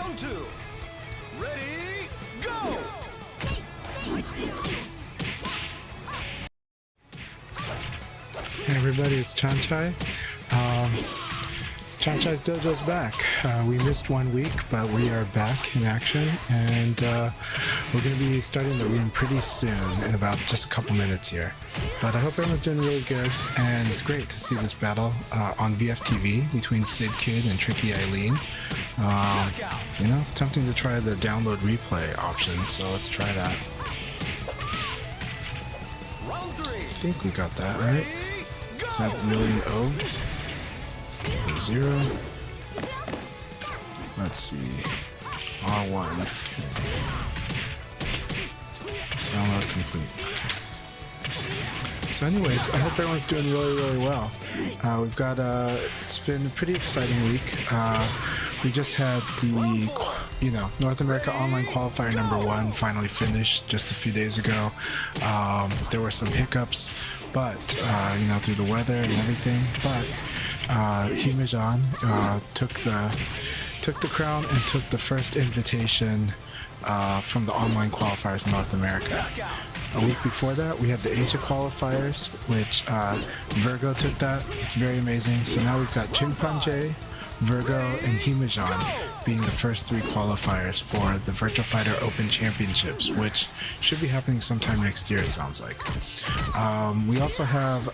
Round 2. Ready, go! Hey everybody, it's CHANCHAI. CHANCHAI'S Dojo's back. We missed 1 week, but we are back in action, and we're going to be starting the room pretty soon, in about just a couple minutes here. But I hope everyone's doing really good, and it's great to see this battle on VFTV between Sid Kid and Tricky Eileen. You know, it's tempting to try the download replay option, so let's try that. I think we got that right. Is that really an O? 0. Let's see. R1. Okay. Download complete. Okay. So anyways, I hope everyone's doing really well. We've got it's been a pretty exciting week. We just had the, you know, North America Online Qualifier #1 finally finished just a few days ago. There were some hiccups, but you know, through the weather and everything. But Himejan took the crown and took the first invitation from the online qualifiers in North America. A week before that, we had the Asia qualifiers, which Virgo took that. It's very amazing. So now we've got CHANCHAI'S, Virgo, and Himejan being the first 3 qualifiers for the Virtual Fighter Open Championships, which should be happening sometime next year, it sounds like. We also have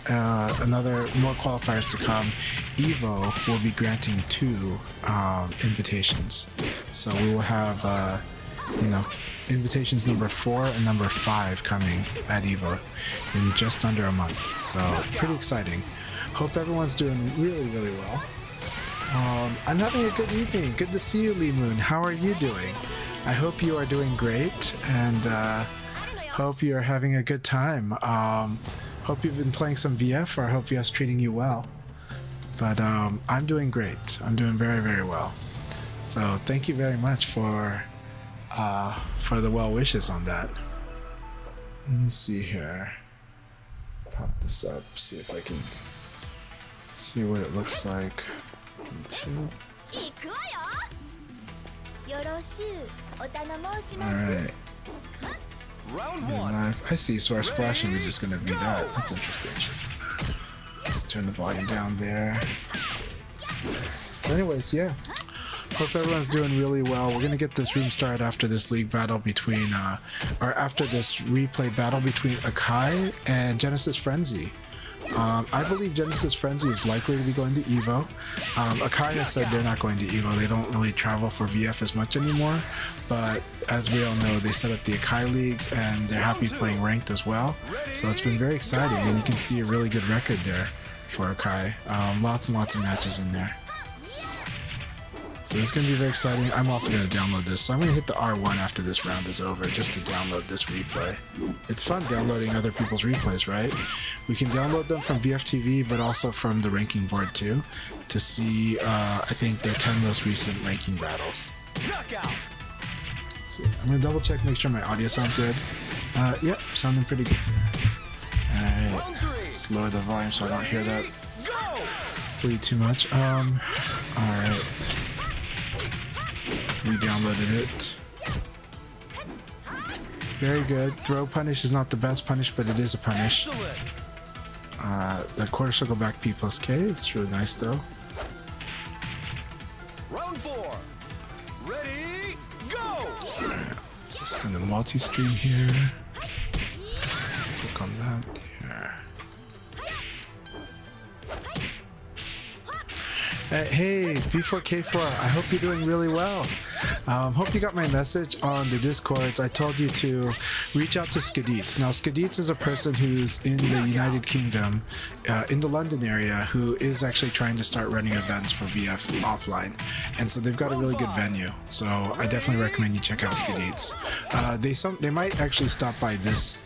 more qualifiers to come. EVO will be granting 2 invitations. So we will have, you know, invitations number 4 and number 5 coming at EVO in just under a month. So pretty exciting. Hope everyone's doing really well. I'm having a good evening. Good to see you, Lee Moon. How are you doing? I hope you are doing great, and hope you're having a good time. Hope you've been playing some VF, or I hope VF's treating you well. But I'm doing great. I'm doing very well. So thank you very much for the well wishes on that. Let me see here. Pop this up. See if I can see what it looks like. Alright. Round 1. I see, so our splashing is just gonna be that. That's interesting. Let's turn the volume down there. So anyways, yeah. Hope everyone's doing really well. We're gonna get this room started after this league battle between or after this replay battle between Akai and Genesis Frenzy. I believe Genesis Frenzy is likely to be going to EVO. Akai has said they're not going to EVO. They don't really travel for VF as much anymore. But as we all know, they set up the Akai leagues and they're happy playing ranked as well. So it's been very exciting, and you can see a really good record there for Akai. Lots and lots of matches in there. So this is going to be very exciting. I'm also going to download this. So I'm going to hit the R1 after this round is over just to download this replay. It's fun downloading other people's replays, right? We can download them from VFTV, but also from the ranking board too, to see, I think, their 10 most recent ranking battles. So I'm going to double check, make sure my audio sounds good. Yep, sounding pretty good. Alright, let's lower the volume so I don't hear that bleed too much. Alright. We downloaded it. Very good. Throw punish is not the best punish, but it is a punish. The quarter circle back P plus K. It's really nice though. Round 4. Ready, go! Alright, just gonna multi-stream here. Click on that here. Hey, B4K4, I hope you're doing really well. Hope you got my message on the Discords. I told you to reach out to Skadits. Now, Skadits is a person who's in the United Kingdom, in the London area, who is actually trying to start running events for VF offline. And so they've got a really good venue. So I definitely recommend you check out Skadits. They might actually stop by this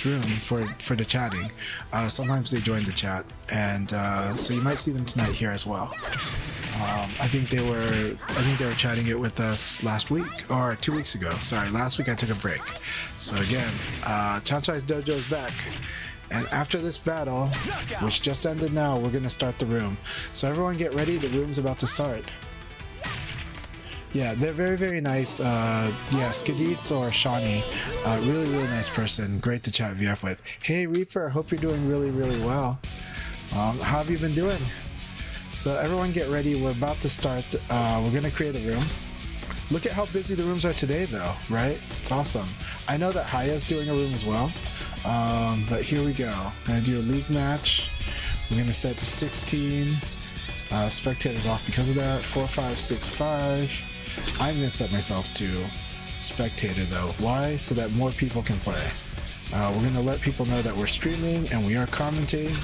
room for the chatting. Sometimes they join the chat, and so you might see them tonight here as well. I think they were chatting it with us last week or 2 weeks ago. Sorry, last week I took a break. So again, CHANCHAI'S Dojo is back. And after this battle, which just ended now, we're gonna start the room. So everyone get ready, the room's about to start. Yeah, they're very, very nice. Yeah, Skadits or Shawnee, really, really nice person. Great to chat VF with. Hey, Reaper, hope you're doing really, really well. How have you been doing? So everyone get ready. We're about to start. We're going to create a room. Look at how busy the rooms are today, though, right? It's awesome. I know that Haya's doing a room as well. But here we go. I'm going to do a league match. We're going to set to 16. Spectators off because of that. 4, 5, 6, 5. I'm going to set myself to spectator, though. Why? So that more people can play. We're going to let people know that we're streaming and we are commentating.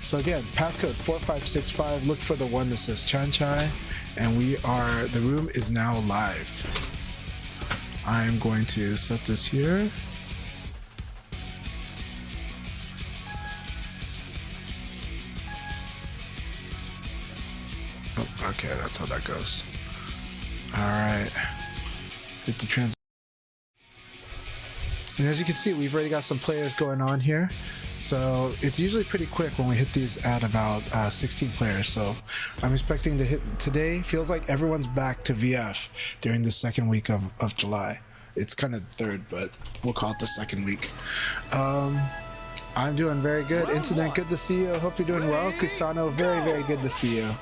So again, passcode 4565. Look for the one that says CHANCHAI. And the room is now live. I'm going to set this here. Oh, okay, that's how that goes. All right, hit the trans. And as you can see, we've already got some players going on here. So it's usually pretty quick when we hit these at about 16 players. So I'm expecting to hit today. Feels like everyone's back to VF during the second week of July. It's kind of third, but we'll call it the second week. I'm doing very good. Incident, good to see you. Hope you're doing well. Kusano, very, very good to see you.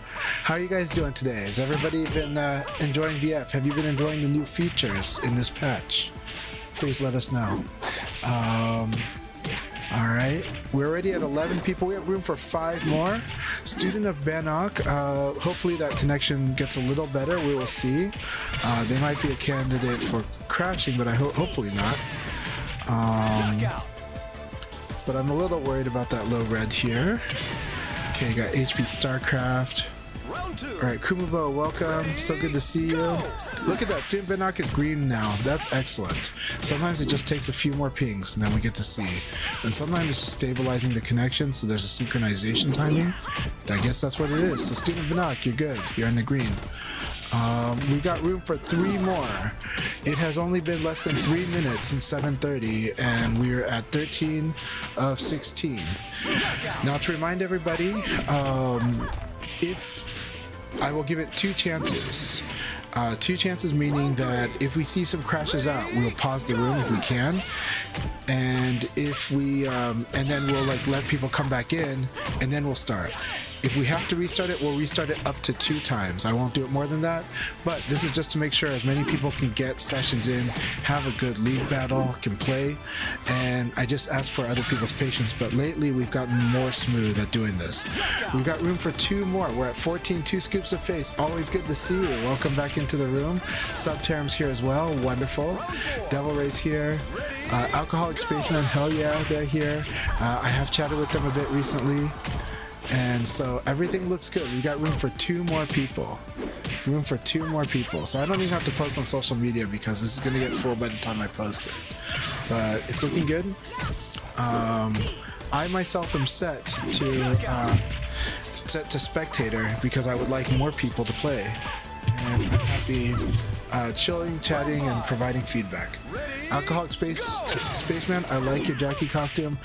How are you guys doing today? Has everybody been enjoying VF? Have you been enjoying the new features in this patch? Please let us know. All right, we're already at 11 people. We have room for 5 more. Student of Bannock, hopefully that connection gets a little better. We will see. They might be a candidate for crashing, but hopefully not. But I'm a little worried about that low red here. Okay, you got HP StarCraft. All right, Kumubo, welcome. So good to see you. Look at that, Student Bannock is green now. That's excellent. Sometimes it just takes a few more pings and then we get to see. And sometimes it's just stabilizing the connection, so there's a synchronization timing. I guess that's what it is. So Student Bannock, you're good. You're in the green. We got room for 3 more. It has only been less than 3 minutes since 7:30, and we're at 13 of 16. Now to remind everybody, if I will give it 2 chances. 2 chances meaning that if we see some crashes out, we'll pause the room if we can, and if we and then we'll let people come back in, and then we'll start. If we have to restart it, we'll restart it up to 2 times. I won't do it more than that, but this is just to make sure as many people can get sessions in, have a good league battle, can play, and I just ask for other people's patience, but lately we've gotten more smooth at doing this. We've got room for 2 more. We're at 14, 2 scoops of face. Always good to see you. Welcome back into the room. Subterm's here as well. Wonderful. Devil Ray's here. Alcoholic Spaceman, hell yeah, they're here. I have chatted with them a bit recently. And so everything looks good. We got room for 2 more people. Room for 2 more people. So I don't even have to post on social media because this is going to get full by the time I post it. But it's looking good. I myself am set to spectator because I would like more people to play. And I'm happy chilling, chatting, and providing feedback. Alcoholic Spaceman, I like your Jackie costume.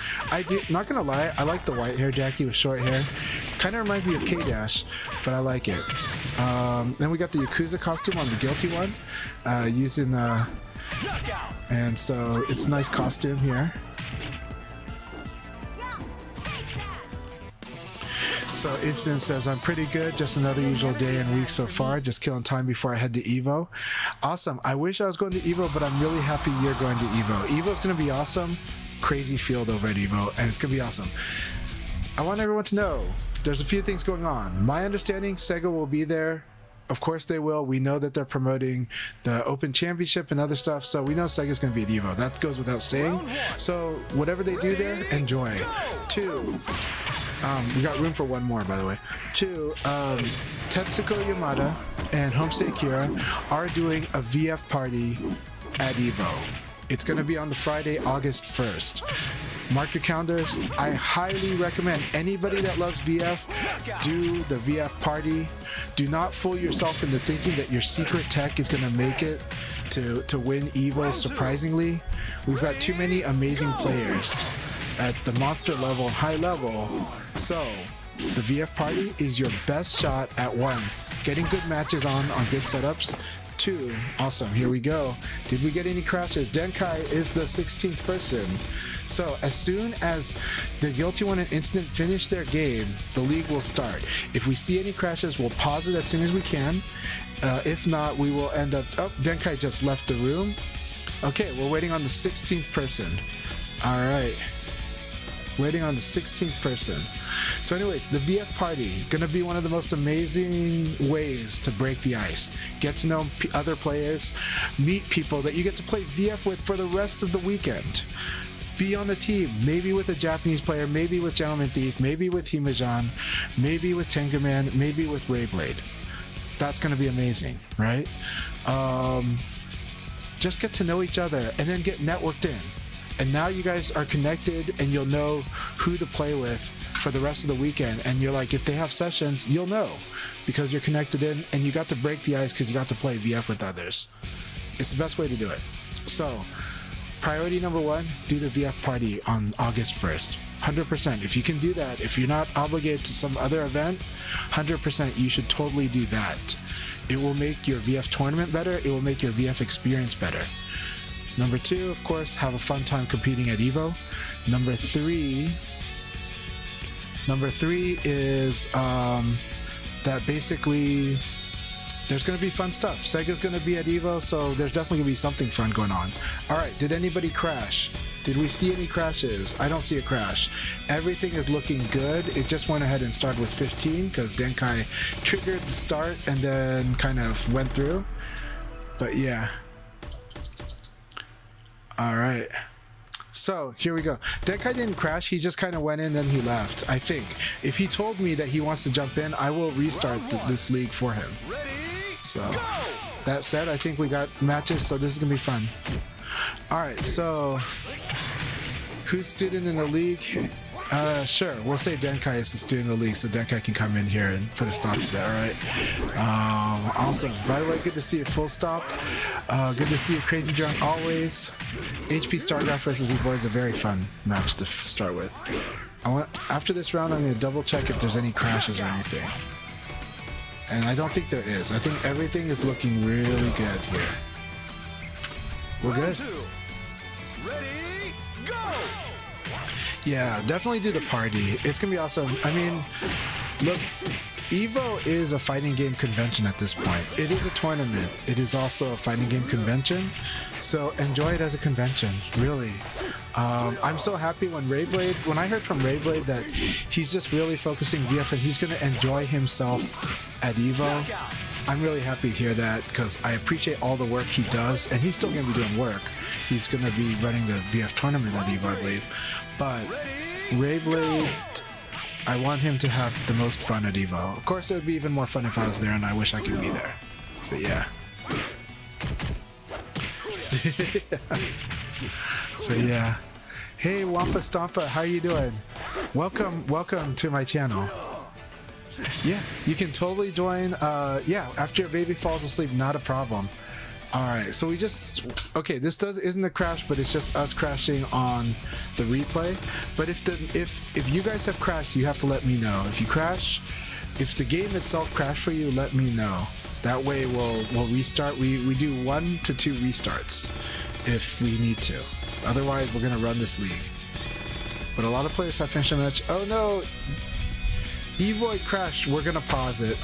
Not gonna lie, I like the white hair Jackie with short hair. Kind of reminds me of K-Dash, but I like it. Then we got the Yakuza costume on the Guilty one, using and so it's a nice costume here. So Incident says, I'm pretty good, just another usual day and week so far, just killing time before I head to EVO. Awesome. I wish I was going to EVO, but I'm really happy you're going to EVO. EVO's going to be awesome. Crazy field over at EVO, and it's going to be awesome. I want everyone to know there's a few things going on. My understanding, Sega will be there. Of course they will. We know that they're promoting the Open Championship and other stuff, so we know Sega's going to be at EVO. That goes without saying. So whatever they do there, enjoy. 2, we got room for 1 more, by the way. 2, Tetsuko Yamada and Homestay Kira are doing a VF party at EVO. It's going to be on the Friday, August 1st. Mark your calendars. I highly recommend anybody that loves VF do the VF party. Do not fool yourself into thinking that your secret tech is going to make it to win EVO surprisingly. We've got too many amazing players at the monster level and high level, so the VF party is your best shot at 1, getting good matches on good setups. 2, awesome, here we go. Did we get any crashes? Denkai is the 16th person. So as soon as the Guilty One and Instant finish their game, the league will start. If we see any crashes, we'll pause it as soon as we can. If not, we will end up... Oh, Denkai just left the room. Okay, we're waiting on the 16th person. Alright. Waiting on the 16th person. So anyways, the VF party, gonna be one of the most amazing ways to break the ice. Get to know other players, meet people that you get to play VF with for the rest of the weekend. Be on a team, maybe with a Japanese player, maybe with Gentleman Thief, maybe with Himajan, maybe with Tenguman, maybe with Rayblade. That's gonna be amazing, right? Just get to know each other and then get networked in. And now you guys are connected and you'll know who to play with for the rest of the weekend. And you're like, if they have sessions, you'll know because you're connected in and you got to break the ice because you got to play VF with others. It's the best way to do it. So, priority number 1, do the VF party on August 1st. 100%. If you can do that, if you're not obligated to some other event, 100% you should totally do that. It will make your VF tournament better. It will make your VF experience better. Number 2, of course, have a fun time competing at EVO. Number 3 is that basically there's going to be fun stuff. Sega's going to be at EVO, so there's definitely going to be something fun going on. All right, did anybody crash? Did we see any crashes? I don't see a crash. Everything is looking good. It just went ahead and started with 15 because Denkai triggered the start and then kind of went through. But yeah. Alright, so here we go. Denkai didn't crash, he just kind of went in then he left, I think. If he told me that he wants to jump in, I will restart this league for him. So, that said, I think we got matches, so this is going to be fun. Alright, so, who's student in the league? Sure, we'll say Denkai is the student of the league, so Denkai can come in here and put a stop to that, alright? Awesome. By the way, good to see you, Full Stop. Good to see you, Crazy Drunk, always. HP Starcraft versus Evoid is a very fun match to start with. After this round, I'm going to double check if there's any crashes or anything. And I don't think there is. I think everything is looking really good here. We're good? Ready, go! Yeah, definitely do the party. It's gonna be awesome. I mean, look, EVO is a fighting game convention at this point. It is a tournament. It is also a fighting game convention. So enjoy it as a convention, really. I'm so happy when I heard from Rayblade that he's just really focusing VF and he's gonna enjoy himself at EVO. I'm really happy to hear that because I appreciate all the work he does, and he's still going to be doing work. He's going to be running the VF tournament at EVO, I believe. But Rayblade, I want him to have the most fun at EVO. Of course, it would be even more fun if I was there, and I wish I could be there. But yeah. So yeah. Hey, Wampa Stompa, how are you doing? Welcome to my channel. Yeah, you can totally join. Yeah, after your baby falls asleep, not a problem. All right, so we just this isn't a crash, but it's just us crashing on the replay. But if you guys have crashed, you have to let me know. If you crash, if the game itself crashed for you, let me know. That way we'll restart. We do 1 to 2 restarts if we need to. Otherwise, we're gonna run this league. But a lot of players have finished a match. Oh no. Evoid crashed, we're gonna pause it.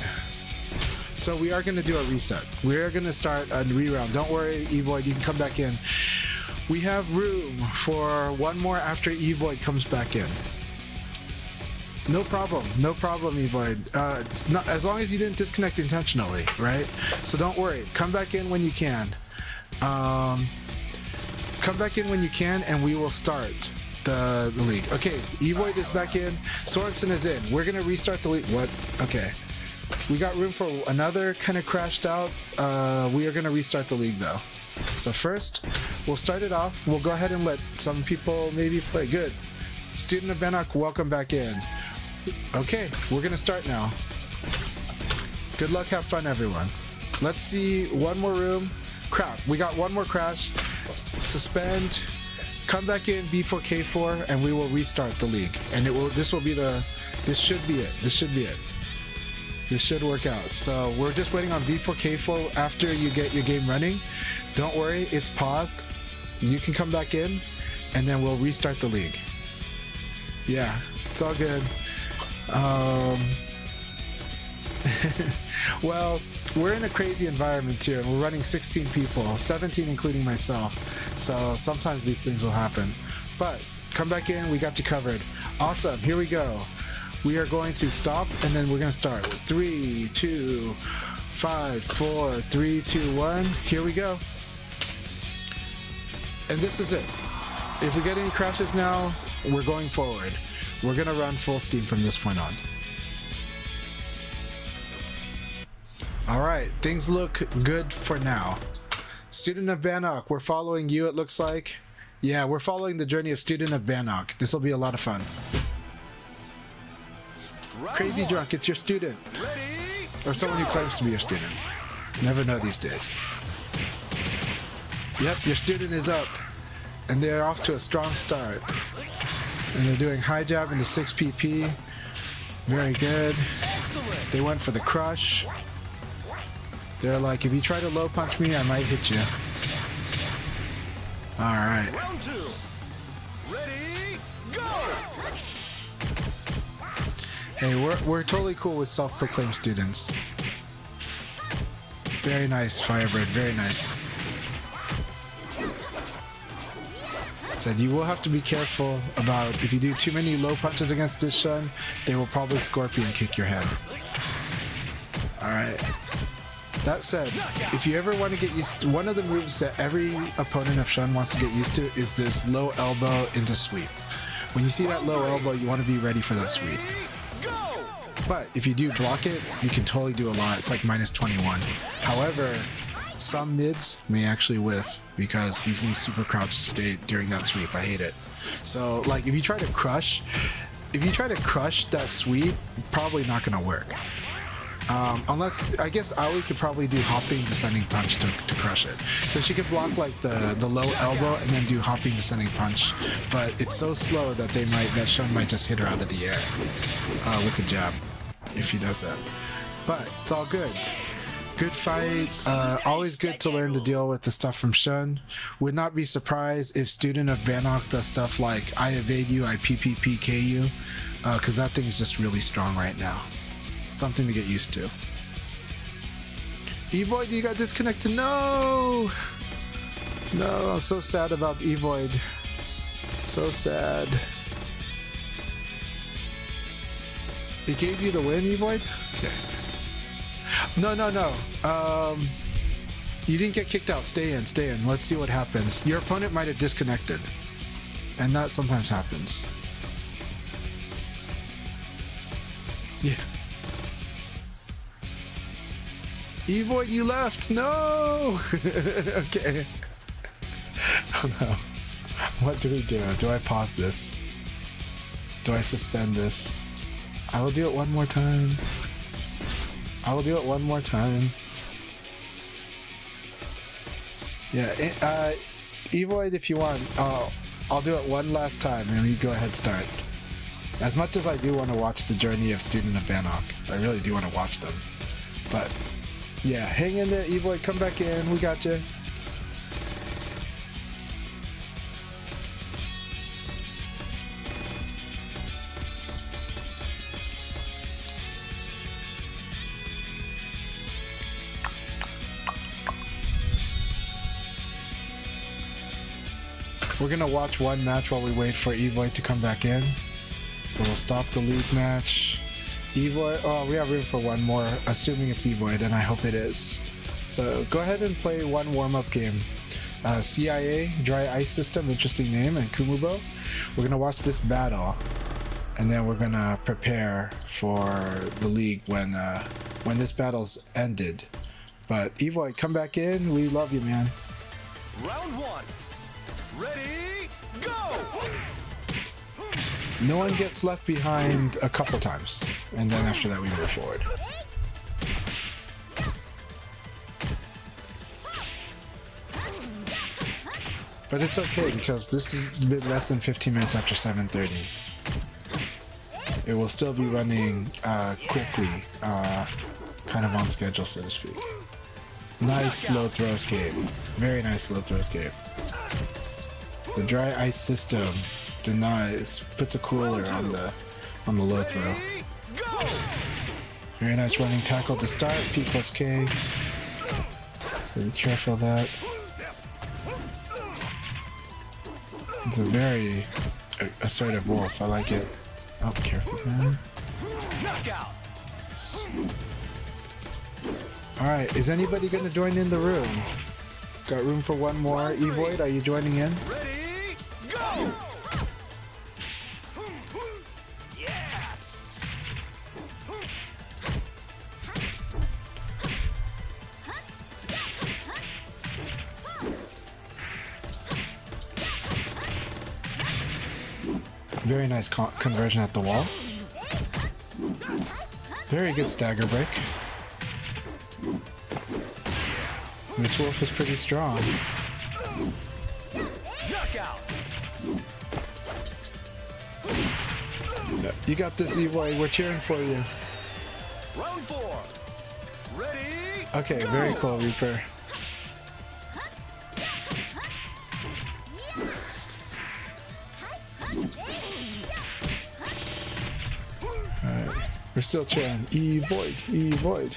So we are gonna do a reset. We are gonna start a re-round. Don't worry, Evoid, you can come back in. We have room for one more after Evoid comes back in. No problem, Evoid. As long as you didn't disconnect intentionally, right? So don't worry, come back in when you can. Come back in when you can and we will start the league. Okay, Evoid is back in. Sorensen is in. We're gonna restart the league. What? Okay. We got room for another kind of crashed out. We are gonna restart the league though. So first, we'll start it off. We'll go ahead and let some people maybe play. Good. Student of Benok, welcome back in. Okay, we're gonna start now. Good luck, have fun, everyone. Let's see, one more room. Crap, we got one more crash. Suspend. Come back in B4K4 and we will restart the league. And this should be it. This should work out. So we're just waiting on B4K4 after you get your game running. Don't worry, it's paused. You can come back in and then we'll restart the league. Yeah, it's all good. Well, we're in a crazy environment too, and we're running 16 people, 17 including myself. So sometimes these things will happen. But come back in, we got you covered. Awesome, here we go. We are going to stop and then we're going to start. 3, 2, 5, 4, 3, 2, 1. Here we go. And this is it. If we get any crashes now, we're going forward. We're going to run full steam from this point on. Alright, things look good for now. Student of Bannock, we're following you, it looks like. Yeah, we're following the journey of Student of Bannock. This will be a lot of fun. Crazy Drunk, it's your student. Or someone who claims to be your student. Never know these days. Yep, your student is up. And they're off to a strong start. And they're doing high jab into 6 PP. Very good. They went for the crush. They're like, if you try to low punch me, I might hit you. Alright. Round 2. Ready, go! Hey, we're totally cool with self-proclaimed students. Very nice, Firebird, very nice. Said you will have to be careful about if you do too many low punches against this Shun, they will probably scorpion kick your head. Alright. That said, if you ever want to get used to, one of the moves that every opponent of Shun wants to get used to is this low elbow into sweep. When you see that low elbow, you want to be ready for that sweep. But if you do block it, you can totally do a lot. It's like minus 21. However, some mids may actually whiff because he's in super crouch state during that sweep. I hate it. So like if you try to crush that sweep, probably not going to work. Unless, I guess Aoi could probably do hopping descending punch to crush it. So she could block like the low elbow and then do hopping descending punch, but it's so slow that that Shun might just hit her out of the air with the jab if he does that. But it's all good. Good fight. Always good to learn to deal with the stuff from Shun. Would not be surprised if Student of Bannock does stuff like I evade you, I PPPK you, because that thing is just really strong right now. Something to get used to. Evoid, you got disconnected. No! No, I'm so sad about Evoid. So sad. It gave you the win, Evoid? Okay. No. You didn't get kicked out. Stay in, stay in. Let's see what happens. Your opponent might have disconnected. And that sometimes happens. Yeah. Evoid, you left! No! Okay. Oh no. What do we do? Do I pause this? Do I suspend this? I will do it one more time. I will do it one more time. Yeah, Evoid, if you want, I'll do it one last time and you go ahead start. As much as I do want to watch the journey of Student of Bannock, I really do want to watch them. But yeah, hang in there, Evoid. Come back in. We got you. We're gonna watch one match while we wait for Evoid to come back in. So we'll stop the league match. Evoid, oh, we have room for one more, assuming it's Evoid, and I hope it is. So go ahead and play one warm-up game. CIA, Dry Ice System, interesting name, and Kumubo. We're gonna watch this battle, and then we're gonna prepare for the league when this battle's ended. But Evoid, come back in. We love you, man. Round 1. Ready, go! No one gets left behind a couple times, and then after that we move forward. But it's okay because this has been less than 15 minutes after 7:30. it will still be running quickly, kind of on schedule, so to speak. Nice low throw escape. Very nice low throw escape. The dry ice system denies, puts a cooler on the low throw. Very nice running tackle to start. P plus K. So be careful of that. It's a very assertive wolf. I like it. Oh, careful there. Yes. Alright, is anybody going to join in the room? Got room for one more. Evoid, are you joining in? Ready, go! Very nice conversion at the wall. Very good stagger break. This wolf is pretty strong. Knockout. Yeah, you got this, Evoy. We're cheering for you. Round 4. Ready? Okay, very cool, Reaper. Alright, we're still cheering. Evoid, Evoid.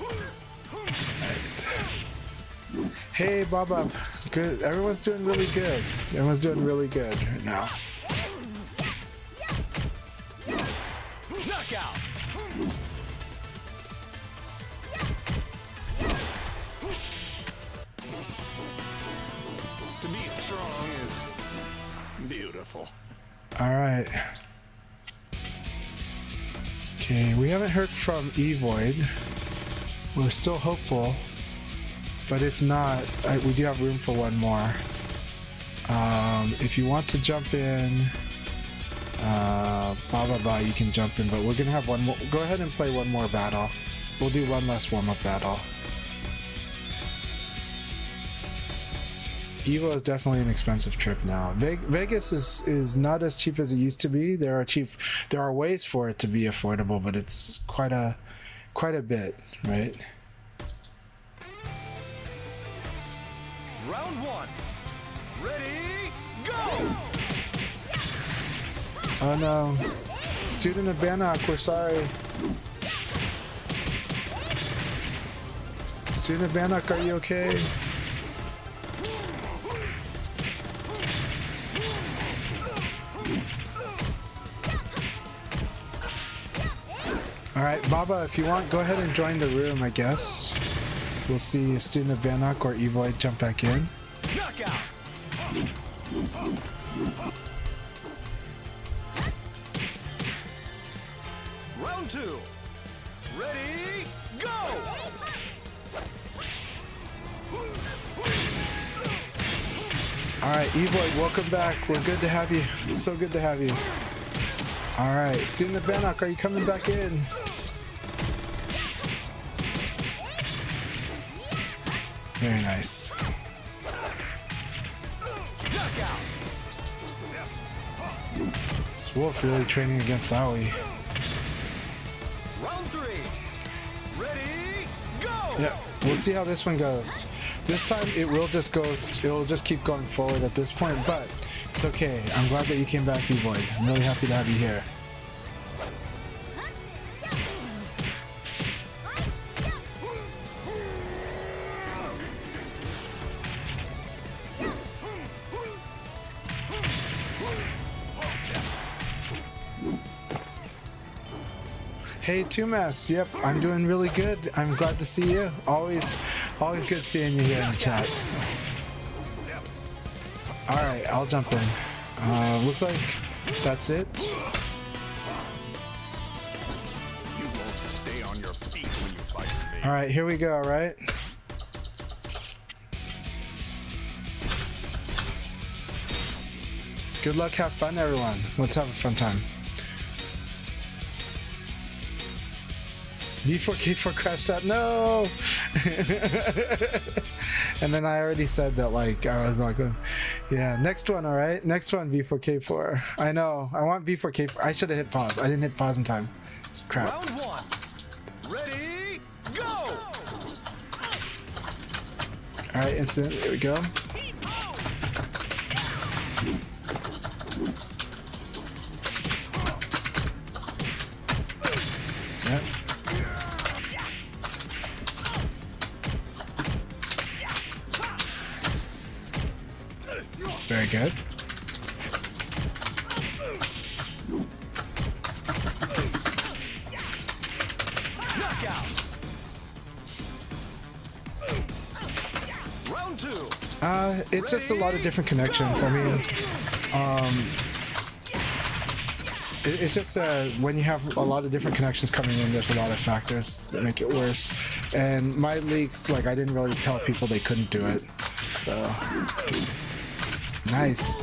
Alright. Hey, Baba. Good. Everyone's doing really good. Everyone's doing really good right now. Knockout. To be strong is beautiful. Alright. Okay, we haven't heard from Evoid. We're still hopeful. But if not, we do have room for one more. If you want to jump in, you can jump in, but we're gonna have one more. Go ahead and play one more battle. We'll do one less warm-up battle. Evo is definitely an expensive trip now. Vegas is not as cheap as it used to be. There are ways for it to be affordable, but it's quite a bit, right? Round 1. Ready, go! Oh no. Student of Bannock, we're sorry. Student of Bannock, are you okay? Alright, Baba, if you want, go ahead and join the room, I guess. We'll see if Student of Bannock or Evoid jump back in. Knockout. Round 2. Ready, go! Alright, Evoid, welcome back. We're good to have you. So good to have you. Alright, Student of Bannock, are you coming back in? Very nice. Knockout. This wolf really training against Aoi. Round 3. Ready, go! Yeah, we'll see how this one goes. This time it will just keep going forward at this point, but it's okay. I'm glad that you came back, Evoid. I'm really happy to have you here. Hey, Tumas. Yep, I'm doing really good. I'm glad to see you. Always good seeing you here in the chat. All right, I'll jump in. Looks like that's it. You won't stay on your feet when you fight me. All right, here we go. Right. Good luck. Have fun, everyone. Let's have a fun time. V4K4 crashed out. No. And then I already said that like I was not going. Yeah, next one. All right, next one. V4K4. I know. I want V4K4. I should have hit pause. I didn't hit pause in time. Crap. Round one. Ready, go! All right, instant. Here we go. Yep. Very good. Knockout. Round two. It's just a lot of different connections. I mean, it's just when you have a lot of different connections coming in, there's a lot of factors that make it worse. And my leaks, like, I didn't really tell people they couldn't do it. So, nice.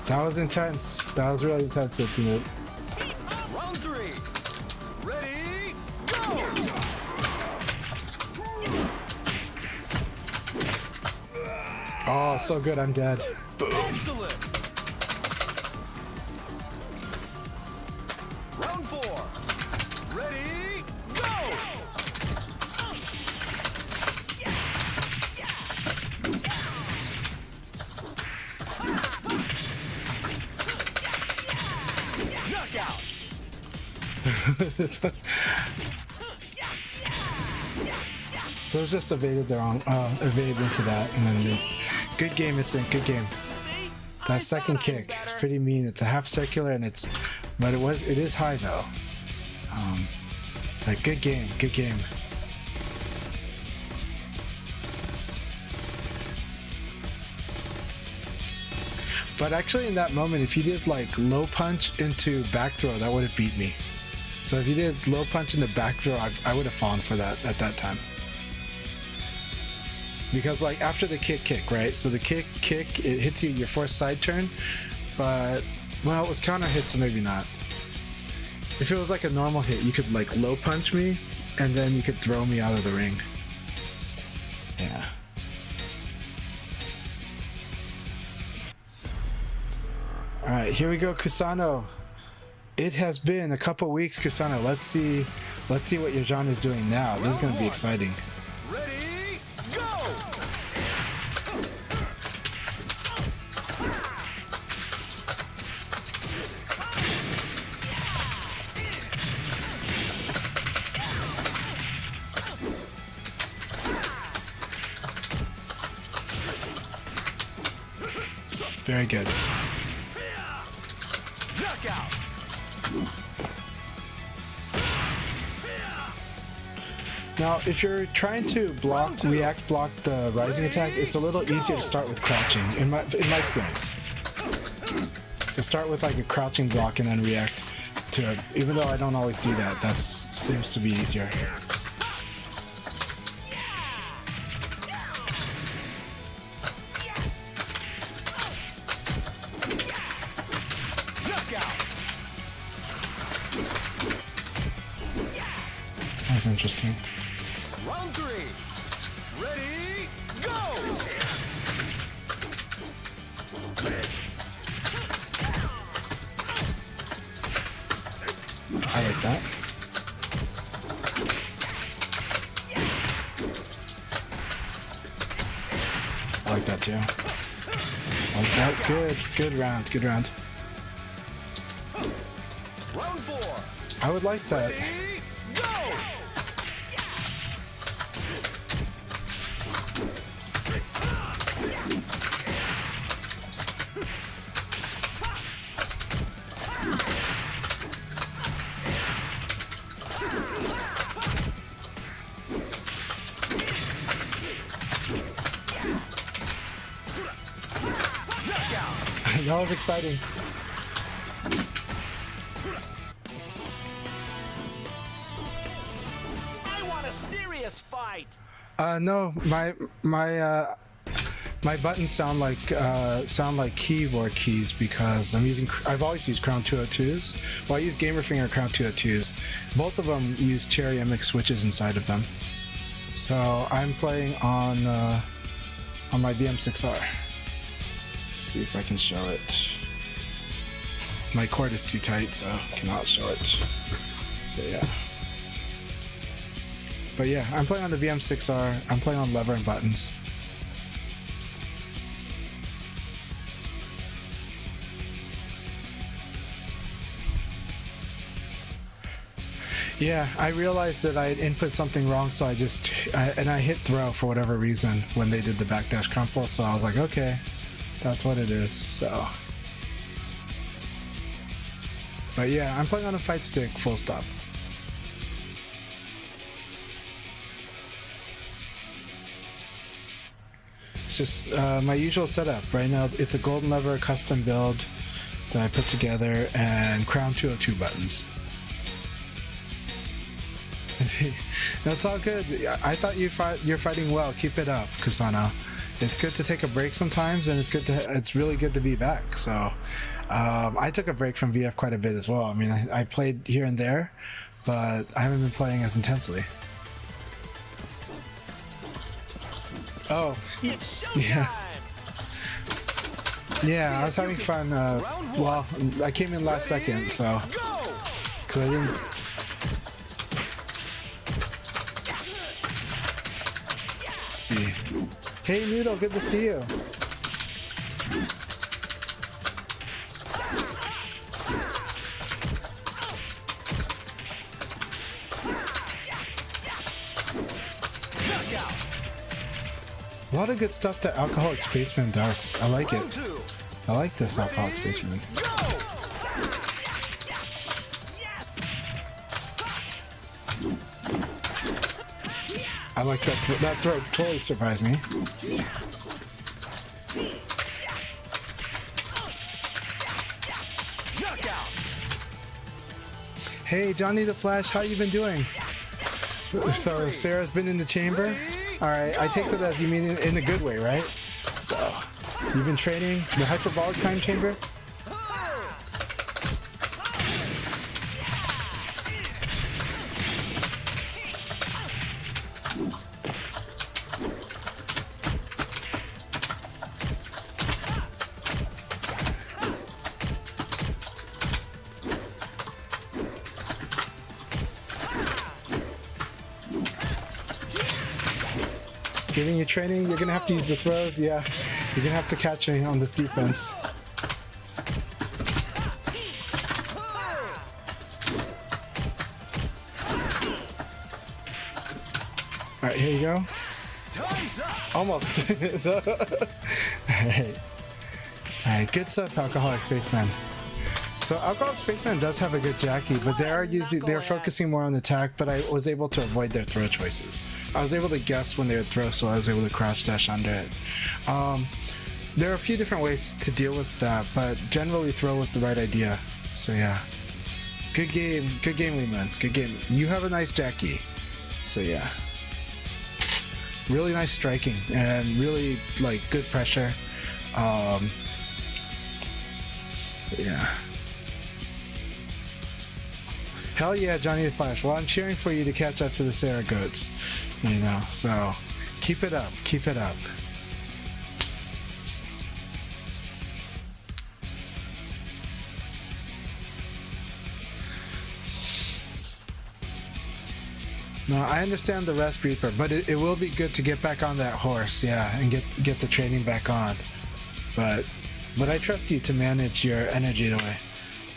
That was intense. That was really intense, isn't it? Round three. Ready, go! Oh, so good. I'm dead. Excellent. Round four. Ready, go! Knockout. So it's just evaded the wrong, evaded into that, and then good game. It's a good game. That second kick is pretty mean. It's a half circular, and but it is high though. Like good game, good game. But actually, in that moment, if you did like low punch into back throw, that would have beat me. So if you did low punch into back throw, I would have fallen for that at that time. Because like after the kick, right? So the kick, it hits you your forced side turn, but well, it was counter hit, so maybe not. If it was like a normal hit, you could like low punch me, and then you could throw me out of the ring. Yeah. All right, here we go, Kusano. It has been a couple weeks, Kusano. Let's see what your genre is doing now. This is gonna be exciting. Ready, go! Very good. Knockout. Now, if you're trying to react block the rising attack, it's a little easier to start with crouching, in my experience. So start with like a crouching block and then react to it. Even though I don't always do that, that seems to be easier. That's interesting. Round three. Ready, go! I like that. I like that too. I like that. Good round. Good round. Round four. I would like that. Ready, go! That was exciting. I want a serious fight. No, My buttons sound like keyboard keys because I've always used Crown 202s. Well, I use Gamerfinger Crown 202s. Both of them use Cherry MX switches inside of them. So I'm playing on my VM6R. See if I can show it. My cord is too tight, so I cannot show it. But yeah, I'm playing on the VM6R. I'm playing on lever and buttons. Yeah, I realized that I had input something wrong, so I hit throw for whatever reason when they did the backdash crumple, so I was like, okay, that's what it is, so. But yeah, I'm playing on a fight stick, full stop. It's just my usual setup. Right now, it's a golden lever custom build that I put together and Crown 202 buttons. That's all good. I thought you're fighting well. Keep it up, Kusano. It's good to take a break sometimes, and it's really good to be back. So I took a break from VF quite a bit as well. I mean, I played here and there, but I haven't been playing as intensely. Oh, yeah. Yeah, I was having fun. Well, I came in last second, so because I didn't. See. Hey Noodle, good to see you. A lot of good stuff that Alcoholic Spaceman does. I like it. I like this Alcoholic Spaceman. I like that. That throw totally surprised me. Hey, Johnny the Flash, how you been doing? So Sarah's been in the chamber. All right, I take that as you mean in a good way, right? So you've been training the hyperbolic time chamber. Giving you training, you're gonna have to use the throws. Yeah, you're gonna have to catch me on this defense. All right, here you go. Almost. So, all right, good stuff, Alcoholic Spaceman. So Alcoholic Spaceman does have a good Jackie, but they're focusing more on attack, but I was able to avoid their throw choices. I was able to guess when they would throw, so I was able to crouch dash under it. There are a few different ways to deal with that, but generally throw was the right idea. So yeah. Good game, Lee Moon. Good game. You have a nice Jackie. So yeah. Really nice striking and really like good pressure. Yeah. Hell yeah, Johnny the Flash. Well, I'm cheering for you to catch up to the Sarah Goats, you know, so keep it up, keep it up. No, I understand the rest, Reaper, but it will be good to get back on that horse, yeah, and get the training back on. But I trust you to manage your energy away.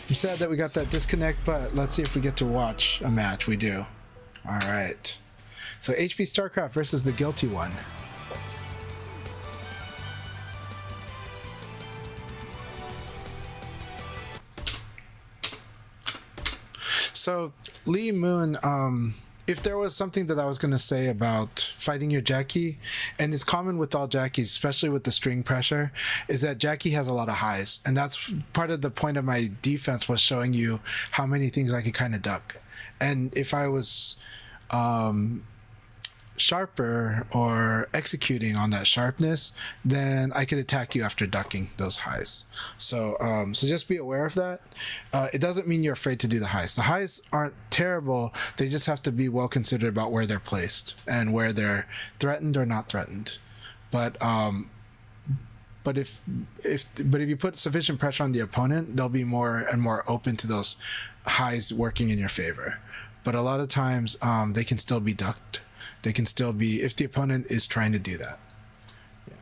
I'm sad that we got that disconnect, but let's see if we get to watch a match. We do. All right. So HP StarCraft versus the Guilty One. So Lee Moon, if there was something that I was going to say about fighting your Jackie, and it's common with all Jackies, especially with the string pressure, is that Jackie has a lot of highs. And that's part of the point of my defense, was showing you how many things I could kind of duck. And if I was sharper or executing on that sharpness, then I could attack you after ducking those highs. So so just be aware of that. It doesn't mean you're afraid to do the highs. The highs aren't terrible. They just have to be well considered about where they're placed and where they're threatened or not threatened. But if you put sufficient pressure on the opponent, they'll be more and more open to those highs working in your favor. But a lot of times they can still be ducked. They can still be, if the opponent is trying to do that. Yeah.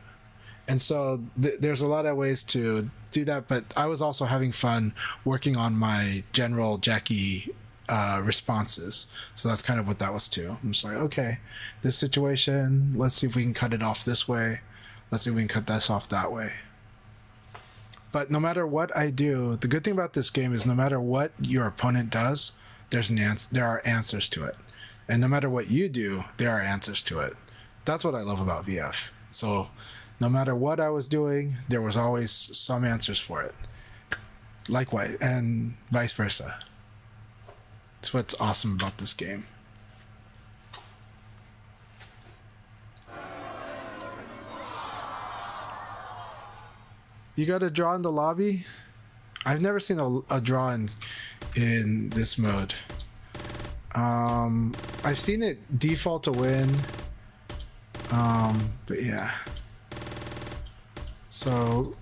And so there's a lot of ways to do that, but I was also having fun working on my general Jackie responses. So that's kind of what that was too. I'm just like, okay, this situation, let's see if we can cut it off this way. Let's see if we can cut this off that way. But no matter what I do, the good thing about this game is no matter what your opponent does, there are answers to it. And no matter what you do, there are answers to it. That's what I love about VF. So no matter what I was doing, there was always some answers for it. Likewise, and vice versa. That's what's awesome about this game. You got a draw in the lobby? I've never seen a draw in this mode. I've seen it default to win. But yeah. So,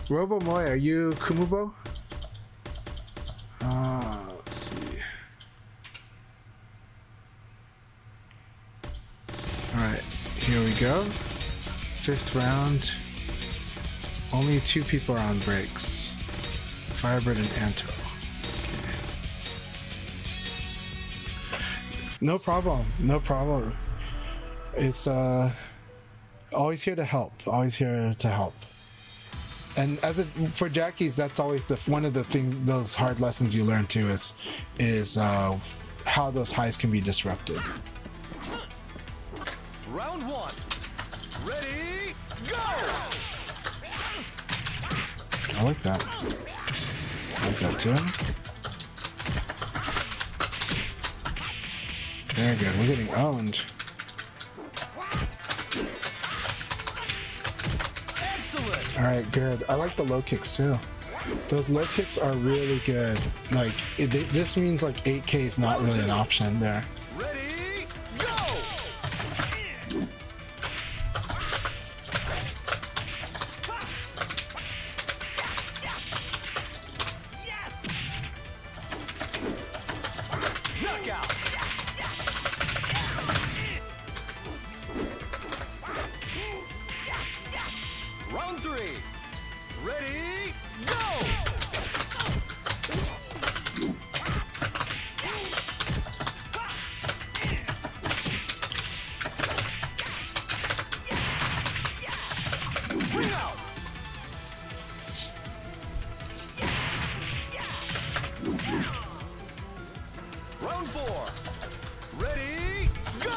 Robomoy, are you Kumubo? Let's see. Alright, here we go. 5th round. Only 2 people are on breaks. Firebird and Anto. Okay. No problem. No problem. It's always here to help. Always here to help. And for Jackies, that's always one of the things, those hard lessons you learn too, is how those highs can be disrupted. Round 1. Ready, go! I like that. I like that too. Very good. We're getting owned. Excellent! Alright, good. I like the low kicks too. Those low kicks are really good. Like, this means like 8K is not really an option there. Ready, go! Knockout! Round 3. Ready, go! Bring out! Round 4. Ready, go!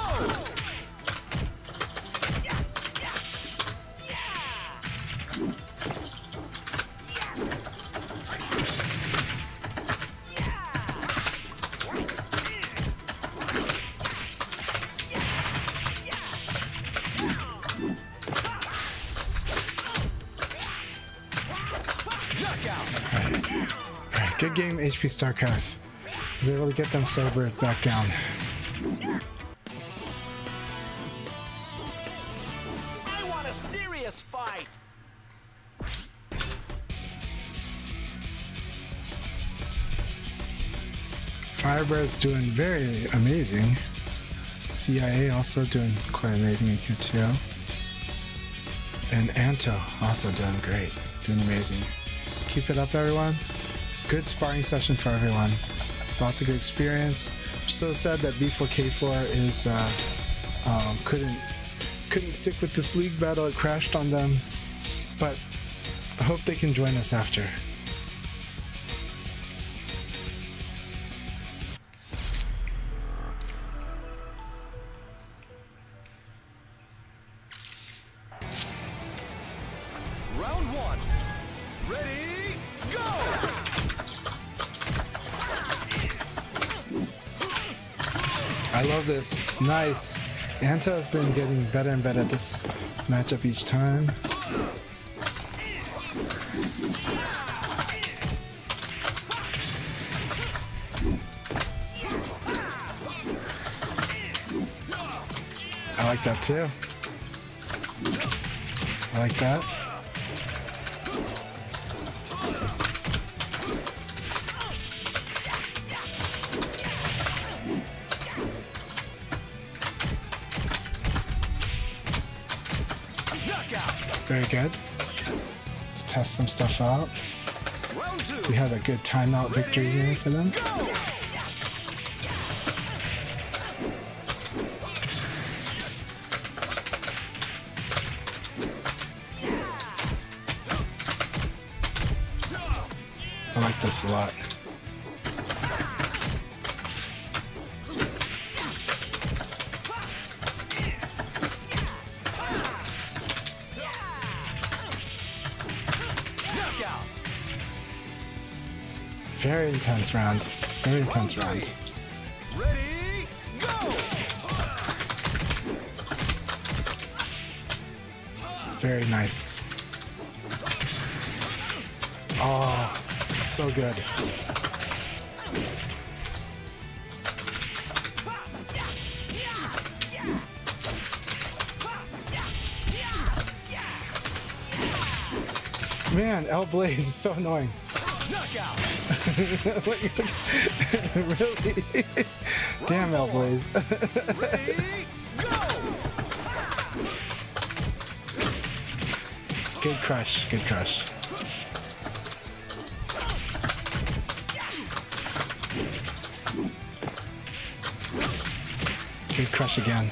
Good game, HP StarCraft. I was able to get them sobered back down. I want a serious fight! Firebird's doing very amazing. CIA also doing quite amazing in here too. And Anto also doing great. Doing amazing. Keep it up, everyone. Good sparring session for everyone. Lots of good experience. I'm so sad that B4K4 is couldn't stick with this league battle. It crashed on them, but I hope they can join us after. Round 1. Ready, go! I love this. Nice. Anta has been getting better and better at this matchup each time. I like that too. I like that. Very good. Let's test some stuff out. We had a good timeout victory here for them. I like this a lot. Very intense round. Very intense round. Ready, go! Very nice. Oh, so good. Man, L Blaze is so annoying. Knockout! Really? Damn, L Blaze. Ready, go! Good crush, good crush. Good crush again.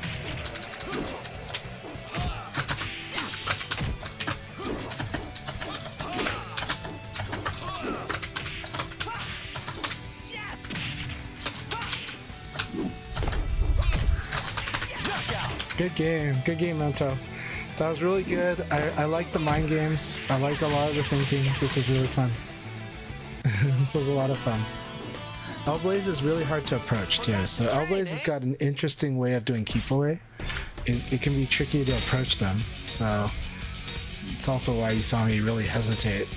Good game, Mento. That was really good. I like the mind games. I like a lot of the thinking. This was really fun. This was a lot of fun. L-Blaze is really hard to approach too. So L-Blaze has got an interesting way of doing keep away. It can be tricky to approach them. So it's also why you saw me really hesitate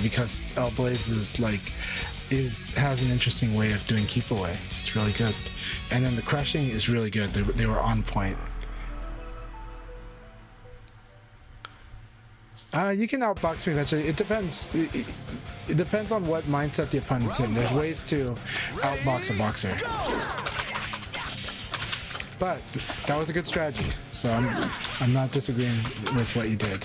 because L-Blaze has an interesting way of doing keep away. It's really good. And then the crushing is really good. They were on point. You can outbox me eventually. It depends. It depends on what mindset the opponent's in. There's ways to outbox a boxer. But that was a good strategy. So I'm not disagreeing with what you did.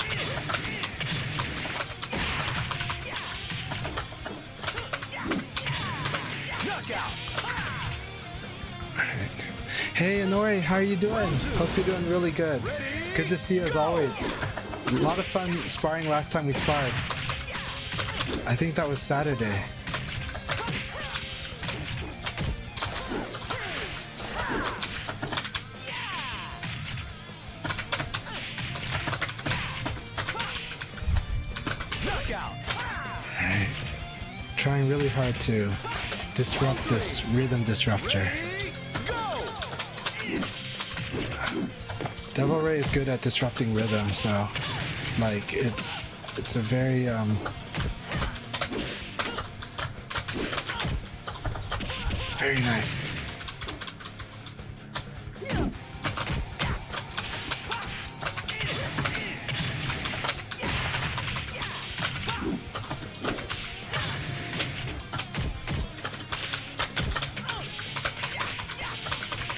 Alright. Hey Inori, how are you doing? Hope you're doing really good. Good to see you as always. A lot of fun sparring last time we sparred. I think that was Saturday. Alright. Trying really hard to disrupt this rhythm disruptor. Devil Ray is good at disrupting rhythm, so like it's a very very nice.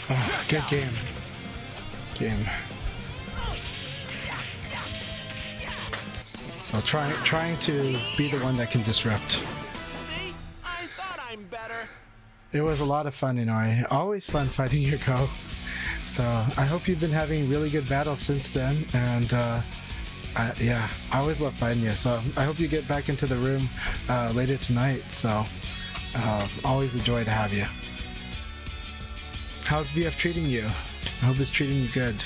Oh, good game. So trying to be the one that can disrupt. See? I thought I'm better. It was a lot of fun, Inori. Always fun fighting your Ko. So I hope you've been having really good battles since then. And yeah, I always love fighting you. So I hope you get back into the room later tonight. So always a joy to have you. How's VF treating you? I hope it's treating you good.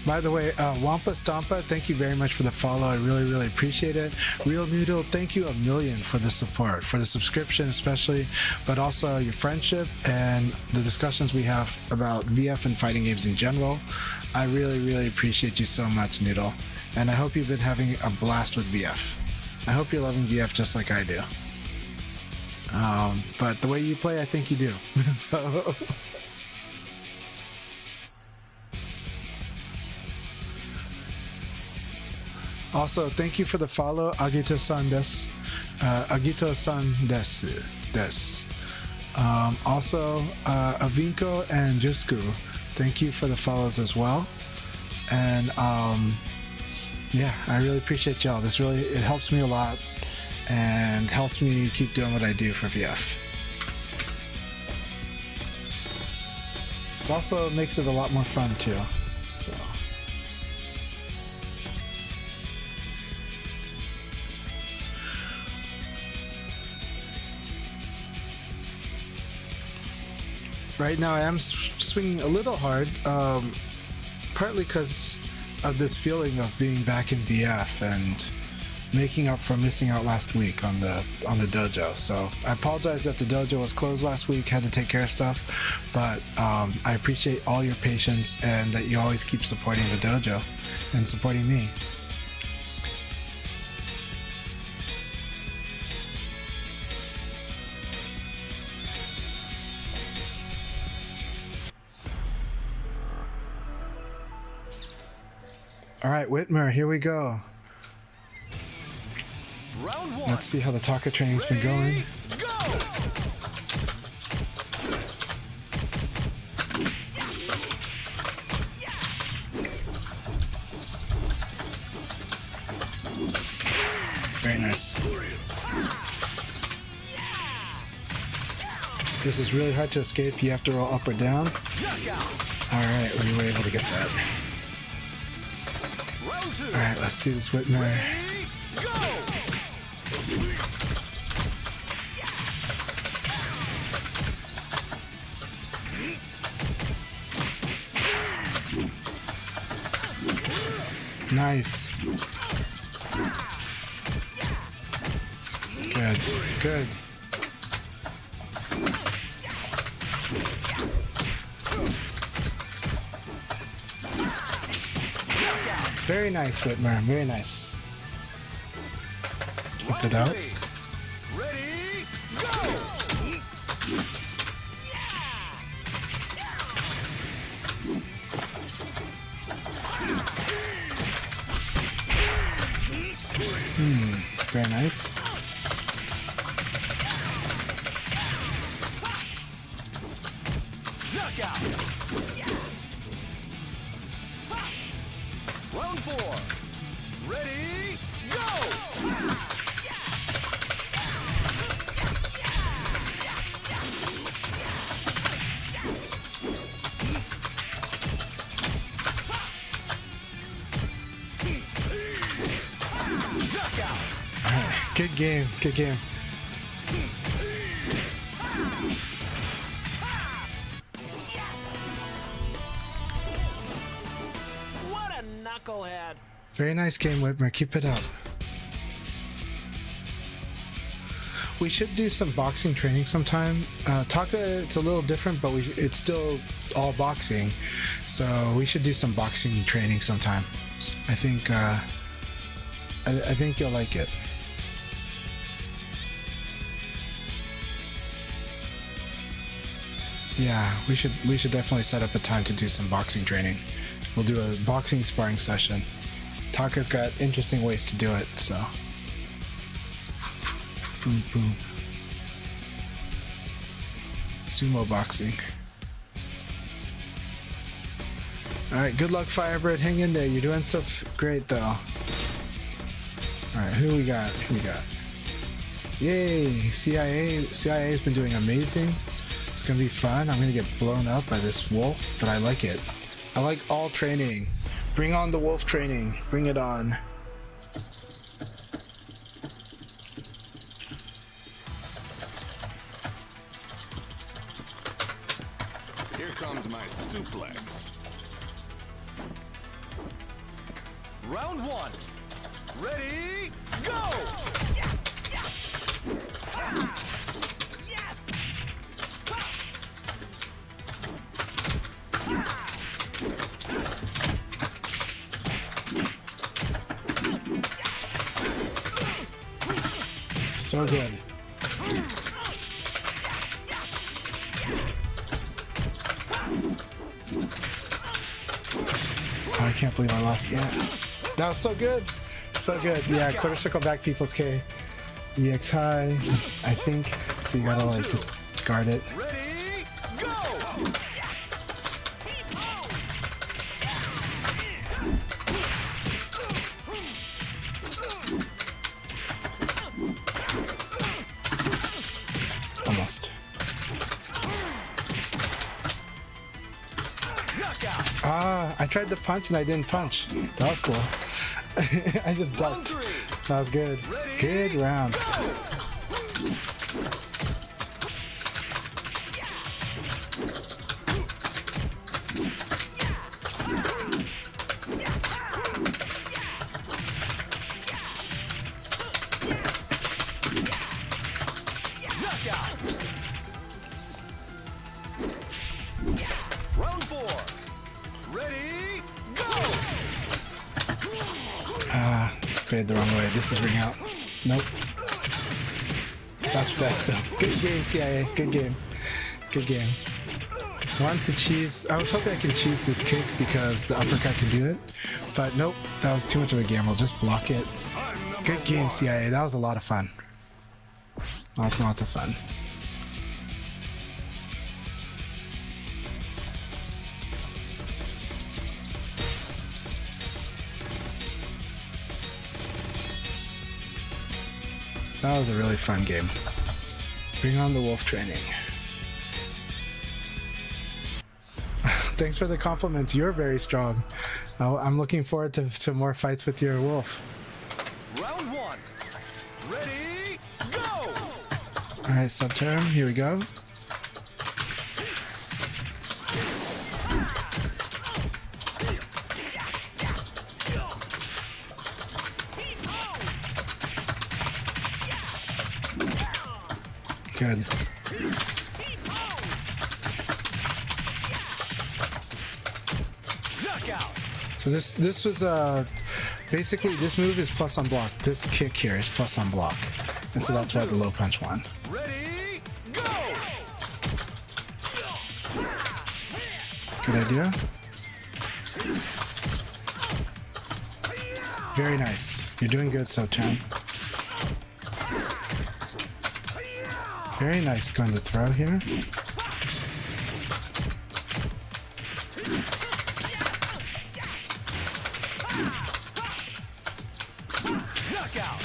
By the way, Wampa Stompa, thank you very much for the follow. I really, really appreciate it. Real Noodle, thank you a million for the support, for the subscription especially, but also your friendship and the discussions we have about VF and fighting games in general. I really, really appreciate you so much, Noodle. And I hope you've been having a blast with VF. I hope you're loving VF just like I do. But the way you play, I think you do. So... Also, thank you for the follow, Agito-san desu. Agito-san desu. Also, Avinko and Jusku, thank you for the follows as well. And yeah, I really appreciate y'all. This really, it helps me a lot and helps me keep doing what I do for VF. It also makes it a lot more fun too. So. Right now I am swinging a little hard, partly because of this feeling of being back in VF and making up for missing out last week on the dojo. So I apologize that the dojo was closed last week, had to take care of stuff, but I appreciate all your patience and that you always keep supporting the dojo and supporting me. All right, Whitmer, here we go. Round one. Let's see how the Taka training's been going. Go! Very nice. This is really hard to escape. You have to roll up or down. All right, we were able to get that. All right, let's do this, Whitmer. Nice. Good, good. Very nice, Whitmer. Very nice. Keep it out. Ready, go! Very nice. Knockout! Round four. Ready, go! Knockout! All right. Good game. Good game. What a knucklehead! Very nice game, Whitmer. Keep it up. We should do some boxing training sometime. Taka, it's a little different, but it's still all boxing. So we should do some boxing training sometime. I think I think you'll like it. Yeah, we should definitely set up a time to do some boxing training. We'll do a boxing sparring session. Taka's got interesting ways to do it, so. Boom, boom. Sumo boxing. Alright, good luck, Firebird. Hang in there. You're doing so great, though. Alright, who we got? Yay! CIA's been doing amazing. It's gonna be fun. I'm gonna get blown up by this wolf, but I like it. I like all training. Bring on the wolf training. Bring it on. Here comes my suplex. Round one. Ready, go! So good. Oh, I can't believe I lost that. That was so good. So good. Yeah, quarter circle back people's K. EX high, I think. So you gotta like just guard it. Ready, go! Almost. Knockout. Ah, I tried to punch and I didn't punch. That was cool. I just ducked. That was good. Good round. Knockout. Round four. Ready, go! Fade the wrong way. This is ring out. Nope. That's death though. Good game, CIA. Good game. Good game. Wanted to cheese. I was hoping I could cheese this kick because the uppercut can do it. But nope. That was too much of a gamble. Just block it. Good game, CIA. That was a lot of fun. Lots and lots of fun. That was a really fun game. Bring on the wolf training. Thanks for the compliments. You're very strong. I'm looking forward to more fights with your wolf. Round one. Ready, go! Alright, subterm, here we go. Good. Knockout. So this was basically this move is plus on block. This kick here is plus on block. And so that's why the low punch won. Ready, go! Good idea. Very nice. You're doing good, Subterm. Very nice going to throw here. Knockout.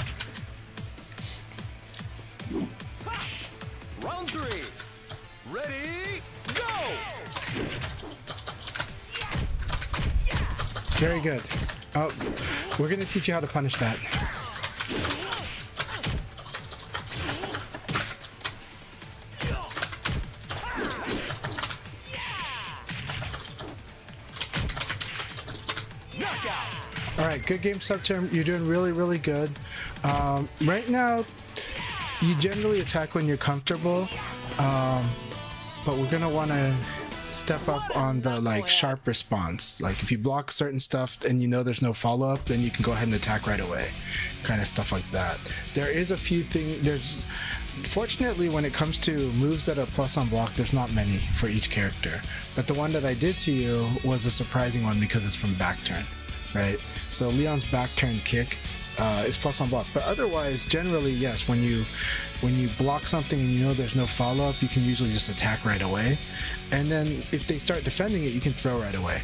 Round three. Ready, go! Very good. Oh, we're going to teach you how to punish that. Alright, good game, Subterm. You're doing really, really good. Right now, you generally attack when you're comfortable, but we're going to want to step up on the like sharp response. Like if you block certain stuff and you know there's no follow-up, then you can go ahead and attack right away. Kind of stuff like that. There is a few things, fortunately when it comes to moves that are plus on block, there's not many for each character. But the one that I did to you was a surprising one because it's from back turn, right? So Leon's back turn kick is plus on block, but otherwise generally yes, when you block something and you know there's no follow-up, you can usually just attack right away, and then if they start defending it, you can throw right away.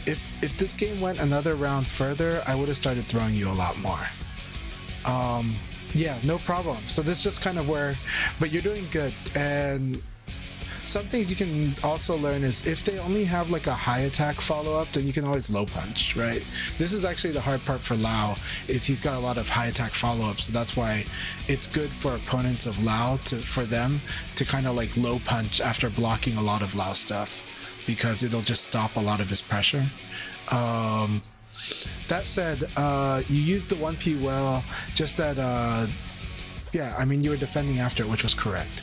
If this game went another round further, I would have started throwing you a lot more. Yeah, no problem. So this is just kind of where, but you're doing good. And some things you can also learn is if they only have like a high attack follow-up, then you can always low punch, right? This is actually the hard part for Lau, is he's got a lot of high attack follow-up, so that's why it's good for opponents of Lau for them to kind of like low punch after blocking a lot of Lau stuff, because it'll just stop a lot of his pressure. That said, you used the 1P well, just that, yeah, I mean, you were defending after it, which was correct.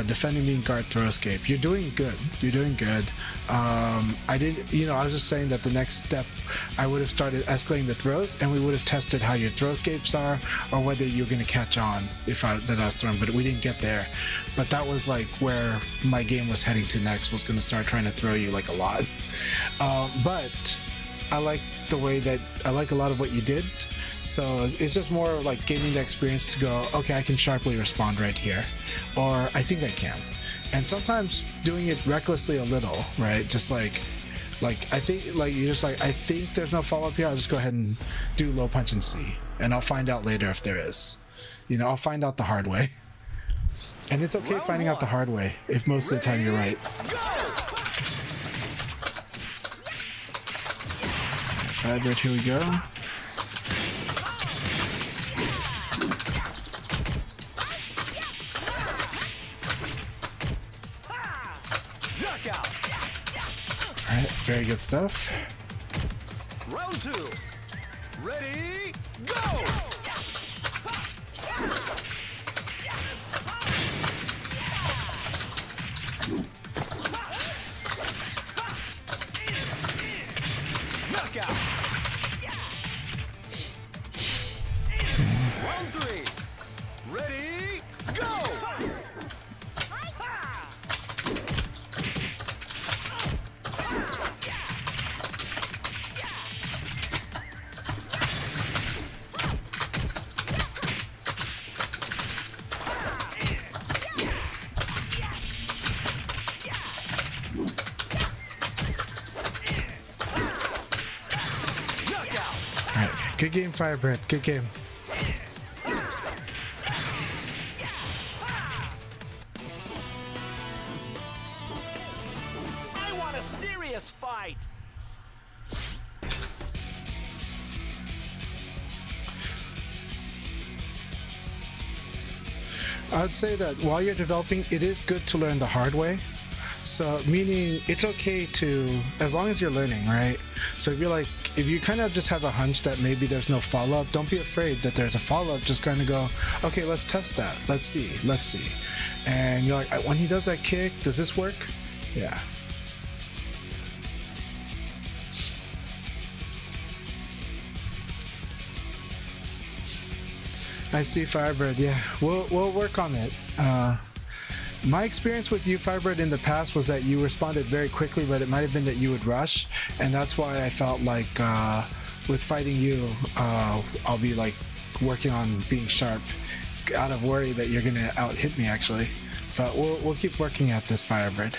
Defending being guard throw escape. You're doing good. You're doing good. I didn't, you know, I was just saying that the next step, I would have started escalating the throws, and we would have tested how your throw escapes are, or whether you're going to catch on that I was throwing, but we didn't get there. But that was like where my game was heading to next, was going to start trying to throw you like a lot. But I like the way that, I like a lot of what you did. So it's just more like gaining the experience to go, okay, I can sharply respond right here, or I think I can. And sometimes doing it recklessly a little, right? Just like I think, like you're just like, I think there's no follow-up here, I'll just go ahead and do low punch and C, and I'll find out later if there is. You know, I'll find out the hard way. And it's okay finding out the hard way if most of the time you're right. Firebird, here we go. Alright, very good stuff. Round 2. Ready, go! Knockout. Round 3. Ready, go! Good game, Firebird. Good game. I want a serious fight. I would say that while you're developing, it is good to learn the hard way. So, meaning it's okay to, as long as you're learning, right? So if you're like, if you kind of just have a hunch that maybe there's no follow-up, don't be afraid that there's a follow-up. Just kind of go, okay, let's test that. Let's see. And you're like, when he does that kick, does this work? Yeah. I see, Firebird. Yeah, we'll work on it. My experience with you, Firebird, in the past was that you responded very quickly, but it might have been that you would rush, and that's why I felt like with fighting you, I'll be like working on being sharp, out of worry that you're gonna out-hit me actually. But we'll keep working at this, Firebird.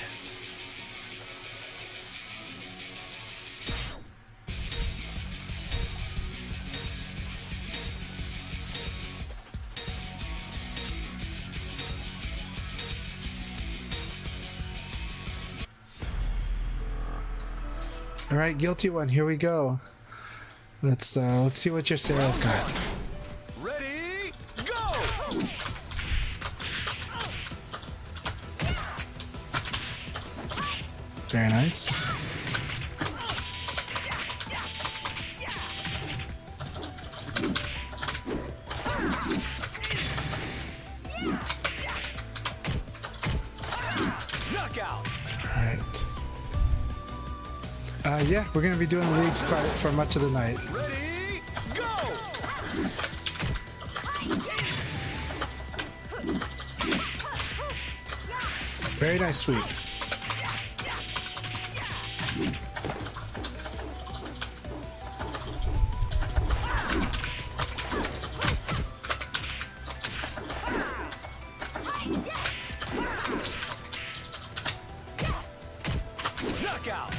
All right, guilty one. Here we go. Let's see what your Sarah's got. Ready, go! Very nice. Knockout. All right. Yeah, we're gonna be doing leagues quite for much of the night. Ready, go! Very nice sweep. Knockout.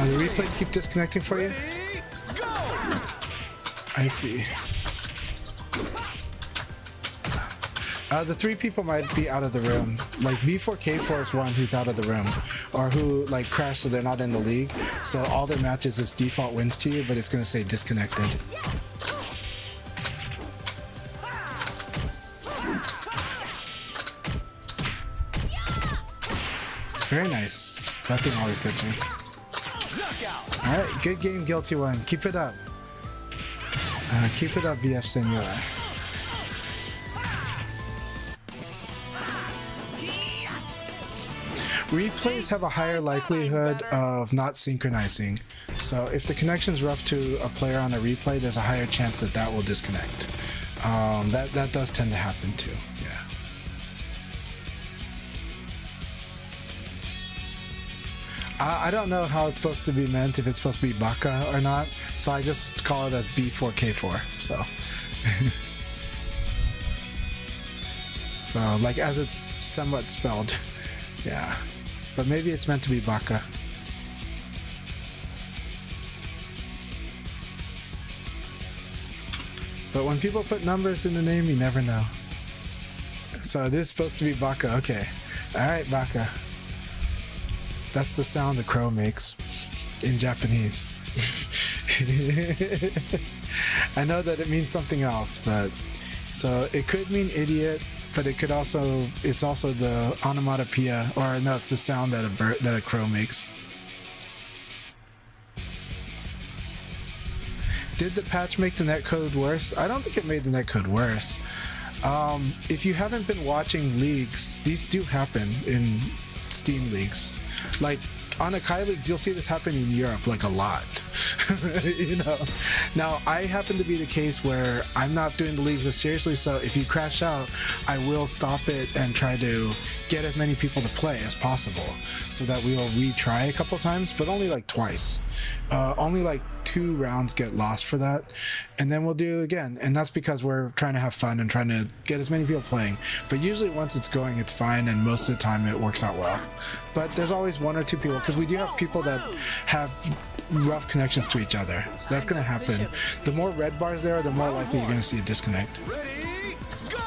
The replays keep disconnecting for you? Ready, go! I see. The 3 people might be out of the room. Like B4K4 is one who's out of the room, or who like crashed so they're not in the league. So all their matches is default wins to you, but it's gonna say disconnected. Very nice. That thing always gets me. Knockout. All right, good game, Guilty One. Keep it up. Keep it up, VF Senor. Replays have a higher likelihood of not synchronizing. So if the connection's rough to a player on a replay, there's a higher chance that that will disconnect. That does tend to happen too. Yeah. I don't know how it's supposed to be meant, if it's supposed to be Baka or not, so I just call it as B4K4. So, so like as it's somewhat spelled, yeah. But maybe it's meant to be Baka. But when people put numbers in the name, you never know. So it is supposed to be Baka. Okay. Alright, Baka. That's the sound the crow makes in Japanese. I know that it means something else, but so it could mean idiot, but it could also, it's also the onomatopoeia, or no, it's the sound that a crow makes. Did the patch make the netcode worse? I don't think it made the netcode worse. If you haven't been watching leagues, these do happen in Steam leagues. Like on Akai leagues, you'll see this happen in Europe like a lot. You know. Now I happen to be the case where I'm not doing the leagues as seriously, so if you crash out, I will stop it and try to get as many people to play as possible, so that we will retry a couple times, but only like twice. Only like 2 rounds get lost for that, and then we'll do again, and that's because we're trying to have fun and trying to get as many people playing. But usually once it's going, it's fine, and most of the time it works out well. But there's always 1 or 2 people, because we do have people that have rough connections to each other, so that's going to happen. The more red bars there are, the more likely you're going to see a disconnect. Ready, go!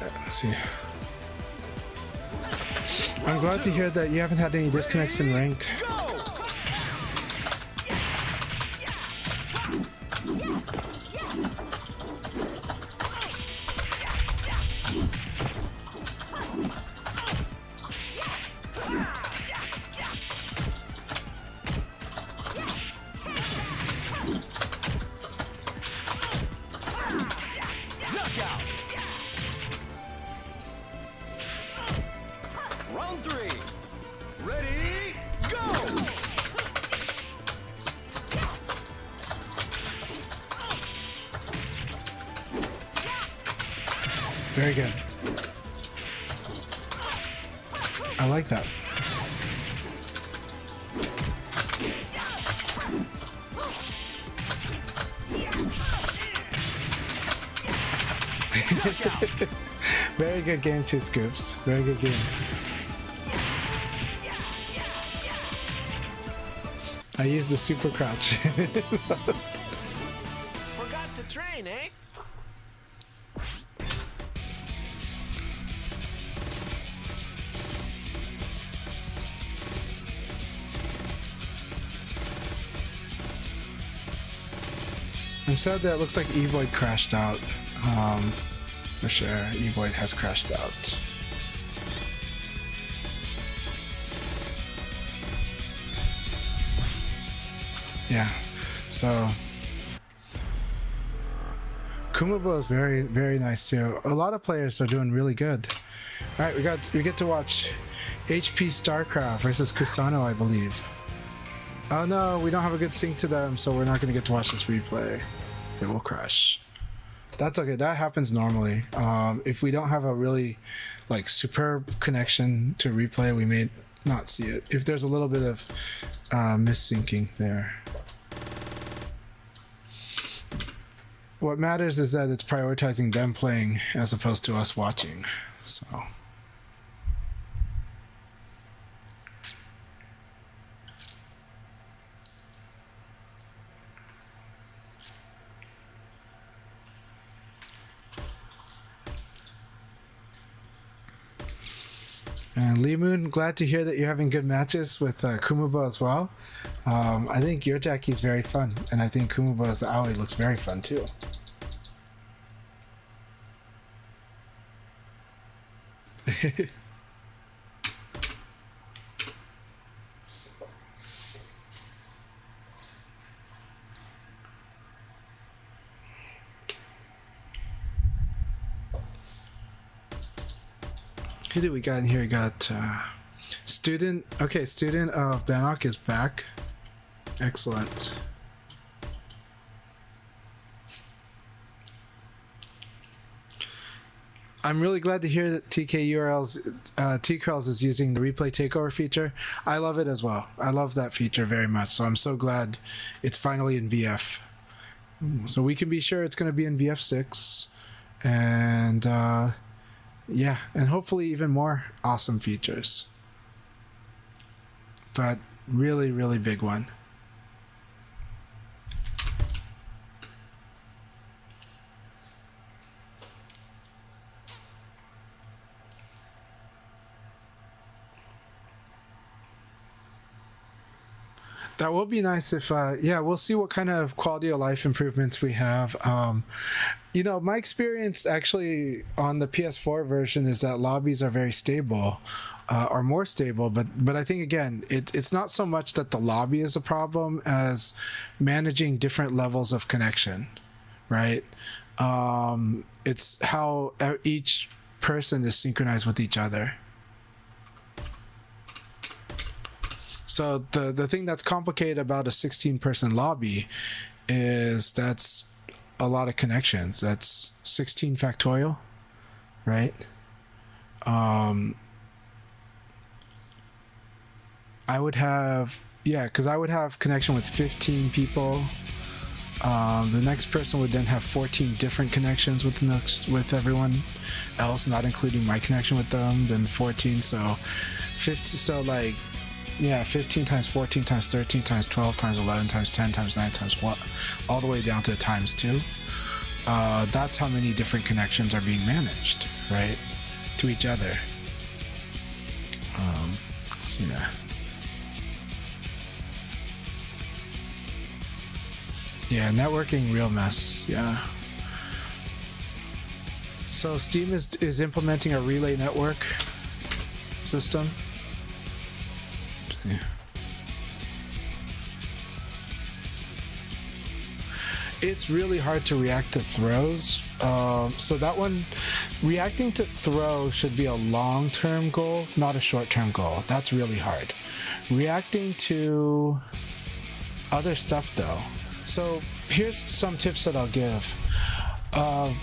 Let's see. I'm glad to hear that you haven't had any disconnects in ranked. Round 3. Ready, go! Very good. I like that. Very good game, 2 scoops. Very good game. I used the super crouch. So. Forgot to train, eh? I'm sad that it looks like Evoid crashed out. For sure, Evoid has crashed out. Yeah, so Kumabo is very, very nice too. A lot of players are doing really good. All right, we get to watch HP StarCraft versus Kusano, I believe. Oh no, we don't have a good sync to them, so we're not going to get to watch this replay. They will crash. That's okay, that happens normally. If we don't have a really like superb connection to replay, we may not see it. If there's a little bit of missyncing there. What matters is that it's prioritizing them playing as opposed to us watching. So. And Lee Moon, glad to hear that you're having good matches with Kumubo as well. I think your Jackie is very fun, and I think Kumubo's Aoi looks very fun too. Who do we got in here? We got student. Okay, student of Bannock is back. Excellent. I'm really glad to hear that TKURLs is using the replay takeover feature. I love it as well. I love that feature very much. So I'm so glad it's finally in VF. So we can be sure it's going to be in VF6, and yeah, and hopefully even more awesome features. But really, really big one. That will be nice if, yeah, we'll see what kind of quality of life improvements we have. You know, my experience actually on the PS4 version is that lobbies are very stable, or more stable, but I think, again, it's not so much that the lobby is a problem as managing different levels of connection, right? It's how each person is synchronized with each other. So the thing that's complicated about a 16-person lobby is that's a lot of connections. That's 16 factorial, right? I would have, yeah, because I would have connection with 15 people. The next person would then have 14 different connections with everyone else, not including my connection with them. Then 14, so 50. So like, yeah, 15 times 14 times 13 times 12 times 11 times 10 times 9 times 1, all the way down to times 2. That's how many different connections are being managed, right, to each other. So yeah. Yeah, networking, real mess. Yeah. So Steam is implementing a relay network system. Yeah. It's really hard to react to throws. So that one, reacting to throw should be a long-term goal, not a short-term goal. That's really hard. Reacting to other stuff, though. So here's some tips that I'll give. I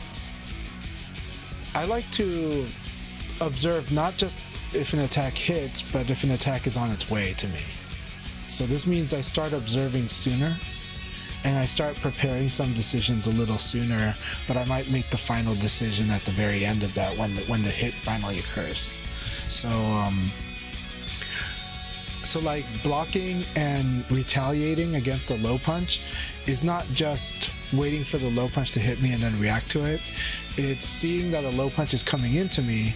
like to observe not just if an attack hits, but if an attack is on its way to me. So this means I start observing sooner, and I start preparing some decisions a little sooner, but I might make the final decision at the very end of that when the hit finally occurs. So like blocking and retaliating against a low punch is not just waiting for the low punch to hit me and then react to it. It's seeing that a low punch is coming into me,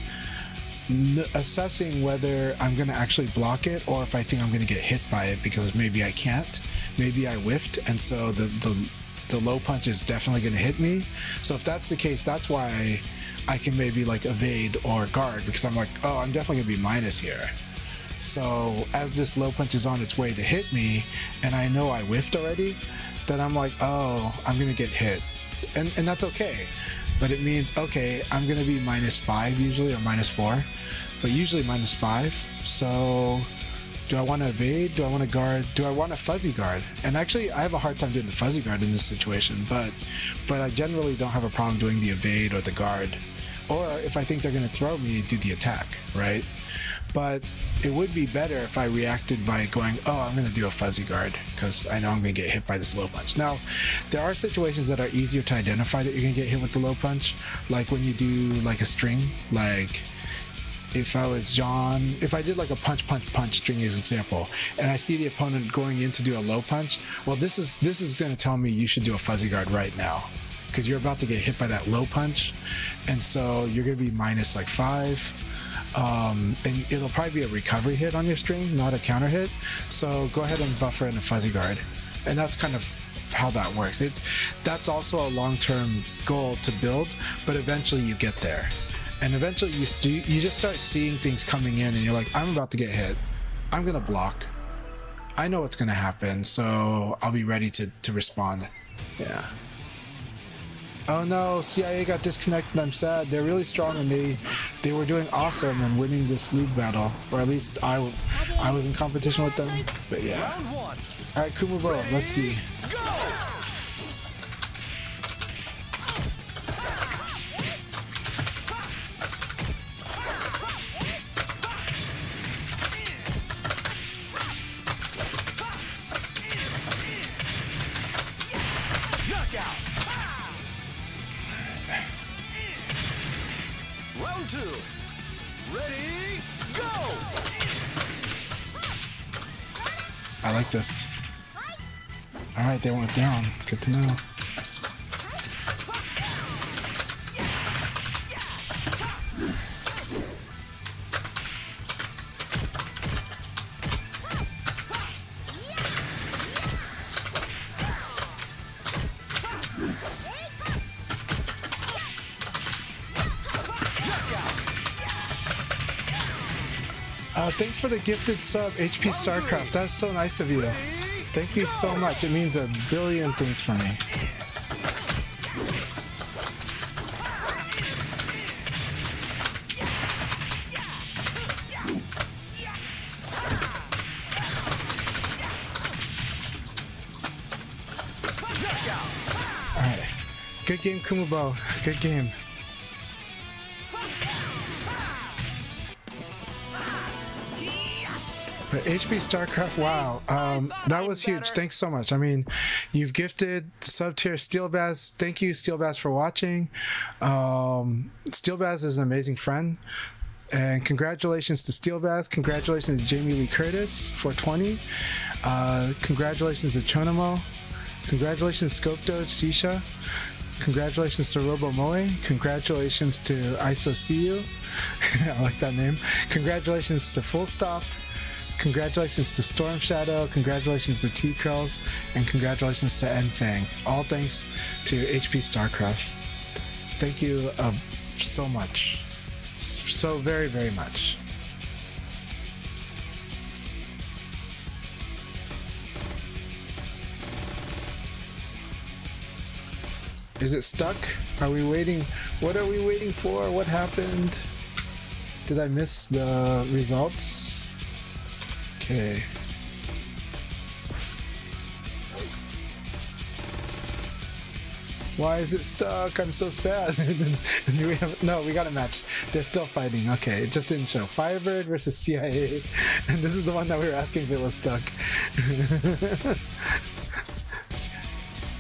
assessing whether I'm going to actually block it or if I think I'm going to get hit by it because maybe I can't, maybe I whiffed, and so the low punch is definitely going to hit me. So if that's the case, that's why I can maybe like evade or guard, because I'm like, oh, I'm definitely going to be minus here. So as this low punch is on its way to hit me and I know I whiffed already, then I'm like, oh, I'm going to get hit. And that's okay. But it means, okay, I'm going to be -5 usually, or -4, but usually -5. So do I want to evade? Do I want to guard? Do I want a fuzzy guard? And actually, I have a hard time doing the fuzzy guard in this situation, but I generally don't have a problem doing the evade or the guard. Or if I think they're going to throw me, do the attack, right? But it would be better if I reacted by going, oh, I'm going to do a fuzzy guard because I know I'm going to get hit by this low punch. Now, there are situations that are easier to identify that you're going to get hit with the low punch, like when you do like a string. Like if I was John, if I did like a punch string as an example, and I see the opponent going in to do a low punch, well, this is going to tell me you should do a fuzzy guard right now, because you're about to get hit by that low punch, and so you're going to be -5. and it'll probably be a recovery hit on your stream, not a counter hit. So go ahead and buffer in a fuzzy guard, and that's kind of how that works. That's also a long-term goal to build, but eventually you get there, and eventually you just start seeing things coming in, and you're like, I'm about to get hit. I'm gonna block. I know what's gonna happen, so I'll be ready to respond. Yeah. Oh no, CIA got disconnected. I'm sad. They're really strong, and they were doing awesome and winning this league battle, or at least I was in competition with them. But yeah. Round one. All right, Kumubo. Let's see. Go! Knockout. Round two. Ready, go! I like this. All right, they went down. Good to know. Thanks for the gifted sub, HP StarCraft. That's so nice of you. Thank you so much. It means a billion things for me. Alright. Good game, Kumubo. Good game. HP StarCraft, wow, that was huge. Thanks so much. I mean, you've gifted sub tier Steelbaz. Thank you, Steelbaz, for watching. Steelbaz is an amazing friend, and congratulations to Steelbaz. Congratulations to Jamie Lee Curtis for 20. Congratulations to Chonamo. Congratulations Scope Doge Sisha. Congratulations to Robo Moe. Congratulations to ISOCU. I like that name. Congratulations to Full Stop. Congratulations to Storm Shadow, congratulations to T-Curls, and congratulations to Enfang. All thanks to HP StarCraft. Thank you so much. So very, very much. Is it stuck? Are we waiting? What are we waiting for? What happened? Did I miss the results? Okay. Why is it stuck? I'm so sad. Do we have, no, we got a match. They're still fighting. Okay, it just didn't show. Firebird versus CIA. And this is the one that we were asking if it was stuck.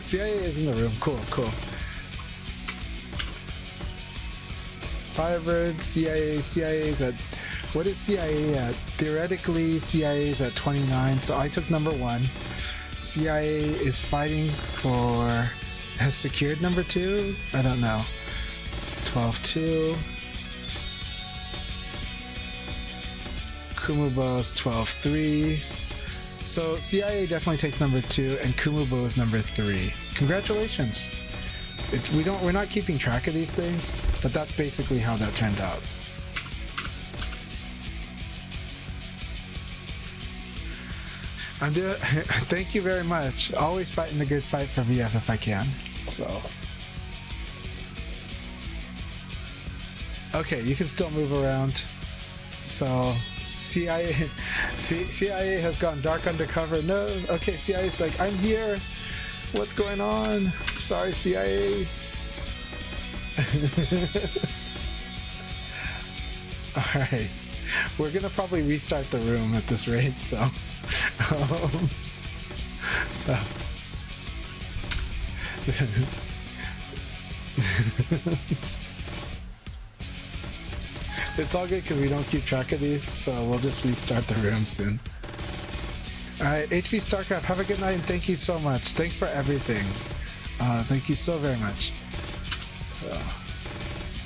CIA is in the room. Cool, cool. Firebird, CIA is at... What is CIA at? Theoretically, CIA is at 29, so I took number 1. CIA is fighting for... Has secured number 2? I don't know. It's 12-2. Kumubo's 12-3. So CIA definitely takes number 2, and Kumubo is number 3. Congratulations! We're not keeping track of these things, but that's basically how that turned out. Thank you very much. Always fighting the good fight for VF if I can. So, okay, you can still move around. So CIA has gone dark undercover. No, okay, CIA's like, I'm here. What's going on? Sorry, CIA. All right, we're gonna probably restart the room at this rate. So. So it's all good because we don't keep track of these, so we'll just restart the room soon. Alright, HP StarCraft, have a good night and thank you so much. Thanks for everything. Thank you so very much. So,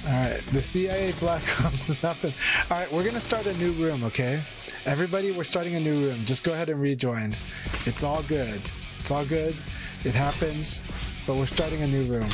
Alright, the CIA Black Ops is up. Alright, we're gonna start a new room, okay? Everybody, we're starting a new room. Just go ahead and rejoin. It's all good. It's all good. It happens, but we're starting a new room.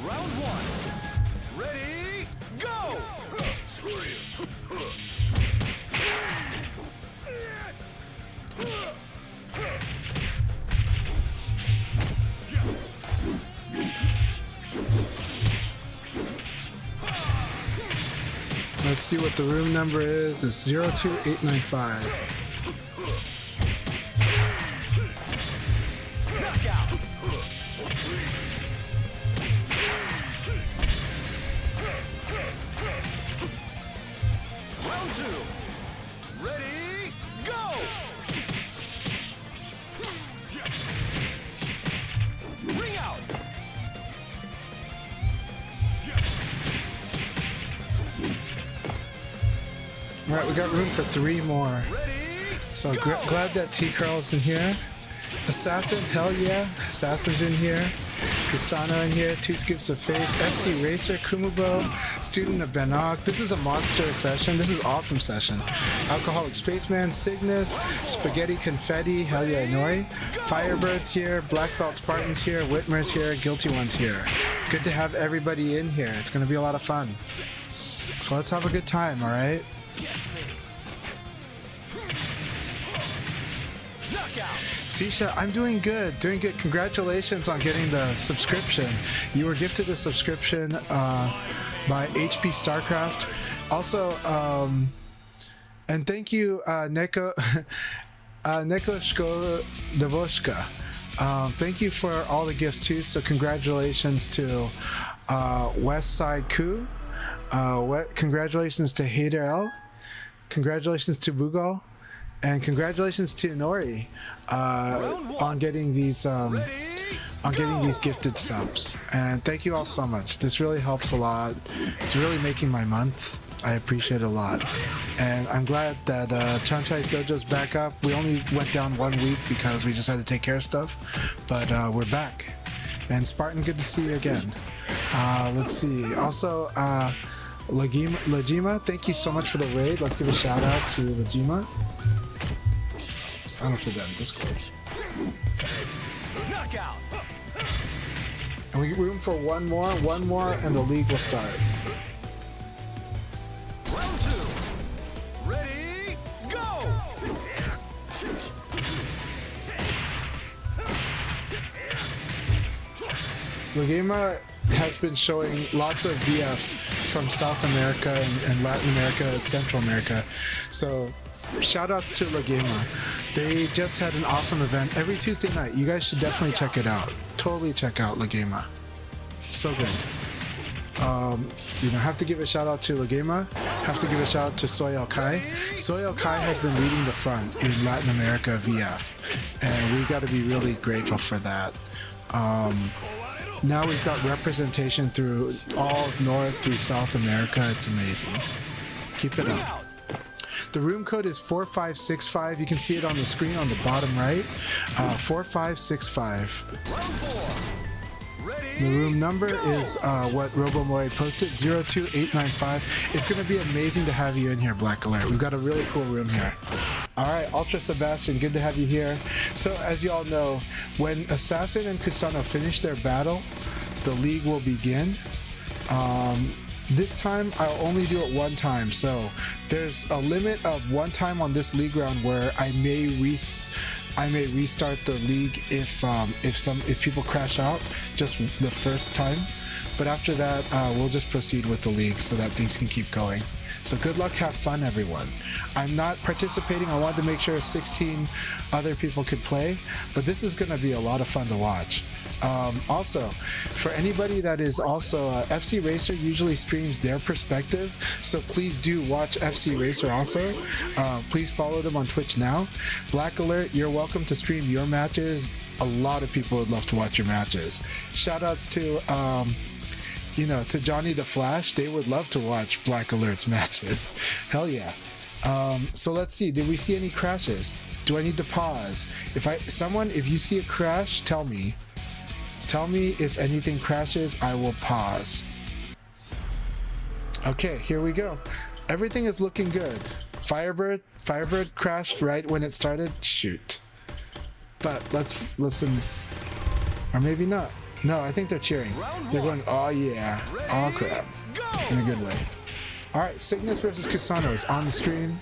Round one. Ready, go! Let's see what the room number is. It's 02895. Knockout! Round two. Ready, go! Ring out! Alright, we got room for 3 more. Ready, So go! glad that T-Carl's in here. Assassin, hell yeah. Assassin's in here. Kusano in here. Toots gives a face. FC Racer, Kumubo, Student of Benok. This is a monster session. This is awesome session. Alcoholic Spaceman, Cygnus, Spaghetti Confetti, hell yeah, Nori. Firebird's here. Black Belt Spartan's here. Whitmer's here. Guilty One's here. Good to have everybody in here. It's gonna be a lot of fun. So let's have a good time, alright? Knockout! Sisha, I'm doing good, doing good. Congratulations on getting the subscription. You were gifted a subscription by HP StarCraft. Also, and thank you, Neko Shko Devoshka. Thank you for all the gifts too. So congratulations to Westside Ku. Congratulations to Hader L. Congratulations to Bugal. And congratulations to Nori on getting these gifted subs. And thank you all so much. This really helps a lot. It's really making my month. I appreciate it a lot. And I'm glad that CHANCHAI'S Dojo's back up. We only went down 1 week because we just had to take care of stuff. But we're back. And Spartan, good to see you again. Let's see. Also, Lajima, thank you so much for the raid. Let's give a shout out to Lajima. I almost said that in Discord. Knockout! And we get room for one more, and the league will start. Round two. Ready, go! Lagema has been showing lots of VF from South America and Latin America and Central America. So shout outs to Lagema. They just had an awesome event every Tuesday night. You guys should definitely check it out. Totally check out Lagema. So good. Have to give a shout out to Lagema. Have to give a shout out to Soyal Kai. Soyal Kai has been leading the front in Latin America VF, and we got to be really grateful for that. Now we've got representation through all of North, through South America. It's amazing. Keep it up. The room code is 4565. You can see it on the screen on the bottom right. 4565. Round four. Ready, The room number is what RoboMoy posted, 02895. It's going to be amazing to have you in here, Black Alert. We've got a really cool room here. Alright, Ultra Sebastian, good to have you here. So, as you all know, when Assassin and Kusano finish their battle, the league will begin. This time, I'll only do it 1 time, so there's a limit of 1 time on this league round where I may restart the league if people crash out just the first time. But after that, we'll just proceed with the league so that things can keep going. So good luck, have fun, everyone. I'm not participating. I wanted to make sure 16 other people could play, but this is going to be a lot of fun to watch. Also, for anybody that is also FC Racer usually streams their perspective, so please do watch FC Racer also. Please follow them on Twitch now. Black Alert, you're welcome to stream your matches. A lot of people would love to watch your matches. Shoutouts to to Johnny the Flash. They would love to watch Black Alert's matches. Hell yeah. So let's see, did we see any crashes? Do I need to pause? If you see a crash, tell me. Tell me if anything crashes, I will pause. Okay, here we go. Everything is looking good. Firebird crashed right when it started. Shoot. But let's listen. Or maybe not. No, I think they're cheering. They're going, oh yeah. Oh crap. In a good way. Alright, Cygnus versus Kusano is on the stream.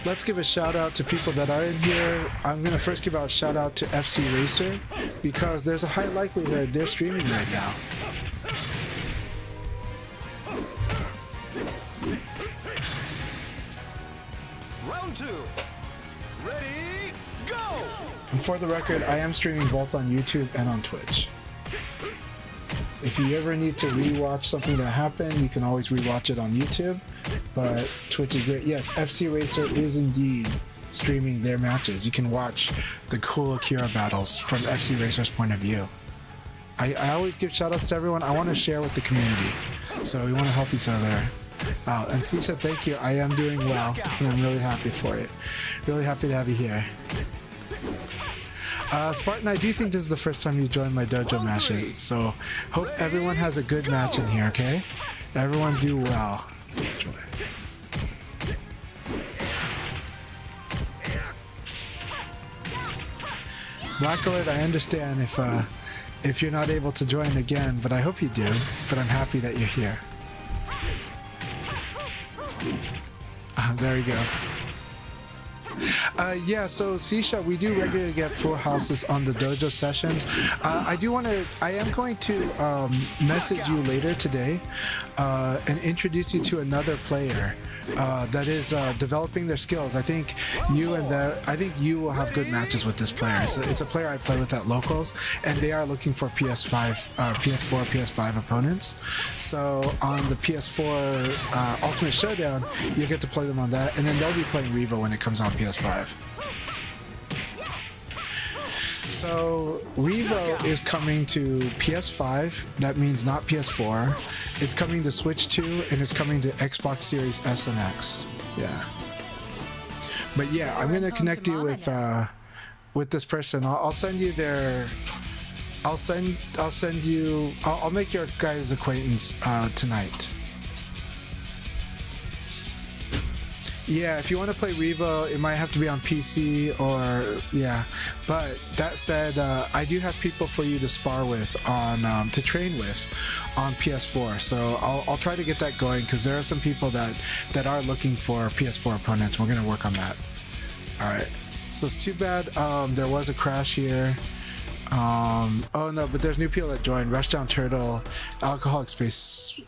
Let's give a shout out to people that are in here. I'm going to first give out a shout out to FC Racer because there's a high likelihood they're streaming right now. Round 2. Ready, go! And for the record, I am streaming both on YouTube and on Twitch. If you ever need to rewatch something that happened, you can always rewatch it on YouTube. But Twitch is great. Yes, FC Racer is indeed streaming their matches. You can watch the cool Akira battles from FC Racer's point of view. I always give shoutouts to everyone. I want to share with the community. So we want to help each other out. And Sisha, thank you. I am doing well. And I'm really happy for it. Really happy to have you here. Spartan, I do think this is the first time you joined my dojo matches, so hope everyone has a good match in here, okay? Everyone do well. Enjoy. Black Alert, I understand if you're not able to join again, but I hope you do, but I'm happy that you're here. There we go. Yeah, so Sisha, we do regularly get full houses on the dojo sessions. I am going to message you later today and introduce you to another player that is developing their skills. I think you will have good matches with this player. It's a player I play with at locals, and they are looking for PS4, PS5 opponents. So on the PS4 Ultimate Showdown, you'll get to play them on that, and then they'll be playing Revo when it comes on PS5. So Revo is coming to PS5. That means not PS4. It's coming to Switch 2, and it's coming to Xbox Series S and X. Yeah. But yeah, I'm gonna connect you with this person. I'll send you their. I'll make your guys' acquaintance tonight. Yeah, if you want to play Revo, it might have to be on PC or yeah. But that said, I do have people for you to spar with on to train with on PS4. So I'll try to get that going because there are some people that are looking for PS4 opponents. We're gonna work on that. All right. So it's too bad there was a crash here. Oh no, but there's new people that joined. Rushdown Turtle, Alcoholic Space.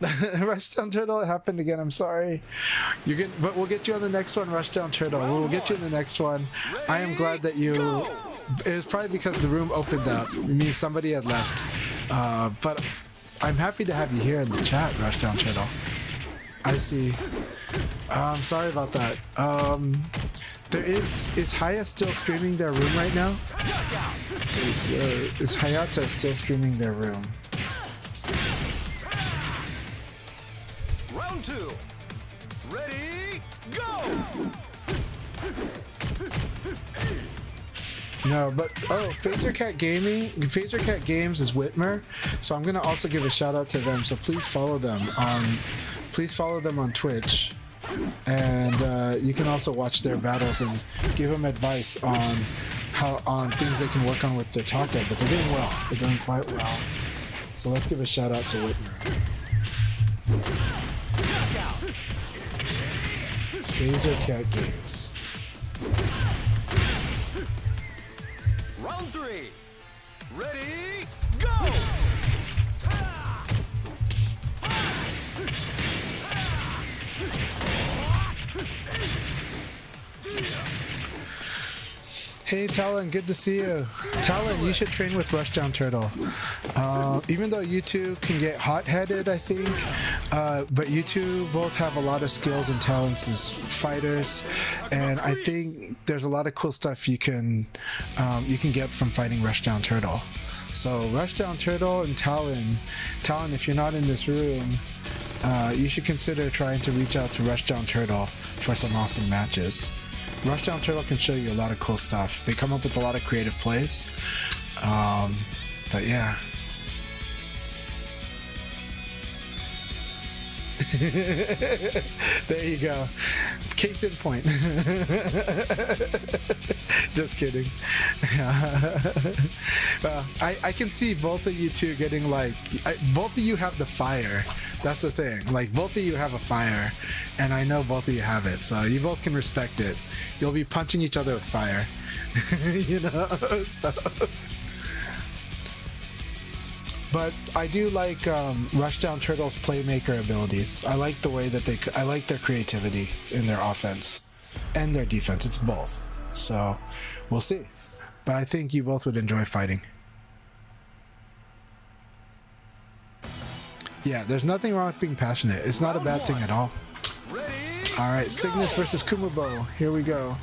Rushdown Turtle, it happened again. I'm sorry. But we'll get you on the next one, Rushdown Turtle. We'll get you in the next one. I am glad that you. It was probably because the room opened up. It means somebody had left. But I'm happy to have you here in the chat, Rushdown Turtle. I see. I'm sorry about that. Is Haya still streaming their room right now? Is Hayata still streaming their room? Round 2. Ready, go! No, but Phaser Cat Games is Whitmer, so I'm gonna also give a shout out to them. So please follow them on Twitch, and you can also watch their battles and give them advice on things they can work on with their taco. But they're doing well. They're doing quite well. So let's give a shout out to Whitmer. Phaser Cat Games. Round 3. Ready, go! Hey Talon, good to see you. Talon, you should train with Rushdown Turtle. Even though you two can get hot-headed, I think, but you two both have a lot of skills and talents as fighters, and I think there's a lot of cool stuff you can get from fighting Rushdown Turtle. So Rushdown Turtle and Talon, if you're not in this room, you should consider trying to reach out to Rushdown Turtle for some awesome matches. Rushdown Turtle can show you a lot of cool stuff. They come up with a lot of creative plays. But yeah. There you go. Case in point. Just kidding. I can see both of you two getting like, both of you have the fire. That's the thing. Like, both of you have a fire, and I know both of you have it, so you both can respect it. You'll be punching each other with fire. You know? So. But I do like Rushdown Turtle's playmaker abilities. I like the way that I like their creativity in their offense and their defense. It's both. So we'll see. But I think you both would enjoy fighting. Yeah, there's nothing wrong with being passionate. It's not a bad thing at all. All right, Cygnus versus Kumubo. Here we go.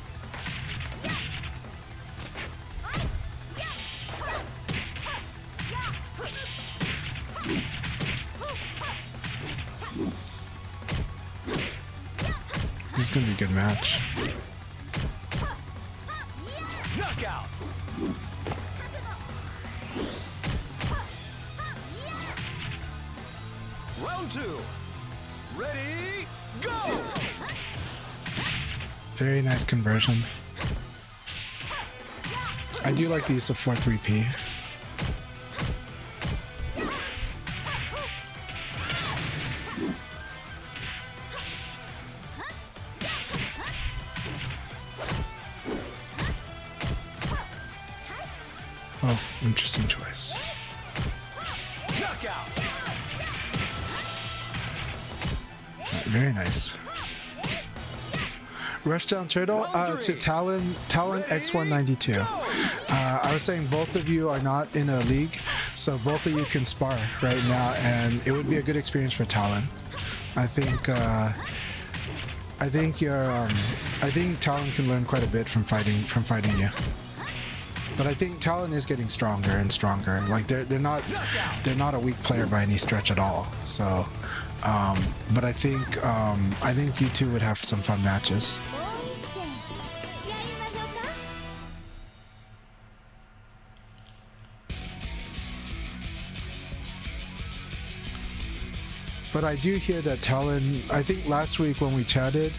This is gonna be a good match. Knockout. Round 2. Ready, go! Very nice conversion. I do like the use of 4-3-P. Oh, interesting choice. Knockout. Very nice. Rushdown Turtle to Talon X192. I was saying both of you are not in a league, so both of you can spar right now, and it would be a good experience for Talon. I think Talon can learn quite a bit from fighting you. But I think Talon is getting stronger and stronger. Like they're not a weak player by any stretch at all. So, but I think you two would have some fun matches. But I do hear that Talon, I think last week when we chatted,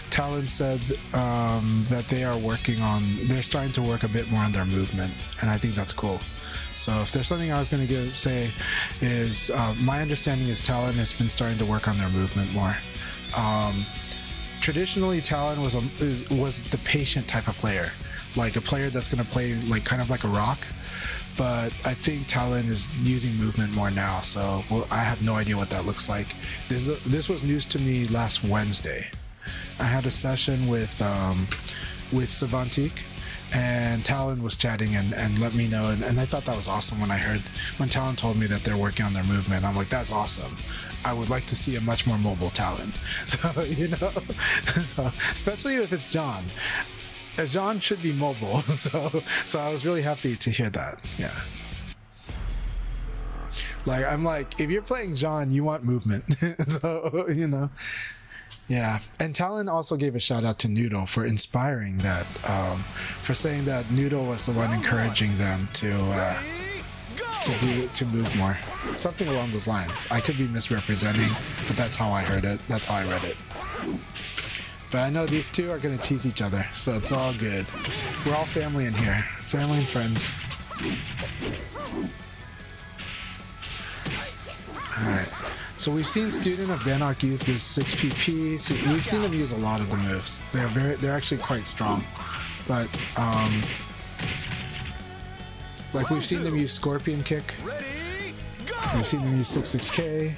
Talon said that they're starting to work a bit more on their movement, and I think that's cool. So if there's something I was going to say is, my understanding is Talon has been starting to work on their movement more. Traditionally, Talon was the patient type of player, like a player that's going to play like kind of like a rock. But I think Talon is using movement more now, so I have no idea what that looks like. This was news to me last Wednesday. I had a session with Sabaki, and Talon was chatting and let me know, and I thought that was awesome when Talon told me that they're working on their movement. I'm like, that's awesome. I would like to see a much more mobile Talon. So, you know, so, especially if it's John. John should be mobile, so I was really happy to hear that. Yeah. Like, I'm like, if you're playing John, you want movement. So, you know. Yeah. And Talon also gave a shout out to Noodle for inspiring that, for saying that Noodle was the one encouraging them to move more. Something along those lines. I could be misrepresenting, but that's how I heard it. That's how I read it. But I know these two are going to tease each other, so it's all good. We're all family in here. Family and friends. Alright. So we've seen Student of Bannock use this 6PP. So we've seen them use a lot of the moves. They're actually quite strong. But, like we've seen them use Scorpion Kick. We've seen them use 66K,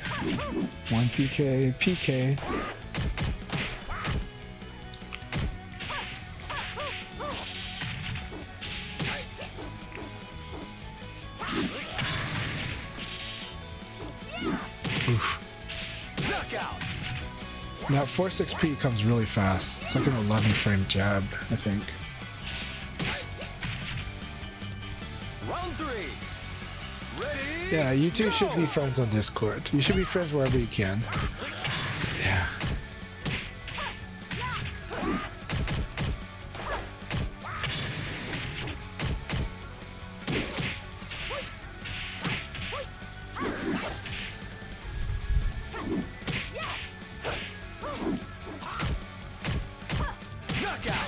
1PK, PK. Knockout. That 4-6P comes really fast. It's like an 11 frame jab, I think. Round 3. Ready? Yeah, you two should be go! friends on Discord. You should be friends wherever you can. Yeah. Knockout.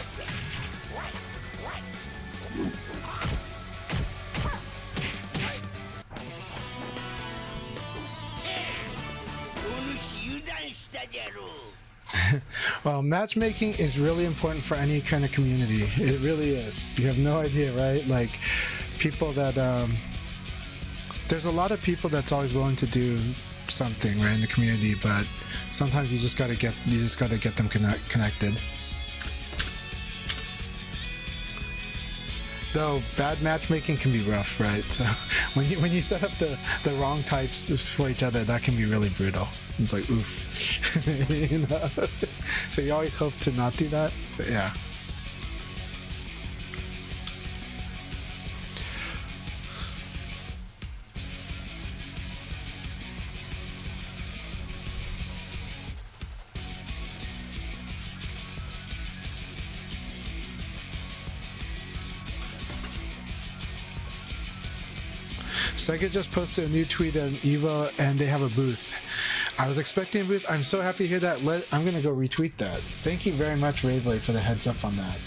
Well, matchmaking is really important for any kind of community. It really is. You have no idea, right? Like, people that there's a lot of people that's always willing to do something, right, in the community, but sometimes you just gotta get them connected. Though bad matchmaking can be rough, right? So when you set up the wrong types for each other, that can be really brutal. It's like, oof. You know? So you always hope to not do that. But yeah. Sega just posted a new tweet on Evo, and they have a booth. I was expecting a booth. I'm so happy to hear that. I'm gonna go retweet that. Thank you very much, Rayblade, for the heads up on that.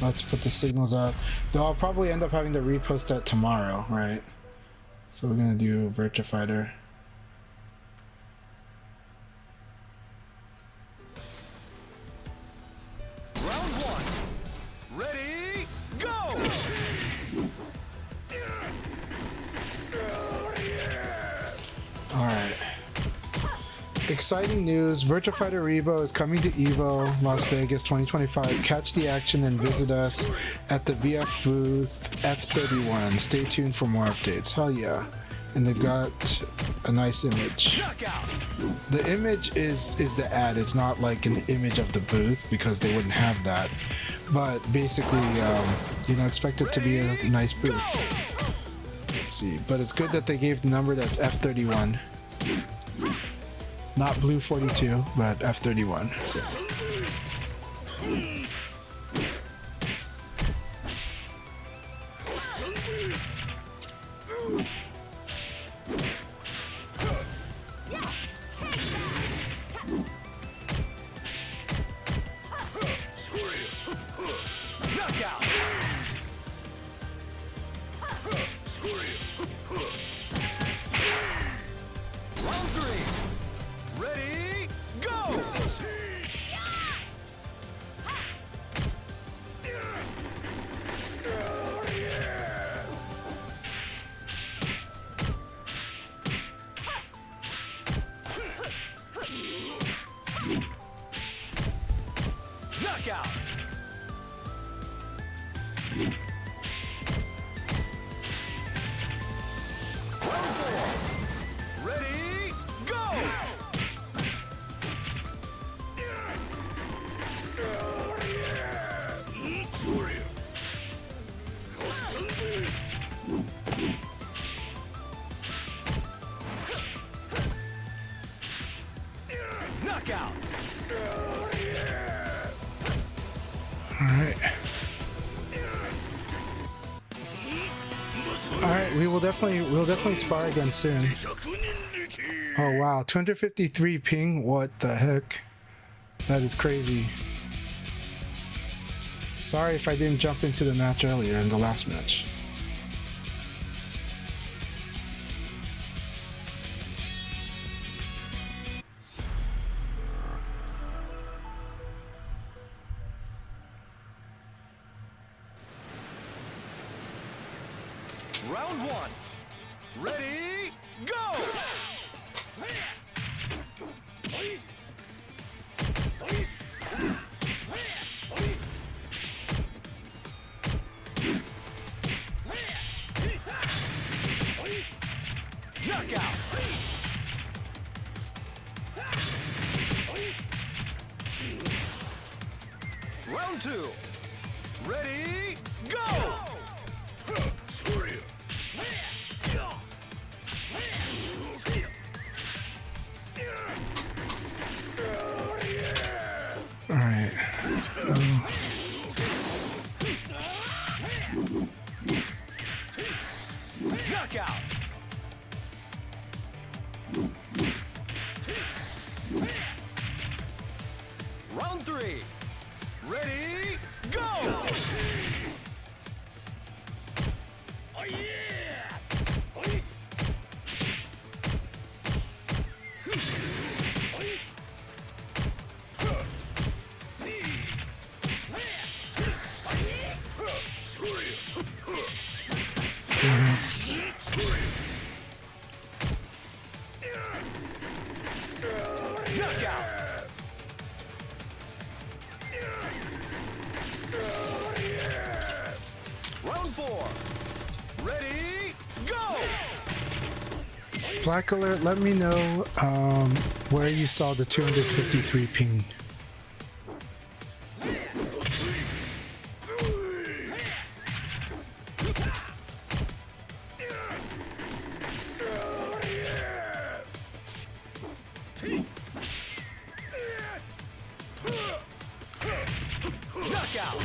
Let's put the signals up. Though I'll probably end up having to repost that tomorrow, right? So we're gonna do Virtua Fighter. Round 1. Ready? Go! Alright. Exciting news. Virtua Fighter Revo is coming to EVO Las Vegas 2025. Catch the action and visit us at the VF booth F31. Stay tuned for more updates. Hell yeah. And they've got a nice image. Knockout. The image is the ad. It's not like an image of the booth because they wouldn't have that. But basically, you know, expect it to be a nice booth. Let's see. But it's good that they gave the number that's F31. Not Blue 42, but F31. So. Knockout. Round 3. Ready? Go! Knockout. Round 4. Ready? Go! Knockout. Alright. Alright, we'll definitely spar again soon. Oh wow, 253 ping? What the heck? That is crazy. Sorry if I didn't jump into the match earlier in the last match. Round 1. Ready? Go! Knockout. Round 2. Ready, go! All right. Knockout! Round 3. Ready, go! Oh yeah! Yes. Knockout! Round 4. Ready, go! Black Alert, let me know where you saw the 253 ping. Knockout!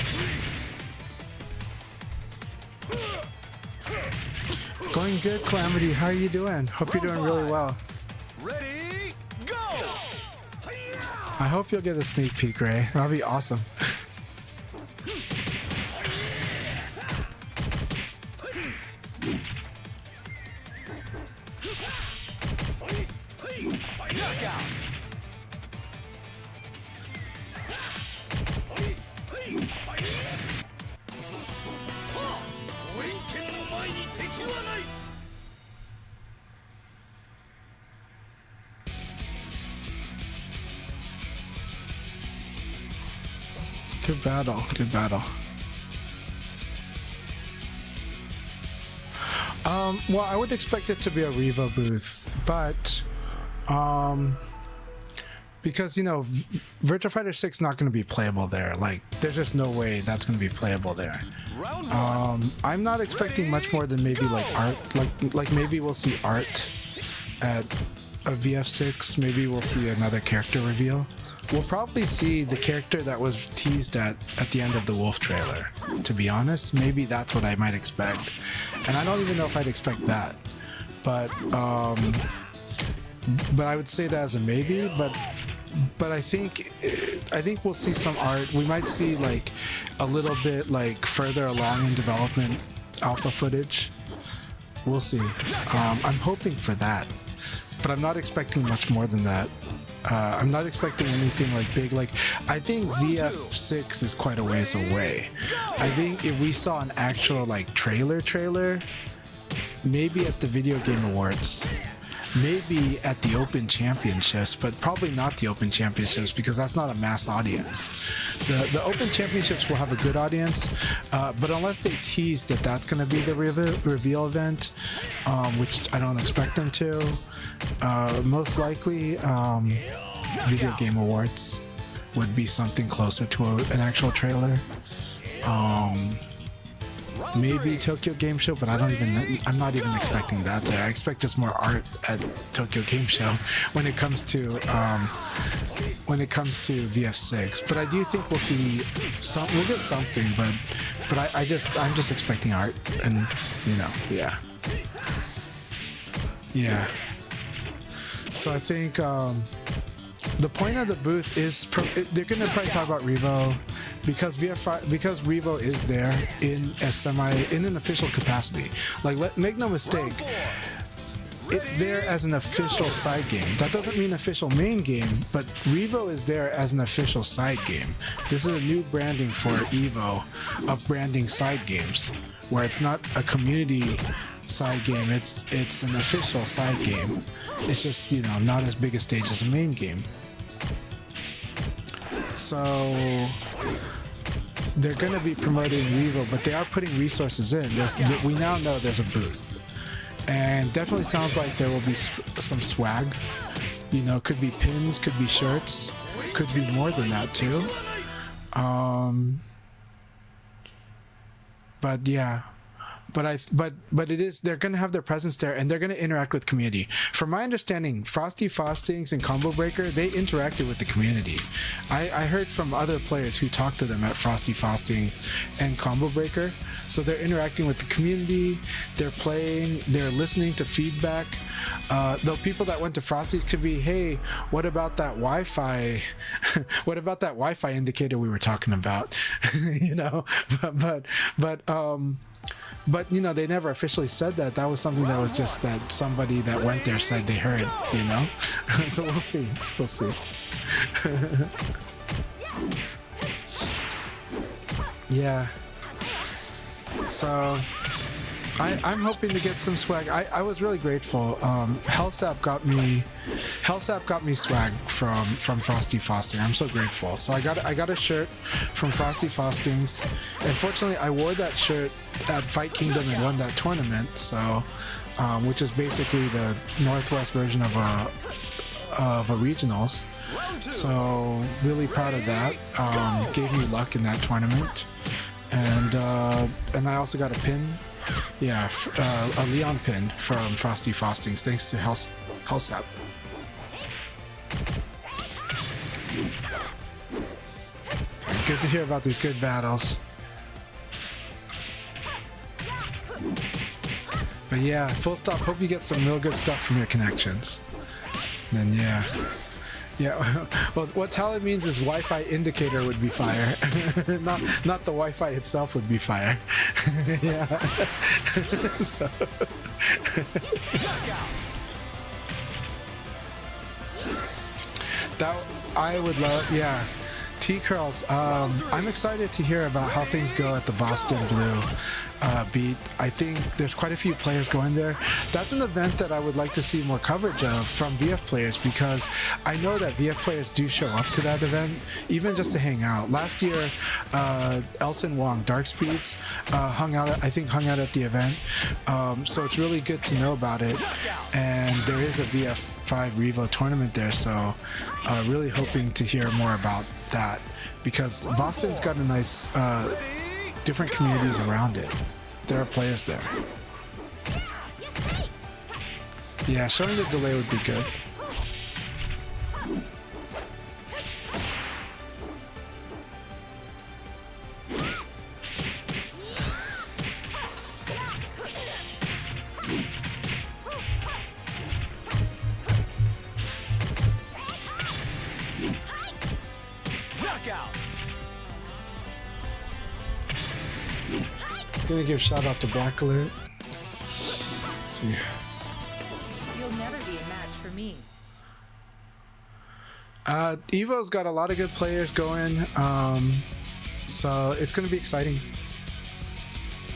Going good, Calamity. How are you doing? Hope you're doing really well. Ready, go! I hope you'll get a sneak peek, Ray. That'll be awesome. Knockout! Good battle. Good battle. Well, I would expect it to be a Revo booth, but because, you know, Virtua Fighter 6 not going to be playable there. Like, there's just no way that's going to be playable there. Round 1. I'm not expecting much more than maybe like art. Like maybe we'll see art at a VF6. Maybe we'll see another character reveal. We'll probably see the character that was teased at the end of the Wolf trailer, to be honest. Maybe that's what I might expect. And I don't even know if I'd expect that. But I would say that as a maybe, but I think we'll see some art. We might see like a little bit like further along in development alpha footage. We'll see. I'm hoping for that, but I'm not expecting much more than that. I'm not expecting anything like big. Like, I think VF6 is quite a ways away. I think if we saw an actual like trailer, maybe at the Video Game Awards, maybe at the Open Championships, but probably not the Open Championships because that's not a mass audience. The Open Championships will have a good audience, but unless they tease that that's going to be the reveal event, which I don't expect them to, most likely Video Game Awards would be something closer to an actual trailer. Maybe Tokyo Game Show, but I'm not even expecting that there. I expect just more art at Tokyo Game Show when it comes to VF6. But I do think we'll see we'll get something, but I'm just expecting art, and yeah. So I think the point of the booth is they're going to probably talk about Revo because Revo is there in an official capacity. Like, make no mistake, it's there as an official side game. That doesn't mean official main game, but Revo is there as an official side game. This is a new branding for Evo of branding side games, where it's not a community side game, it's an official side game. It's just, not as big a stage as a main game. So they're going to be promoting Revo, but they are putting resources in. We now know there's a booth, and definitely sounds like there will be some swag. Could be pins, could be shirts, could be more than that too. But yeah, but it is, they're gonna have their presence there and they're gonna interact with community. From my understanding, Frosty Frostings and Combo Breaker, they interacted with the community. I heard from other players who talked to them at Frosty Frosting and Combo Breaker. So they're interacting with the community, they're playing, they're listening to feedback. Though people that went to Frosty's could be, hey, what about that Wi-Fi? What about that Wi-Fi indicator we were talking about? You know, but you know, they never officially said that. That was something that was just that somebody that went there said they heard, you know? So we'll see. We'll see. Yeah. So I'm hoping to get some swag. I was really grateful. Hellsap got me swag from Frosty Frosting. I'm so grateful. So I got a shirt from Frosty Frostings. Unfortunately, I wore that shirt at Fight Kingdom and won that tournament. So, which is basically the Northwest version of a regionals. So really proud of that. Gave me luck in that tournament. And I also got a pin. Yeah, a Leon pin from Frosty Frostings, thanks to Hellsap. Good to hear about these good battles. But yeah, full stop. Hope you get some real good stuff from your connections. And then yeah. Yeah, well, what talent means is Wi-Fi indicator would be fire. not the Wi-Fi itself would be fire. Yeah. So. That I would love, yeah. T-Curls, I'm excited to hear about how things go at the Boston Blue beat. I think there's quite a few players going there. That's an event that I would like to see more coverage of from VF players, because I know that VF players do show up to that event, even just to hang out. Last year, Elson Wong, Dark Speeds, hung out at the event. So it's really good to know about it. And there is a VF5 Revo tournament there, so really hoping to hear more about that, because Boston's got a nice different communities around it. There are players there. Yeah, showing the delay would be good. Gonna give shout out to Black Alert. Let's see. You'll never be a match for me. Evo's got a lot of good players going, so it's gonna be exciting.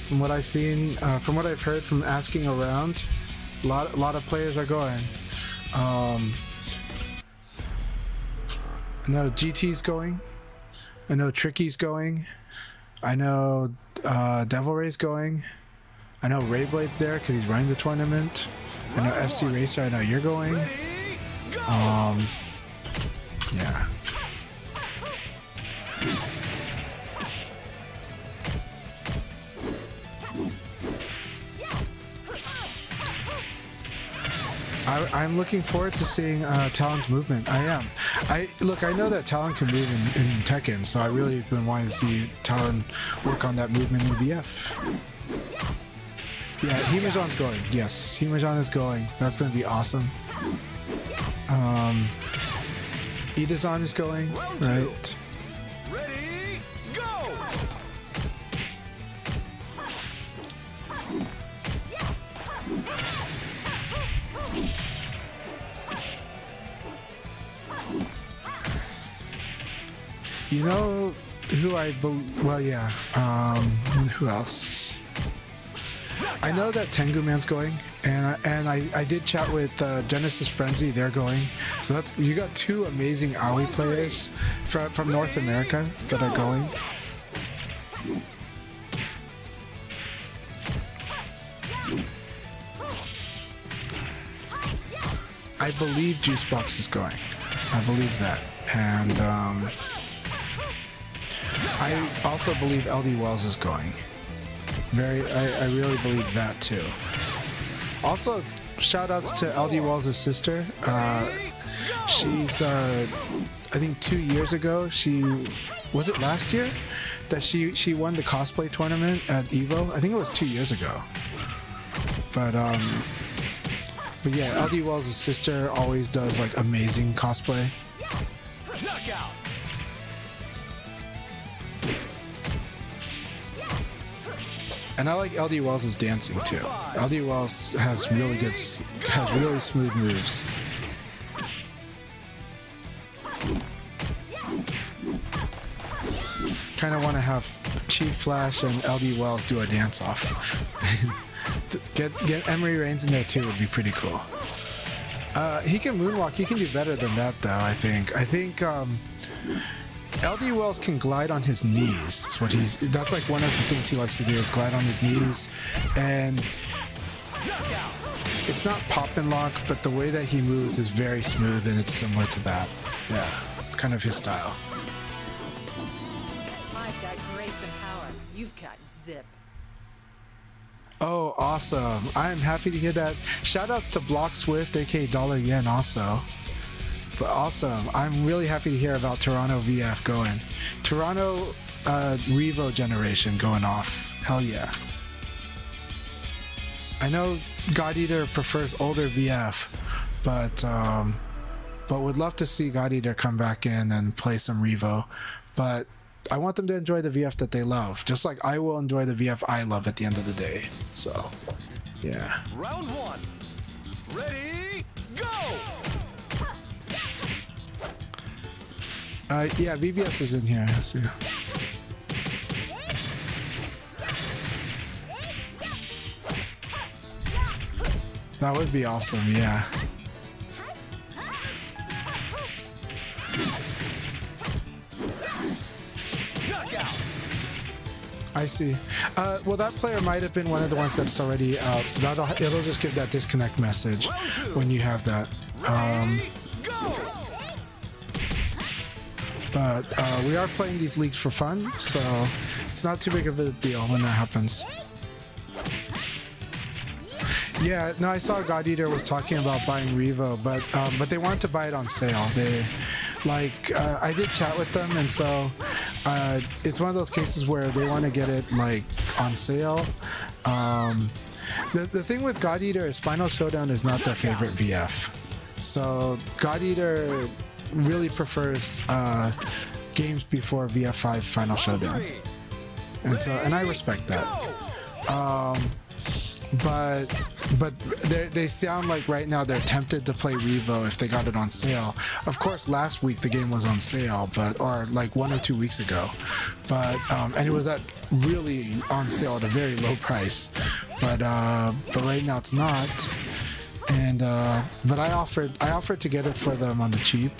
From what I've seen, from what I've heard from asking around, a lot of players are going. I know GT's going. I know Tricky's going. I know Devil Ray's going. I know Rayblade's there because he's running the tournament. I know FC Racer, I know you're going. Yeah. I'm looking forward to seeing Talon's movement. I am. I know that Talon can move in Tekken, so I really have been wanting to see Talon work on that movement in VF. Yeah, Himajan's going. Yes, Himajan is going. That's going to be awesome. Idazan is going, right? Ready, go! You know who who else? I know that Tengu Man's going, and I did chat with Genesis Frenzy. They're going, so that's, you got two amazing Aoi players from North America that are going. I believe Juicebox is going. I believe that, and I also believe LD Wells is going. I really believe that too. Also, shout outs to LD Wells' sister. She's, I think 2 years ago, was it last year? That she won the cosplay tournament at EVO? I think it was 2 years ago. But yeah, LD Wells' sister always does like amazing cosplay. Knockout. And I like LD Wells' dancing too. LD Wells has really smooth moves. Kind of want to have Chief Flash and LD Wells do a dance off. Get Emery Reigns in there too would be pretty cool. He can moonwalk. He can do better than that though. I think LD Wells can glide on his knees. That's like one of the things he likes to do is glide on his knees, and it's not pop and lock, but the way that he moves is very smooth, and it's similar to that. Yeah, it's kind of his style. I've got grace and power. You've got zip. Oh, awesome. I'm happy to hear that. Shout out to Block Swift, aka Dollar Yen also. But awesome. I'm really happy to hear about Toronto VF going. Toronto Revo generation going off. Hell yeah. I know God Eater prefers older VF, but would love to see God Eater come back in and play some Revo. But I want them to enjoy the VF that they love, just like I will enjoy the VF I love at the end of the day. So, yeah. Round one. Ready, go! Yeah, BBS is in here. Let's see. That would be awesome, yeah. I see. Well, that player might have been one of the ones that's already out, so it'll just give that disconnect message when you have that. But we are playing these leagues for fun, so it's not too big of a deal when that happens. Yeah, no, I saw God Eater was talking about buying Revo, but they wanted to buy it on sale. I did chat with them, and so it's one of those cases where they want to get it like on sale. The thing with God Eater is Final Showdown is not their favorite VF, so God Eater really prefers games before VF5 Final Showdown, and I respect that. But they sound like right now they're tempted to play Revo if they got it on sale. Of course, last week the game was on sale, or like 1 or 2 weeks ago, and it was really on sale at a very low price. But right now it's not. And but I offered to get it for them on the cheap,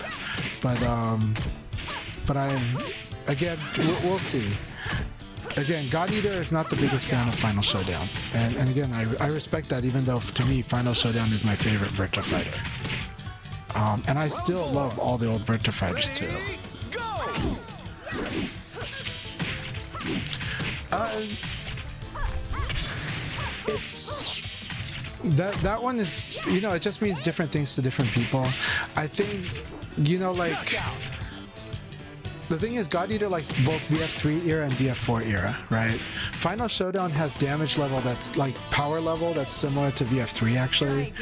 but we'll see. Again, God Eater is not the biggest fan of Final Showdown, and again, I respect that, even though to me Final Showdown is my favorite Virtua Fighter, and I still love all the old Virtua Fighters too. It's that one is, it just means different things to different people. I think, the thing is, God Eater likes both VF3 era and VF4 era, right? Final Showdown has damage level that's like power level that's similar to VF3 actually,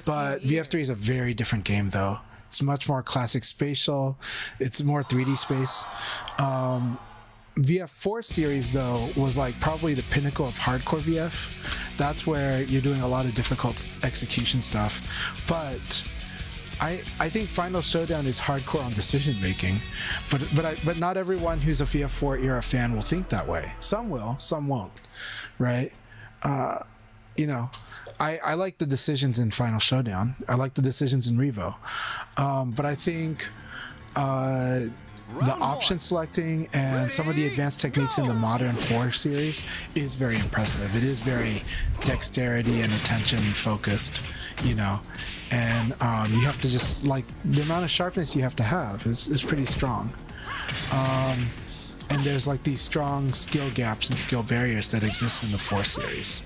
but VF3 is a very different game though. It's much more classic spatial. It's more 3D space. VF4 series though was like probably the pinnacle of hardcore VF. That's where you're doing a lot of difficult execution stuff, but I think Final Showdown is hardcore on decision making, but not everyone who's a VF4 era fan will think that way. Some will, some won't, right? I like the decisions in Final Showdown. I like the decisions in Revo, but I think the option selecting and some of the advanced techniques in the modern 4 series is very impressive. It is very dexterity and attention focused, and you have to just, like, the amount of sharpness you have to have is pretty strong. and there's like these strong skill gaps and skill barriers that exist in the 4 series.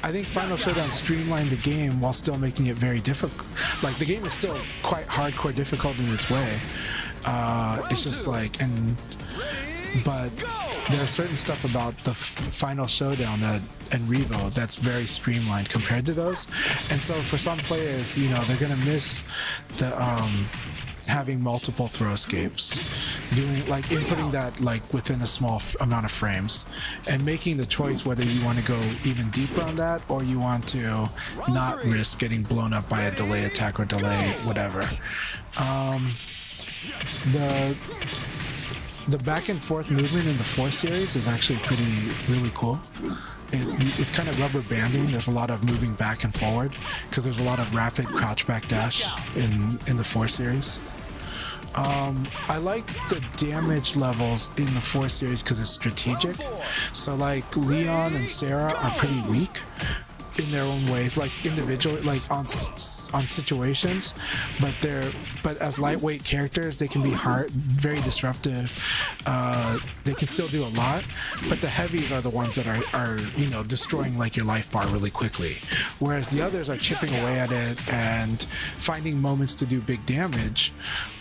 I think Final Showdown streamlined the game while still making it very difficult. Like, the game is still quite hardcore difficult in its way. It's just like, but there's certain stuff about the Final Showdown and Revo that's very streamlined compared to those. And so for some players, you know, they're gonna miss the having multiple throw escapes, doing like inputting that like within a small amount of frames, and making the choice whether you want to go even deeper on that or you want to not risk getting blown up by a delay attack or delay whatever. The back and forth movement in the 4 series is actually really cool. It's kind of rubber banding. There's a lot of moving back and forward because there's a lot of rapid crouch back dash in the 4 series. I like the damage levels in the 4 series because it's strategic. So like Leon and Sarah are pretty weak in their own ways, like individually, like on situations, but as lightweight characters, they can be very disruptive. They can still do a lot, but the heavies are the ones that are you know, destroying like your life bar really quickly, whereas the others are chipping away at it and finding moments to do big damage.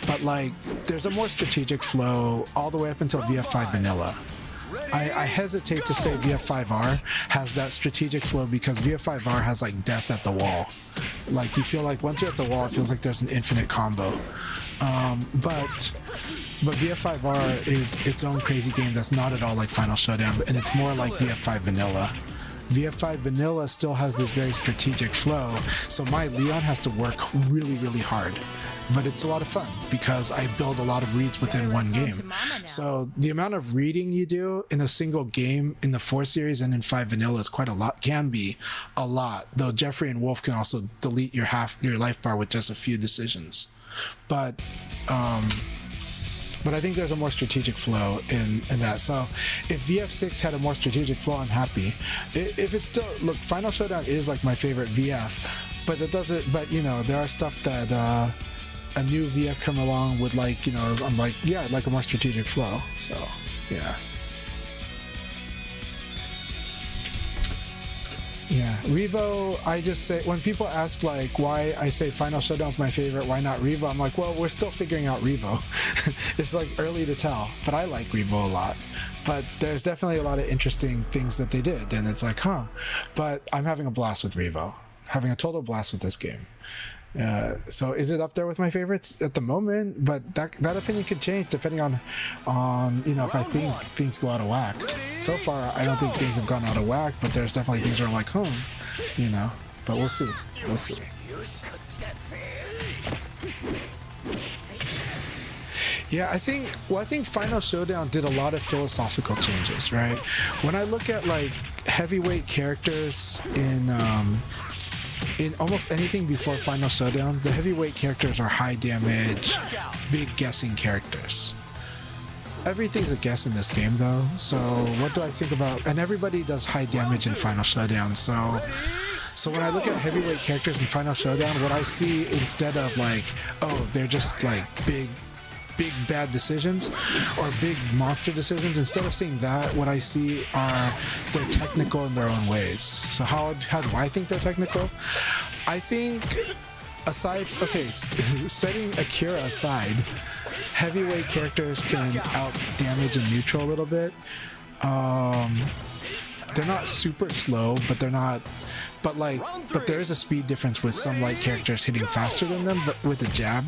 But like, there's a more strategic flow all the way up until VF5 vanilla. I hesitate to say VF5R has that strategic flow because VF5R has like death at the wall. Like, you feel like once you're at the wall, it feels like there's an infinite combo. But VF5R is its own crazy game that's not at all like Final Showdown, and it's more like VF5 vanilla. VF5 vanilla still has this very strategic flow, so my Leon has to work really, really hard. But it's a lot of fun because I build a lot of reads within one game. So the amount of reading you do in a single game in the 4 series and in 5 vanilla is quite a lot, can be a lot, though Jeffrey and Wolf can also delete your life bar with just a few decisions. But I think there's a more strategic flow in that. So if VF6 had a more strategic flow, I'm happy. If it's still, look, Final Showdown is like my favorite VF, but it doesn't, but you know, there are stuff that a new VF come along with, like, you know, I'm like, yeah, I'd like a more strategic flow. So yeah. Yeah, Revo, I just say, when people ask like why I say Final Showdown's my favorite, why not Revo, I'm like, well, we're still figuring out Revo. It's like early to tell, but I like Revo a lot. But there's definitely a lot of interesting things that they did, and it's like, huh. But I'm having a blast with Revo, having a total blast with this game. So is it up there with my favorites at the moment? But that opinion could change depending on you know, if I think things go out of whack. So far, I don't think things have gone out of whack, but there's definitely things where I'm like, you know. But we'll see. We'll see. Yeah, I think Final Showdown did a lot of philosophical changes, right? When I look at like heavyweight characters in almost anything before Final Showdown, the heavyweight characters are high damage, big guessing characters. Everything's a guess in this game though, so what do I think about, and everybody does high damage in Final Showdown, so when I look at heavyweight characters in Final Showdown, what I see, instead of like, oh, they're just like big bad decisions or big monster decisions, instead of seeing that, what I see are they're technical in their own ways. So how do I think they're technical? I think setting Akira aside, heavyweight characters can out damage and neutral a little bit. They're not super slow, but they're not, but there is a speed difference with some light characters hitting faster than them, but with a jab.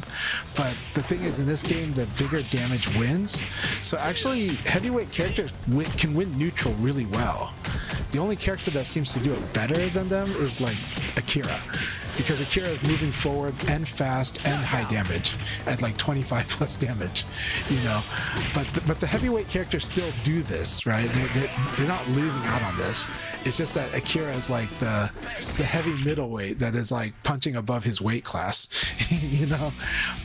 But the thing is, in this game, the bigger damage wins. So actually, heavyweight characters can win neutral really well. The only character that seems to do it better than them is like Akira, because Akira is moving forward and fast and high damage at like 25 plus damage, you know. But the heavyweight characters still do this, right? They're not losing out on this. It's just that Akira is like the heavy middleweight that is like punching above his weight class, you know.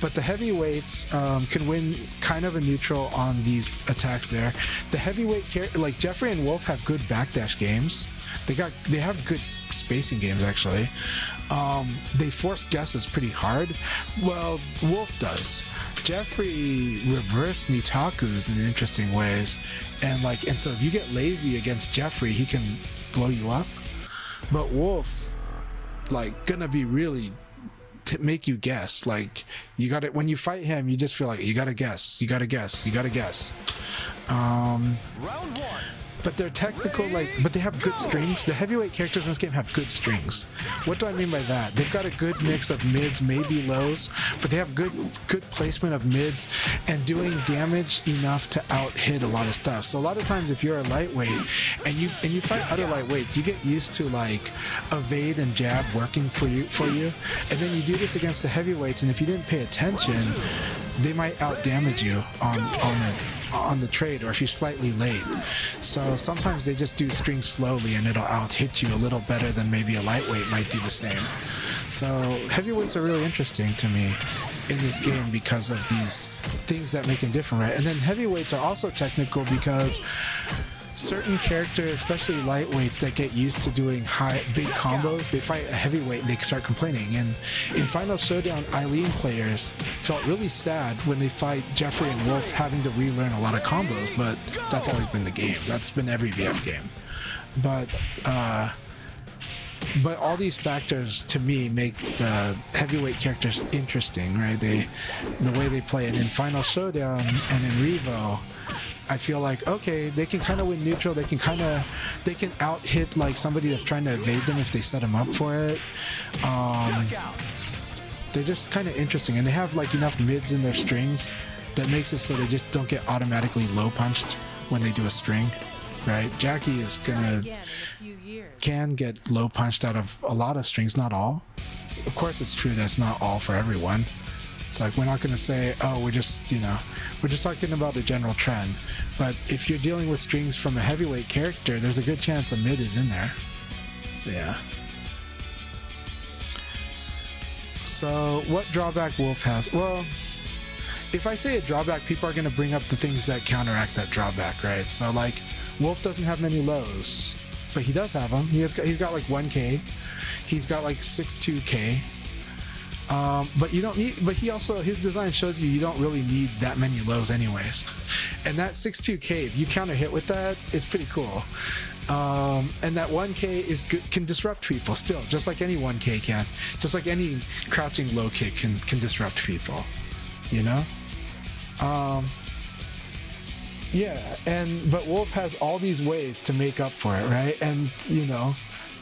But the heavyweights can win kind of a neutral on these attacks there. The heavyweight like Jeffrey and Wolf have good backdash games. They have good spacing games actually. They force guesses pretty hard. Well, Wolf does. Jeffrey reverse Nitakus in interesting ways, and so if you get lazy against Jeffrey, he can blow you up. But Wolf, gonna be really to make you guess. You got it when you fight him. You just feel like you gotta guess. Round one. But they're technical, but they have good strings. The heavyweight characters in this game have good strings. What do I mean by that? They've got a good mix of mids, maybe lows, but they have good placement of mids and doing damage enough to out-hit a lot of stuff. So a lot of times if you're a lightweight and you fight other lightweights, you get used to evade and jab working for you, and then you do this against the heavyweights, and if you didn't pay attention, they might out-damage you on the trade, or if you're slightly late. So sometimes they just do strings slowly and it'll out-hit you a little better than maybe a lightweight might do the same. So heavyweights are really interesting to me in this game because of these things that make them different, right? And then heavyweights are also technical because certain characters, especially lightweights that get used to doing big combos, they fight a heavyweight and they start complaining. And in Final Showdown, Eileen players felt really sad when they fight Jeffrey and Wolf having to relearn a lot of combos, but that's always been the game. That's been every VF game. But all these factors to me make the heavyweight characters interesting, right? The way they play. And in Final Showdown and in Revo, I feel like, okay, they can kind of win neutral. They can out-hit somebody that's trying to evade them if they set them up for it. They're just kind of interesting, and they have enough mids in their strings that makes it so they just don't get automatically low punched when they do a string, right? Jackie is can get low punched out of a lot of strings, not all. Of course, it's true that's not all for everyone. It's we're not going to say, oh, we're just talking about the general trend. But if you're dealing with strings from a heavyweight character, there's a good chance a mid is in there. So yeah. So what drawback Wolf has? Well, if I say a drawback, people are going to bring up the things that counteract that drawback, right? So Wolf doesn't have many lows, but he does have them. He's got 1K. He's got 6.2K. But you don't need. But his design shows you don't really need that many lows anyways. And that 6.2K, if you counter hit with that, is pretty cool. And that 1K is good, can disrupt people still, just like any 1K can, just like any crouching low kick can disrupt people. Yeah. But Wolf has all these ways to make up for it, right? And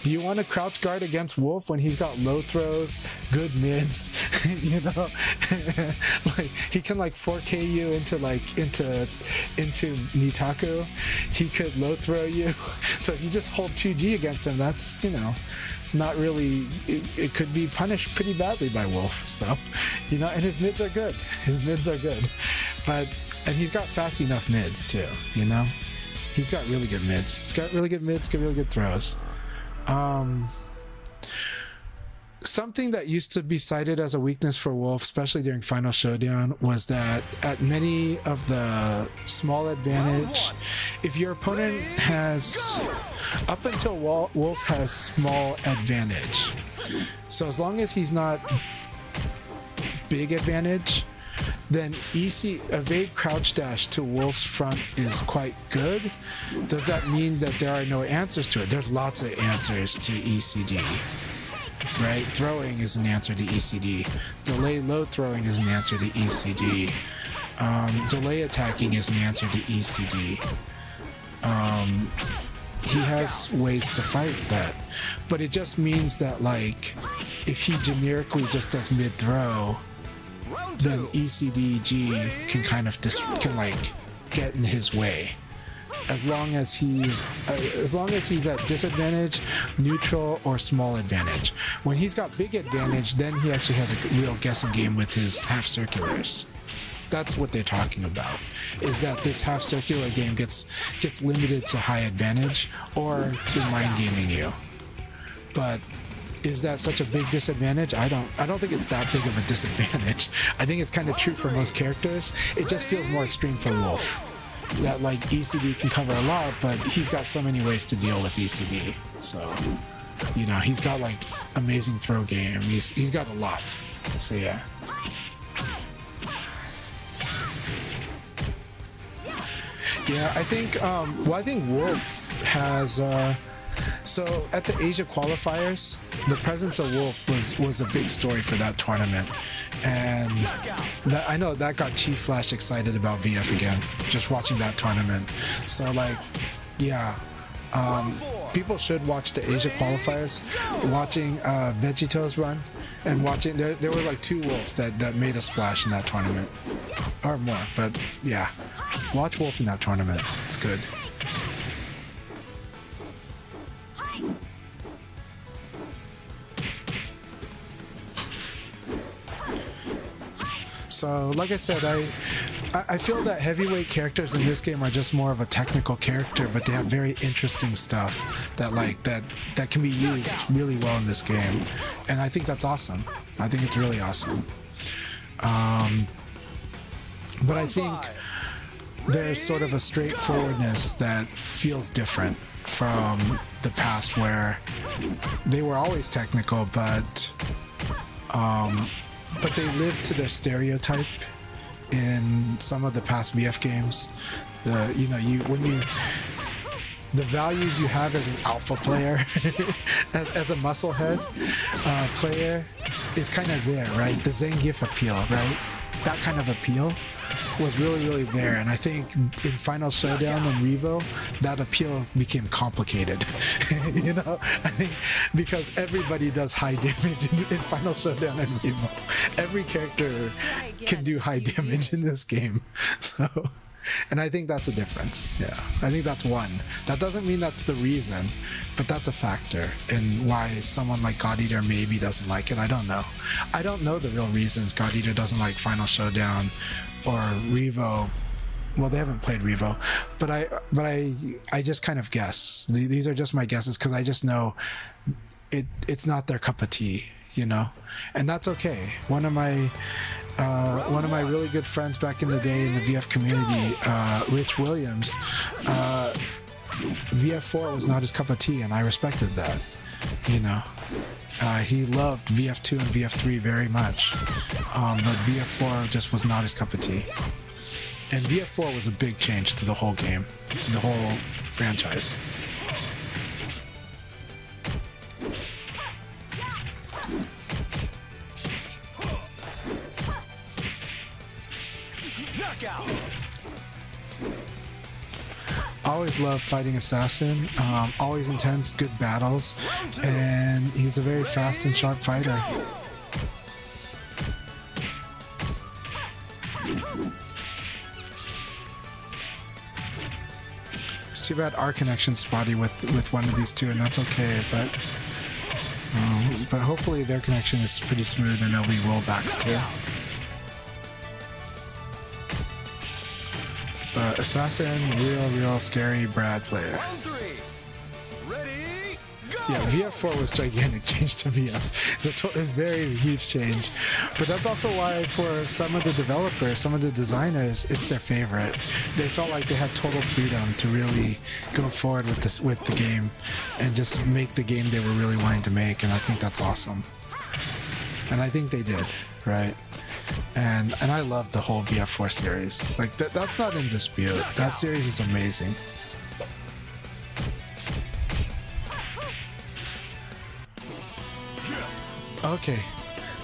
do you want to crouch guard against Wolf when he's got low throws, good mids? He can 4K you into Nitaku. He could low throw you. So if you just hold 2G against him, that's not really. It could be punished pretty badly by Wolf. So and his mids are good. And he's got fast enough mids too. He's got really good mids. He's got really good throws. Something that used to be cited as a weakness for Wolf, especially during Final Showdown, was that at many of the small advantage, if your opponent has, up until Wolf has small advantage. So as long as he's not big advantage, then evade crouch dash to Wolf's front is quite good. Does that mean that there are no answers to it? There's lots of answers to ECD, right? Throwing is an answer to ECD. Delay low throwing is an answer to ECD. Delay attacking is an answer to ECD. He has ways to fight that, but it just means that if he generically just does mid throw, then ECDG can kind of get in his way, as long as he's at disadvantage, neutral, or small advantage. When he's got big advantage, then he actually has a real guessing game with his half circulars. That's what they're talking about, is that this half circular game gets limited to high advantage or to mind gaming you. But is that such a big disadvantage? I don't think it's that big of a disadvantage. I think it's kind of true for most characters. It just feels more extreme for Wolf. That ECD can cover a lot, but he's got so many ways to deal with ECD. So You know, he's got like amazing throw game. He's got a lot. So yeah. Yeah, I think I think Wolf has so at the Asia qualifiers, the presence of Wolf was a big story for that tournament, and that, I know that got Chief Flash excited about VF again, just watching that tournament. So like, yeah, people should watch the Asia qualifiers, watching Vegito's run, and watching there were like 2 Wolves that made a splash in that tournament, or more, but yeah, watch Wolf in that tournament. It's good. So, like I said, I feel that heavyweight characters in this game are just more of a technical character, but they have very interesting stuff that can be used really well in this game, and I think that's awesome. I think it's really awesome. But I think there's sort of a straightforwardness that feels different from the past, where they were always technical, but they lived to their stereotype in some of the past VF games. The values you have as an alpha player, as a musclehead player, is kind of there, right? The Zangief appeal, right? That kind of appeal was really there, and I think in Final Showdown and Revo, that appeal became complicated. You know, I think because everybody does high damage in Final Showdown and Revo. Every character can do high damage in this game, so. And I think that's a difference. Yeah, I think that's one. That doesn't mean that's the reason, but that's a factor in why someone like God Eater maybe doesn't like it. I don't know. I don't know the real reasons God Eater doesn't like Final Showdown or Revo. Well, they haven't played Revo, but I just kind of guess. These are just my guesses because I just know it's not their cup of tea, you know, and that's okay. One of my really good friends back in the day in the VF community, Rich Williams, VF4 was not his cup of tea, and I respected that, you know. He loved VF2 and VF3 very much, but VF4 just was not his cup of tea. And VF4 was a big change to the whole game, to the whole franchise. Always loved fighting Assassin, always intense, good battles, and he's a very fast and sharp fighter. It's too bad our connection's spotty with one of these two, and that's okay, but hopefully their connection is pretty smooth and there'll be rollbacks too. But Assassin, real scary Brad player. Yeah, VF4 was gigantic change to VF. It was very huge change. But that's also why for some of the developers, some of the designers, it's their favorite. They felt like they had total freedom to really go forward with the game and just make the game they were really wanting to make, and I think that's awesome. And I think they did, right? And I love the whole VF4 series. Like that's not in dispute. That series is amazing. Okay.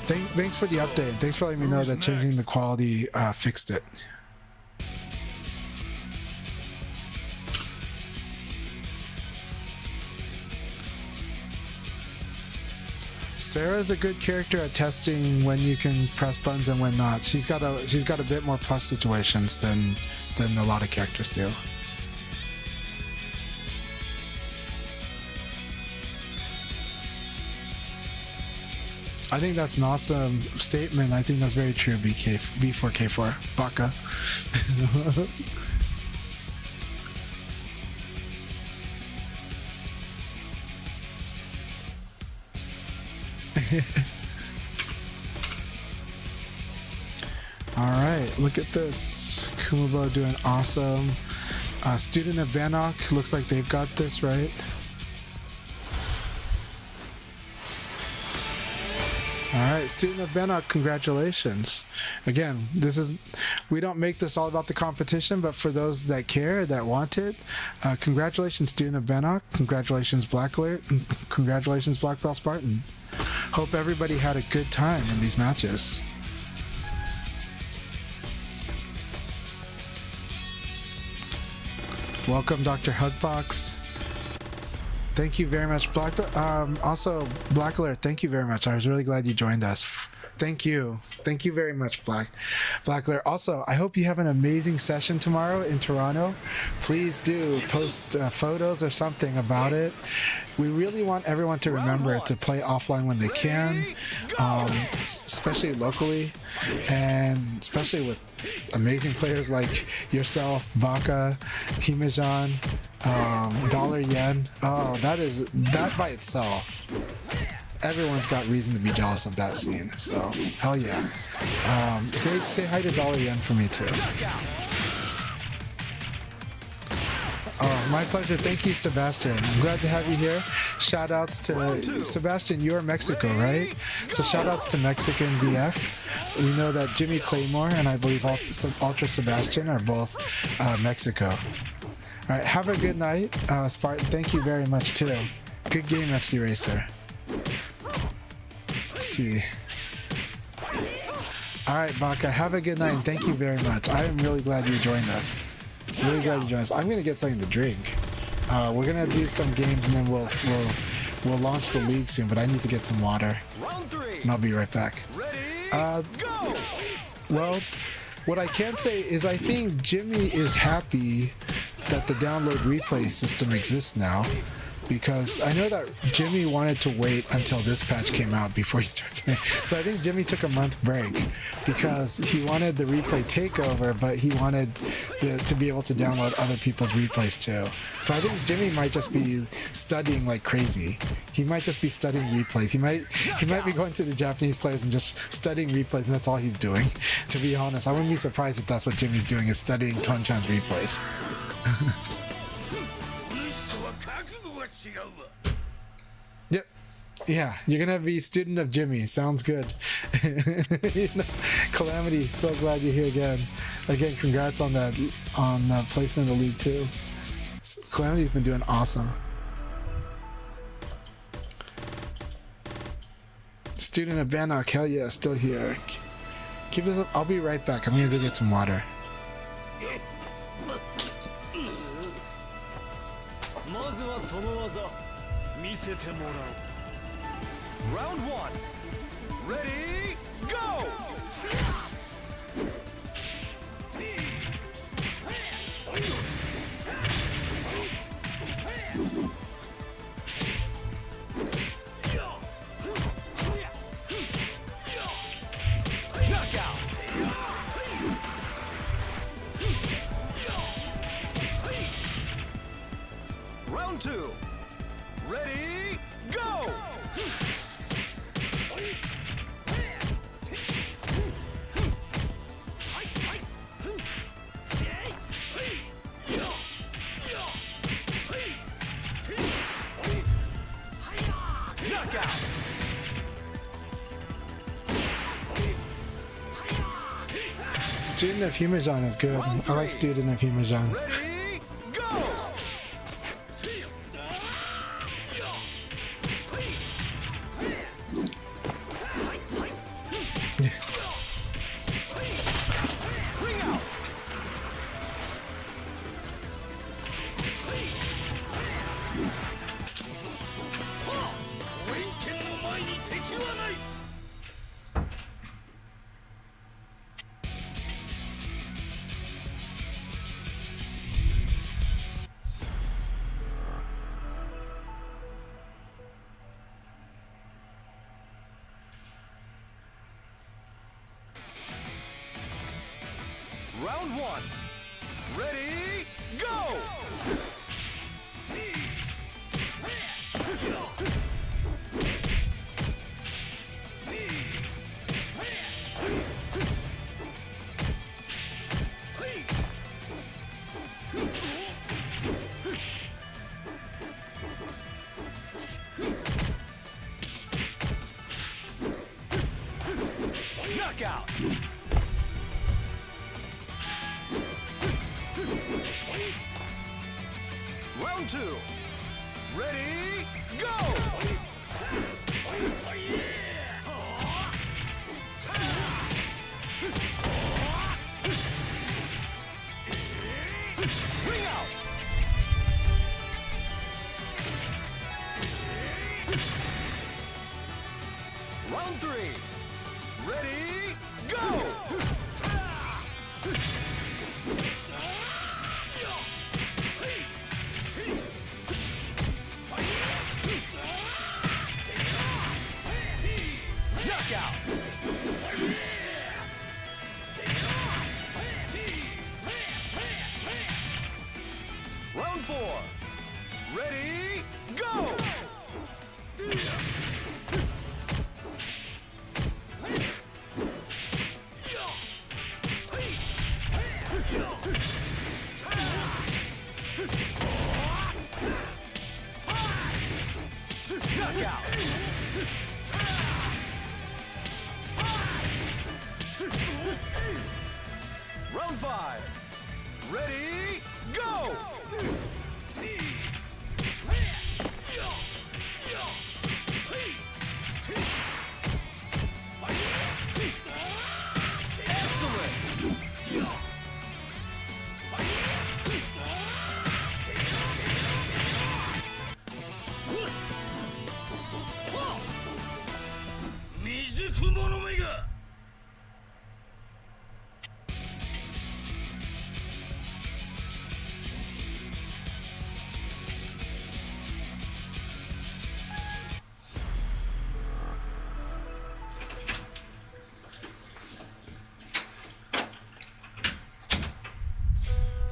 Thanks for the update. Thanks for letting me know that changing the quality fixed it. Sarah's a good character at testing when you can press buttons and when not. She's got a bit more plus situations than a lot of characters do. I think that's an awesome statement. I think that's very true, B4K4. Baka. Alright, look at this. Kumabo doing awesome. Student of Bannock, looks like they've got this, right? All right, student of Benok, congratulations. Again, we don't make this all about the competition, but for those that care, that want it, congratulations, student of Benok. Congratulations, Black Alert. And congratulations, Black Belt Spartan. Hope everybody had a good time in these matches. Welcome, Dr. Hugbox. Thank you very much, also, Black Alert, thank you very much. I was really glad you joined us. Thank you. Thank you very much, Black Alert. Also, I hope you have an amazing session tomorrow in Toronto. Please do post photos or something about it. We really want everyone to remember to play offline when they can, especially locally, and especially with amazing players like yourself, Baka, Himejan, Dollar Yen. Oh, that by itself. Everyone's got reason to be jealous of that scene. So hell yeah. Say hi to Dollar Yen for me too. Oh, my pleasure. Thank you, Sebastian. I'm glad to have you here. Shout outs to Sebastian. You're Mexico, right? So shout outs to Mexican VF. We know that Jimmy Claymore and I believe Ultra Sebastian are both Mexico. All right, have a good night, Spartan. Thank you very much too. Good game, FC Racer. Let's see. All right, Baka, have a good night and thank you very much. I am really glad you joined us. Really glad you joined us. I'm gonna get something to drink. We're gonna do some games and then we'll launch the league soon. But I need to get some water. And I'll be right back. Well, what I can say is I think Jimmy is happy that the download replay system exists now, because I know that Jimmy wanted to wait until this patch came out before he started playing. So I think Jimmy took a month break because he wanted the replay takeover, but he wanted to be able to download other people's replays too. So I think Jimmy might just be studying like crazy. He might just be studying replays. He might be going to the Japanese players and just studying replays, and that's all he's doing. To be honest, I wouldn't be surprised if that's what Jimmy's doing, is studying CHANCHAI'S replays. Yep. Yeah, you're gonna be student of Jimmy. Sounds good. Calamity, so glad you're here again. Again, congrats on that, on placement in the league too. Calamity's been doing awesome. Student of Bannock, hell yeah, still here. Keep this up. I'll be right back. I'm gonna go get some water. Round one. Ready, go! Knockout! Round two. Ready, go! Knockout! Student of Humajan is good. I like Student of Humajan. Ready, go! Ring out! Round one. Ready, go! Round 2. Ready, go! Ring out! Round 3. Ready, go! Knockout! Round 4. Ready, go! Knockout! Round 5. Ready, go! Excellent!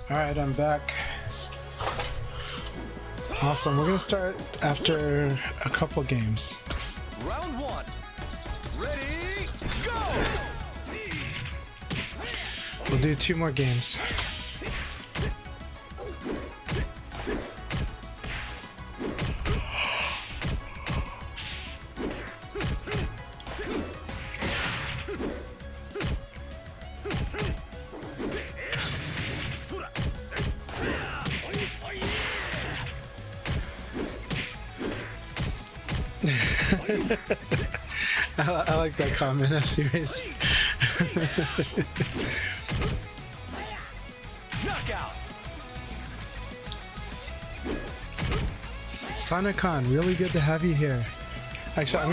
Alright, I'm back. Awesome, we're gonna start after a couple games. Round 1. Ready, go! We'll do 2 more games. I like that comment, F-Series. Knockout! Sonicon, really good to have you here. Actually, I'm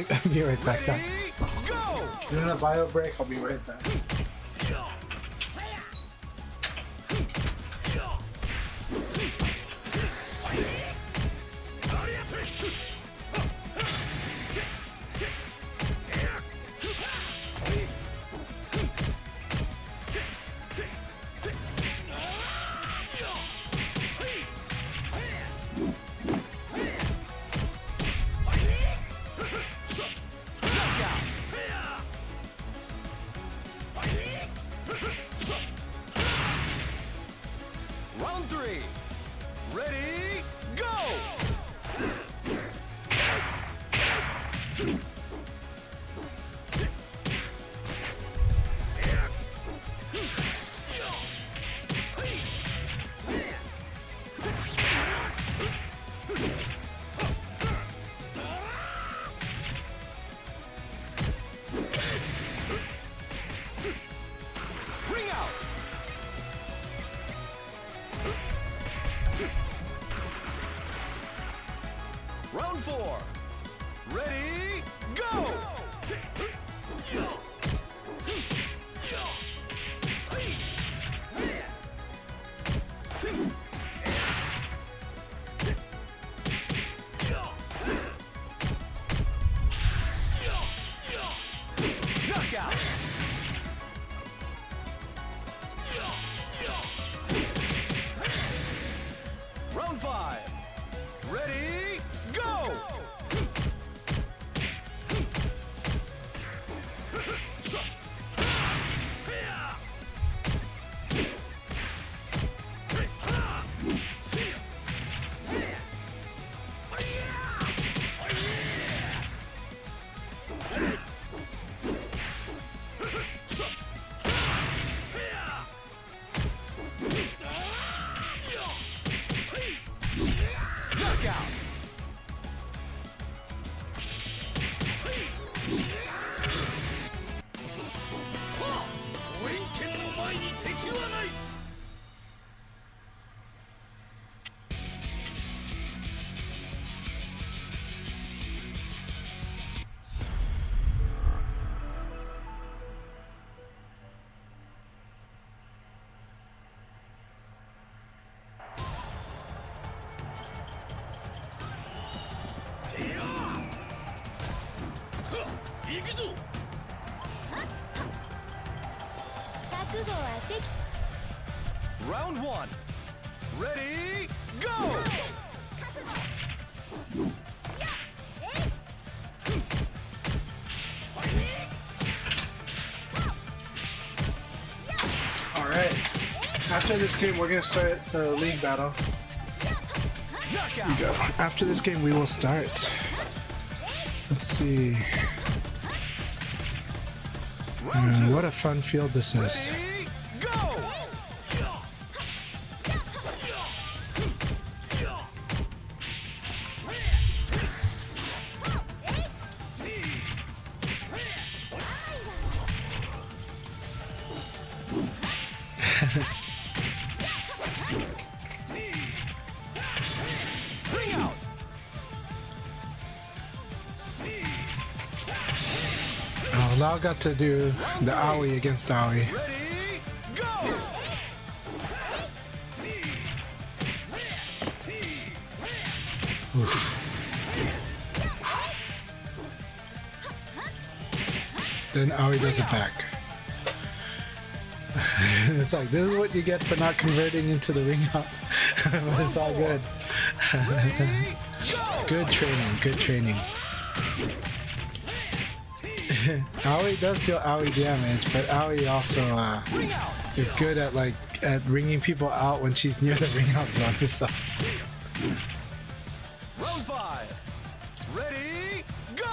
gonna be right back. Ready, go! Doing a bio break, I'll be right back. Round 3. Ready, go! Ring out! Round 4. Ready, go! Knockout! Round 5. Ready, go! Round 1. Ready, go! Alright. After this game, we're gonna start the league battle. Here we go. After this game, we will start. Let's see. What a fun field this is. Ready, go! Bring out! Oh, Lau got to do the Aoi against Aoi. Ready, go! Then Aoi does it back. It's like, this is what you get for not converting into the ring out. But it's all good. Ready, go! Good training, good training. Aoi does deal Aoi damage, but Aoi also Bring out! is good at at ringing people out when she's near the ring out zone herself. Round 5. Ready, go!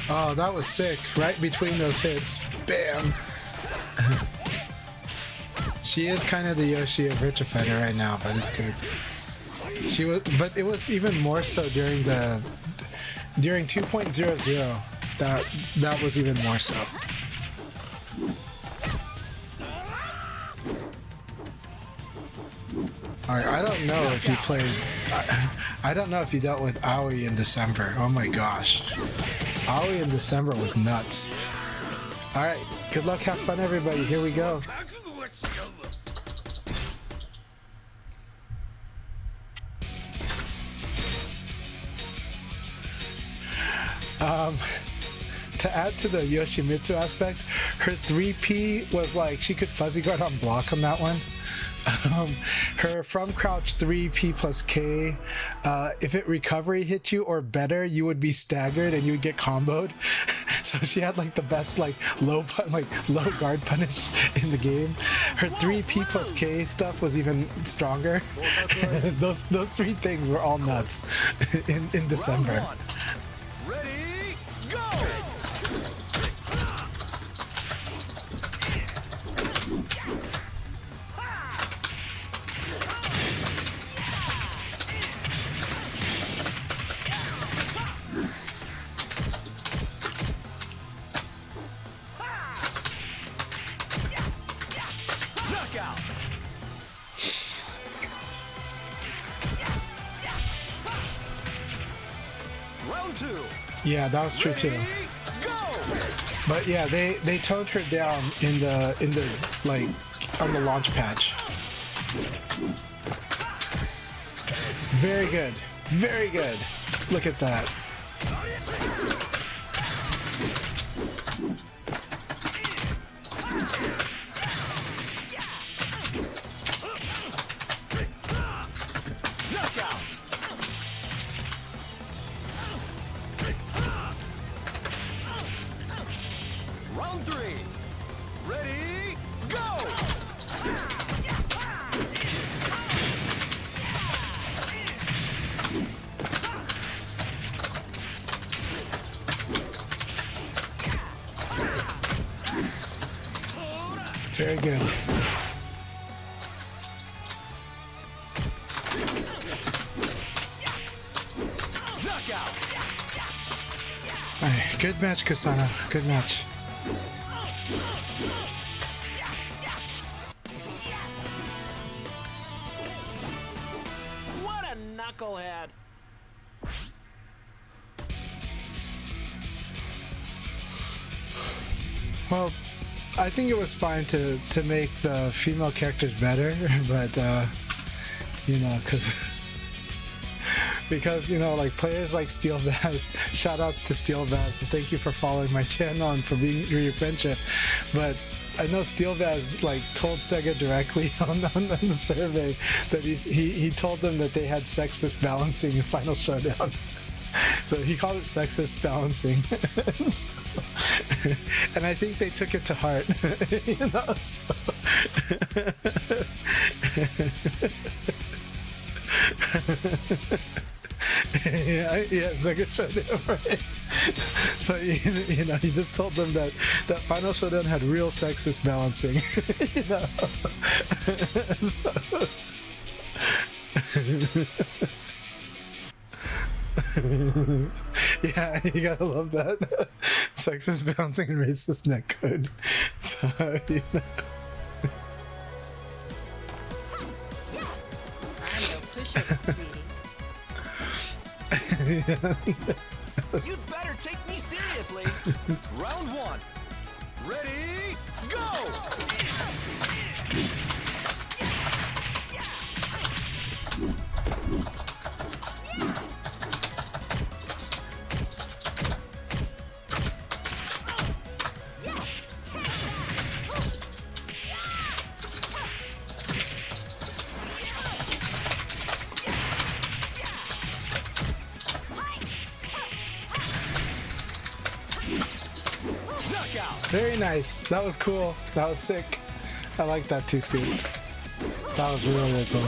Oh, that was sick. Right between those hits. Bam! She is kind of the Yoshi of Virtua Fighter right now, but it's good. She was, but it was even more so during 2.00. That was even more so. Alright, I don't know if you played. I don't know if you dealt with Aoi in December. Oh my gosh. Aoi in December was nuts. Alright, good luck, have fun everybody. Here we go. To add to the Yoshimitsu aspect, her 3P was like she could fuzzy guard on block on that one. Her from crouch 3P plus K, if it recovery hit you or better, you would be staggered and you would get comboed. So she had like the best low guard punish in the game. Her 3P plus K stuff was even stronger. those three things were all nuts in December. Round 1. Ready, go! Knockout! Round 2. Yeah, that was true too. Ready, go! But yeah, they toned her down in the on the launch patch. Very good. Very good. Look at that. Knockout! Round 3. Ready, go! Very good. Knockout! Alright, good match, Kusano. Good match. What a knucklehead! Well, I think it was fine to make the female characters better, but you know, because because you know, like players like Steel Baz, shout outs to Steel Baz, and thank you for following my channel and for your friendship. But I know Steel Baz like told Sega directly on the survey that he told them that they had sexist balancing in Final Showdown. So he called it sexist balancing. And I think they took it to heart. You know, so. yeah, Sega Showdown, right? So you know, he just told them that Final Showdown had real sexist balancing. You know. Yeah, you gotta love that. Sexist balancing and racist netcode. So you know. I'm no pushover, sweetie. You'd better take me seriously. Round 1. Ready, go! Very nice. That was cool. That was sick. I like that 2 scoops. That was really, really cool.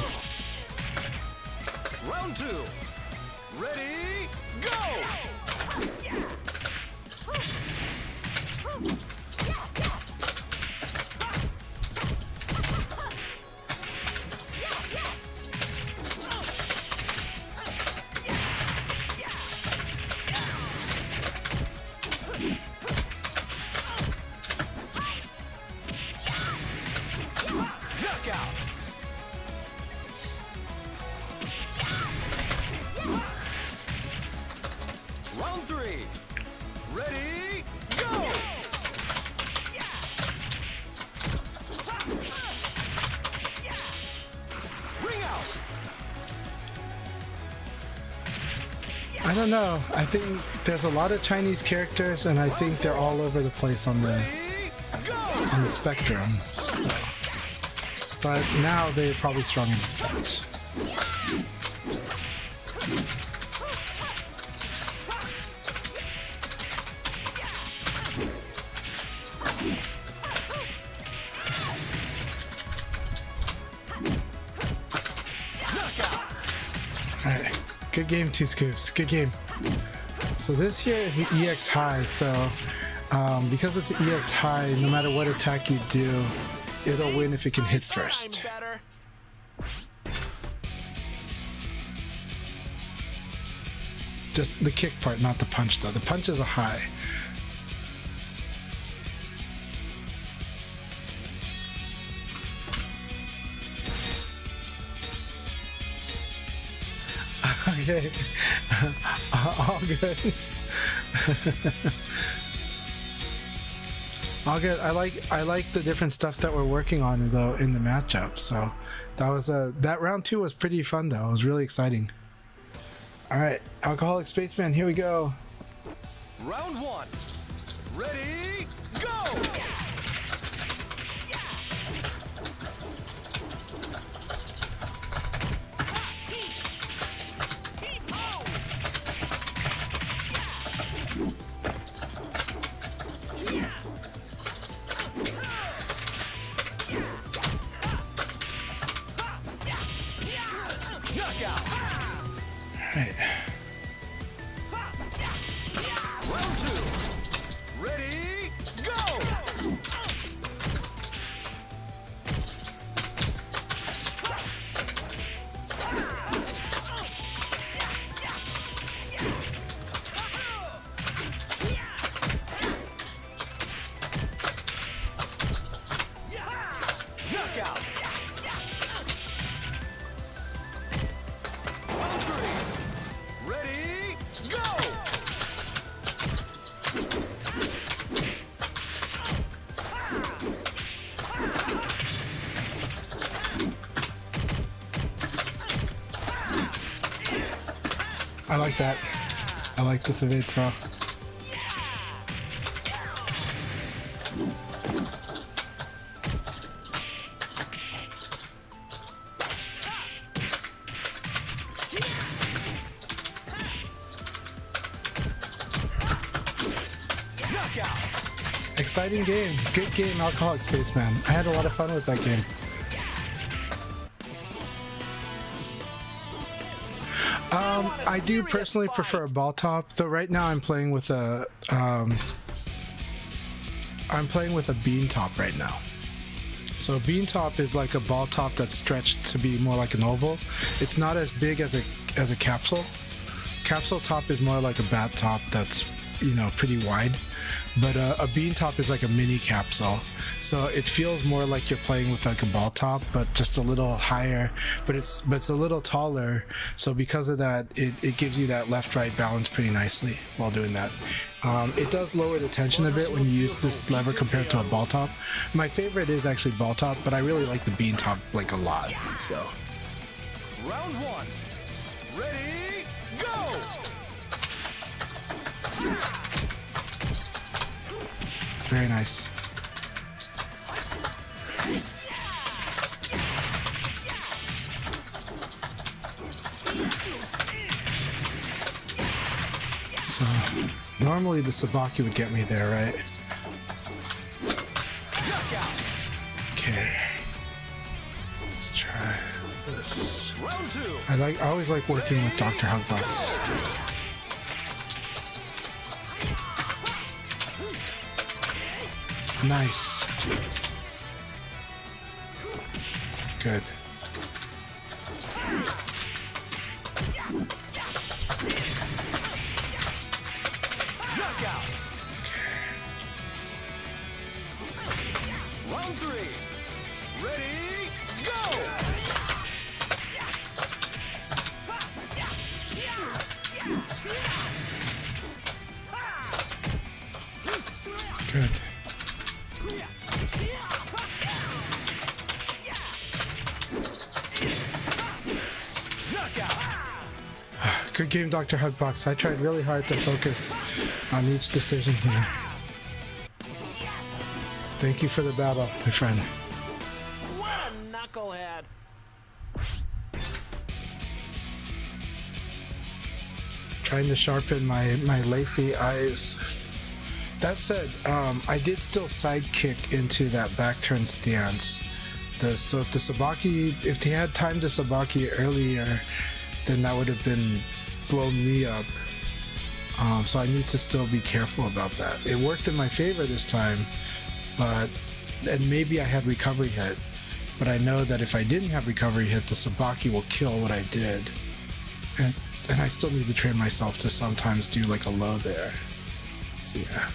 Round 2. Ready, go! Knockout! Round 3. Ready, go! Ring out! I don't know. I think there's a lot of Chinese characters, and I think they're all over the place on the spectrum. So. But now they're probably strong in this match. Alright, good game, 2 scoops. Good game. So this here is an EX high, so because it's an EX high, no matter what attack you do, it'll win if it can hit first. I'm better. Just the kick part, not the punch though. The punch is a high. Okay. All good. All good. I like the different stuff that we're working on though in the matchup. So that was that round 2 was pretty fun though. It was really exciting. All right, Alcoholic Spaceman, here we go. Round 1. Ready, go! Knockout! Right. Round 2. Ready, I like that. I like this evade throw. Exciting game. Good game, Alcoholic Spaceman. I had a lot of fun with that game. I do personally prefer a ball top, though right now I'm playing with a bean top right now. So a bean top is like a ball top that's stretched to be more like an oval. It's not as big as a capsule. Capsule top is more like a bat top that's, you know, pretty wide. But a bean top is like a mini capsule. So it feels more like you're playing with like a ball top, but just a little higher, but it's a little taller. So because of that, it gives you that left-right balance pretty nicely while doing that. It does lower the tension a bit when you use this lever compared to a ball top. My favorite is actually ball top, but I really like the bean top like a lot. So. Round one. Ready, go! Very nice. So, normally the Sabaki would get me there, right? Okay. Let's try this. Round two. I always like working with Dr. Hugbot's. Nice. Good. Knockout. Round three. Ready, go! Good. Good game, Dr. Hugbox. I tried really hard to focus on each decision here. Thank you for the battle, my friend. What a knucklehead. Trying to sharpen my lacy eyes. That said, I did still sidekick into that back turn stance. So if the Sabaki, if he had time to Sabaki earlier, then that would have been blown me up. So I need to still be careful about that. It worked in my favor this time, and maybe I had recovery hit, but I know that if I didn't have recovery hit, the Sabaki will kill what I did. And I still need to train myself to sometimes do like a low there. So yeah.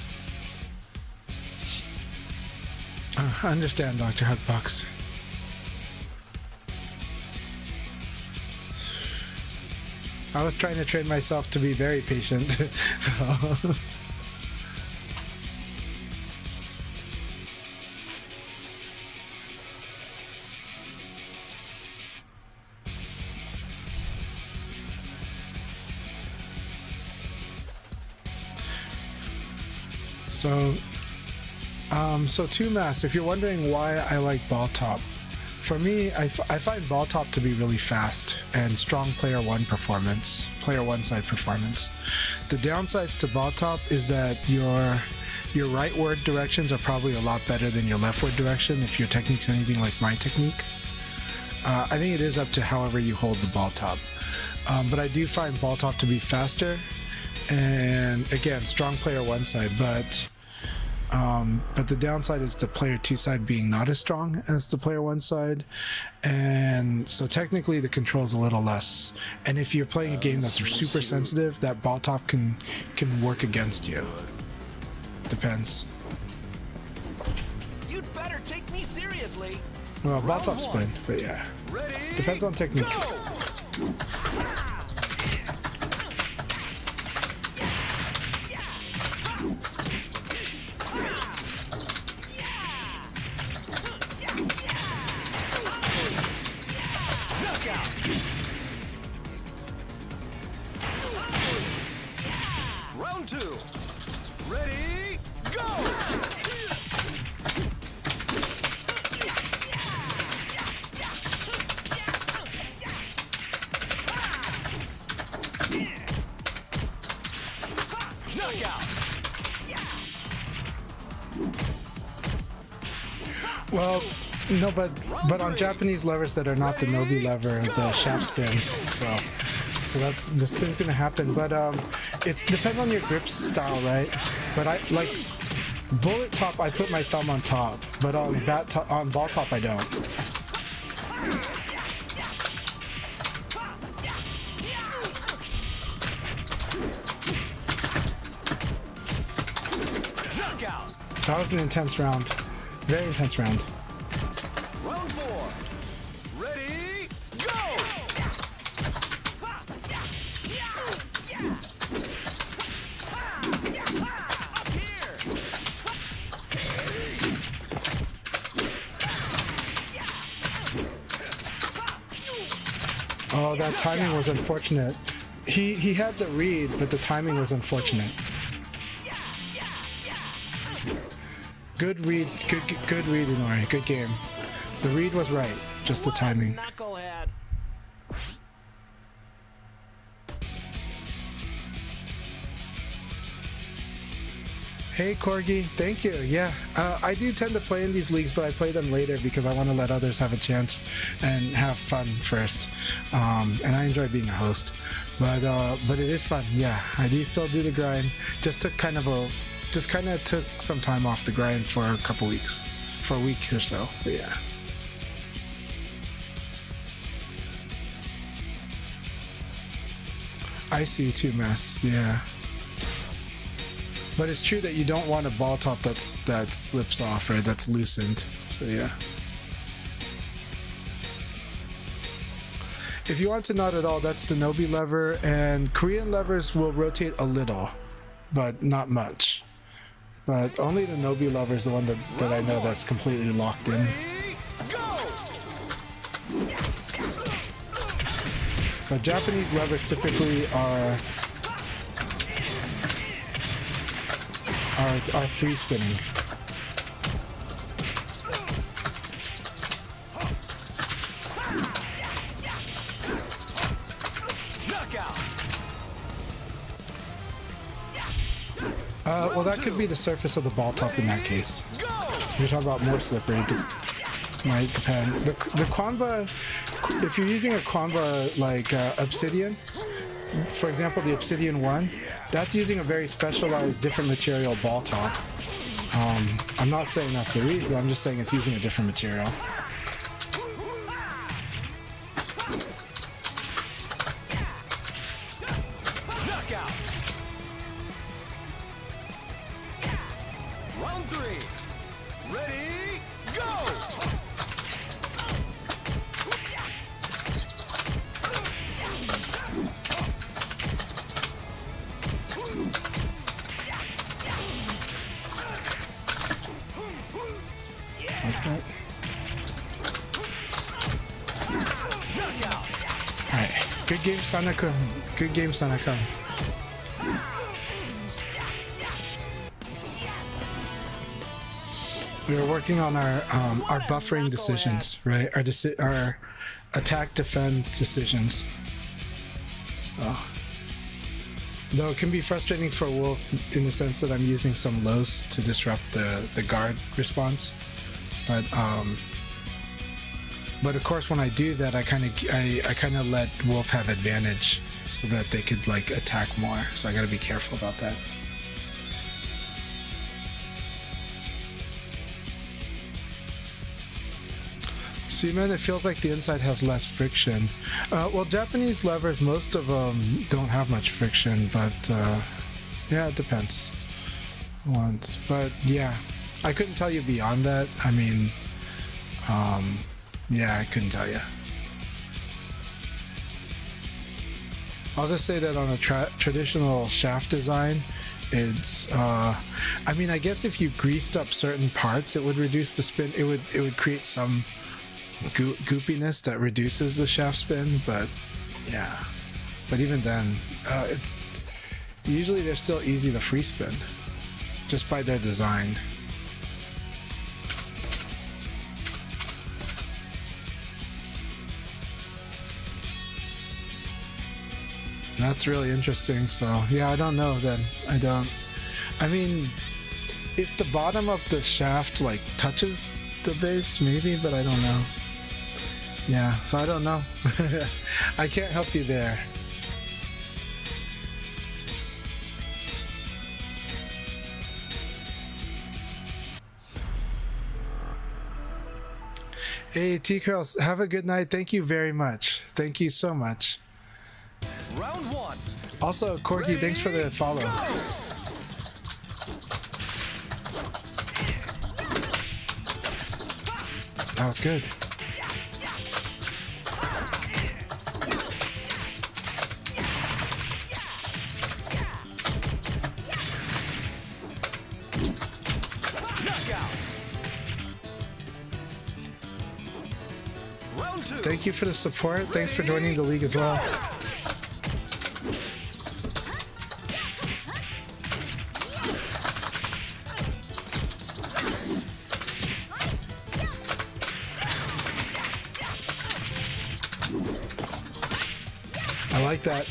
I understand, Dr. Hugbox. I was trying to train myself to be very patient, so... So 2Mass, if you're wondering why I like ball top, for me, I find ball top to be really fast and strong player one side performance. The downsides to ball top is that your rightward directions are probably a lot better than your leftward direction if your technique's anything like my technique. I think it is up to however you hold the ball top. But I do find ball top to be faster and, again, strong player one side, but the downside is the player two side being not as strong as the player one side, and so technically the control is a little less. And if you're playing a game that's super sensitive, that ball top can work against you. Depends. You'd better take me seriously. Well, ball top's fine, but yeah, depends on technique. Well, no, but on Japanese levers that are not the Nobi lever, the shaft spins. So that's the spin's gonna happen. But it's depends on your grip style, right? But I like bullet top. I put my thumb on top, but on ball top I don't. Knockout. That was an intense round. Very intense round. Round 4. Ready, go! Oh, that timing was unfortunate. He had the read, but the timing was unfortunate. Good read, good read, Inori. Good game. The read was right, just the timing. Knucklehead. Hey Corgi, thank you. Yeah, I do tend to play in these leagues, but I play them later because I want to let others have a chance and have fun first. And I enjoy being a host, but it is fun. Yeah, I do still do the grind. Just took kind of took some time off the grind for a couple weeks, for a week or so. But yeah. I see too, Mess. Yeah. But it's true that you don't want a ball top that slips off, right? That's loosened. So yeah. If you want to not at all, that's the Nobi lever, and Korean levers will rotate a little, but not much. But only the Nobi lever is the one that I know that's completely locked in. Ready, go! But Japanese levers typically are free spinning. Knockout. Well, that could be the surface of the ball top in that case. Go! You're talking about more slippery. Might depend. The Quanba, if you're using a Quanba like Obsidian, for example, the Obsidian 1, that's using a very specialized, different material ball top. I'm not saying that's the reason, I'm just saying it's using a different material. Knockout. Round 3. Ready, go! Like that. Knockout. Alright. Good game, Sanakun. Good game, Sanakun. We were working on our buffering decisions, right? Our attack defend decisions. So, though it can be frustrating for Wolf in the sense that I'm using some lows to disrupt the guard response, but of course when I do that, I kind of let Wolf have advantage so that they could like attack more. So I got to be careful about that. Seaman, it feels like the inside has less friction. Well, Japanese levers, most of them don't have much friction, but yeah, it depends. But yeah, I couldn't tell you beyond that. I mean, yeah, I couldn't tell you. I'll just say that on a traditional shaft design, it's I mean, I guess if you greased up certain parts, it would reduce the spin. It would create some goopiness that reduces the shaft spin, but yeah. But even then, it's usually they're still easy to free spin, just by their design. That's really interesting. So yeah, I don't know then. I don't. I mean, if the bottom of the shaft like touches the base, maybe, but I don't know. Yeah, so I don't know. I can't help you there. Hey, T-Curls, have a good night. Thank you very much. Thank you so much. Round one. Also, Corky, thanks for the follow. That was good. Knockout. Round two. Thank you for the support. Thanks for joining the league as well. I like that.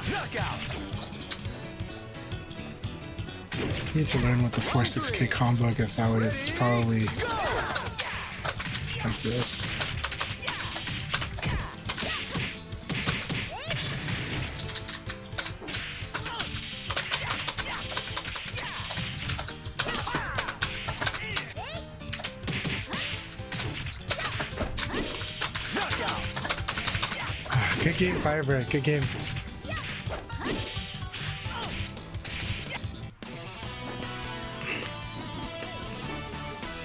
Knockout. Need to learn what the 4-6K combo against that is. It's probably like this. Good game, Firebird. Good game.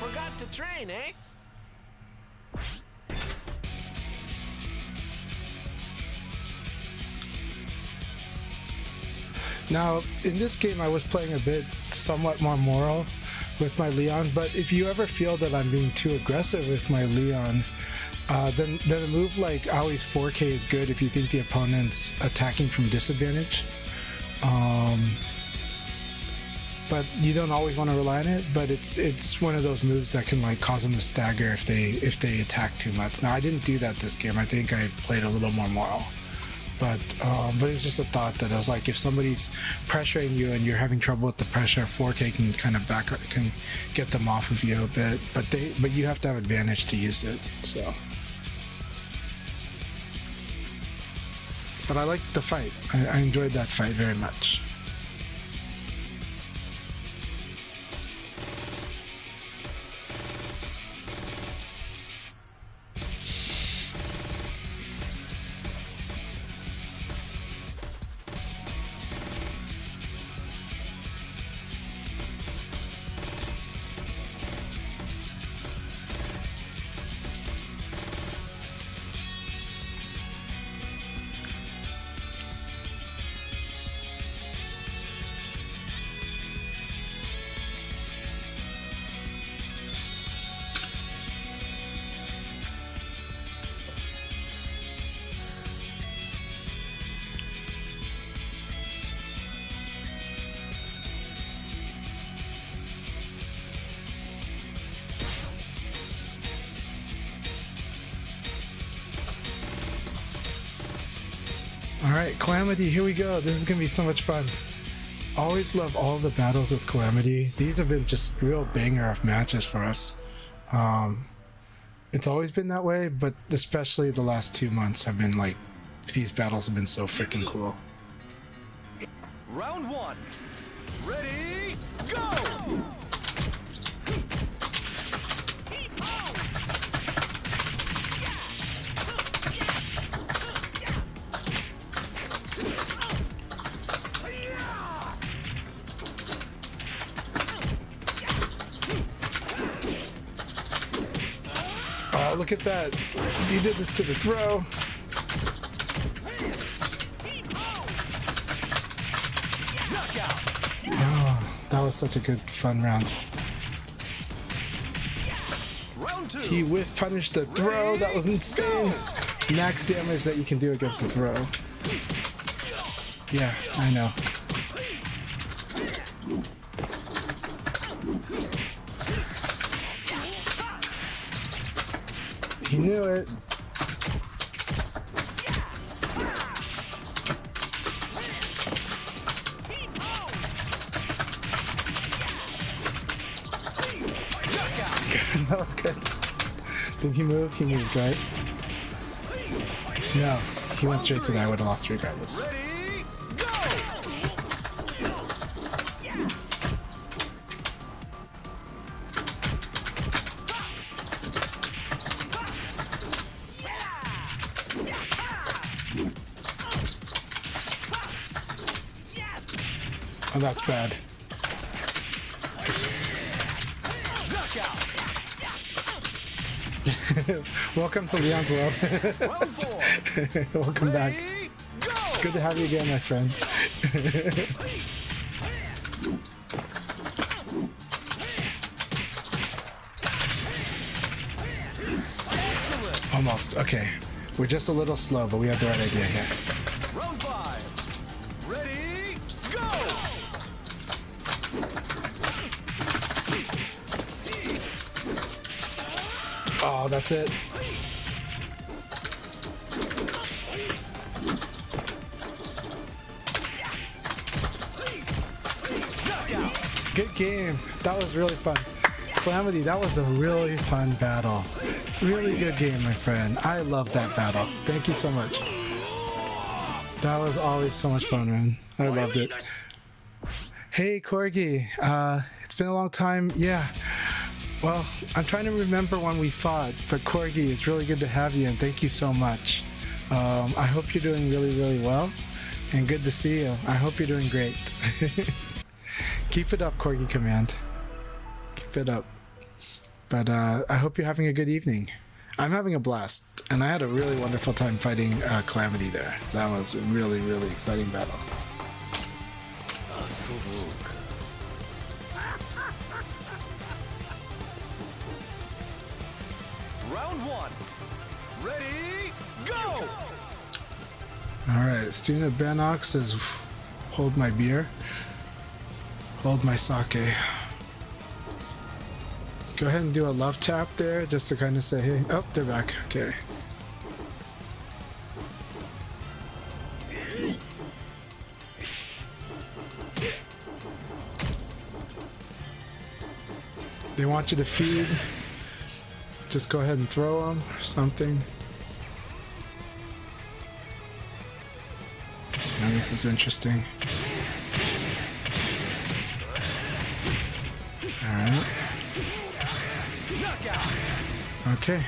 Forgot to train, eh? Now, in this game, I was playing a bit somewhat more moral with my Leon, but if you ever feel that I'm being too aggressive with my Leon, then a move like Aoi's 4K is good if you think the opponent's attacking from disadvantage. But you don't always want to rely on it, but it's one of those moves that can like cause them to stagger if they attack too much. Now, I didn't do that this game. I think I played a little more moral. But it's just a thought that I was like, if somebody's pressuring you and you're having trouble with the pressure, 4K can kind of can get them off of you a bit. But you have to have advantage to use it. So, but I liked the fight. I enjoyed that fight very much. Alright, Calamity, here we go. This is gonna be so much fun. Always love all the battles with Calamity. These have been just real banger of matches for us. It's always been that way, but especially the last 2 months have been like, these battles have been so freaking cool. Round one. Ready, go! Oh, look at that. He did this to the throw. Oh, that was such a good, fun round. Round two. He whiff punished the throw. That was insane. Max damage that you can do against the throw. Yeah, I know. He knew it. That was good. Did he move? He moved, right? No, he went straight to that. I would have lost regardless. Ready, go! Oh, that's bad. Knockout! Welcome to Leon's world. Round 4. Welcome back. Ready, go! It's good to have you again, my friend. Excellent! Almost. Okay. We're just a little slow, but we have the right idea here. Round 5. Ready, go! Oh, that's it. Good game. That was really fun. Calamity, that was a really fun battle. Really good game, my friend. I love that battle. Thank you so much. That was always so much fun, man. I loved it. Hey, Corgi. It's been a long time. Yeah. Well, I'm trying to remember when we fought, but Corgi, it's really good to have you, and thank you so much. I hope you're doing really, really well, and good to see you. I hope you're doing great. Keep it up, Corgi Command. Keep it up. But I hope you're having a good evening. I'm having a blast, and I had a really wonderful time fighting Calamity there. That was a really, really exciting battle. Round 1. Ready, go! Alright, student Benox says, hold my beer. Hold my sake. Go ahead and do a love tap there, just to kind of say, hey, oh, they're back. Okay. They want you to feed. Just go ahead and throw them or something. Now this is interesting. Alright. Okay.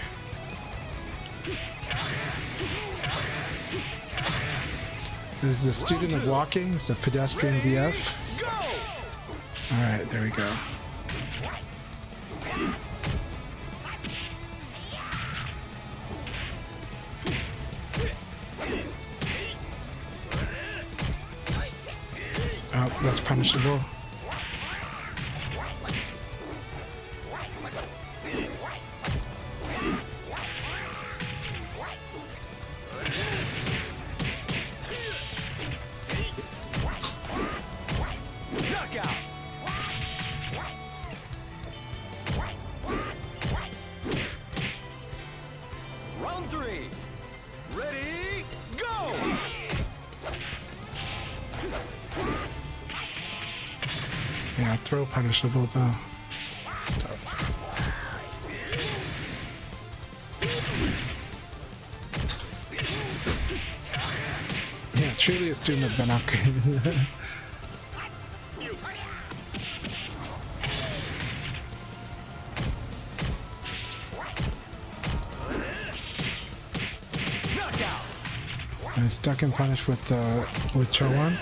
This is a student of walking. It's a pedestrian VF. Alright, there we go. Oh, that's punishable. Round 3. Ready, go! Yeah, throw punishable though. Stuff. Yeah, truly a student of Banaka. And stuck and punished with Chowan.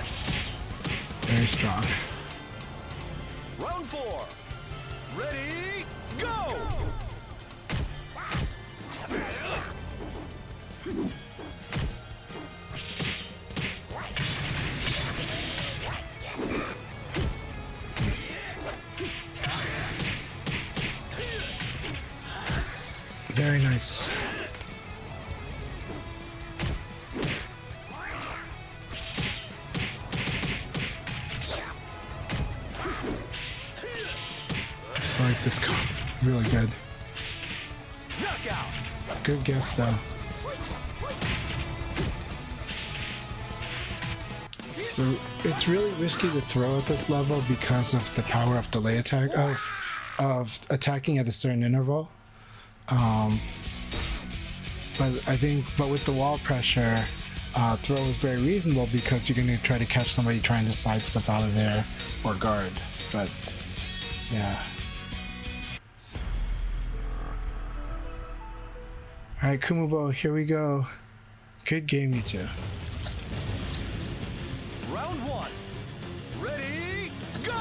Very strong. Round 4. Ready, go! Very nice. I like this comp. Really good. Knockout! Good guess though. So it's really risky to throw at this level because of the power of delay attack of of attacking at a certain interval. But with the wall pressure, throw is very reasonable because you're going to try to catch somebody trying to sidestep out of there or guard. But yeah. All right, Kumubo, here we go. Good game, you two. Round 1. Ready, go!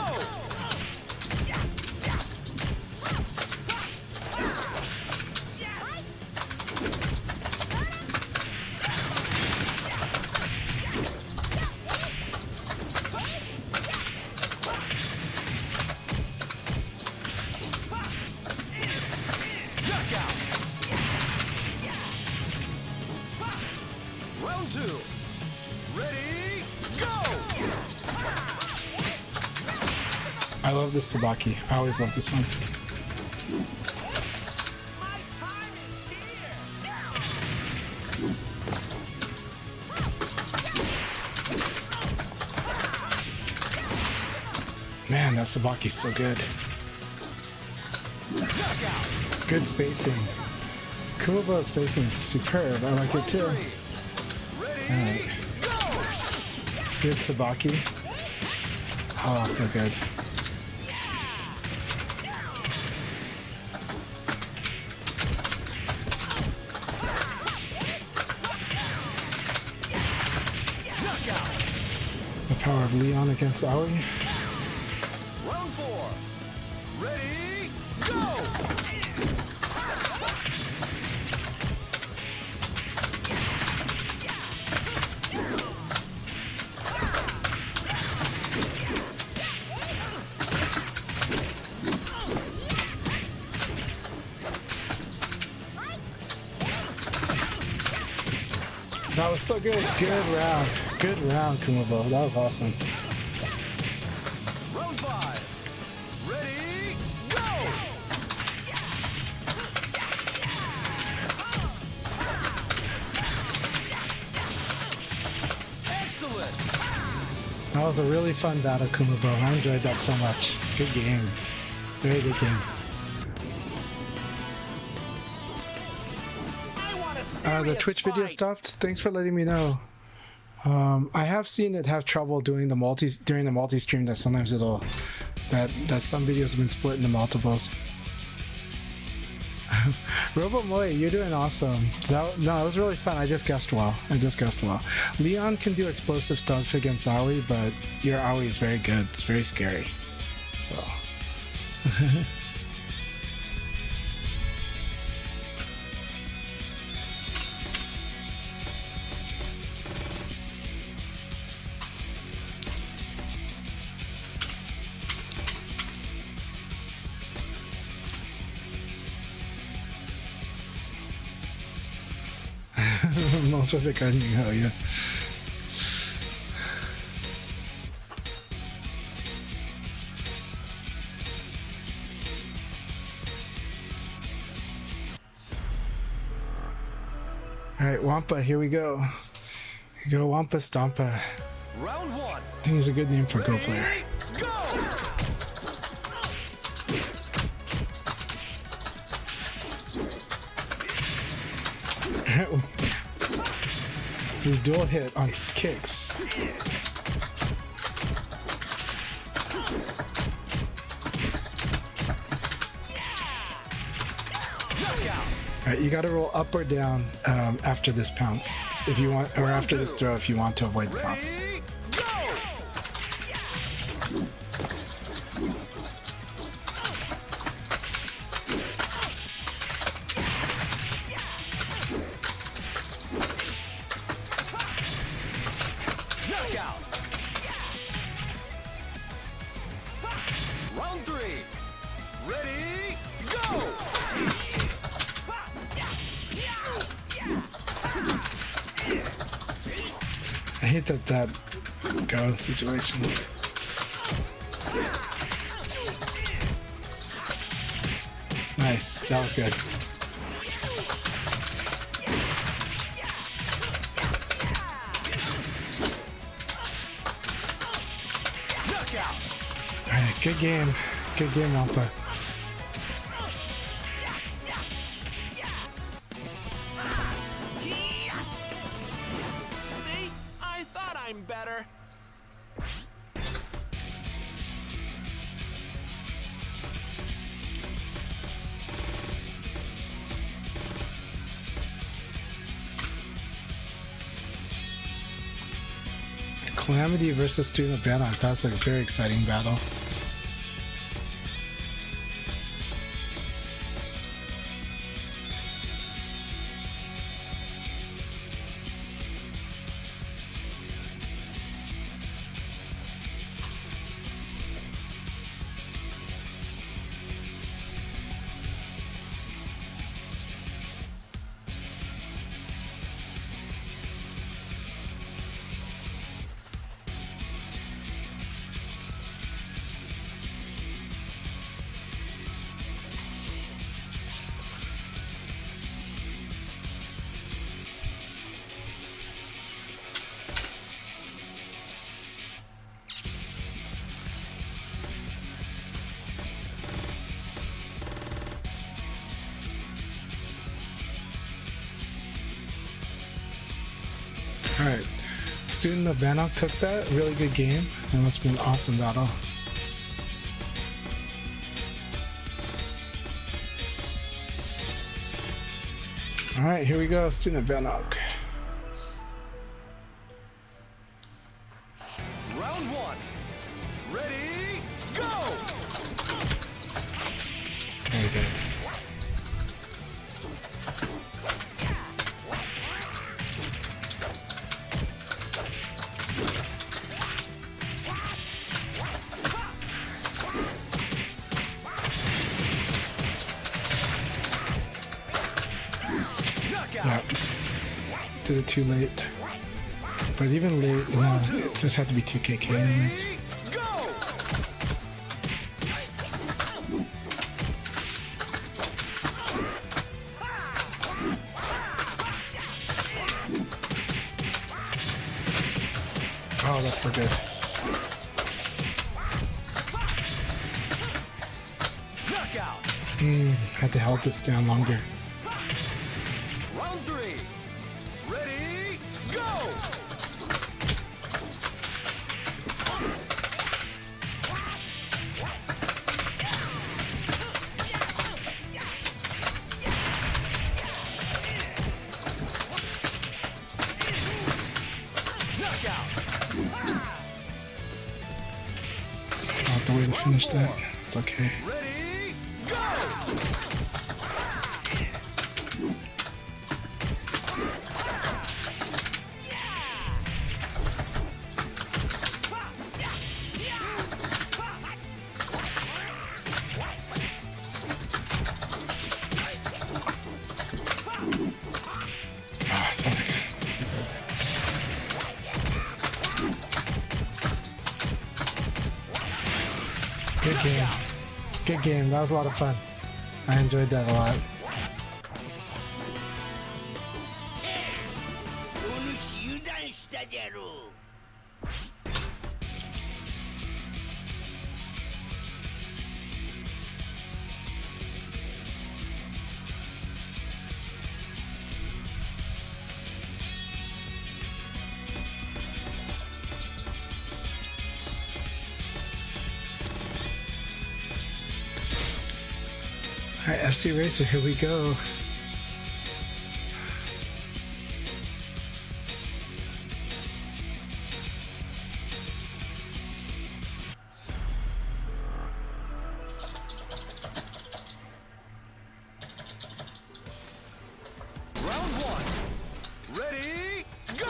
Knockout! Round 2. Ready, go! I love this Sabaki. I always love this one. My time is here. Man, that Sabaki's so good. Knockout! Good spacing. Kumubo's spacing is superb. I like it too. Ready, Alright. go! Good Sabaki. Oh, so good. Knockout! The power of Leon against Aoi. Round 4. Ready, go! That was so good. Good round. Good round, Kumubo. That was awesome. Round 5. Ready, go! Excellent! That was a really fun battle, Kumubo. I enjoyed that so much. Good game. Very good game. I want a The serious Twitch video fight. stopped. Thanks for letting me know. I have seen it have trouble doing the during the multi-stream. That sometimes it'll that some videos have been split into multiples. Robomoy, you're doing awesome. No, it was really fun. I just guessed well. Leon can do explosive stuff against Aoi, but your Aoi is very good. It's very scary. So. Mucho de gardening, oh yeah. Alright, Wampa, here we go. Here you go, Wampa Stompa. Round 1. I think it's a good name for a Go player. Ready, go! His dual hit on kicks. Alright, you gotta roll up or down after this pounce. If you want, or after this throw if you want to avoid the pounce. Ready, go! Knockout! Round 3. Ready, go! I hate that go situation. Nice, that was good. Knockout! Alright, good game. Good game, Wampa. Calamity versus Student of Bannock. That's a very exciting battle. Alright, Student of Bannock took that. Really good game. That must have been an awesome battle. Alright, here we go, Student of Bannock. Round one. Ready, go! Very good. Yep. Did it too late. But even late, you know, it just had to be 2KK anyways. Ready, go! Oh, that's so good. Knockout. Had to hold this down longer. Round three. Ready, go! Knockout. It's not the way to finish that. It's okay. Ready, go! Oh, I thought I got it. So good. Good game. Good game. That was a lot of fun. I enjoyed that a lot. お主油断したじゃろう。 Alright, FC Racer, here we go. Round one. Ready, go!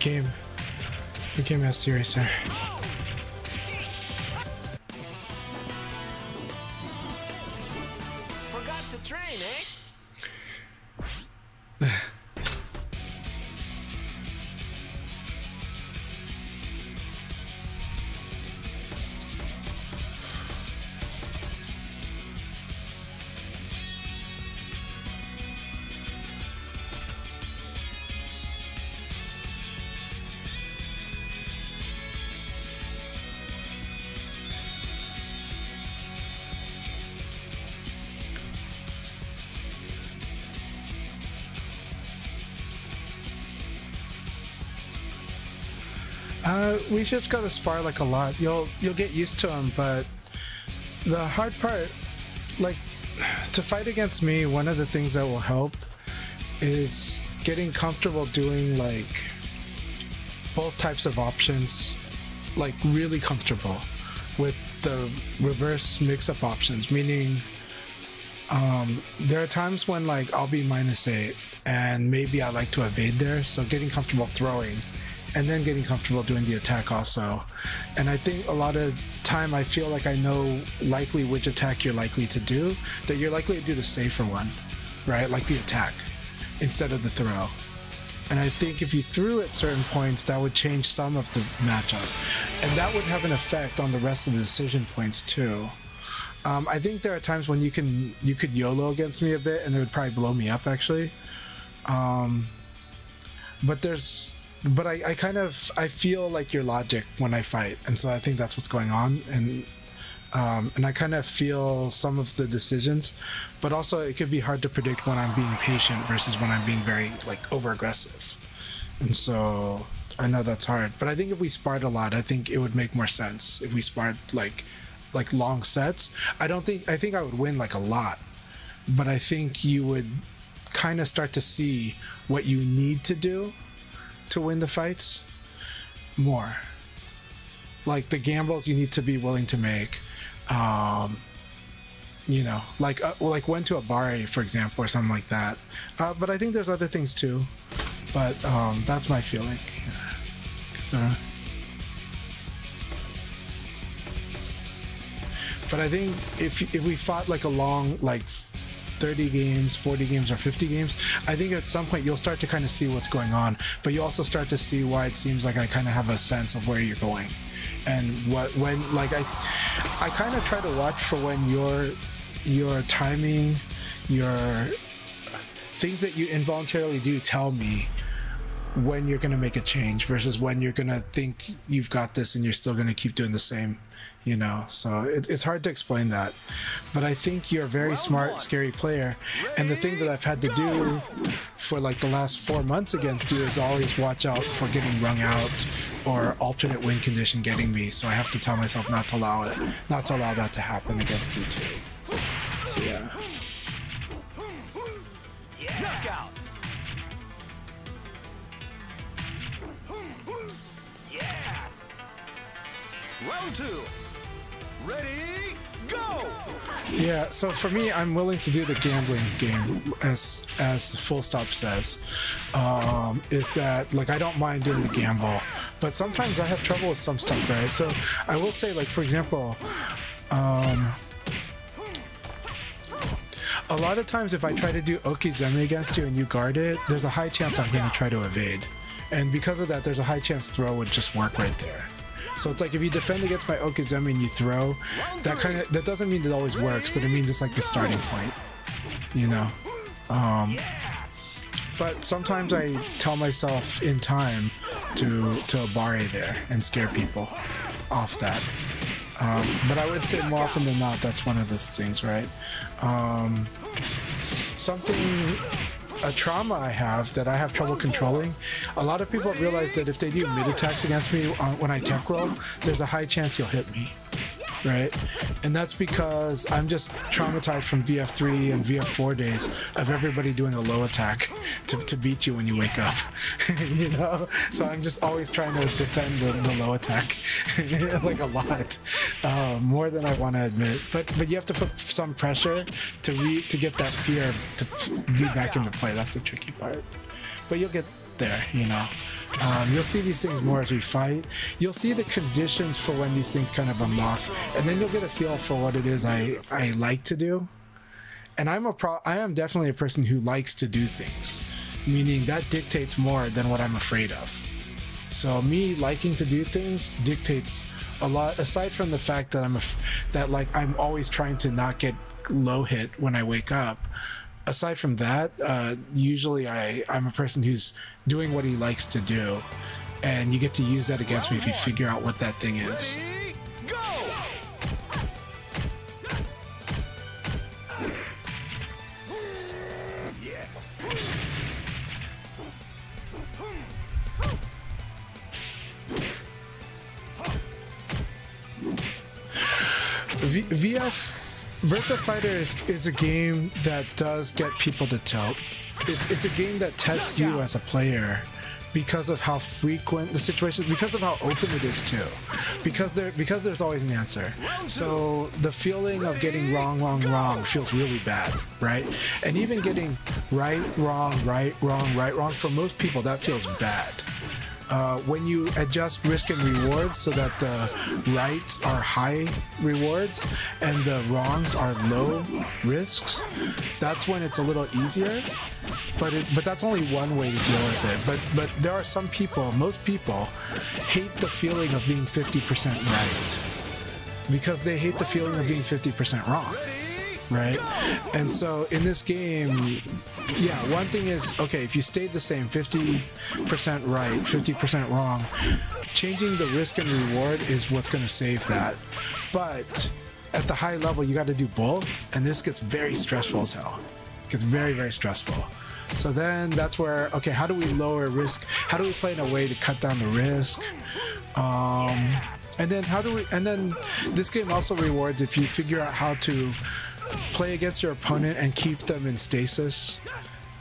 became F Racer. Forgot to train, eh? We just gotta spar like a lot. You'll get used to him, but the hard part, like, to fight against me, one of the things that will help is getting comfortable doing like both types of options, like really comfortable with the reverse mix-up options. Meaning, there are times when like I'll be -8 and maybe I like to evade there, so getting comfortable throwing and then getting comfortable doing the attack also. And I think a lot of time I feel like I know likely which attack you're likely to do, that you're likely to do the safer one, right? Like the attack instead of the throw. And I think if you threw at certain points, that would change some of the matchup. And that would have an effect on the rest of the decision points too. I think there are times when you could YOLO against me a bit and it would probably blow me up actually. But I feel like your logic when I fight, and so I think that's what's going on, and I kind of feel some of the decisions, but also it could be hard to predict when I'm being patient versus when I'm being very like over aggressive, and so I know that's hard. But I think if we sparred a lot, I think it would make more sense if we sparred like long sets. I think I would win like a lot, but I think you would kind of start to see what you need to do to win the fights more, like the gambles you need to be willing to make, you know, like when to a Abare, for example, or something like that. But I think there's other things too, but that's my feeling. So, but I think if we fought like a long, like 30 games, 40 games, or 50 games, I think at some point you'll start to kind of see what's going on, but you also start to see why it seems like I kind of have a sense of where you're going, and when like I kind of try to watch for when your timing, your things that you involuntarily do tell me when you're gonna make a change versus when you're gonna think you've got this and you're still gonna keep doing the same, you know. So it's hard to explain that, but I think you're a very smart, scary player, and the thing that I've had to do for like the last 4 months against you is always watch out for getting wrung out or alternate win condition getting me, so I have to tell myself not to allow that to happen against you too. So yeah. Knockout. Yes! Round 2. Ready, go! Yeah, so for me, I'm willing to do the gambling game, as Full Stop says. Is that, like, I don't mind doing the gamble, but sometimes I have trouble with some stuff, right? So I will say, like, for example, a lot of times if I try to do Okizeme against you and you guard it, there's a high chance I'm going to try to evade. And because of that, there's a high chance throw would just work right there. So it's like if you defend against my Okizeme and you throw, that doesn't mean it always works, but it means it's like the starting point, you know. But sometimes I tell myself in time to Abare there and scare people off that. But I would say more often than not, that's one of the things, right? A trauma I have that I have trouble controlling. A lot of people realize that if they do mid attacks against me when I tech roll, there's a high chance you'll hit me, right? And that's because I'm just traumatized from VF3 and VF4 days of everybody doing a low attack to beat you when you wake up, you know? So I'm just always trying to defend the low attack, like a lot, more than I want to admit. But you have to put some pressure to get that fear to be back into play. That's the tricky part. But you'll get there, you know. You'll see these things more as we fight. You'll see the conditions for when these things kind of unlock, and then you'll get a feel for what it is I like to do. And I am definitely a person who likes to do things, meaning that dictates more than what I'm afraid of. So me liking to do things dictates a lot, aside from the fact that I'm always trying to not get low hit when I wake up. Aside from that, usually I'm a person who's doing what he likes to do, and you get to use that against me if you figure out what that thing is. Ready, go! Yes. VF Virtua Fighter is a game that does get people to tilt. It's a game that tests you as a player because of how frequent the situation, because of how open it is too, because there's always an answer. So the feeling of getting wrong feels really bad, right? And even getting right, wrong, for most people that feels bad. When you adjust risk and rewards so that the rights are high rewards and the wrongs are low risks, that's when it's a little easier. But that's only one way to deal with it. But there are some people, most people, hate the feeling of being 50% right because they hate the feeling of being 50% wrong. Right? And so in this game, yeah, one thing is, okay, if you stayed the same, 50% right, 50% wrong, changing the risk and reward is what's going to save that. But at the high level, you got to do both, and this gets very stressful as hell. It gets very, very stressful. So then that's where, okay, how do we lower risk? How do we play in a way to cut down the risk? And then this game also rewards if you figure out how to play against your opponent and keep them in stasis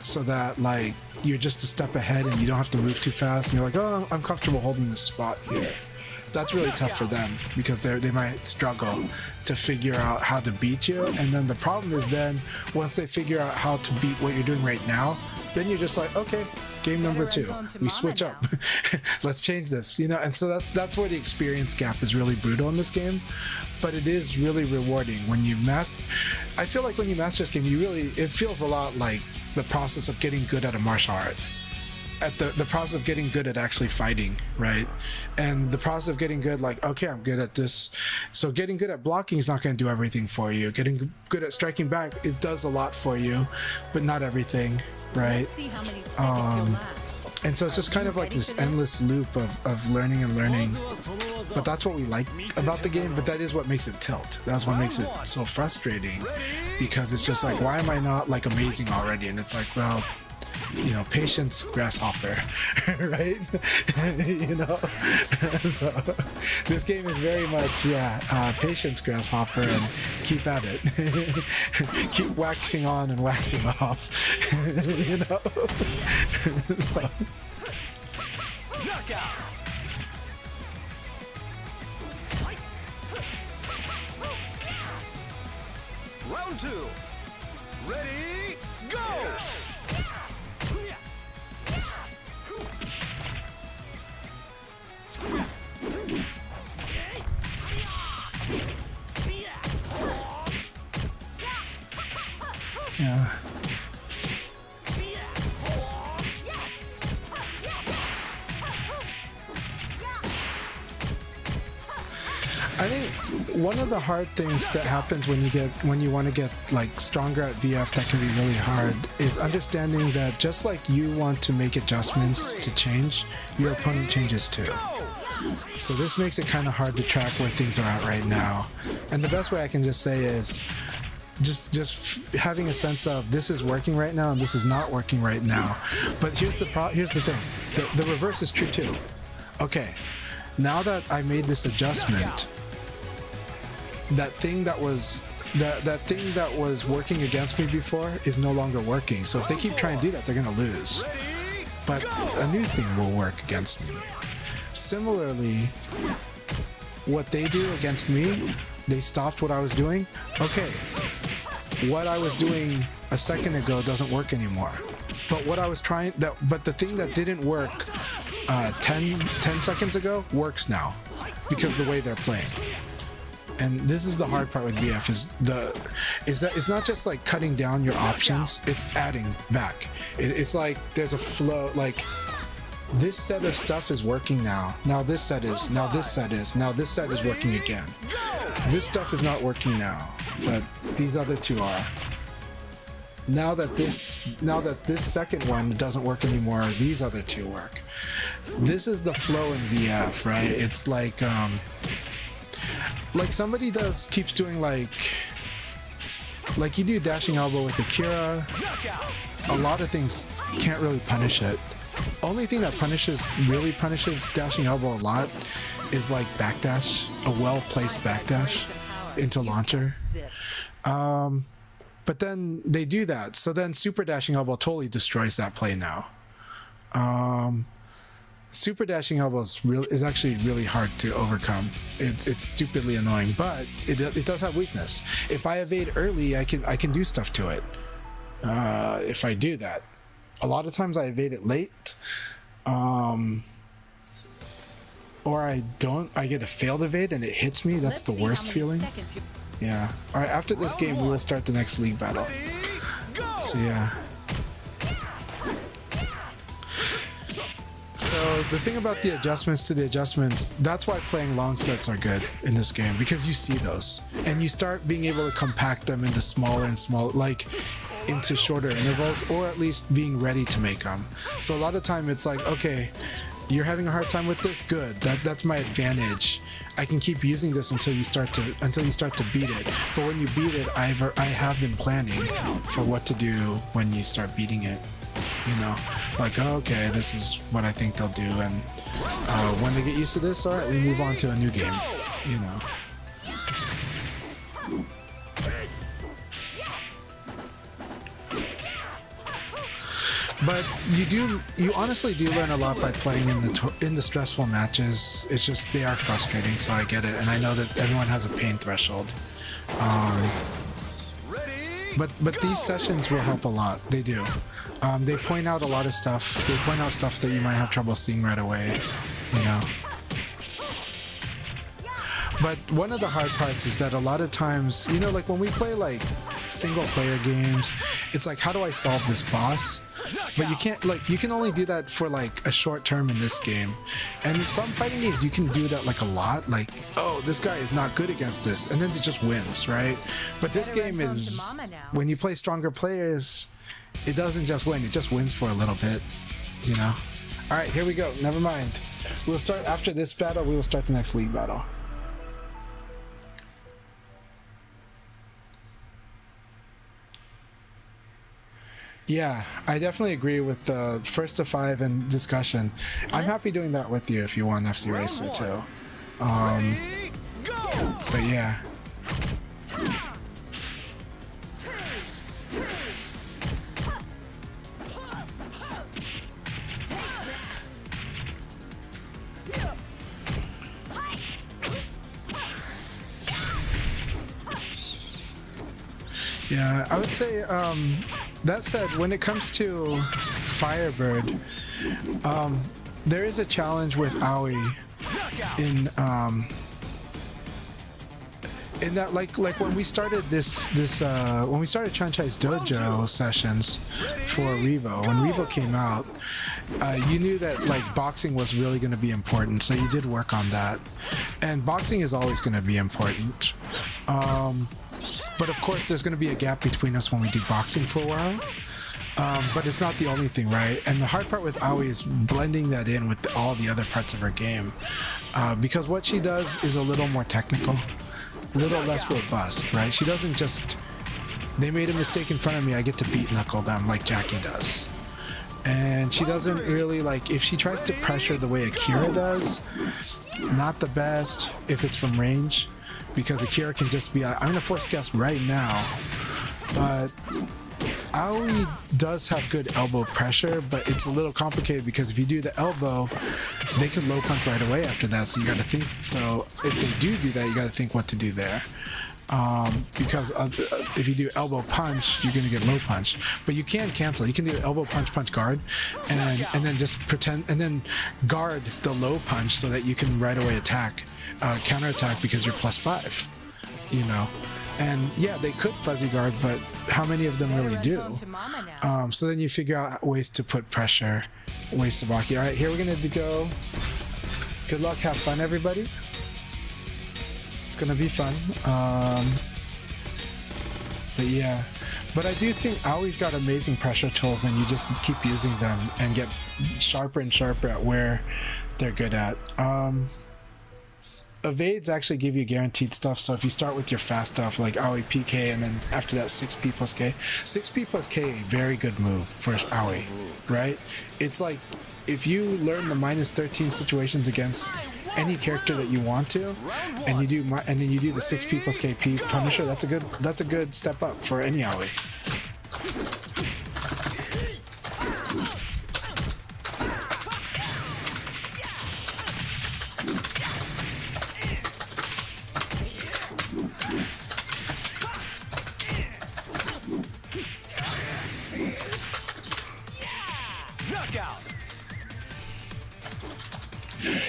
so that like you're just a step ahead and you don't have to move too fast and you're like, oh, I'm comfortable holding this spot here. That's really tough for them because they might struggle to figure out how to beat you. And then the problem is then once they figure out how to beat what you're doing right now, then you're just like, okay, game number 2, we switch up. Let's change this, you know. And so that's where the experience gap is really brutal in this game, but it is really rewarding when you I feel like when you master this game, it feels a lot like the process of getting good at a martial art, at the process of getting good at actually fighting, right? And the process of getting good, like, okay, I'm good at this. So getting good at blocking is not going to do everything for you. Getting good at striking back, it does a lot for you, but not everything, right? And so it's just kind of like this endless loop of learning and learning. But that's what we like about the game, but that is what makes it tilt. That's what makes it so frustrating, because it's just like, why am I not like amazing already? And it's like, well, you know, patience, grasshopper, right? You know, so this game is very much, patience, grasshopper, and keep at it. Keep waxing on and waxing off, you know? So. Knockout! Round 2. Ready, go! Yeah. I think one of the hard things that happens when you want to get like stronger at VF that can be really hard is understanding that just like you want to make adjustments to change, your opponent changes too. So this makes it kind of hard to track where things are at right now. And the best way I can just say is just having a sense of this is working right now and this is not working right now. But here's the thing. The reverse is true too. Okay, now that I made this adjustment, that thing that was working against me before is no longer working. So if they keep trying to do that, they're gonna lose. But a new thing will work against me. Similarly, what they do against me, they stopped what I was doing. Okay, what I was doing a second ago doesn't work anymore. But what I was but the thing that didn't work 10 seconds ago works now because the way they're playing. And this is the hard part with VF is that it's not just like cutting down your options, it's adding back. It's like there's a flow, like this set of stuff is working now. Now this set is, now this set is, now this set is working again. This stuff is not working now, but these other two are. Now that this second one doesn't work anymore, these other two work. This is the flow in VF, right? It's like somebody keeps doing like you do dashing elbow with Akira. A lot of things can't really punish it. Only thing that really punishes dashing elbow a lot is like backdash, a well-placed backdash into launcher. But then they do that, so then super dashing elbow totally destroys that play now. Super dashing elbow is actually really hard to overcome. It's stupidly annoying, but it does have weakness. If I evade early, I can do stuff to it. If I do that, a lot of times I evade it late, or I don't. I get a failed evade and it hits me. That's the worst feeling. Yeah. All right. After this game, we will start the next league battle. So yeah. So the thing about the adjustments to the adjustments, that's why playing long sets are good in this game, because you see those and you start being able to compact them into smaller and smaller, like into shorter intervals, or at least being ready to make them. So a lot of time it's like, okay, you're having a hard time with this, good, that's my advantage. I can keep using this until you start to beat it. But when you beat it, I have been planning for what to do when you start beating it. You know, like, oh, okay, this is what I think they'll do, and when they get used to this, all right, we move on to a new game. You know. But you honestly do learn a lot by playing in the stressful matches. It's just they are frustrating, so I get it, and I know that everyone has a pain threshold. But these sessions will help a lot. They do. They point out a lot of stuff. They point out stuff that you might have trouble seeing right away. You know. But one of the hard parts is that a lot of times, you know, like when we play like single player games, it's like, how do I solve this boss? But you can't, like, you can only do that for like a short term in this game. And some fighting games you can do that like a lot, like, oh, this guy is not good against this, and then it just wins, right? But this game is, when you play stronger players, it doesn't just win, it just wins for a little bit, you know? Alright, here we go, never mind. We'll start after this battle, we will start the next league battle. Yeah, I definitely agree with the first to 5 and discussion. I'm happy doing that with you if you want FC Racer too. But yeah. Yeah, I would say, that said, when it comes to Firebird, there is a challenge with Aoi in that, like when we started when we started CHANCHAI'S Dojo sessions for Revo, when Revo came out, you knew that like boxing was really going to be important, so you did work on that, and boxing is always going to be important. But of course, there's going to be a gap between us when we do boxing for a while. But it's not the only thing, right? And the hard part with Aoi is blending that in with all the other parts of her game. Because what she does is a little more technical, a little less robust, right? She doesn't just, they made a mistake in front of me, I get to beat knuckle them like Jackie does. And she doesn't really, like, if she tries to pressure the way Akira does, not the best if it's from range. Because Akira can just be, I'm going to force guess right now. But Aoi does have good elbow pressure, but it's a little complicated because if you do the elbow, they can low punch right away after that. So you got to think, so if they do that, you got to think what to do there. because if you do elbow punch, you're gonna get low punch. But you can cancel. You can do elbow punch, punch guard, and then just pretend and then guard the low punch so that you can right away attack, counter attack because you're +5. You know, and yeah, they could fuzzy guard, but how many of them really do? So then you figure out ways to put pressure. Waste Sabaki. All right, here we're gonna go. Good luck, have fun, everybody. It's gonna be fun. But yeah, but I do think Aoi's got amazing pressure tools, and you just keep using them and get sharper and sharper at where they're good at. Evades actually give you guaranteed stuff, so if you start with your fast stuff like Aoi PK and then after that 6P plus K, 6P plus K, very good move for Aoi, right? It's like if you learn the -13 situations against any character that you want to, and you do and then you do the 6P plus KP Punisher, that's a good step up for any Aoi.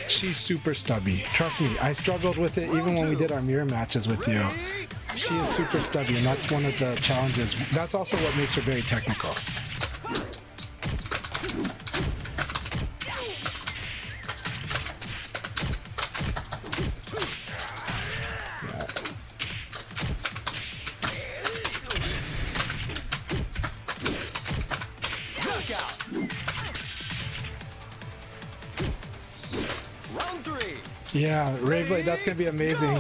She's super stubby. Trust me, I struggled with it even when we did our mirror matches with you. She is super stubby, and that's one of the challenges. That's also what makes her very technical. Yeah, Ray Blade, that's gonna be amazing.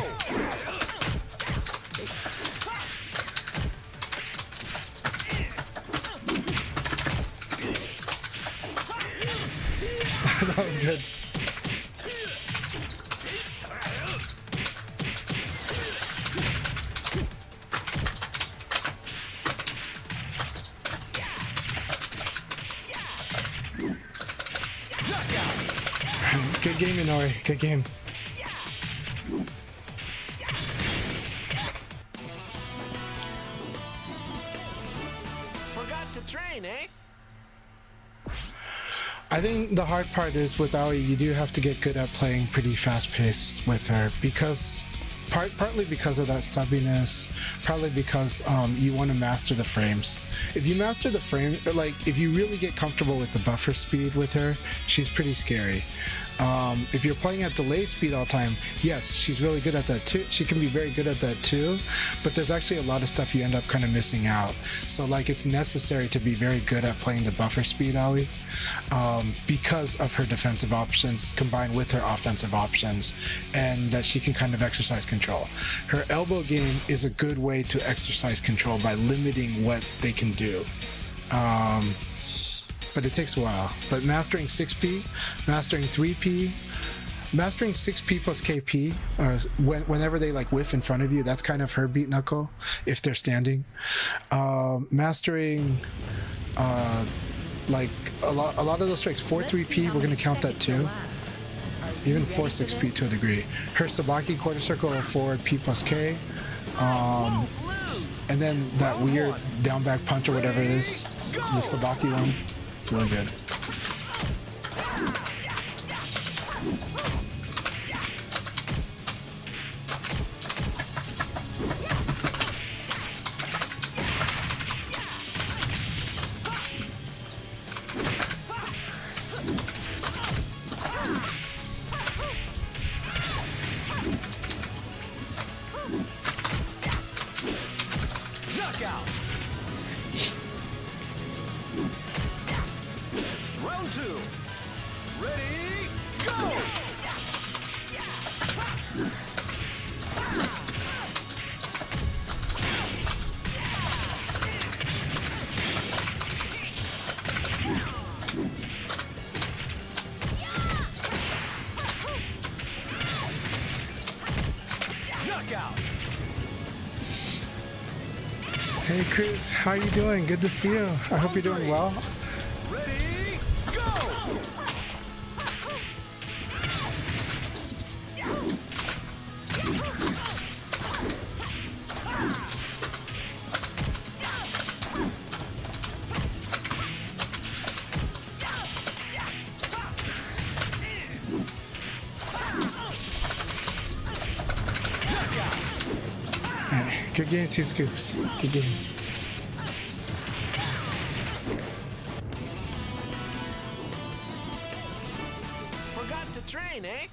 That was good. Good game, Inori. Good game. Forgot to train, eh? I think the hard part is with Aoi, you do have to get good at playing pretty fast-paced with her because partly because of that stubbiness, partly because you want to master the frames. If you master the frame, like if you really get comfortable with the buffer speed with her, she's pretty scary. If you're playing at delay speed all the time, yes, she's really good at that too. She can be very good at that too, but there's actually a lot of stuff you end up kind of missing out. So like it's necessary to be very good at playing the buffer speed Aoi because of her defensive options combined with her offensive options, and that she can kind of exercise control. Her elbow game is a good way to exercise control by limiting what they can do. But it takes a while. But mastering 6P, mastering 3P, mastering 6P plus KP, whenever they like whiff in front of you, that's kind of her beat knuckle if they're standing. Mastering like a lot of those strikes, 4-3P, we're gonna count that too. Even 4-6P to a degree. Her Sabaki quarter circle forward P plus K. And then that weird down back punch or whatever it is, the Sabaki one. Really good. Hey Cruz, how are you doing? Good to see you. I hope you're doing well. Ready, go! game, 2 scoops. Good game. Forgot to train, eh?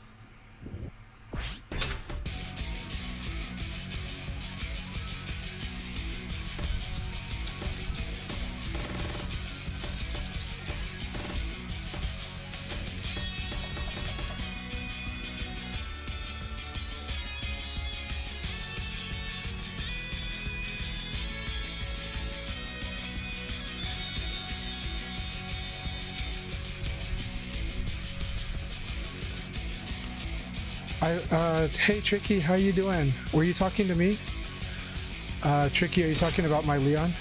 Hey Tricky, how you doing? Were you talking to me? Tricky, are you talking about my Leon?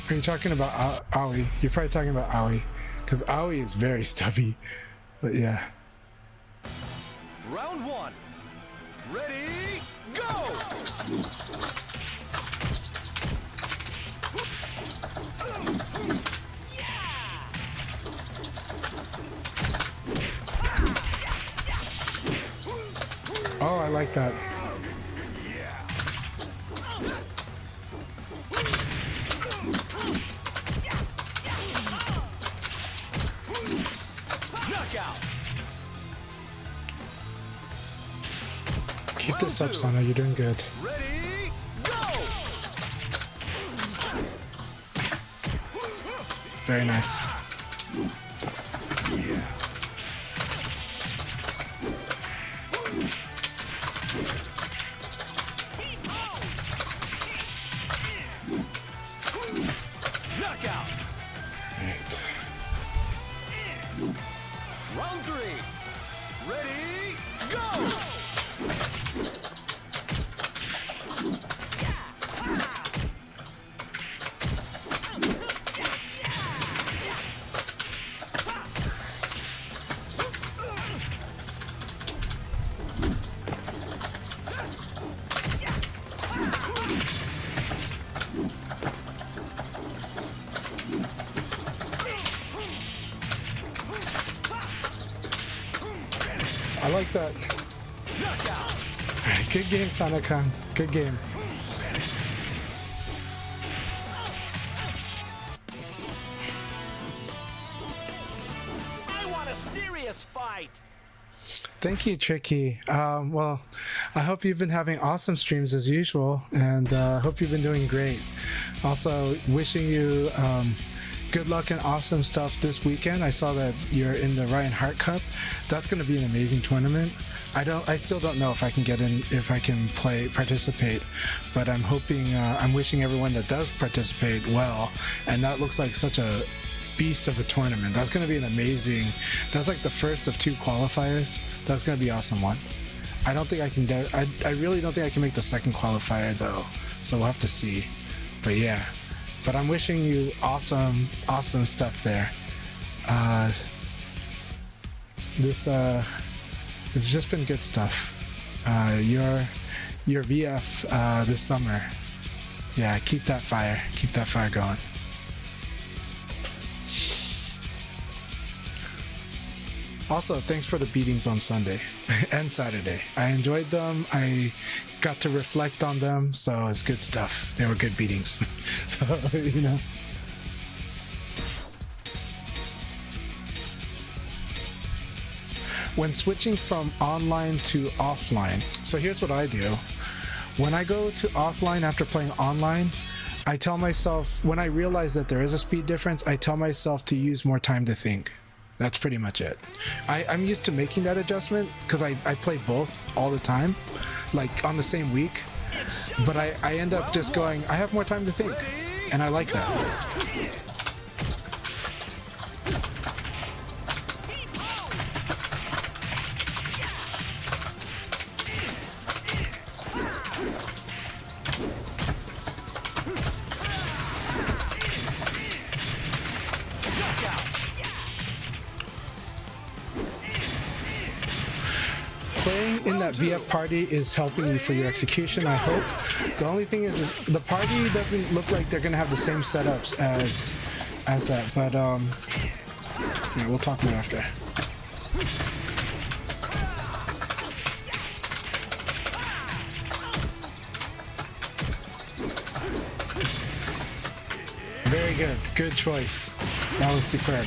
Are you talking about Aoi? You're probably talking about Aoi, because Aoi is very stubby. But yeah. Round 1. Ready, go! Oh, I like that. Knockout. Keep this up, Sana. You're doing good. Ready, go! Very nice. Knockout. Round 3. Ready, go! I like that. Alright, good game, Sana-kun. Good game. I want a serious fight. Thank you, Tricky. Well, I hope you've been having awesome streams as usual, and hope you've been doing great. Also, wishing you good luck and awesome stuff this weekend. I saw that you're in the Ryan Hart Cup. That's going to be an amazing tournament. I still don't know if I can get in, if I can participate, but I'm hoping, I'm wishing everyone that does participate well, and that looks like such a beast of a tournament. That's going to be an amazing, that's like the first of 2 qualifiers. That's going to be an awesome one. I don't think I can, I really don't think I can make the second qualifier though, so we'll have to see. But yeah, but I'm wishing you awesome stuff there. It's just been good stuff. Your VF this summer, yeah, keep that fire going. Also, thanks for the beatings on Sunday and Saturday. I enjoyed them. I got to reflect on them, so it's good stuff. They were good beatings. So, you know. When switching from online to offline, so here's what I do. When I go to offline after playing online, I tell myself, when I realize that there is a speed difference, I tell myself to use more time to think. That's pretty much it. I'm used to making that adjustment because I play both all the time, like on the same week. But I end up just going, I have more time to think. And I like that. Playing in that VF party is helping you for your execution, I hope. The only thing is the party doesn't look like they're gonna have the same setups as that, but Yeah, we'll talk more after. Very good. Good choice. That was superb.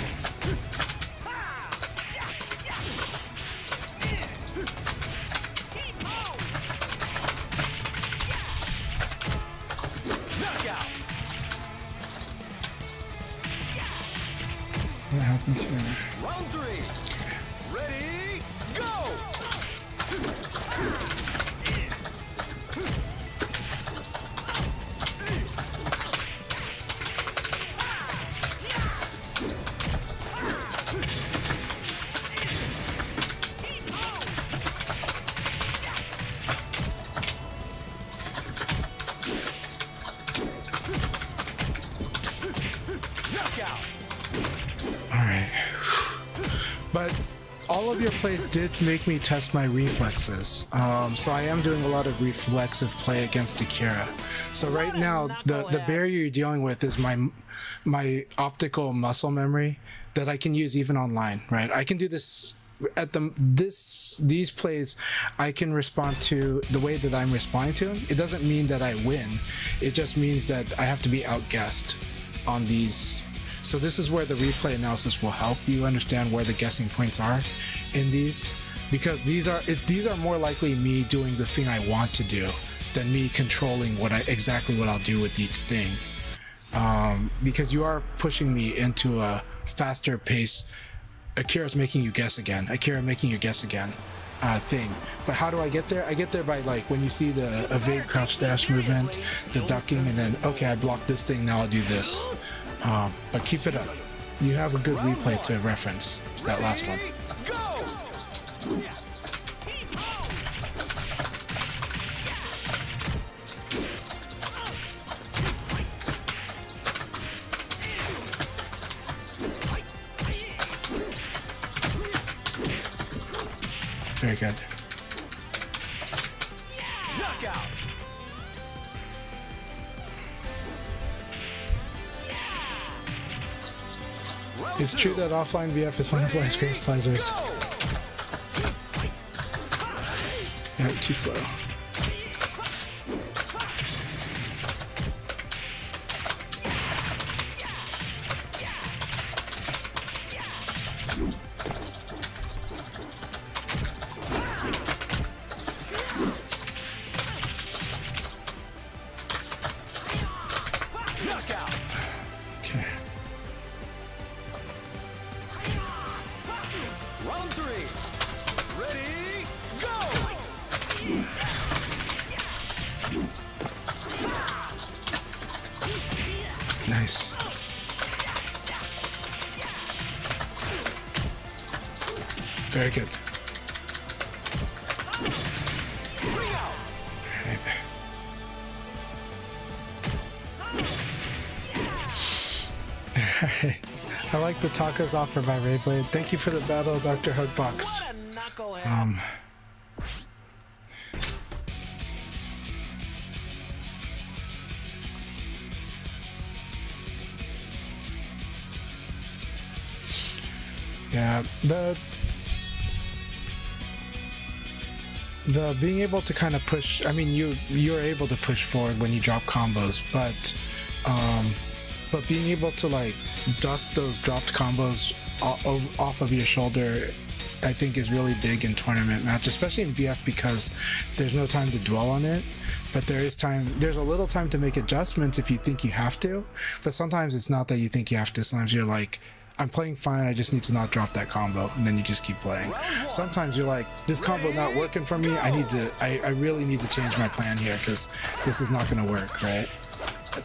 Knockout. What happened here? Round 3. Ready, go! Knockout. Alright. But all of your plays did make me test my reflexes. So I am doing a lot of reflexive play against Akira. So right now, the barrier you're dealing with is my optical muscle memory that I can use even online, right? I can do this at these plays. I can respond to the way that I'm responding to them. It doesn't mean that I win. It just means that I have to be outguessed on these. So this is where the replay analysis will help you understand where the guessing points are in these, because these are more likely me doing the thing I want to do than me controlling exactly what I'll do with each thing. Because you are pushing me into a faster pace. Akira's making you guess again. Akira making you guess again. Thing. But how do I get there? I get there by, like, when you see the evade crouch dash movement, the ducking, and then, okay, I blocked this thing, now I'll do this. But keep it up. You have a good replay to reference that last one. Go! Very good. Knockout. It's true that offline VF is one of life's greatest pleasures. Yeah, too slow. Knockout. Okay. Round 3. Ready, go! Nice. Very good. Bring out. Right. Alright. I like the tacos offered by Rayblade. Thank you for the battle, Dr. Hugbox. What a knucklehead. Yeah, the being able to kind of push, I mean, you're able to push forward when you drop combos, but being able to, like, dust those dropped combos off of your shoulder, I think, is really big in tournament match, especially in VF, because there's no time to dwell on it, but there's a little time to make adjustments if you think you have to, but sometimes it's not that you think you have to. Sometimes you're like, I'm playing fine, I just need to not drop that combo, and then you just keep playing. Sometimes you're like, this combo not working for me, I really need to change my plan here, because this is not going to work, right?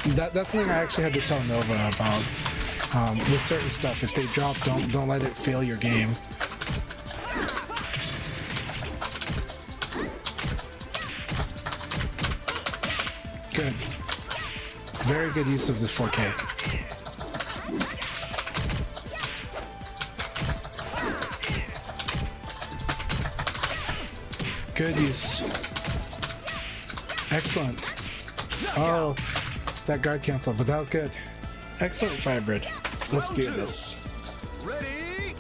That's something I actually had to tell Nova about. With certain stuff, if they drop, don't let it fail your game. Good. Very good use of the 4K. Good use. Excellent. Oh, that guard canceled, but that was good. Excellent, Firebird. Let's do this. Ready,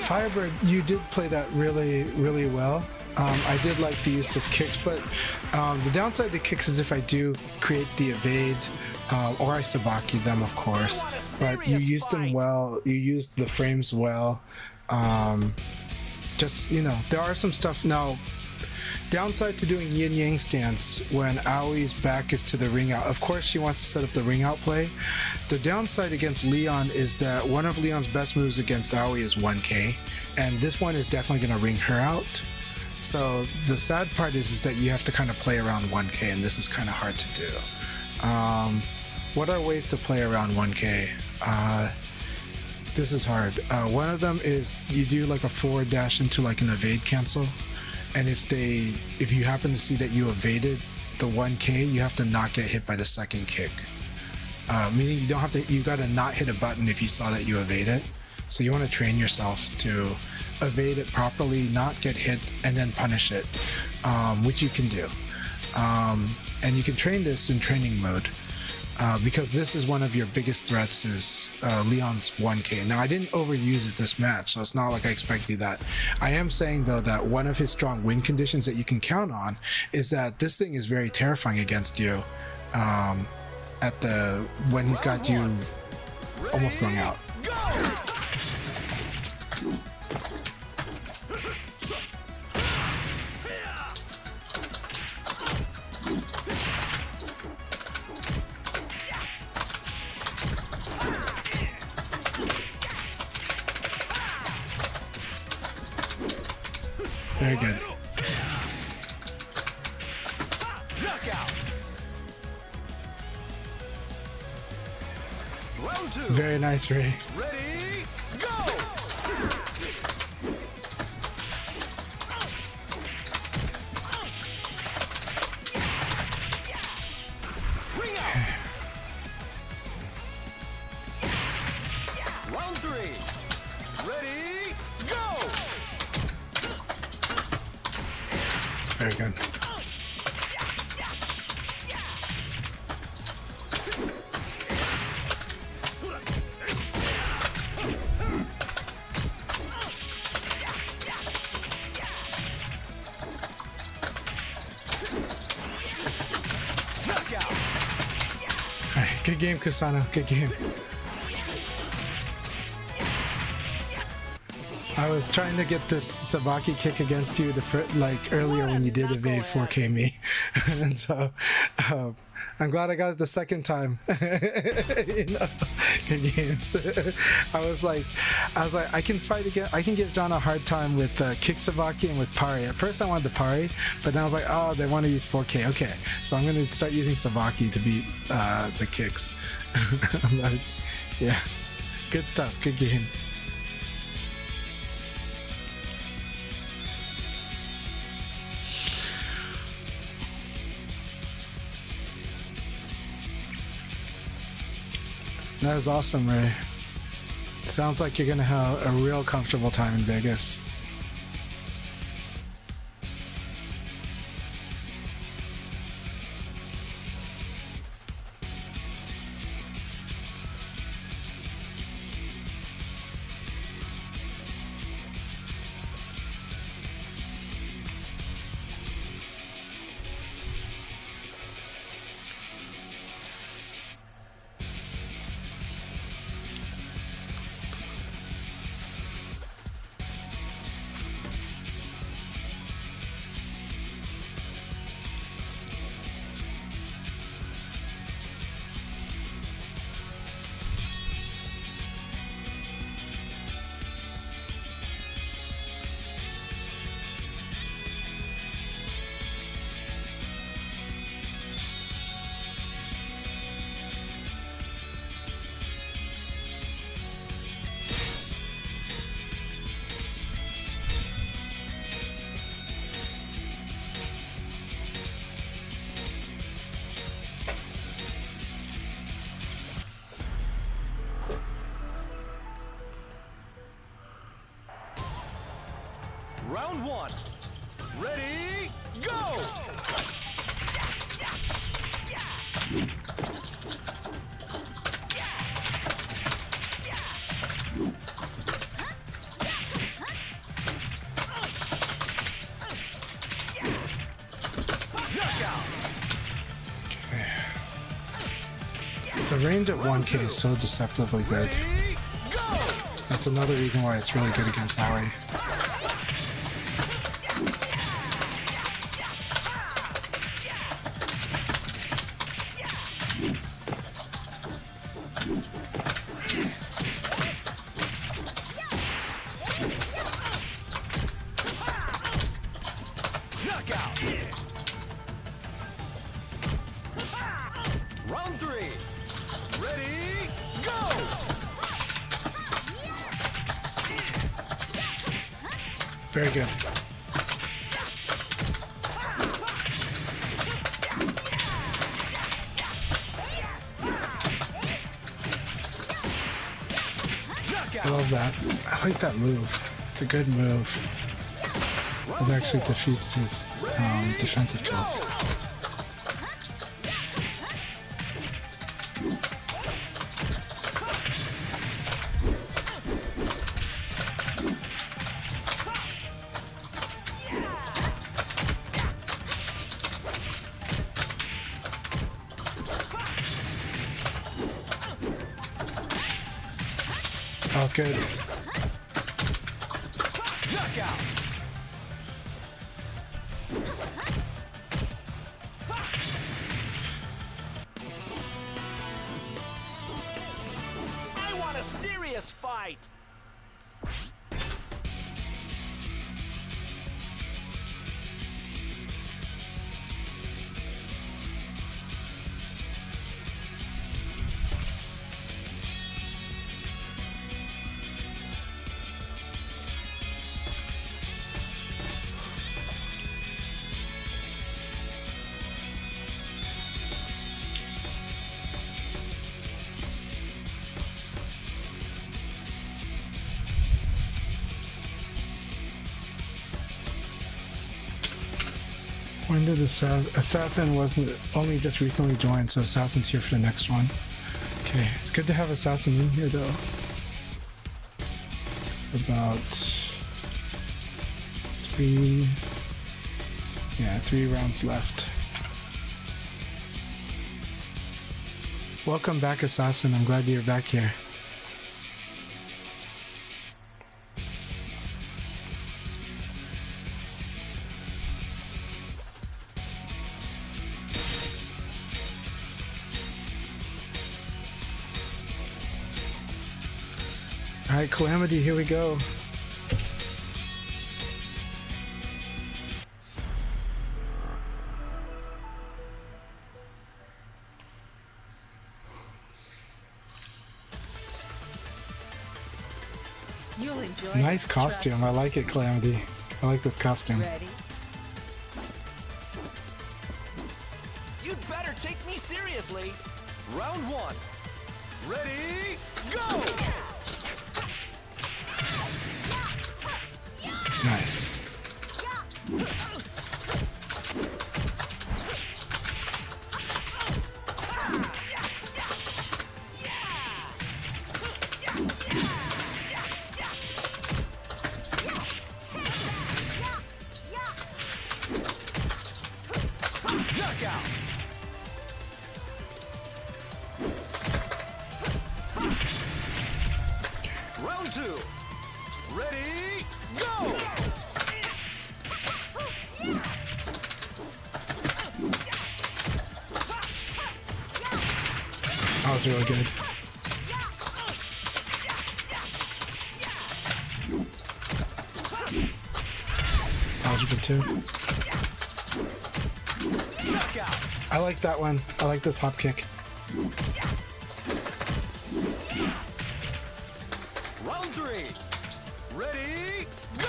Firebird, you did play that really, really well. I did like the use of kicks, but the downside to kicks is if I do create the evade, or I Sabaki them, of course, but you used them well, you used the frames well. Just, you know, there are some stuff now. Downside to doing yin yang stance when Aoi's back is to the ring out. Of course, she wants to set up the ring out play. The downside against Leon is that one of Leon's best moves against Aoi is 1K, and this one is definitely going to ring her out. So the sad part is that you have to kind of play around 1K, and this is kind of hard to do. What are ways to play around 1K? This is hard. One of them is you do like a forward dash into like an evade cancel. And if you happen to see that you evaded the 1K, you have to not get hit by the second kick. Meaning you don't have to, you gotta not hit a button if you saw that you evade it. So you wanna train yourself to evade it properly, not get hit, and then punish it, which you can do. And you can train this in training mode. Because this is one of your biggest threats is Leon's 1K. Now, I didn't overuse it this match, so it's not like I expected that. I am saying, though, that one of his strong win conditions that you can count on is that this thing is very terrifying against you when he's got you almost going out. Very good. Knockout. Round 2. Very nice, Ray. Ready, go! Ring out. Round 3. Ready, go! Very good. Knockout. All right, good game, Kusano. Good game. I was trying to get this Sabaki kick against you like earlier when you did evade 4K me, and so I'm glad I got it the second time. You know, good games. I was like, I can fight again. I can give John a hard time with kick Sabaki and with parry. At first I wanted to parry, but then I was like, oh, they want to use 4K. Okay, so I'm going to start using Sabaki to beat the kicks. But, yeah, good stuff. Good games. That is awesome, Ray. Sounds like you're gonna have a real comfortable time in Vegas. Round 1. Ready, go! range at 1k is so deceptively good. Ready, go! That's another reason why it's really good against Aoi. Knockout! Round 3. Ready, go! Very good. I love that. I like that move. It's a good move. It actually defeats his defensive tools. That was good. Knockout! I want a serious fight. When did Assassin wasn't only just recently joined, so Assassin's here for the next one. Okay, it's good to have Assassin in here though. About 3 rounds left. Welcome back, Assassin. I'm glad you're back here. Alright, Calamity, here we go. You'll enjoy Nice this, costume. I like it, Calamity. I like this costume. Ready? You'd better take me seriously. Round 1. Ready, go! Nice. Knockout! Round 2. Ready, go! That was really good. That was good too. Knockout! I like that one. I like this hop kick. Round 3. Ready, go!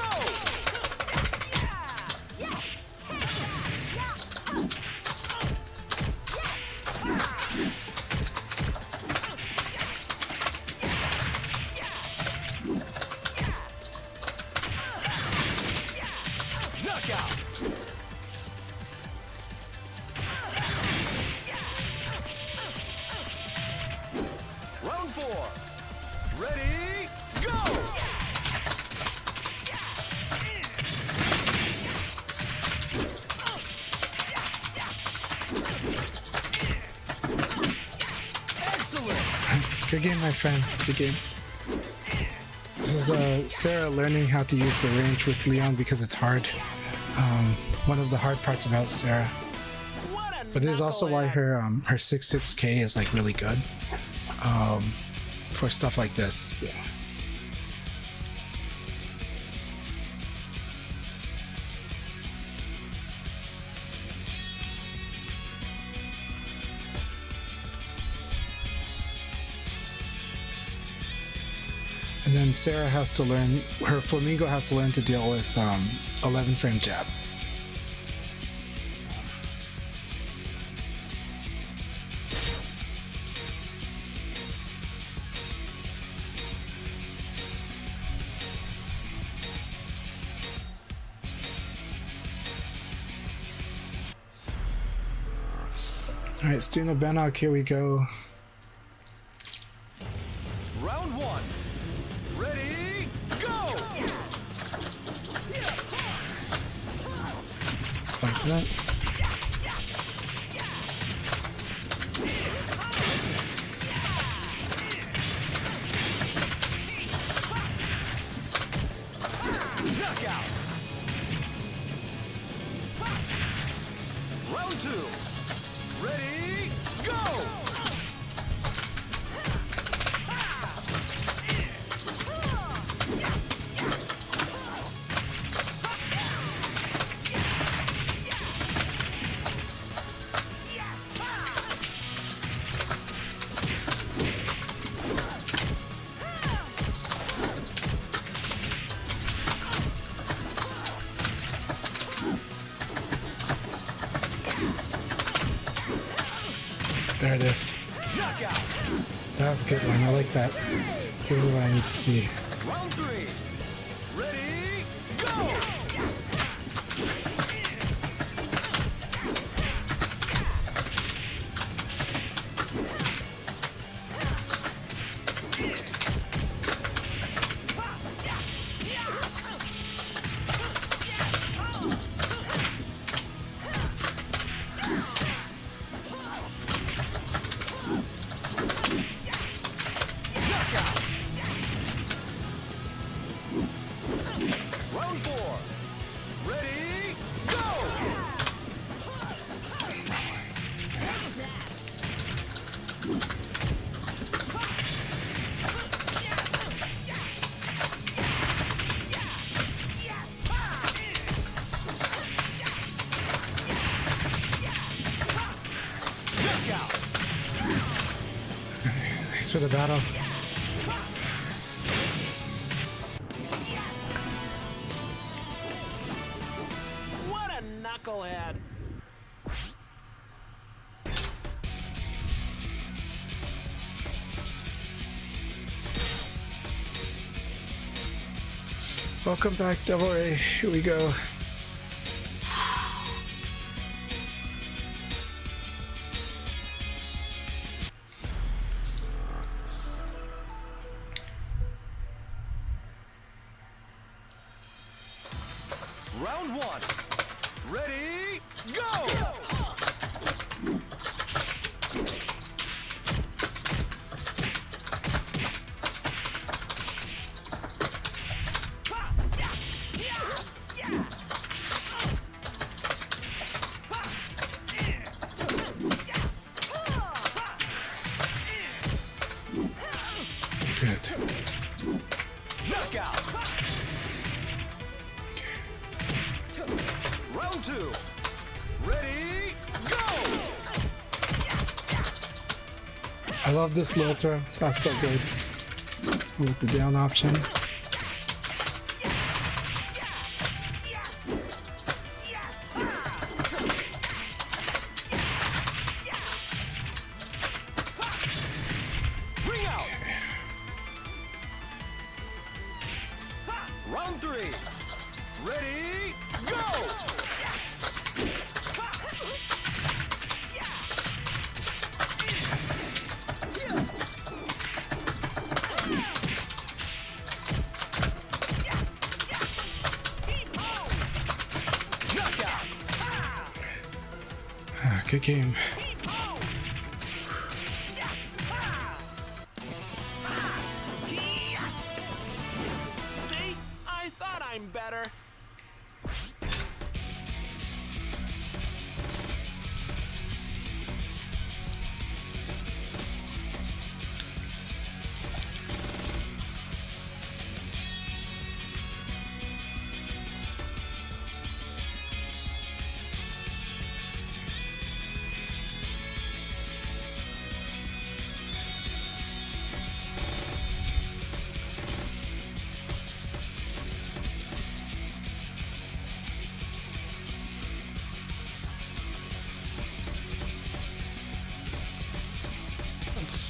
Knockout! Round 4. Ready, go! Excellent! game, my friend. Good game. This is Sarah learning how to use the range with Leon because it's hard. One of the hard parts about Sarah. But this is also why her 66K is like really good for stuff like this. Yeah. And then Sarah has to learn, her Flamingo has to learn to deal with 11 frame jab. All right, student Benok, here we go. Round one. Ready, go! Like that. Knockout. Round two. Ready, go! There it is. Knockout. That was a good one. I like that. This is what I need to see. Round three. Ready, go! Round four. Ready, go! Nice. Knockout. Thanks for the battle. What a knucklehead. Welcome back, Devil Ray. Here we go. Round one. Ready, go! Good. Knockout. Round two. Ready, go! I love this low throw. That's so good. With the down option. Ring out. Round three. Ready, go! Knockout. Good game.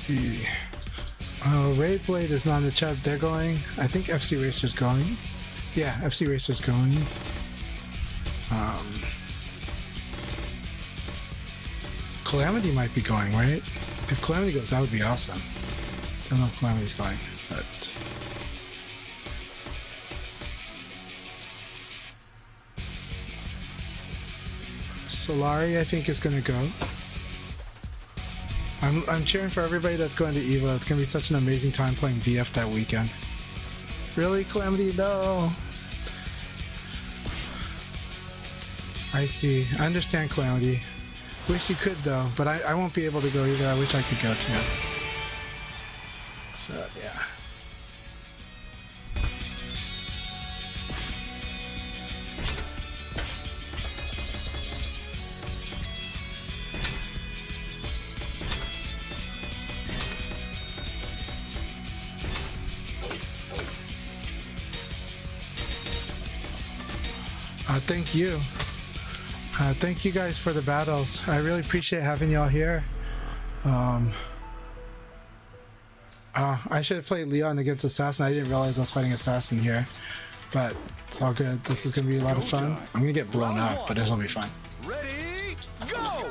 see. Ray Blade is not in the chat. They're going. I think FC Racer's going. Yeah, FC Racer's going. Calamity might be going, right? If Calamity goes, that would be awesome. Don't know if Calamity's going, but... Solari, I think, is going to go. I'm cheering for everybody that's going to EVO. It's going to be such an amazing time playing VF that weekend. Really, Calamity? No. I see. I understand, Calamity. Wish you could, though, but I won't be able to go either. I wish I could go, too. So, yeah. Thank you. Thank you guys for the battles. I really appreciate having y'all here. I should have played Leon against Assassin. I didn't realize I was fighting Assassin here. But it's all good. This is going to be a lot of fun. I'm going to get blown up, but this will be fun. Ready, go!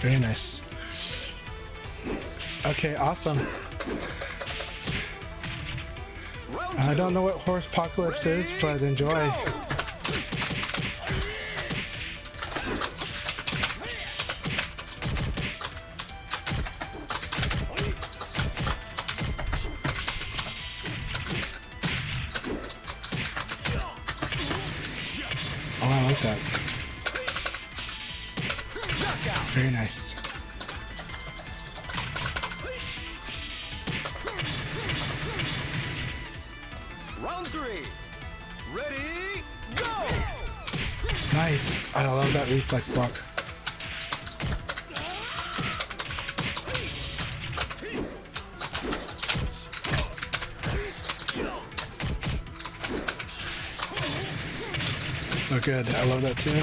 Very nice. Okay, awesome. I don't know what Horse Apocalypse is, but enjoy. Oh, I like that. Very nice. Round 3. Ready, go! Nice. I love that reflex block. So good. I love that too.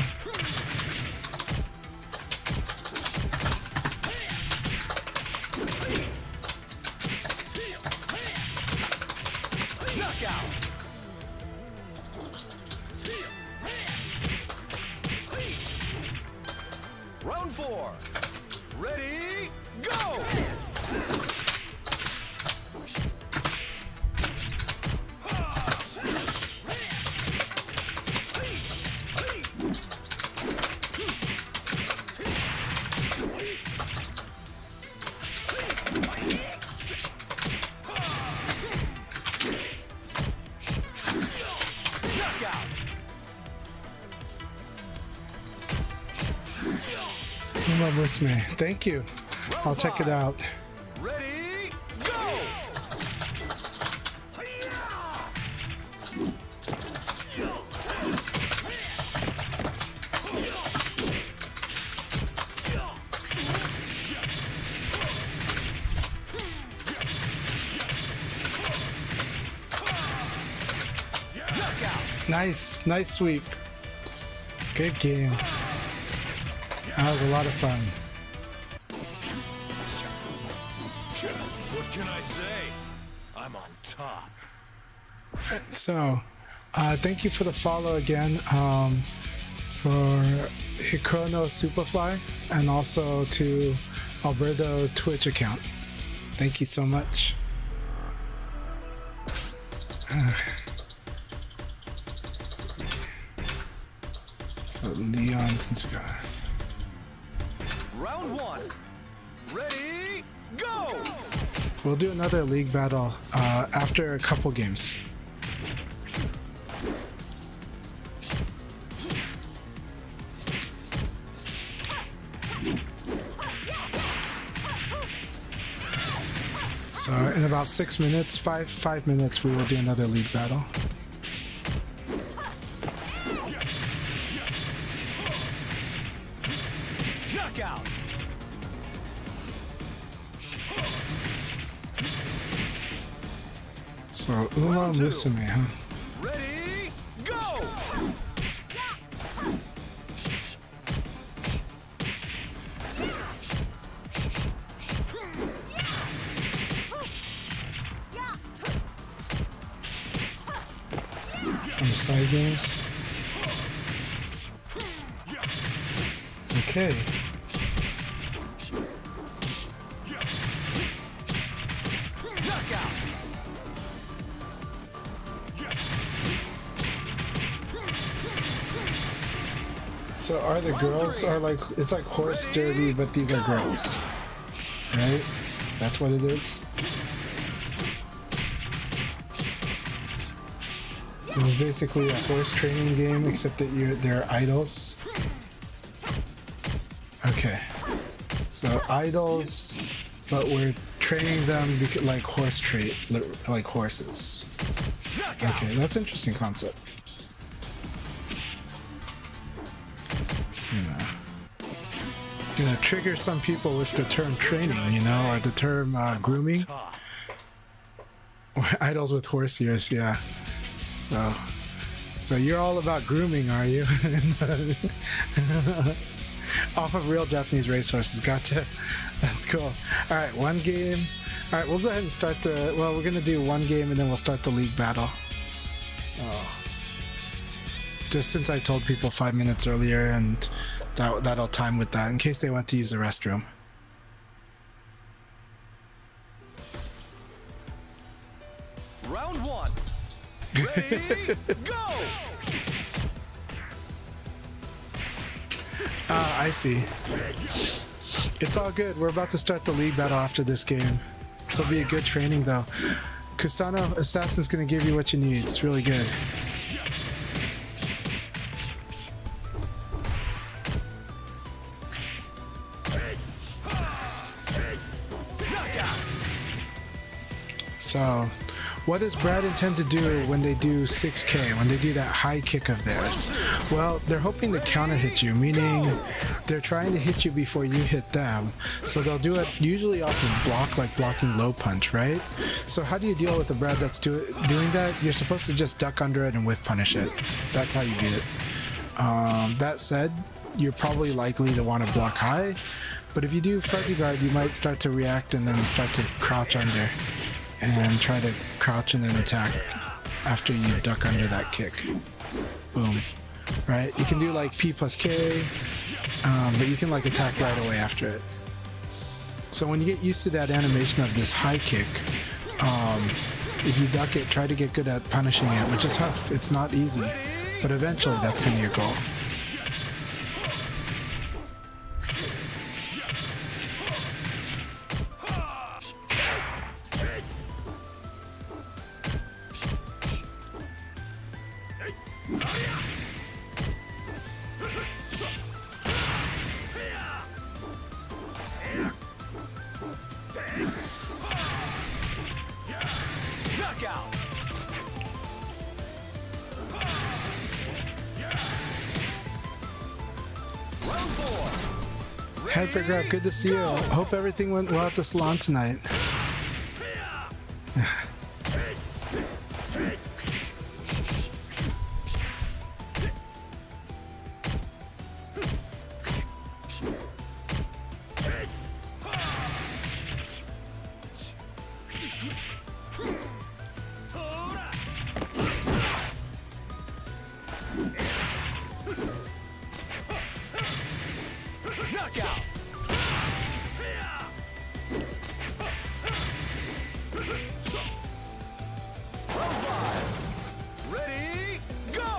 Round 4. Ready, go! Warmups Me. Thank you. I'll check it out. Ready, go! Nice. Nice sweep. Good game. That was a lot of fun. What can I say? I'm on top. So, thank you for the follow again for Hikono Superfly and also to Alberto Twitch account. Thank you so much. Leon, since we got us. Round 1. Ready, go! We'll do another league battle after a couple games. So in about 6 minutes, five minutes, we will do another league battle. Knockout. So Uma Round two. Musume, huh? Ready, go! From side games. Okay. Knockout. So are the girls are like it's like horse derby, but these are girls, right? That's what it is. It's basically a horse training game, except that they're idols. Okay, so idols, but we're training them like like horses. Okay, that's an interesting concept. You know, trigger some people with the term training, you know, or the term grooming. Idols with horse ears, yeah. So you're all about grooming, are you? Off of real Japanese racehorses, gotcha. That's cool. All right, one game. All right, we'll go ahead and start well, we're gonna do one game and then we'll start the league battle. So, just since I told people 5 minutes earlier, and that'll time with that in case they want to use the restroom. Round one. Ready, go! Ah, I see. It's all good. We're about to start the league battle after this game. This will be a good training, though. Kusano Assassin's gonna give you what you need. It's really good. So, what does Brad intend to do when they do 6K, when they do that high kick of theirs? Well, they're hoping to counter hit you, meaning they're trying to hit you before you hit them. So they'll do it usually off of block, like blocking low punch, right? So how do you deal with the Brad that's doing that? You're supposed to just duck under it and whiff punish it. That's how you beat it. That said, you're probably likely to want to block high, but if you do fuzzy guard, you might start to react and then start to crouch under and try to crouch and then attack after you duck under that kick. Boom. Right? You can do like P plus K, but you can like attack right away after it. So when you get used to that animation of this high kick, if you duck it, try to get good at punishing it, which is tough. It's not easy, but eventually that's kind of your goal. Knockout. Round four. Hypergraph, good to see you. Hope everything went well at the salon tonight. Knockout. Round five. Ready, go!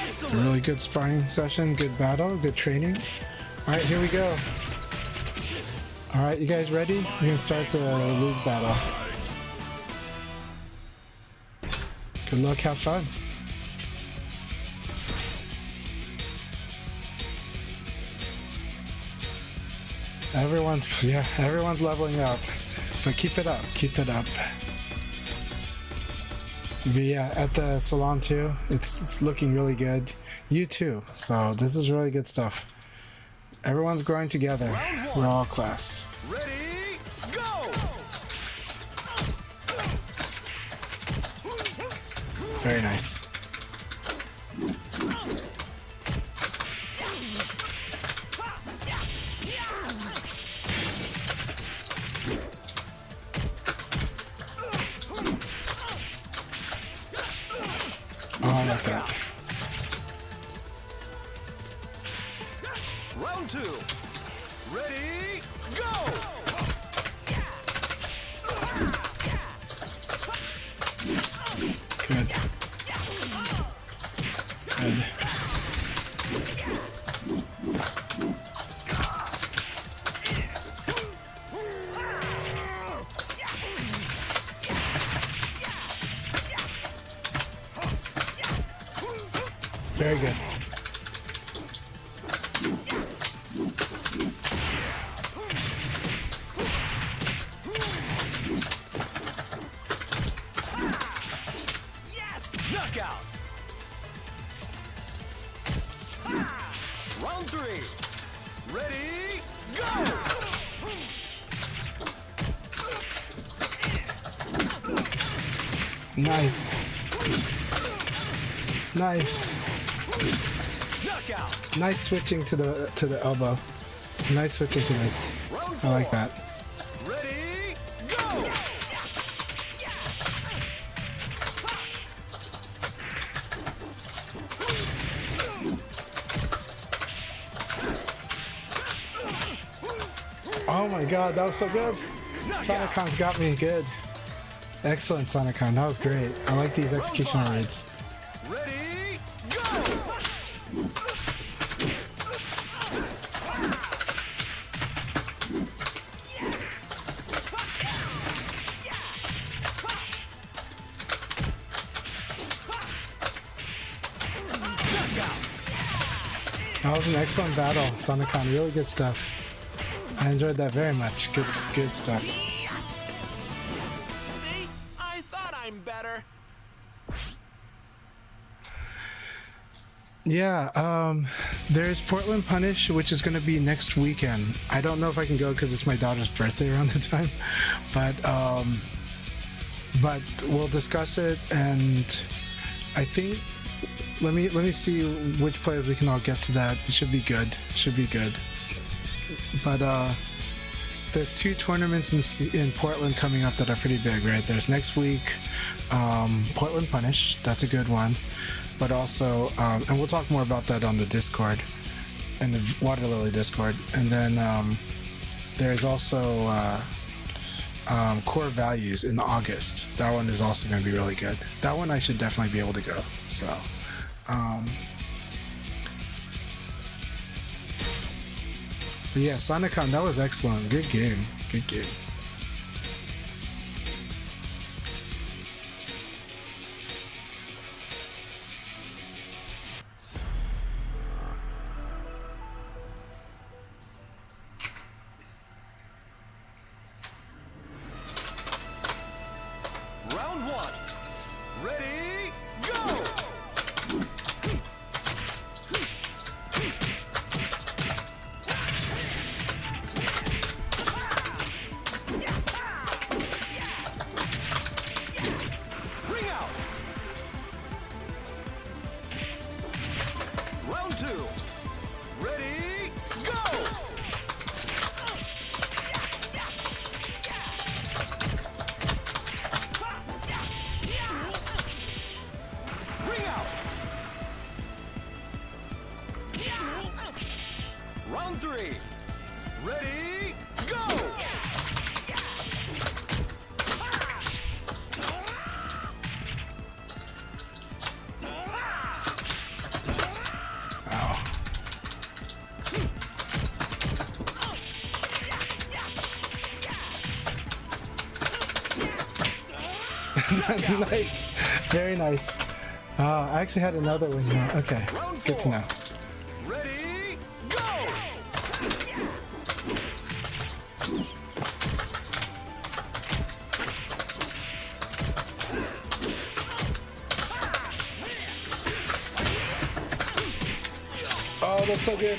It's a really good sparring session, good battle, good training. Alright, here we go. Alright, you guys ready? We're gonna start the league battle. Good luck, have fun. Everyone's leveling up. But keep it up, keep it up. But yeah, at the salon too, it's looking really good. You too. So this is really good stuff. Everyone's growing together. We're all class. Ready, go! Very nice. Oh, I like that. Round 2. Ready, go! Good. Good. Very good. Knockout! Round 3. Ready, go! Nice. Nice. Knockout! Nice switching to the elbow. Nice switching to this. Round I like 4. that. Ready, go! Oh my god, that was so good. Soniccon's got me good. Excellent, Sonicon. That was great. I like these executional reads. Ready, go! That was an excellent battle, Sonicon. Really good stuff. I enjoyed that very much. Good stuff. See? I thought I'm better. Yeah, there's Portland Punish, which is going to be next weekend. I don't know if I can go because it's my daughter's birthday around the time, but we'll discuss it, and I think let me see which players we can all get to that. It should be good. But there's 2 tournaments in Portland coming up that are pretty big, right? There's next week, Portland Punish. That's a good one. But also, and we'll talk more about that on the Discord, in the Water Lily Discord. And then there's also Core Values in August. That one is also going to be really good. That one I should definitely be able to go. So, but yeah, Sonicon, that was excellent. Good game. Good game. Round 1. Ready, go! Ring out! Round 2. Ready, go! Ring out! Round 3. Ready, go! Ow. Nice. Very nice. I actually had another one here. Okay. Good to know. Ready, go! Oh, that's so good.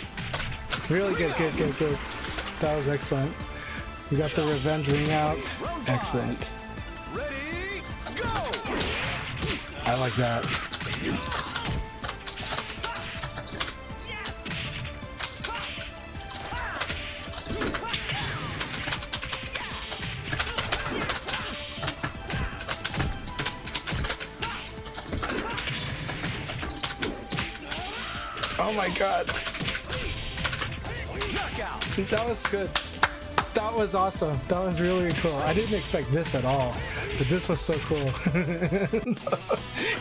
Really good, good. That was excellent. We got the revenge ring out. Excellent. Ready, go! I like that. Oh my god. Knockout! That was good. That was awesome. That was really cool. I didn't expect this at all, but this was so cool. So,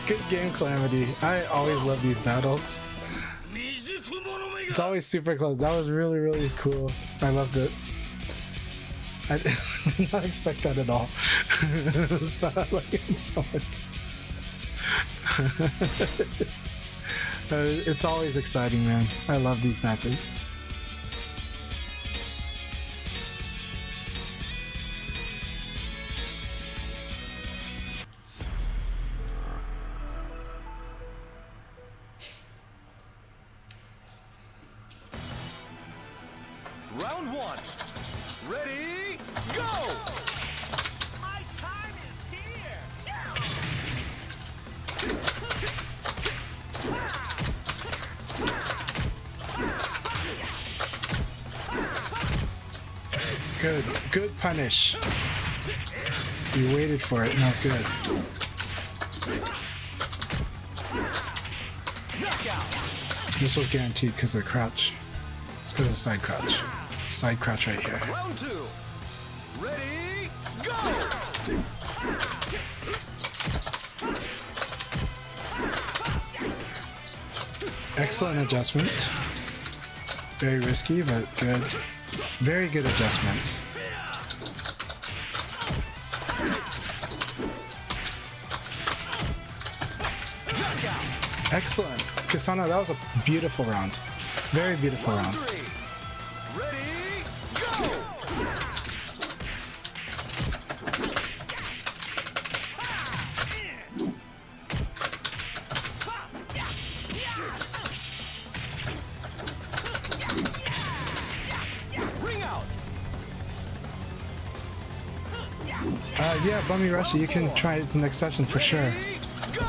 good game, Calamity. I always love these battles. It's always super close. That was really, really cool. I loved it. I did not expect that at all. So I like it so much. It's always exciting, man. I love these matches. Round one. Ready, go! My time is here. Good punish. You waited for it, and that was good. Knockout! This was guaranteed because of the crouch. It's because of side crouch. Side crouch right here. Round two. Ready, go! Excellent adjustment. Very risky, but good. Very good adjustments. Excellent. Kusano, that was a beautiful round. Very beautiful round. Three. Ready, go! Ring out! Yeah, Bummy Rushy, you can try it the next session for sure. Ready, go!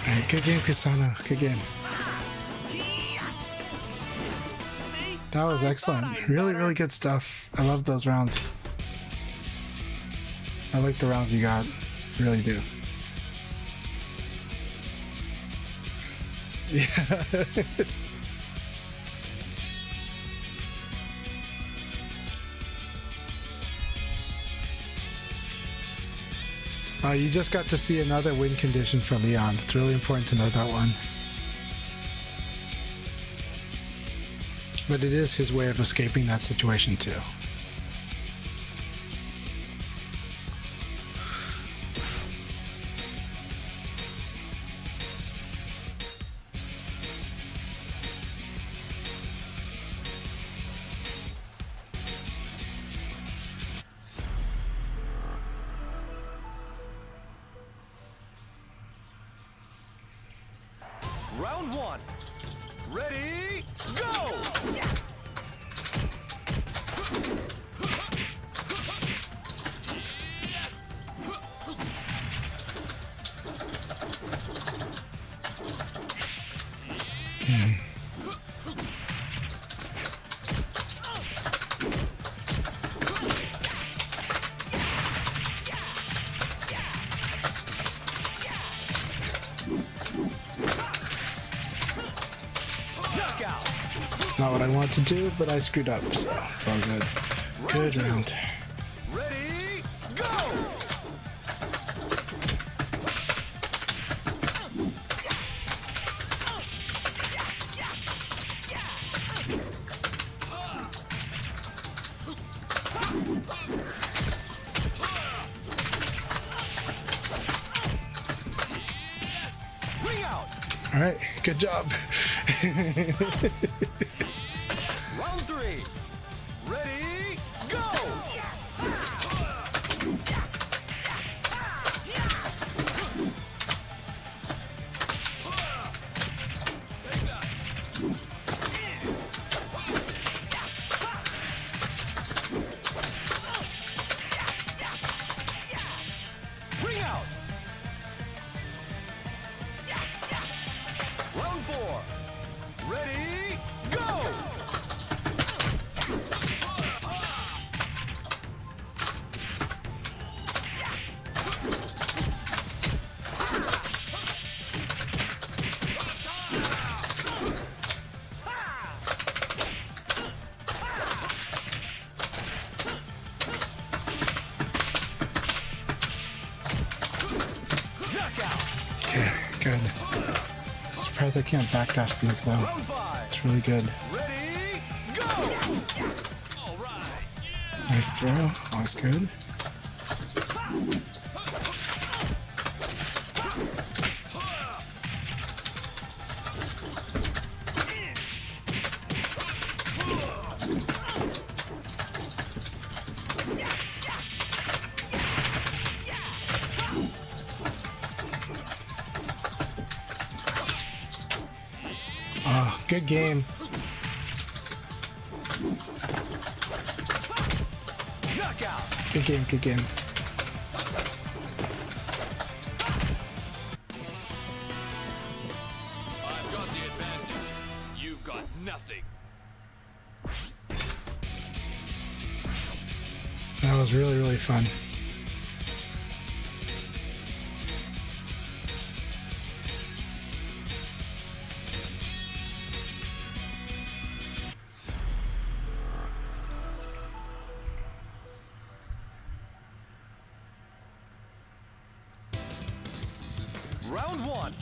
Alright, good game, Kusano. Good game. That was excellent. Really, really good stuff. I love those rounds. I like the rounds you got. Really do. Yeah. You just got to see another win condition for Leon. It's really important to know that one. But it is his way of escaping that situation too. Round one. Ready, go! Knockout! Not what I want to do, but I screwed up, so it's all good. Good round. Ready, go! All right, good job. Round 3. Ready, go! Ring out! Round 4. Ready, go! Knockout! Okay, good. Surprised I can't backdash these though. Round 5. It's really good. Ready, go! Nice throw. Always good. Oh, good game. Knockout! Good game, good game. I've got the advantage. You've got nothing. That was really, really fun. Round 1.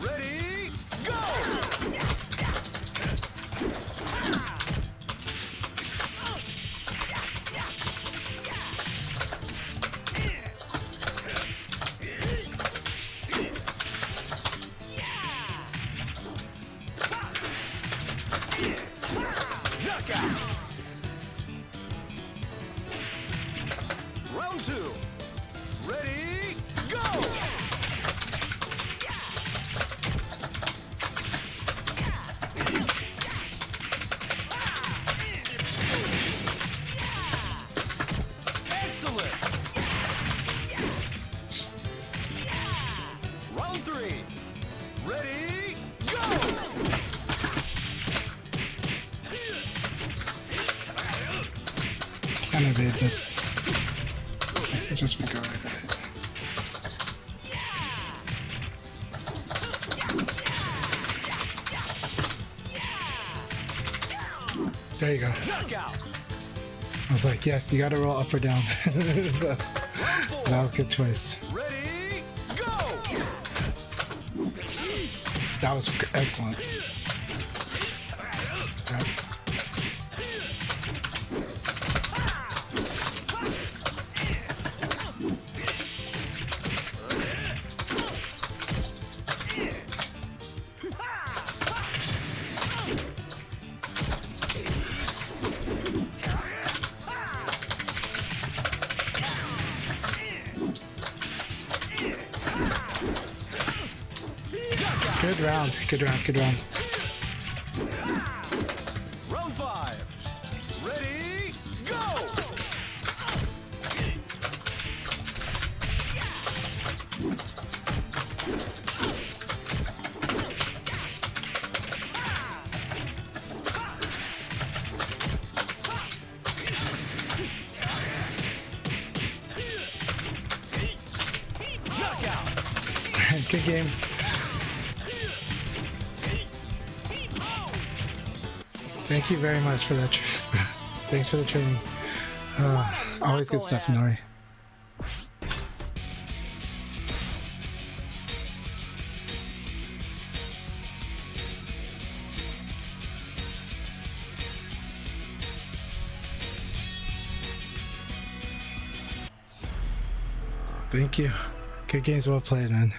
Ready, go! Knockout! Round 2. Ready, go! Excellent! Round 3. Ready, go! Can't evade this. I suggest we go with it. There you go. Knockout! I was like, yes, you gotta roll up or down. So, that was a good choice. Ready, go! That was excellent. Yeah. Good round, good round, good round. Round 5. Ready, go! Knockout! Good game. Thank you very much for that. Thanks for the training. Always good stuff, Inori. Thank you. Good games, well played, man.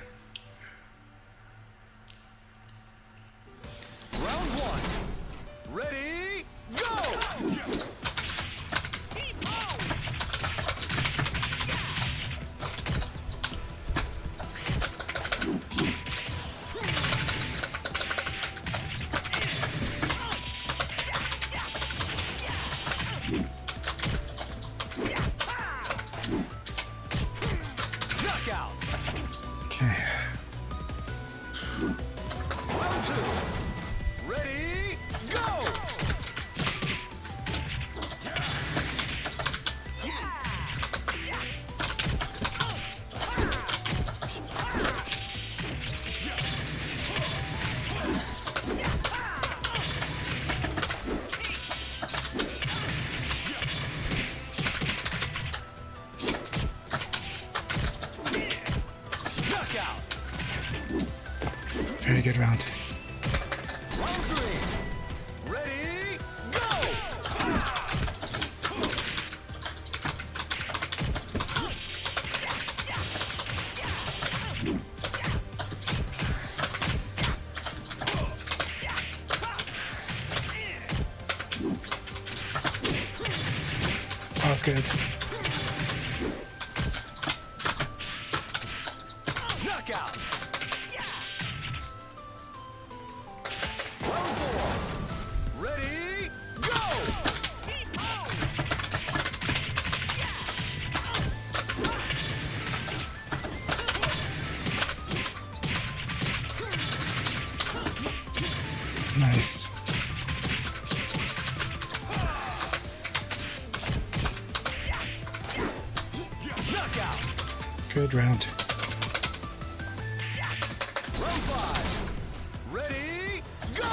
Good round. Round 3. Ready, go! Oh, that's good. Knockout! Round 4. Ready, go! Nice. Knockout! Good round. Round 5. Ready, go!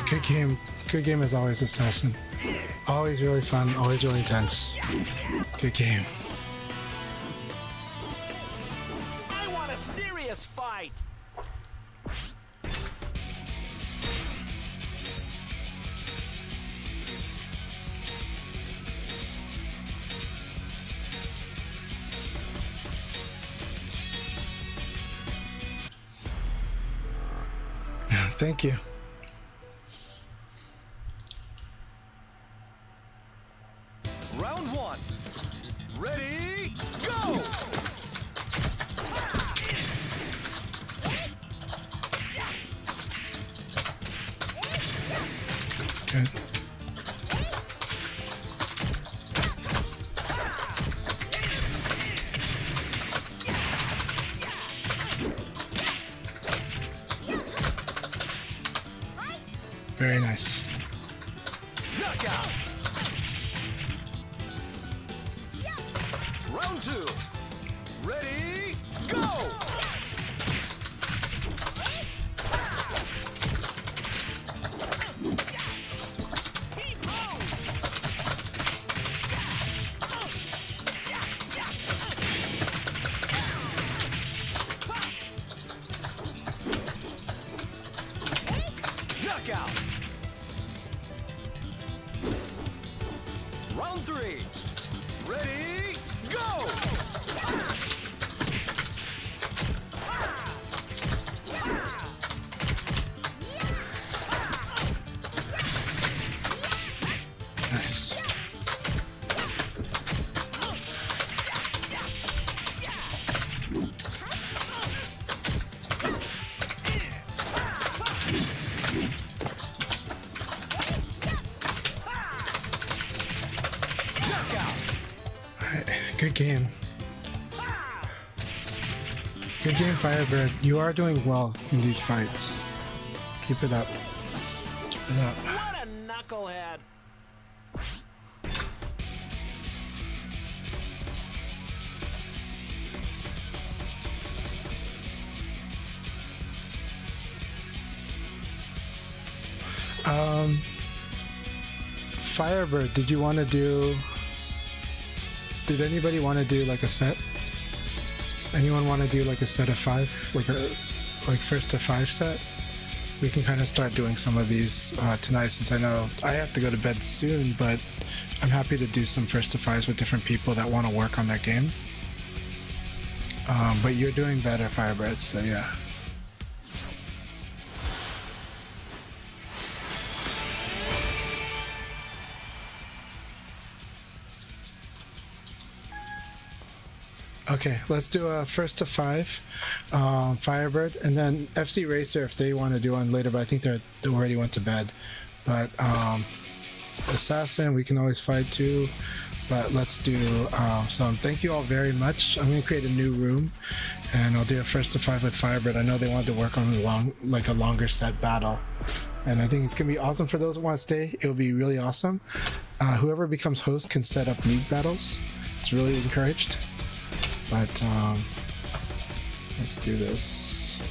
Good game. Good game as always, Assassin. Always really fun, always really intense. Good game. I want a serious fight. Thank you. Round 1. Ready, go! Good. Very nice. Knockout! Round 2. Ready, go! Knockout! Round 3. Ready, go! Nice. Knockout! Alright, good game. Good game, Firebird. You are doing well in these fights. Keep it up. Keep it up. What a knucklehead. Firebird, did you want to do... Did anybody want to do like a set? Anyone want to do like a set of 5? Like first to 5 set? We can kind of start doing some of these tonight, since I know I have to go to bed soon, but I'm happy to do some first to 5s with different people that want to work on their game. But you're doing better, Firebird, so yeah. Okay, let's do a first to 5, Firebird, and then FC Racer if they want to do one later, but I think they already went to bed. But Assassin, we can always fight too, but let's do some. Thank you all very much. I'm going to create a new room, and I'll do a first to 5 with Firebird. I know they wanted to work on a longer set battle, and I think it's going to be awesome for those who want to stay. It'll be really awesome. Whoever becomes host can set up league battles. It's really encouraged. But let's do this.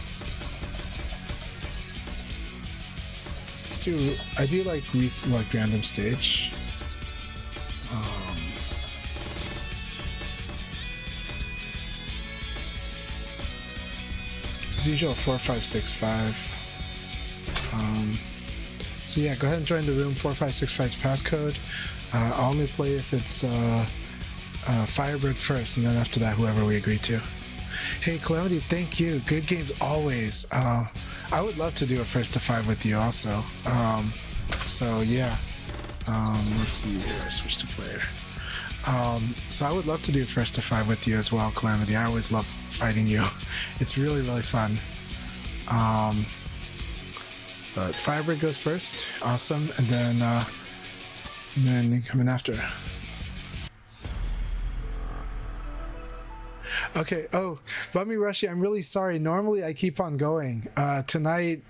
I do like reselect random stage. As usual, 4, 5, 6, 5. So yeah, go ahead and join the room. 4565's passcode. I'll only play if it's Firebird first, and then after that, whoever we agree to. Hey, Calamity, thank you. Good games always. I would love to do a first to 5 with you also. So yeah. Let's see here. Switch to player. So I would love to do first to 5 with you as well, Calamity. I always love fighting you. It's really, really fun. But Firebird goes first. Awesome. And then you come in after. Okay. Oh, Bummy Rushy, I'm really sorry. Normally I keep on going. Tonight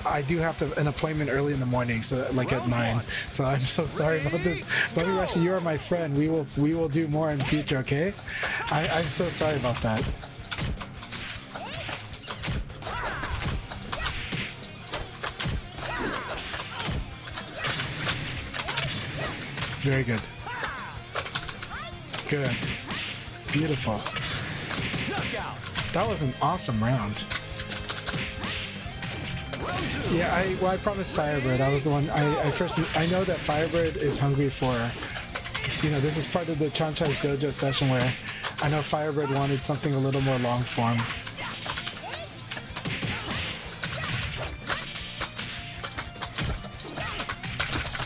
I do have an appointment early in the morning, so like at 9. So I'm so sorry about this. Bummy Rushy, you are my friend. We will do more in the future. Okay. I'm so sorry about that. Very good. Good. Beautiful. That was an awesome round. Yeah, I promised Firebird. I was the one. I know that Firebird is hungry for. This is part of the CHANCHAI'S Dojo session where I know Firebird wanted something a little more long form.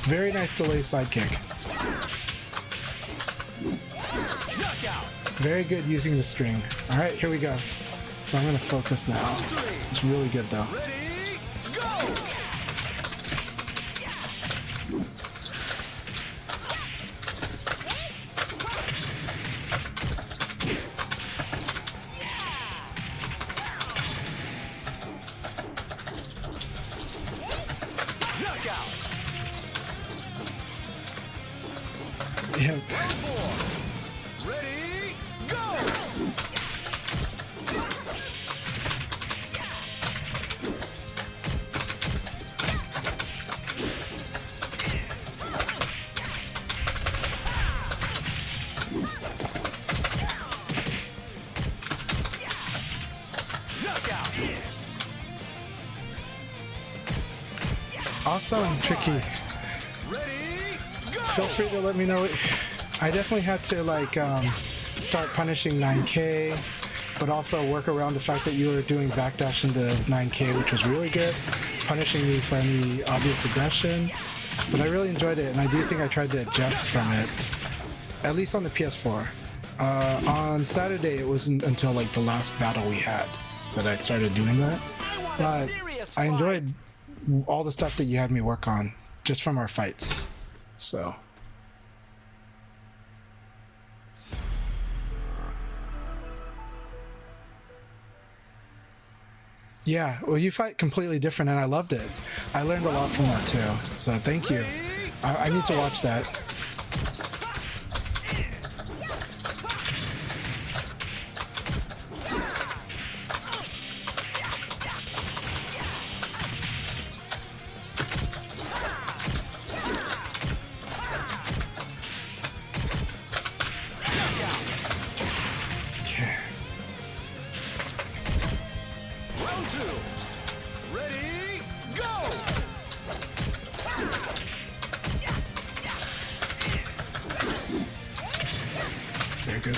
Very nice delay sidekick. Very good using the string. All right, here we go. So I'm going to focus now. It's really good though. Ready, go! Knockout! Yeah. Ready, go! Knockout! Awesome, Tricky. Ready, go! Feel free to let me know. I definitely had to start punishing 9K, but also work around the fact that you were doing backdash into 9K, which was really good, punishing me for any obvious aggression. But I really enjoyed it, and I do think I tried to adjust from it, at least on the PS4. On Saturday, it wasn't until like the last battle we had that I started doing that. But I enjoyed all the stuff that you had me work on just from our fights. So. Yeah, well, you fight completely different, and I loved it. I learned a lot from that too. So thank you. I need to watch that. Very good.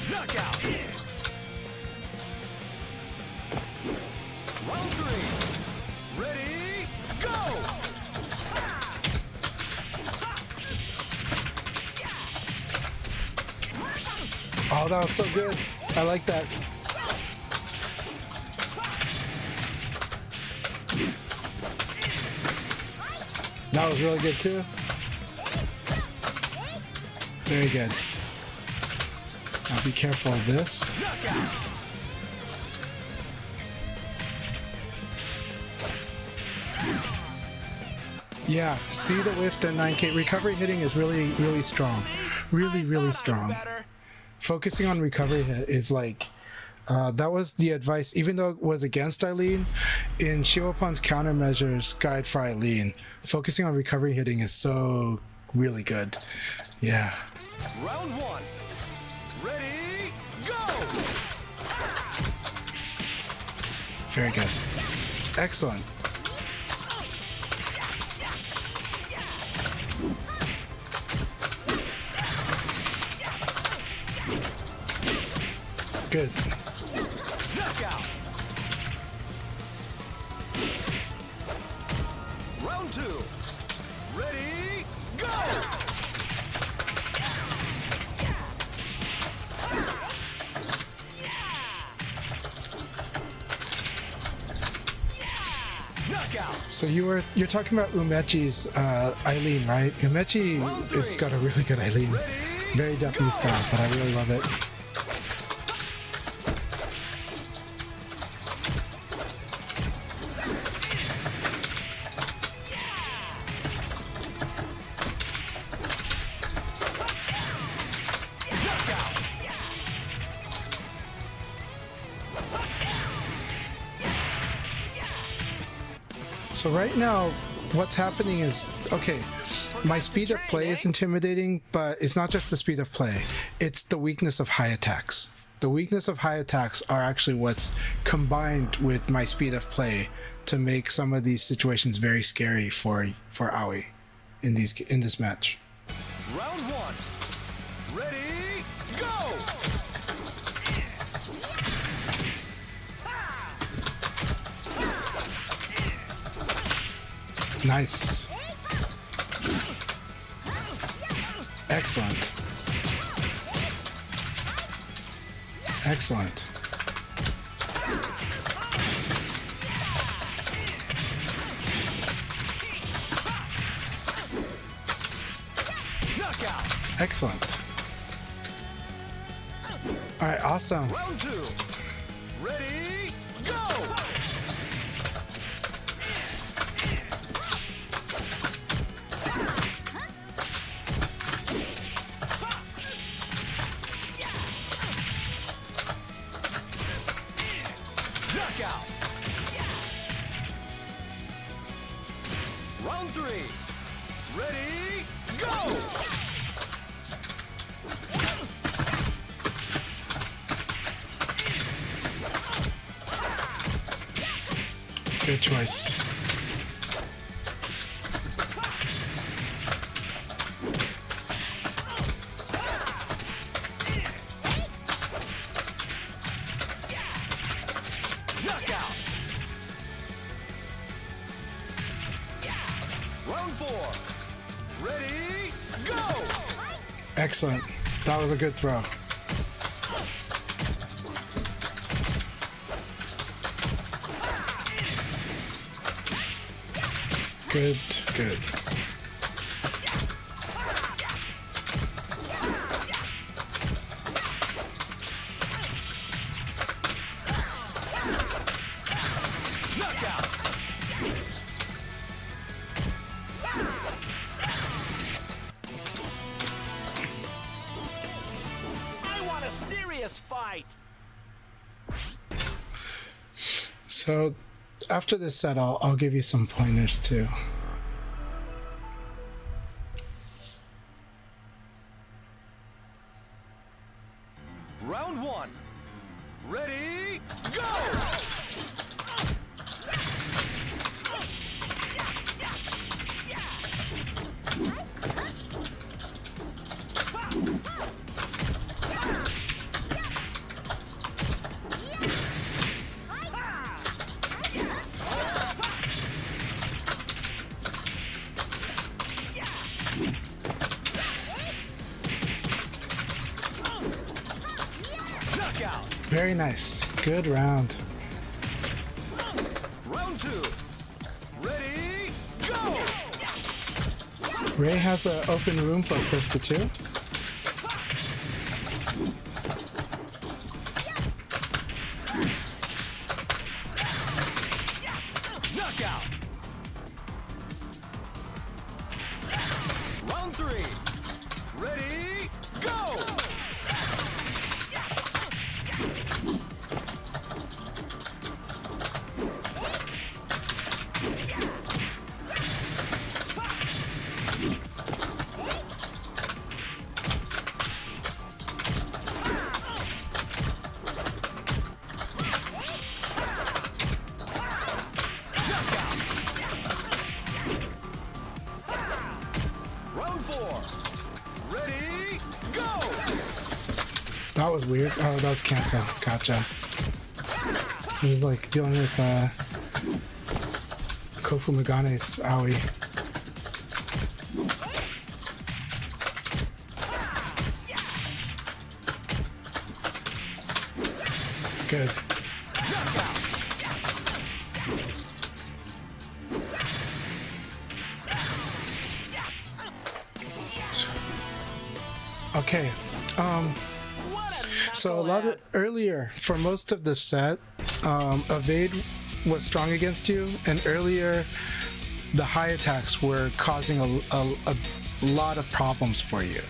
Knockout! Round 3. Ready, go! Oh, that was so good. I like that. That was really good too. Very good. Now be careful of this. Knockout. Yeah, see the whiff, the 9K. Recovery hitting is really, really strong. Really, really strong. Focusing on recovery hit is like, that was the advice, even though it was against Eileen, in Shiopun's countermeasures guide for Eileen, focusing on recovery hitting is so really good. Yeah. Round one. Ready, go! Very good. Excellent. Good. Knockout. Round two. Ready, go! Knockout. So you're talking about Umechi's Eileen, right? Umechi has got a really good Eileen. Very Japanese style, but I really love it. So right now, what's happening is, okay, my speed of play is intimidating, but it's not just the speed of play, it's the weakness of high attacks. The weakness of high attacks are actually what's combined with my speed of play to make some of these situations very scary for Aoi in this match. Round one. Ready, go! Nice. Excellent. Excellent. Knockout. Excellent. All right, awesome. Round two. Ready, go! Knockout. Round three. Ready, go! Good choice. Knockout. Round four. Ready, go! Excellent. That was a good throw. Good, good. Knockout. I want a serious fight. So after this set, I'll give you some pointers too. Round one. Ready, go! Knockout. Very nice. Good round. Round two. Ready, go! Ray has an open room for first to two. That was weird. Oh, that was canceled. Gotcha. He was like dealing with Kofu Magane's Aoi. Good. Okay. So a lot of earlier for most of the set, evade was strong against you, and earlier the high attacks were causing a lot of problems for you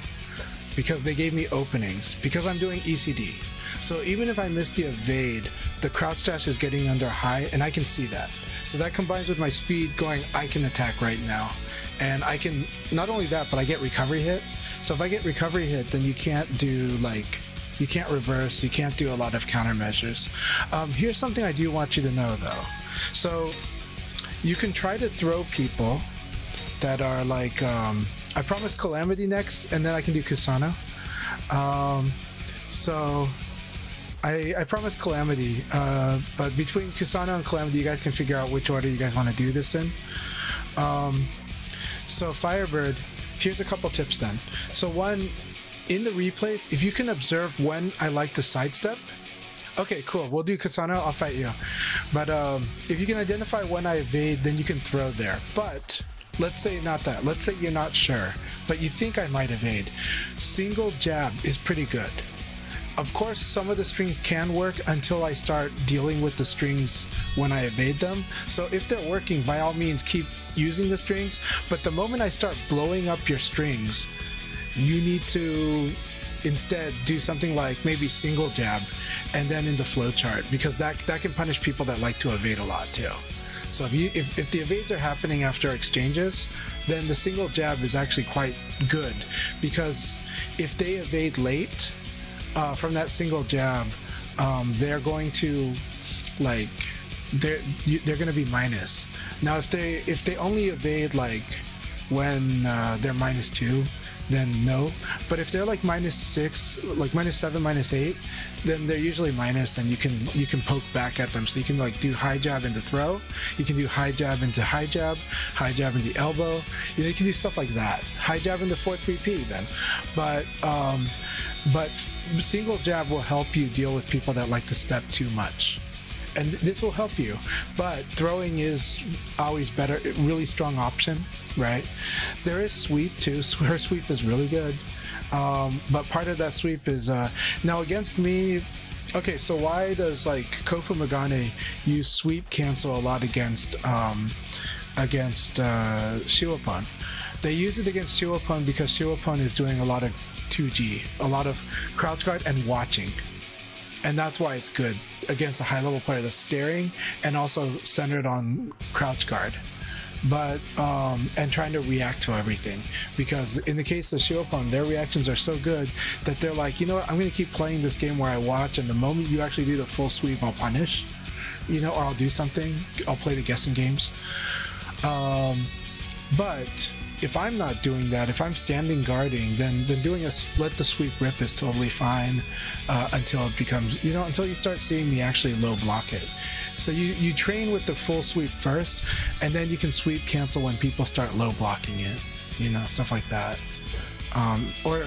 because they gave me openings because I'm doing ECD. So even if I miss the evade, the crouch dash is getting under high, and I can see that. So that combines with my speed going, I can attack right now, and I can not only that, but I get recovery hit. So if I get recovery hit, then you can't do like, you can't reverse, you can't do a lot of countermeasures. Here's something I do want you to know though. So you can try to throw people that are like, I promise Calamity next, and then I can do Kusano. So I promise Calamity, but between Kusano and Calamity, you guys can figure out which order you guys want to do this in. So Firebird, here's a couple tips then. So one, in the replays, if you can observe when I like to sidestep, okay, cool, we'll do Kusano, I'll fight you. But if you can identify when I evade, then you can throw there. But let's say not that. Let's say you're not sure, but you think I might evade. Single jab is pretty good. Of course, some of the strings can work until I start dealing with the strings when I evade them. So if they're working, by all means, keep using the strings. But the moment I start blowing up your strings, you need to instead do something like maybe single jab and then in the flowchart, because that can punish people that like to evade a lot too. So if the evades are happening after exchanges, then the single jab is actually quite good, because if they evade late, from that single jab, they're going to like they're going to be minus. Now if they only evade like when they're -2, then no. But if they're like -6, like -7, -8, then they're usually minus, and you can poke back at them. So you can like do high jab into throw, you can do high jab into high jab into elbow. You can do stuff like that. High jab into 4-3-P even. But single jab will help you deal with people that like to step too much, and this will help you. But throwing is always better, really strong option, right? There is sweep too. Her sweep is really good, but part of that sweep is now against me. Okay, so why does like Kofu Magane use sweep cancel a lot against Shiwapon? They use it against Shiwapon because Shiwapon is doing a lot of 2G, a lot of crouch guard and watching, and that's why it's good against a high level player that's staring and also centered on crouch guard, but and trying to react to everything. Because in the case of Shiwapon, their reactions are so good that they're like, you know what, I'm going to keep playing this game where I watch, and the moment you actually do the full sweep, I'll punish, or I'll do something, I'll play the guessing games. But if I'm not doing that, if I'm standing guarding, then doing a let the sweep rip is totally fine until it becomes, until you start seeing me actually low block it. So you train with the full sweep first, and then you can sweep cancel when people start low blocking it, stuff like that. Or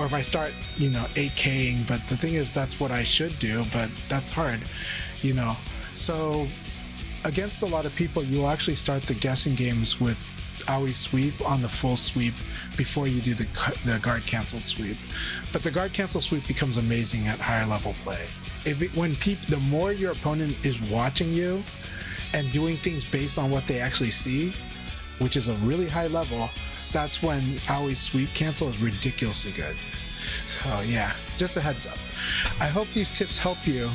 if I start, 8K'ing, but the thing is that's what I should do, but that's hard, So against a lot of people, you'll actually start the guessing games with always sweep on the full sweep before you do the guard canceled sweep. But the guard cancel sweep becomes amazing at higher level play. The more your opponent is watching you and doing things based on what they actually see, which is a really high level, that's when Aoi's sweep cancel is ridiculously good. So yeah, just a heads up. I hope these tips help you,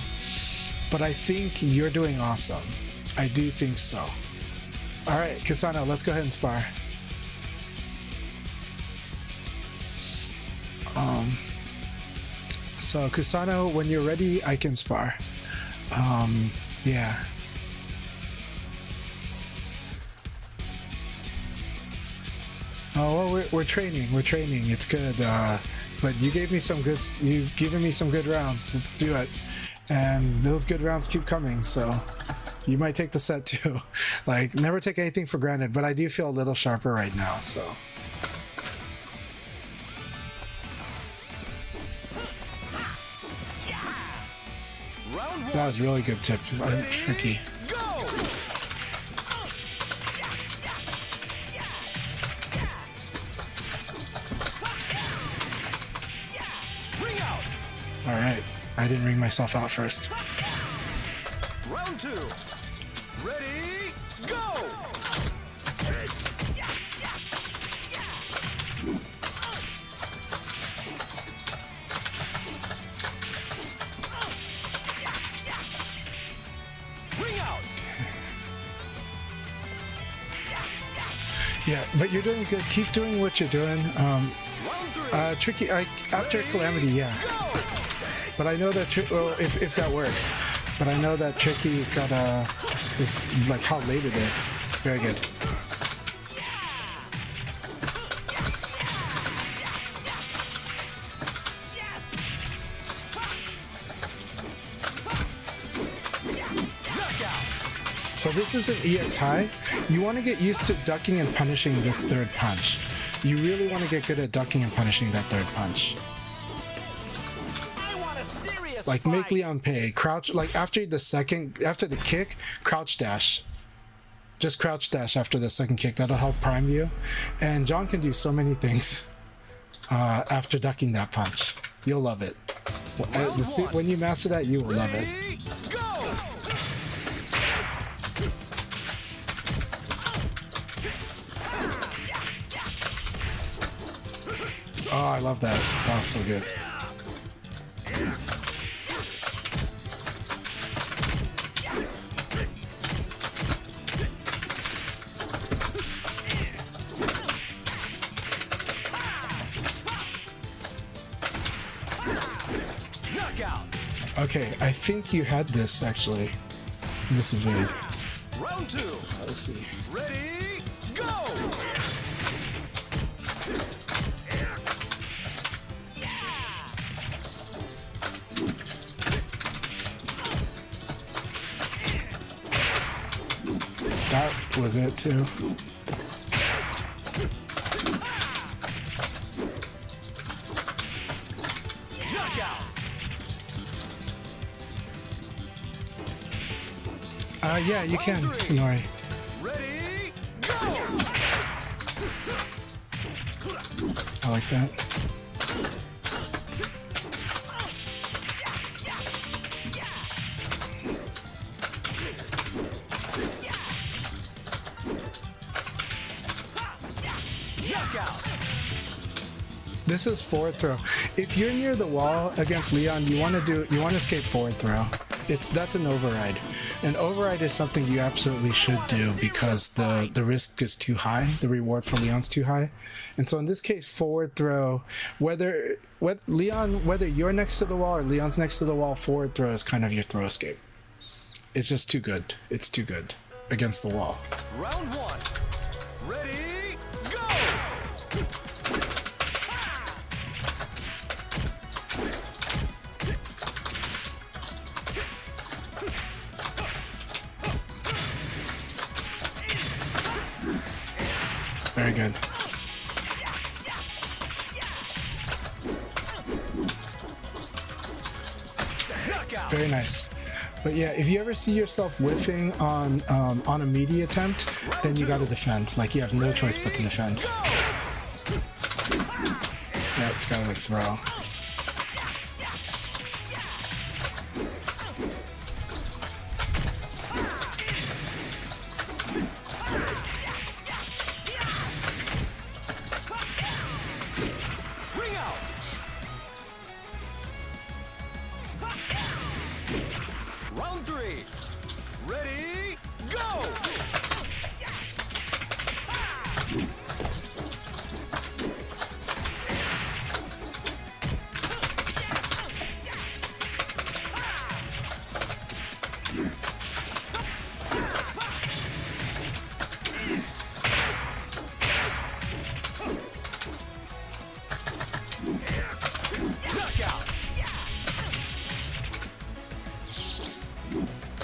but I think you're doing awesome. I do think so. All right, Kusano, let's go ahead and spar. So Kusano, when you're ready, I can spar. Yeah. Oh, well, we're training. We're training. It's good. But you gave me some good. You've given me some good rounds. Let's do it. And those good rounds keep coming. So you might take the set too. Like, never take anything for granted. But I do feel a little sharper right now. So. Round one. That was really good tip. Tricky. Go! Ring out. All right. I didn't ring myself out first. Round two. Ready, go! Ring out. Yeah, but you're doing good. Keep doing what you're doing. Round three. Tricky. After Calamity, yeah. Go! But I know that well, if that works. But I know that Tricky's got is like how late it is. Very good. So this is an EX high. You want to get used to ducking and punishing this third punch. You really want to get good at ducking and punishing that third punch. I want a serious Like fight. make Leon pay. Crouch, like after the kick, crouch dash. Just crouch dash after the second kick. That'll help prime you. And John can do so many things after ducking that punch. You'll love it. When you master that, you will love it. Ready, go! Oh, I love that. That was so good. Knockout. Okay, I think you had this actually. This evade. Round two. Let's see. Ready, go! That was it too. Knockout. Yeah, you can. Anyway. Ready, go! I like that. Knockout. This is forward throw. If you're near the wall against Leon, you want to escape forward throw. That's an override. An override is something you absolutely should do because the risk is too high. The reward for Leon's too high. And so in this case, forward throw, whether you're next to the wall or Leon's next to the wall, forward throw is kind of your throw escape. It's just too good. It's too good against the wall. Round one. Ready, go! Very good. Knockout. Very nice. But yeah, if you ever see yourself whiffing on a meaty attempt, then you gotta defend. Like you have no choice but to defend. Yeah, it's gotta like throw. Ring out. Round three. Ready, go!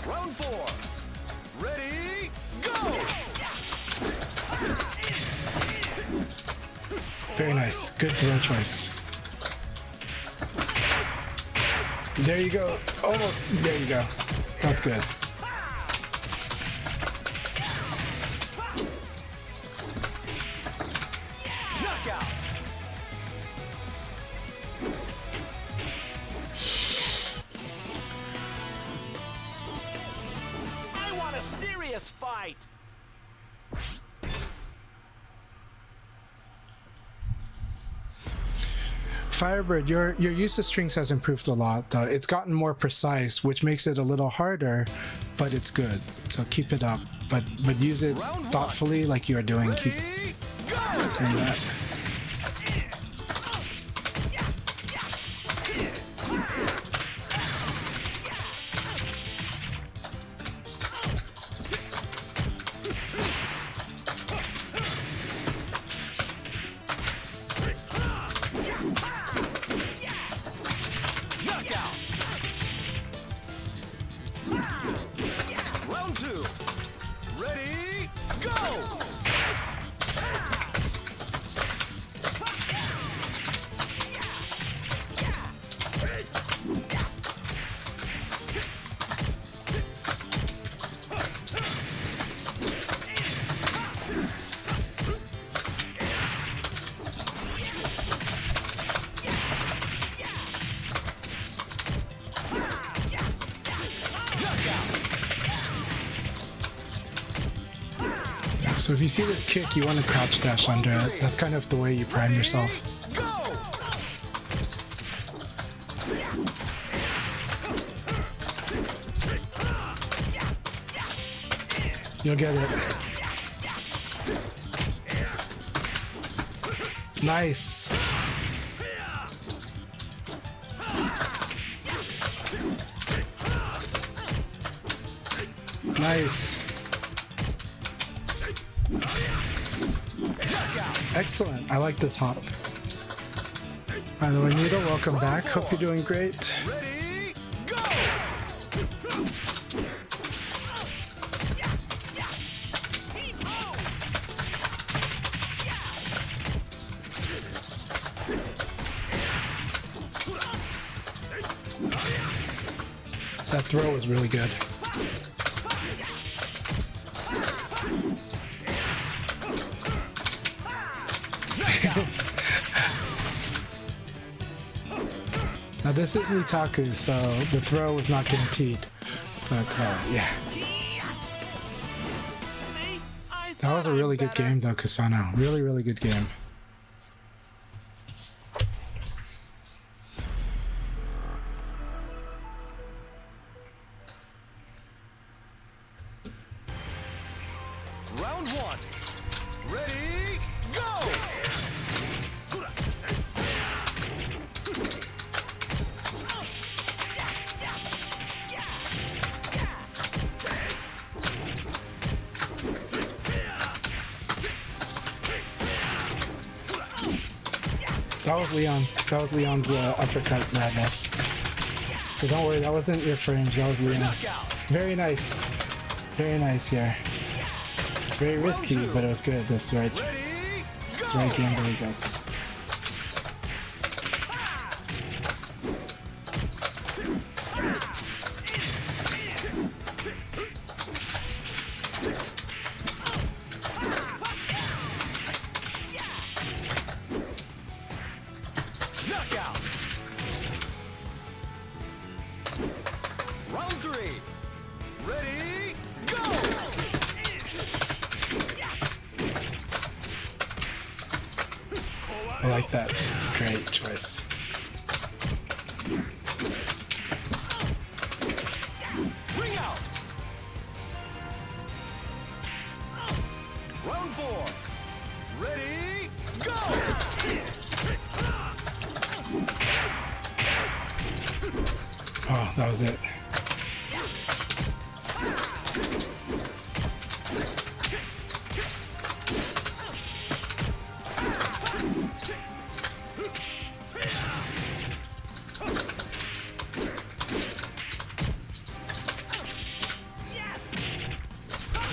Round 4. Ready, go! Very nice. Good throw choice. There you go. Almost. There you go. That's good. Knockout! I want a serious fight. Firebird, your use of strings has improved a lot. It's gotten more precise, which makes it a little harder, but it's good. So keep it up, but use it thoughtfully, like you are doing. Keep Ready, go! doing that. Knockout! Round 2. Ready, go! So if you see this kick, you want to crouch dash under it. That's kind of the way you prime yourself. Go! You'll get it. Nice. Nice. Excellent. I like this hop. By the way, Nita, welcome back. Hope you're doing great. Ready, go! That throw was really good. Now this is Nitaku, so the throw was not guaranteed. But yeah, See? I that was a thought really I'm good better. game though, Kusano. Really, really good game. Round 1. Ready, go! That was Leon. That was Leon's uppercut madness. So don't worry, that wasn't your frames. That was Leon. Knockout! Very nice. Very nice here. It's very risky, but it was good. That's the right, Ready, that's the right gamble, I guess. knockout! Round 3. Ready, go! I like that. Great choice. Ring out! Round 4. Ready, go! Oh, that was it.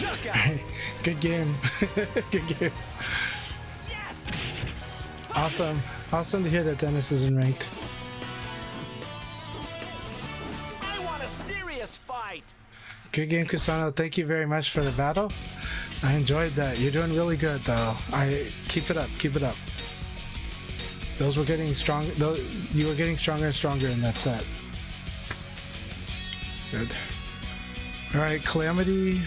Knockout. Good game. Good game. Awesome. Awesome to hear that Dennis isn't ranked. I want a serious fight. Good game, Kusano. Thank you very much for the battle. I enjoyed that. You're doing really good, though. Keep it up. Keep it up. Those were getting strong. You were getting stronger and stronger in that set. Good. All right, Calamity.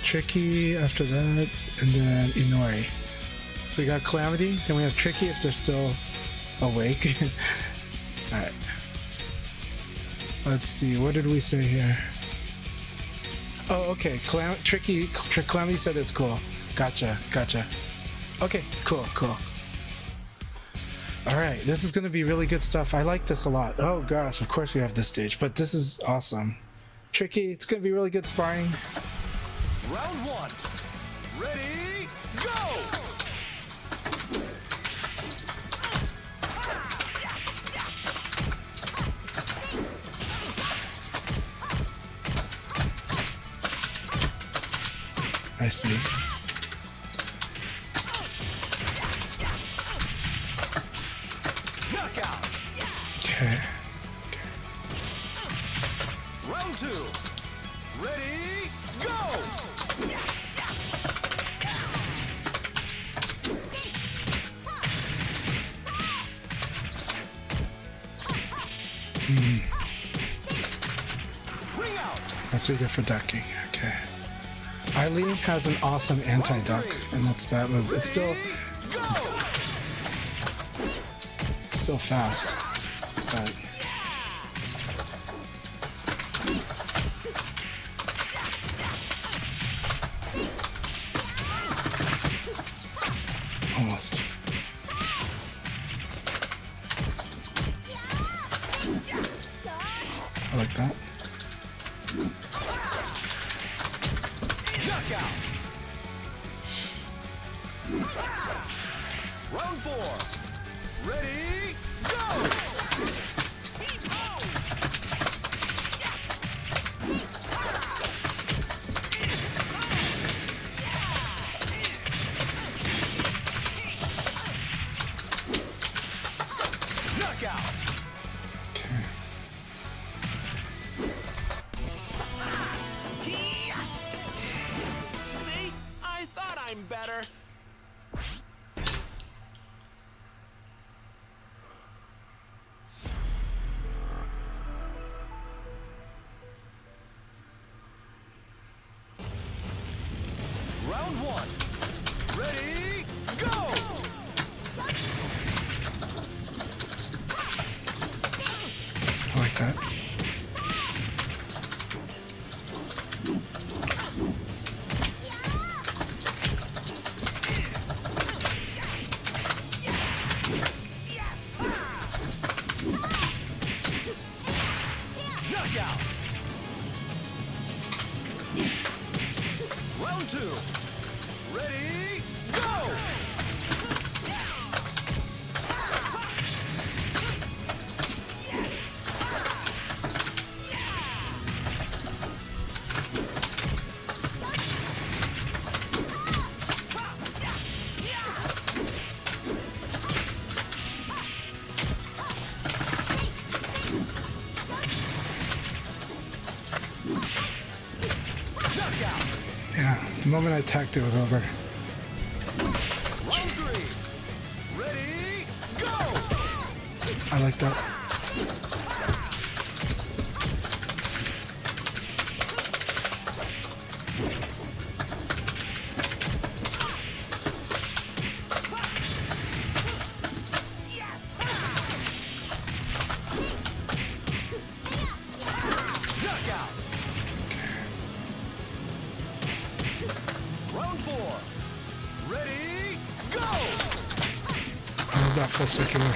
Tricky after that, and then Inori. So we got Calamity, then we have Tricky if they're still awake. Alright. Let's see, what did we say here? Oh, okay. Calamity said it's cool. Gotcha. Okay, cool. Alright, this is gonna be really good stuff. I like this a lot. Oh gosh, of course we have this stage, but this is awesome. Tricky, it's gonna be really good sparring. Round one. Ready, go! I see. Knockout. Okay. Round two. Ready, go! Ring out. That's what you get for ducking. Okay. Eileen has an awesome anti-duck, and that's that move. It's still fast, but almost. I like that. Knockout. Round four. Ready, go! Knockout. Okay. See? I thought I'm better. Round one. Ready, go! I like that. Knockout. Round two. Ready, go! Knockout. Yeah, the moment I attacked, it was over. Round three. Ready, go! I like that. Knockout. Round four. Ready, go! I love that full circular.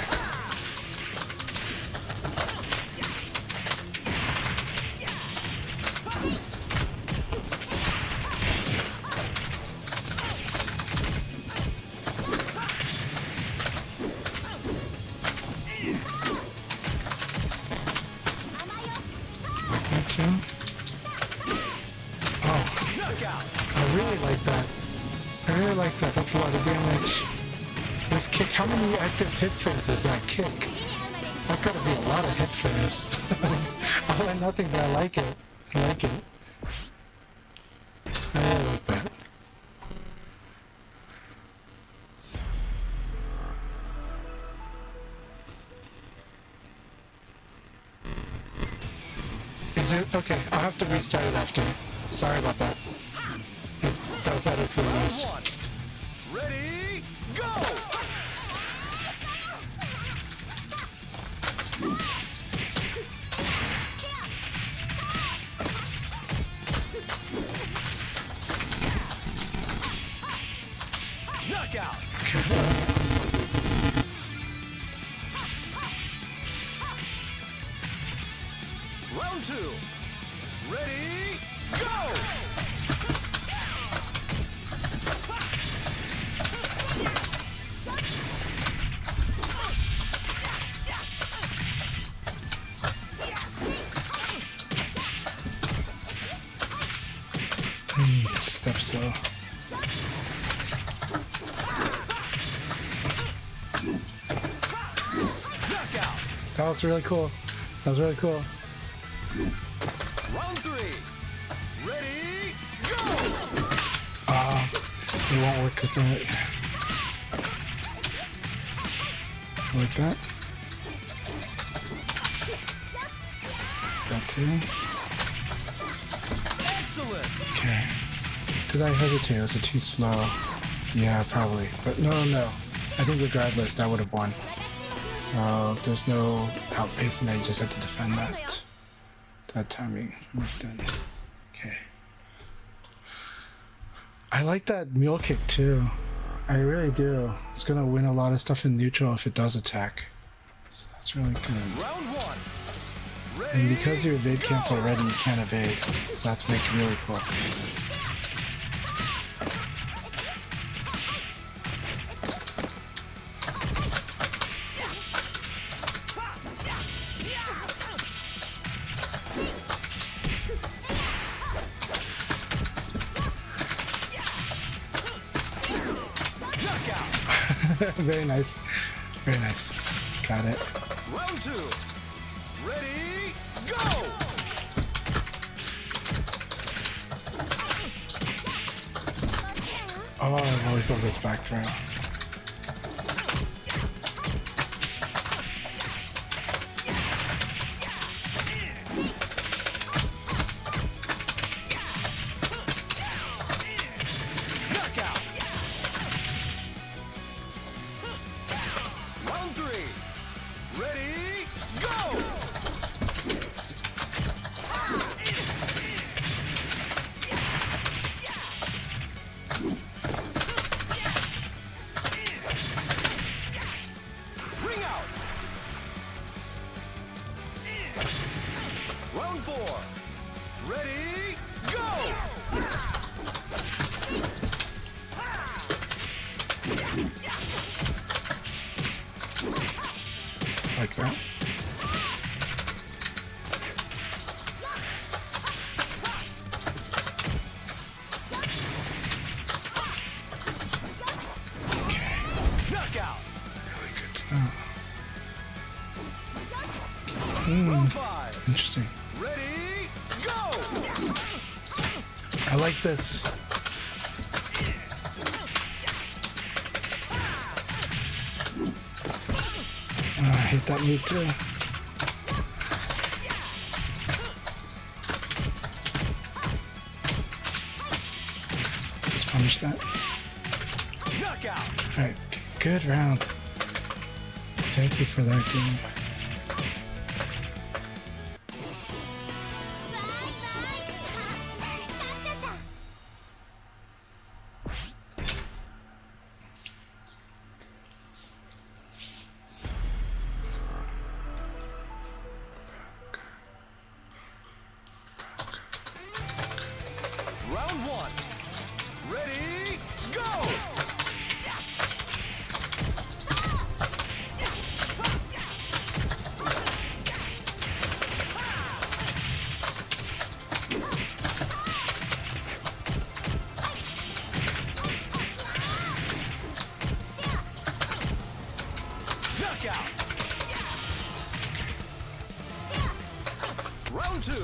Like that too. Knockout. I really like that. I really like that. That's a lot of damage. This kick, how many active hit frames is that kick? That's gotta be a lot of hit frames. It's all or nothing, but I like it. I like it. I really like that. Is it? Okay, I'll have to restart it after. Sorry about that. It does that with release. One. Ready, go! Knockout. Round two. Ready, go! Step slow. Knockout. That was really cool. That was really cool. Round three. Ready, go! It won't work with that. Like that. That too. Excellent. Okay. Did I hesitate? Was it too slow? Yeah, probably. But no. I think regardless, that would have won. So there's no outpacing that. You just have to defend that timing. Done. Okay. I like that mule kick too. I really do. It's gonna win a lot of stuff in neutral if it does attack. So that's really good. Round one. And Ready, because you evade cancel already, you can't evade. So that's make really cool. Very nice. Very nice. Got it. round two. Ready, go! Oh, I always love this back throw. Knockout. Round three. Ready, go! Ring out. Round four. Ready, go! Like that. Knockout. Really good to know. Round five. Interesting. Ready, go! I like this. Oh, I hate that move too. Just punish that. Knockout. Alright, good round. Thank you for that game. Round one. Ready, go!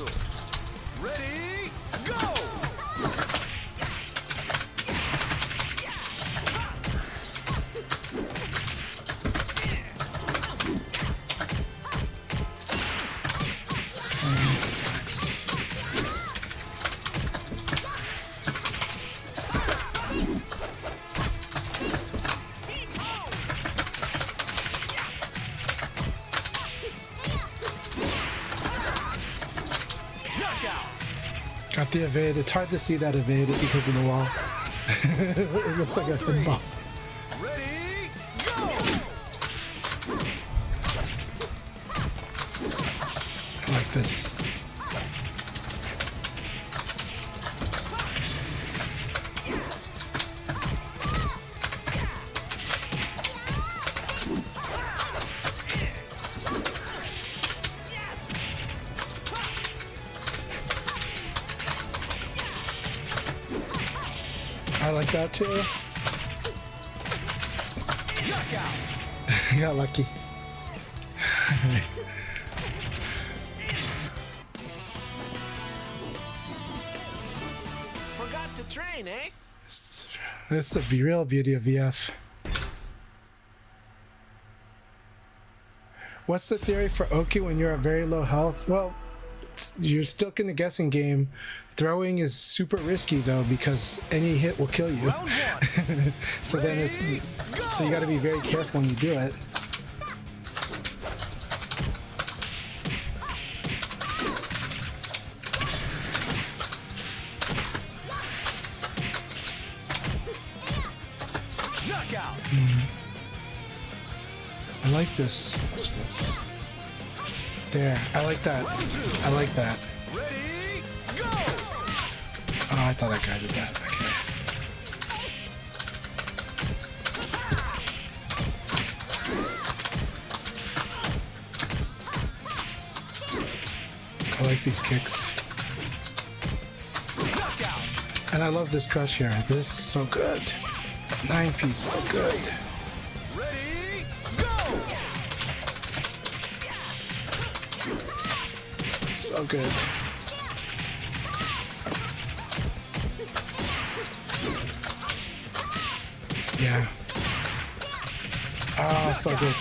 two. Ready, go! So many stacks. Got the evade. It's hard to see that evade because of the wall. It looks like a pinball. Ready, go! I like this. I like that too. Knockout! Got lucky. Forgot to train, eh? This is the real beauty of VF. What's the theory for Oki when you're at very low health? Well, you're still in the guessing game. Throwing is super risky though because any hit will kill you. Round one. So then it's so you got to be very careful when you do it. Knockout! I like this. What's this? There. I like that. I like that. Ready, go! Oh, I thought I guarded that. Okay. I like these kicks. Knockout! And I love this crush here. This is so good. 9-piece, so good. Ready, go! So good. Yeah. Oh, so good.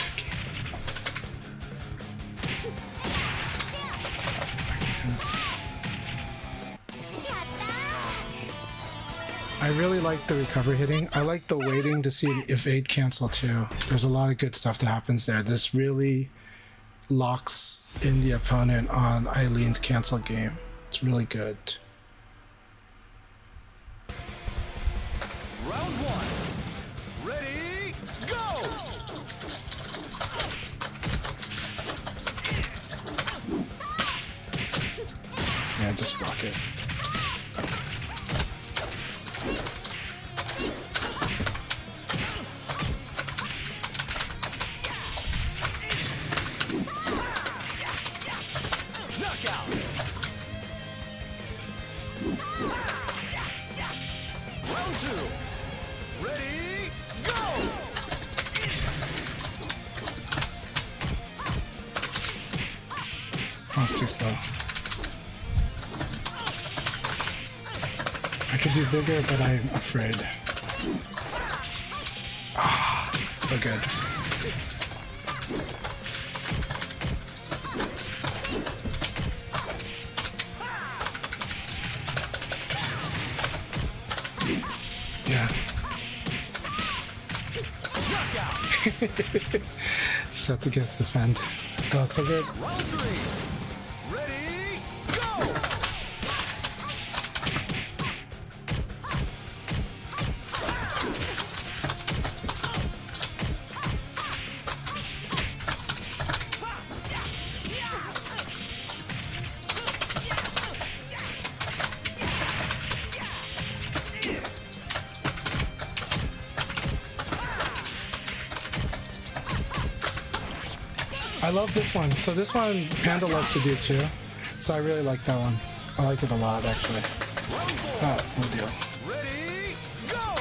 I really like the recover hitting. I like the waiting to see if aid cancel too. There's a lot of good stuff that happens there. This really locks in the opponent on Eileen's cancel game. It's really good. Round one. Ready, go! Yeah, just block it. Knockout! Round two. Ready, go! Oh, it's too slow. I could do bigger, but I'm afraid. Ah, so good. Yeah. Knockout! Just have to get us defend. That's so good. Round three. Ready, go! I love this one. So this one Panda loves to do too. So I really like that one. I like it a lot actually. Round four. Oh, no deal. Ready, go!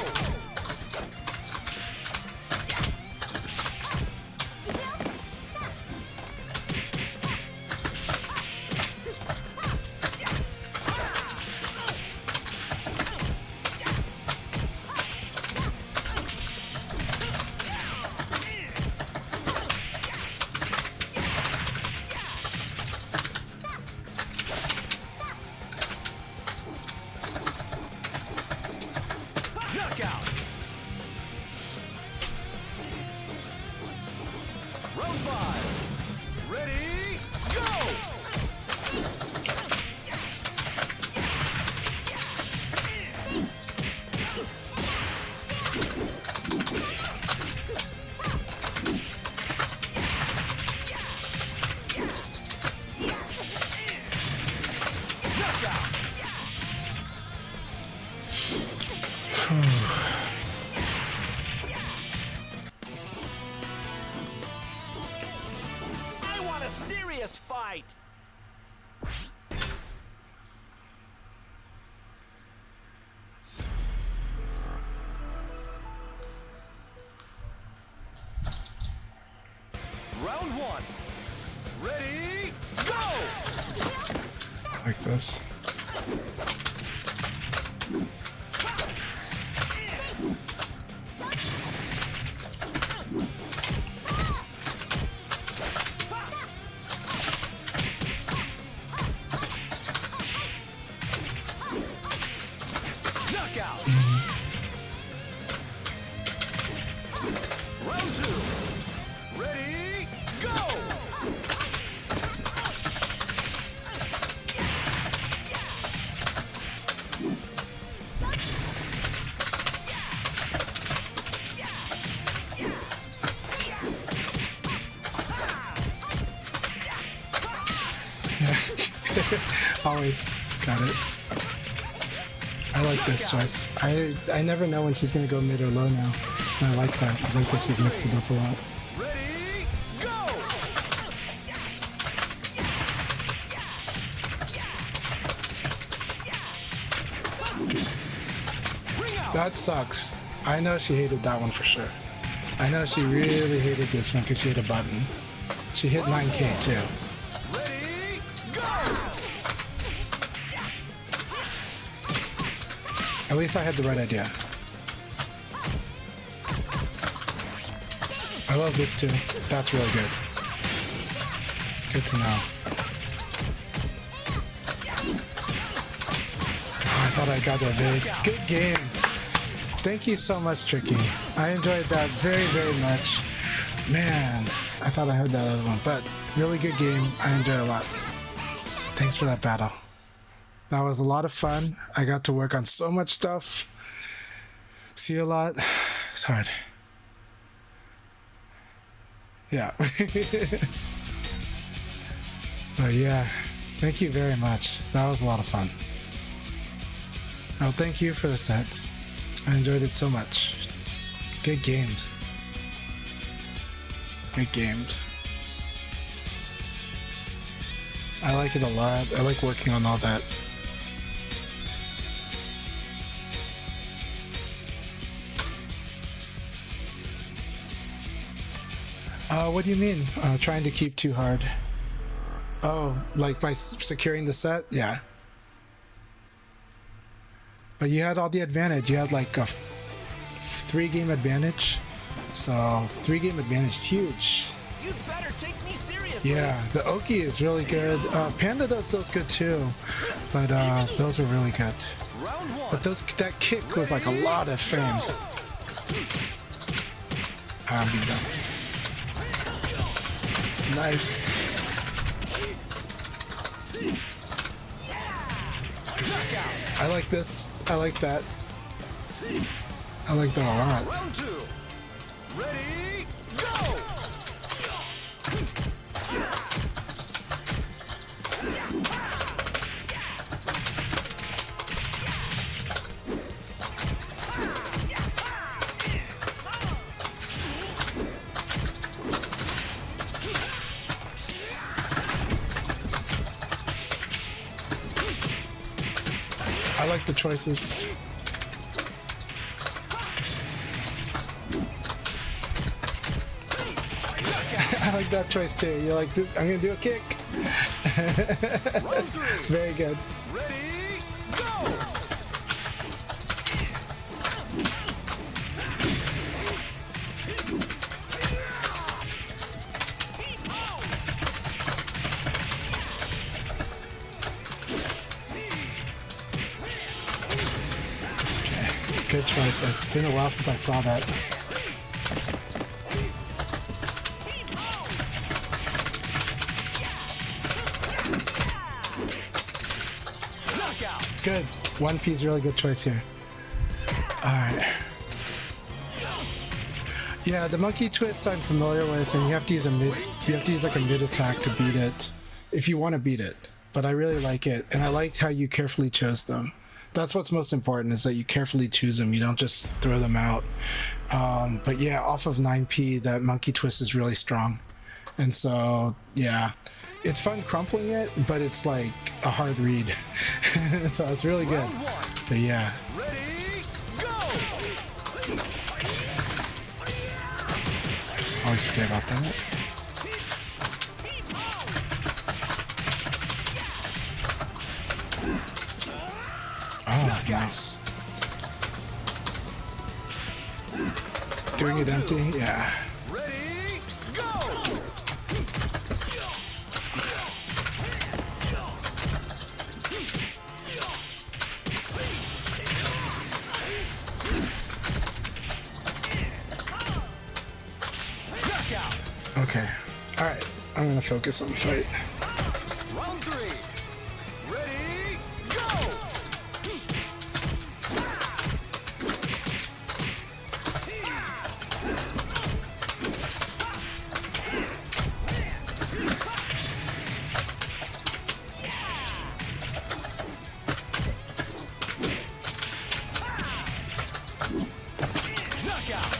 fight. Round one. Ready, go! Like this. Knockout. Round two. Ready, go! Always got it. I like this choice. I never know when she's gonna go mid or low now. And I like that. I like that she's mixed it up a lot. Ready, go! Ring out. That sucks. I know she hated that one for sure. I know she really hated this one because she hit a button. She hit 9K too. Ready, go! At least I had the right idea. I love this too. That's really good. Good to know. Oh, I thought I got that big. Good game. Thank you so much, Tricky. I enjoyed that very, very much. Man, I thought I had that other one, but really good game. I enjoyed it a lot. Thanks for that battle. That was a lot of fun. I got to work on so much stuff. See you a lot. It's hard. Yeah. But yeah, thank you very much. That was a lot of fun. Oh, thank you for the sets. I enjoyed it so much. Good games. Good games. I like it a lot. I like working on all that. What do you mean? Trying to keep too hard? Oh, like by securing the set? Yeah. But you had all the advantage. You had like a 3-game advantage. So 3-game advantage is huge. You'd better take me seriously. Yeah, the Oki is really good. Panda does those good too. But those were really good. Round one. But that kick was like a lot of frames. I'm beat up. Nice. I like this. I like that. I like that a lot. Round two. Ready, go! I like the choices. I like that choice too. You're like this. I'm gonna do a kick. Round three. Very good. Ready, go! Okay. Good choice. It's been a while since I saw that. Knockout. Good. 1P is really good choice here. Alright. Yeah, the monkey twist I'm familiar with, and you have to use like a mid attack to beat it if you want to beat it. But I really like it, and I liked how you carefully chose them. That's what's most important, is that you carefully choose them. You don't just throw them out. But yeah, off of 9P, that monkey twist is really strong. And so, yeah, it's fun crumpling it, but it's like a hard read. So it's really good. Round one. But yeah. Ready, go! Always forget about that. Oh, nice. Doing it empty? Yeah. Ready, go! Knockout! Okay. Alright. I'm gonna focus on the fight. Round three. Ready, go! Knockout!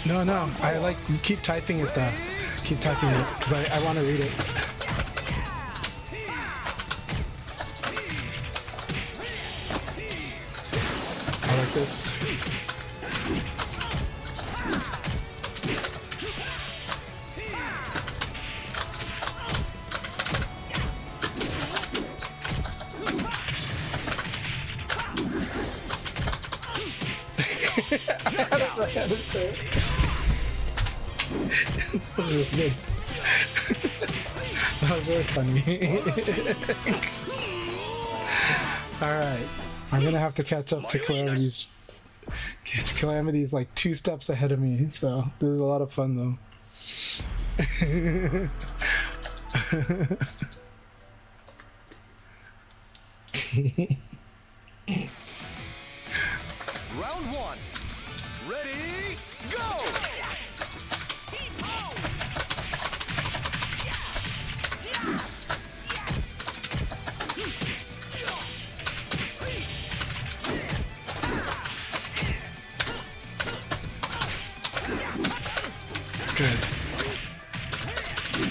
No, no. I like keep typing it though. Keep typing it because I want to read it. I like this. I had it too. That was really good. That was really funny. Alright. I'm gonna have to catch up to Calamity's. Calamity's like 2 steps ahead of me, so this is a lot of fun though. Round one. Ready, go! Good.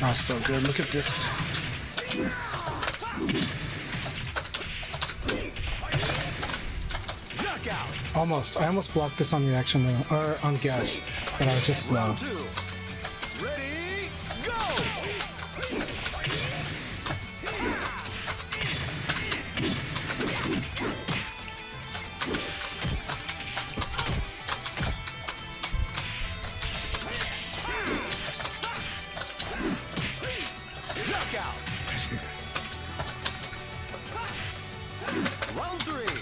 Oh, so good. Look at this. Knockout! Almost. I almost blocked this on reaction though, or on guess, but I was just slow. Round two. Ready, go! Knockout! I see. Round three.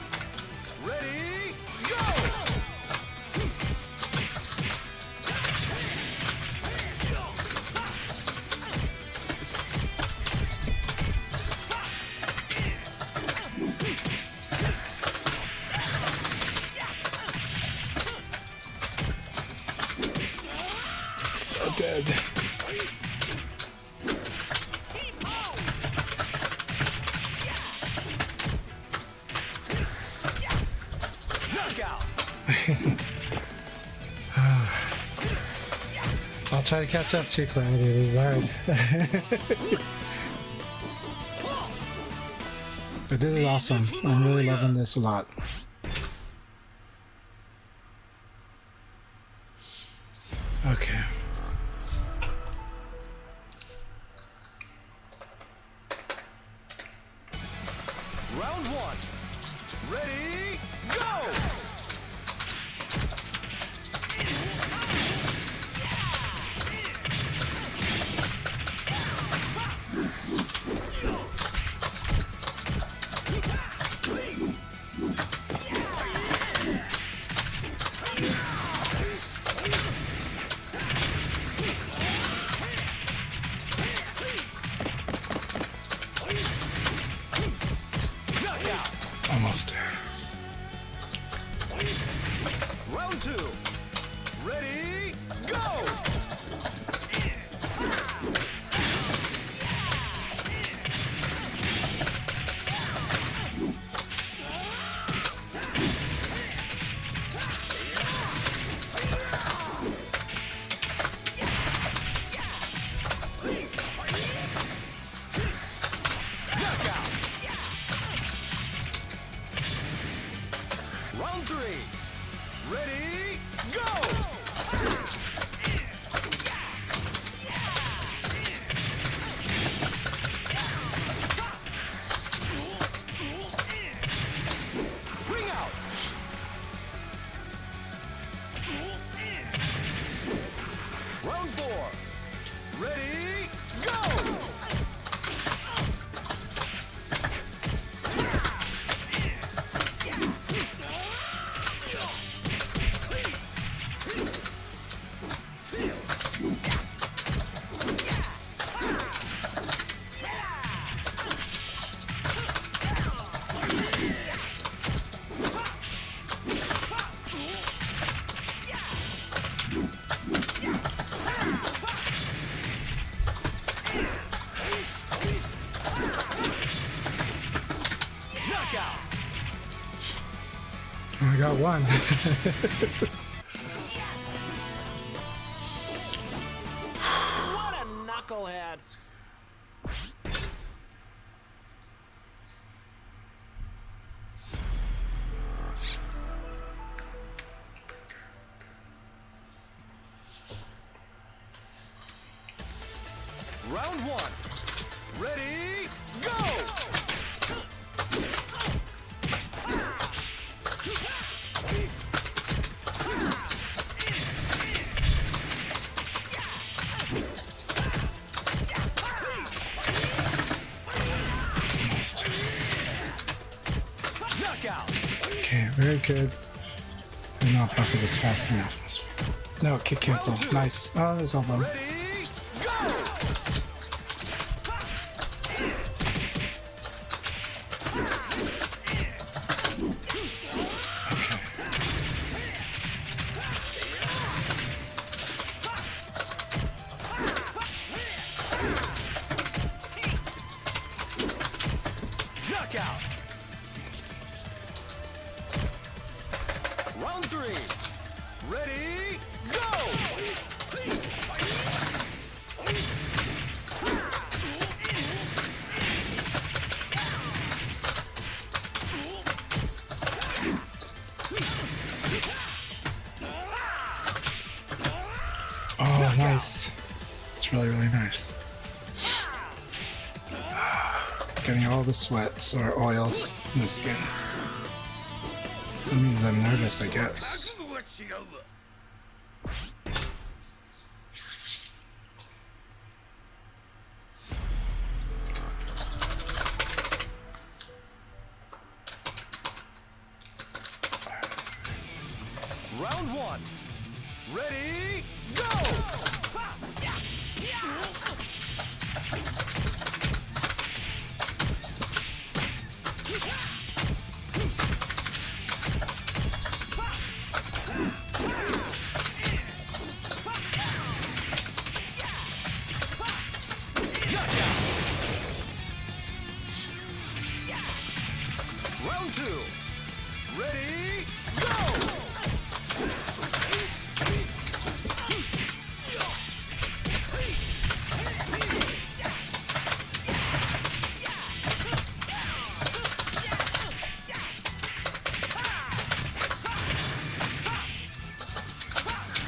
Ready, go! So dead. Knockout! I'll try to catch up to you, Calamity. This is hard. But this is awesome. I'm really loving this a lot. Okay. Round one. Ready, go! Knockout! Almost. Ready, go! Knockout! I got one. What a knucklehead. Round one. Ready, go! Knockout! Okay, very good. I'm not buffer this fast enough. No, kick cancel. Nice. Oh, there's elbow. Ready, go! Okay. Knockout! Round three. Ready, go! Oh, nice. It's really, really nice. Getting all the sweats or oils in the skin. That means I'm nervous, I guess. Round one. Ready, go! Round two. Ready, go!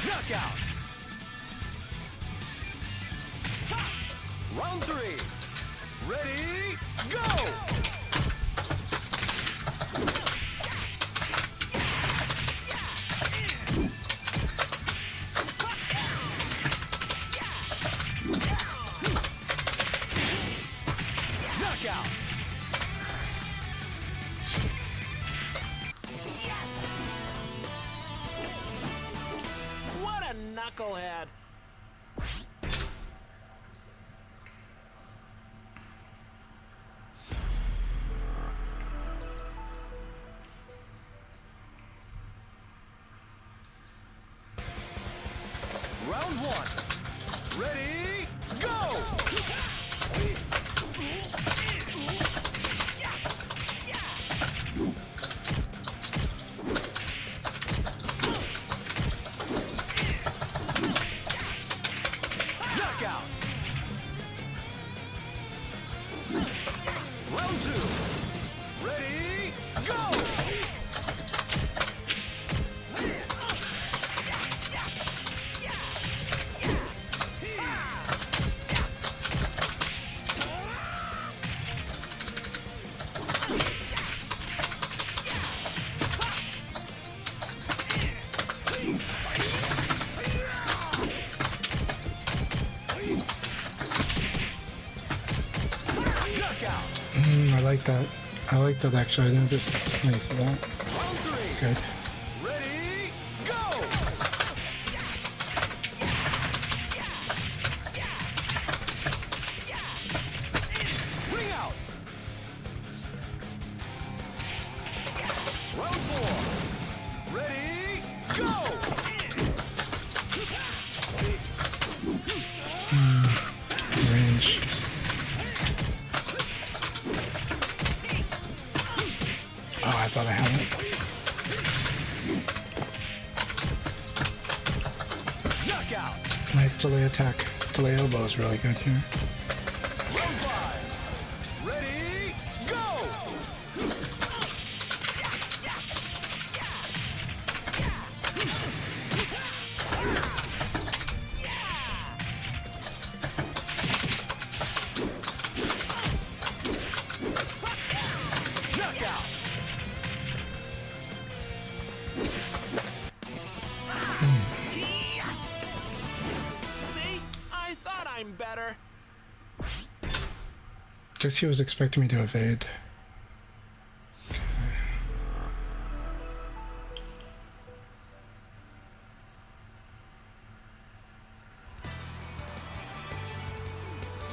Knockout! Round three. Ready, go! Knockout! What a knucklehead. Round one. Ready, go! Knockout! Round two. Ready, go! I like that. I like that actually. I didn't just let you see that. Round three. It's good. Ready, go! Ring out. Round four. Ready, go! Range. Oh, I thought I had it. Knockout. Nice delay attack. Delay elbow is really good here. Round five. Ready, go! Knockout. See? I thought I'm better. Guess he was expecting me to evade.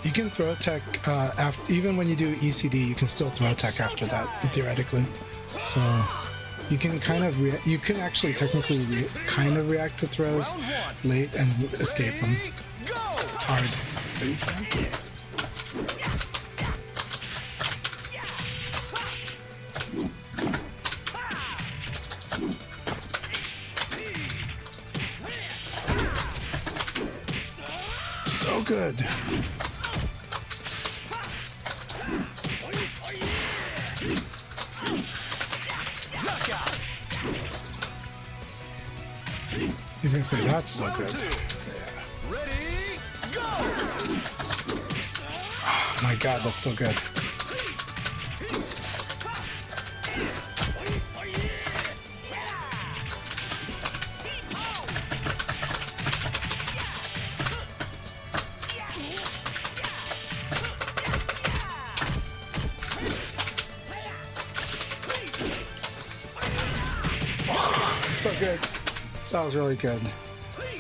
You can throw attack after, even when you do ECD, you can still throw attack after that theoretically. So you can kind of you can actually technically kind of react to throws late and escape them. Ready, go! It's hard, but you can. So good. Knockout. He's gonna say that's so good. Ready, go! Oh my god, that's so good. So good. That was really good.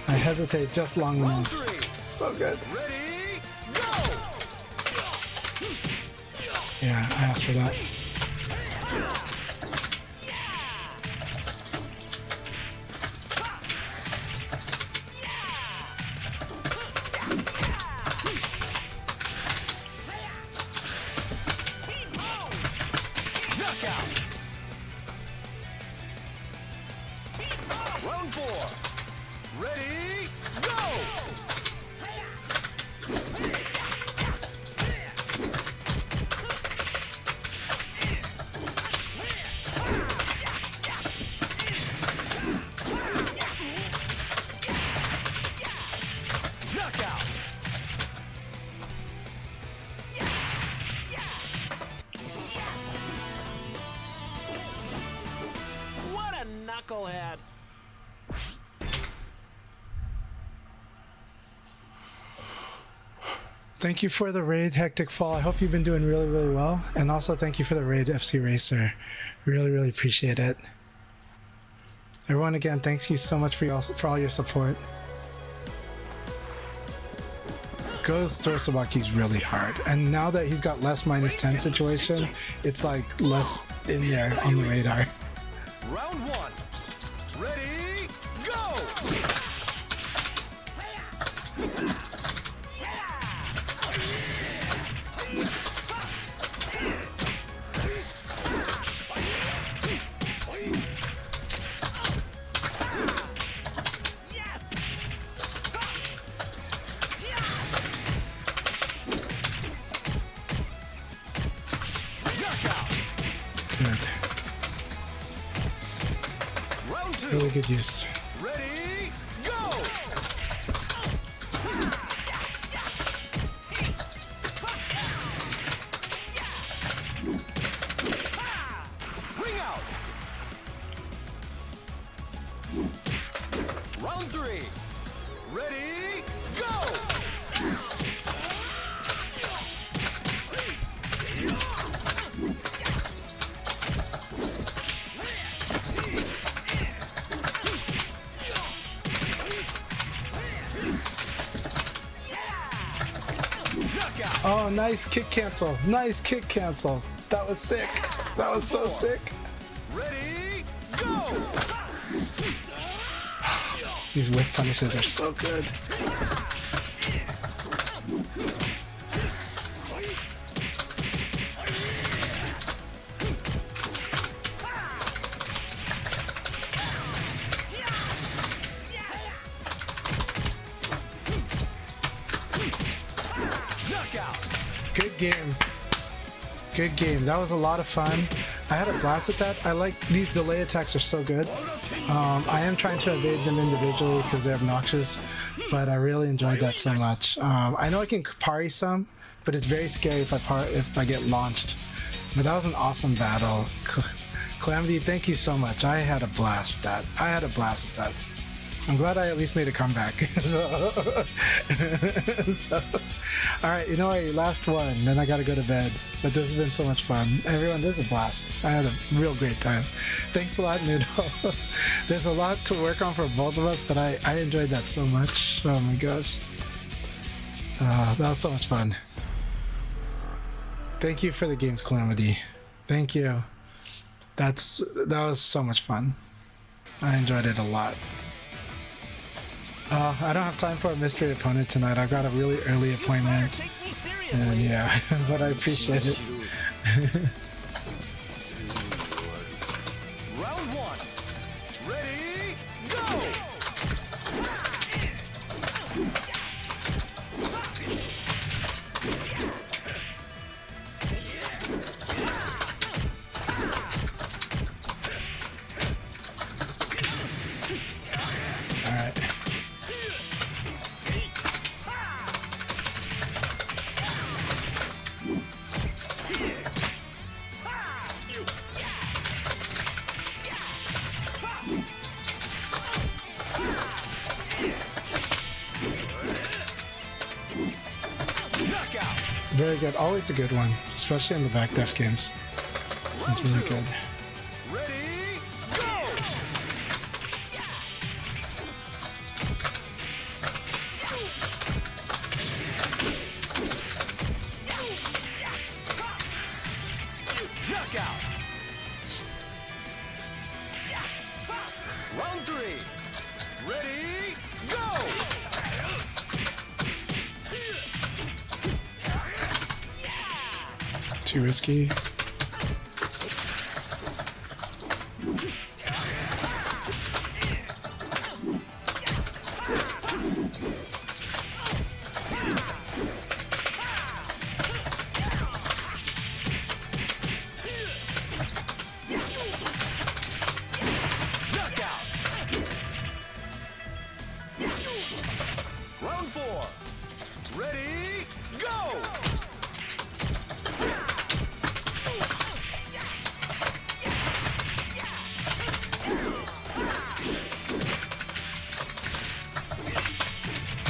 I hesitate just long Round enough. three. So good. Ready, go! Yeah, I asked for that. Knockout. Round four. Ready, go! Knockout. What a knucklehead. Thank you for the raid, Hectic Fall. I hope you've been doing really, really well. And also thank you for the raid, FC Racer. Really, really appreciate it. Everyone, again, thanks you so much for all your support. Goes through Sabaki's really hard. And now that he's got less -10 situation, it's like less in there on the radar. Round one. Ready, go! Knockout. Good. Round two. Really good use. Ready, go! Ring out. Round three. Ready, go! Knockout. Oh, nice kick cancel. Nice kick cancel. That was sick. That was so sick. Ready, go! These whiff punishes are so good. Knockout. Good game. Good game. That was a lot of fun. I had a blast with that. I like these delay attacks are so good. I am trying to evade them individually because they're obnoxious, but I really enjoyed that so much. I know I can parry some, but it's very scary if I get launched. But that was an awesome battle. Calamity, thank you so much. I had a blast with that. I'm glad I at least made a comeback. so, all right, you know what? Last one, then I gotta go to bed. But this has been so much fun. Everyone, this is a blast. I had a real great time. Thanks a lot, Noodle. There's a lot to work on for both of us, but I enjoyed that so much. Oh my gosh. That was so much fun. Thank you for the games, Calamity. Thank you. That was so much fun. I enjoyed it a lot. I don't have time for a mystery opponent tonight. I've got a really early appointment. Take me seriously. And yeah, but I appreciate it. Round one. Ready, go! Alright. Knockout. Very good. Always a good one, especially in the backdash games. This one's really good. Ready, go! Knockout. Round three. Ready, go! Too risky. Knockout. Round four. Ready, go!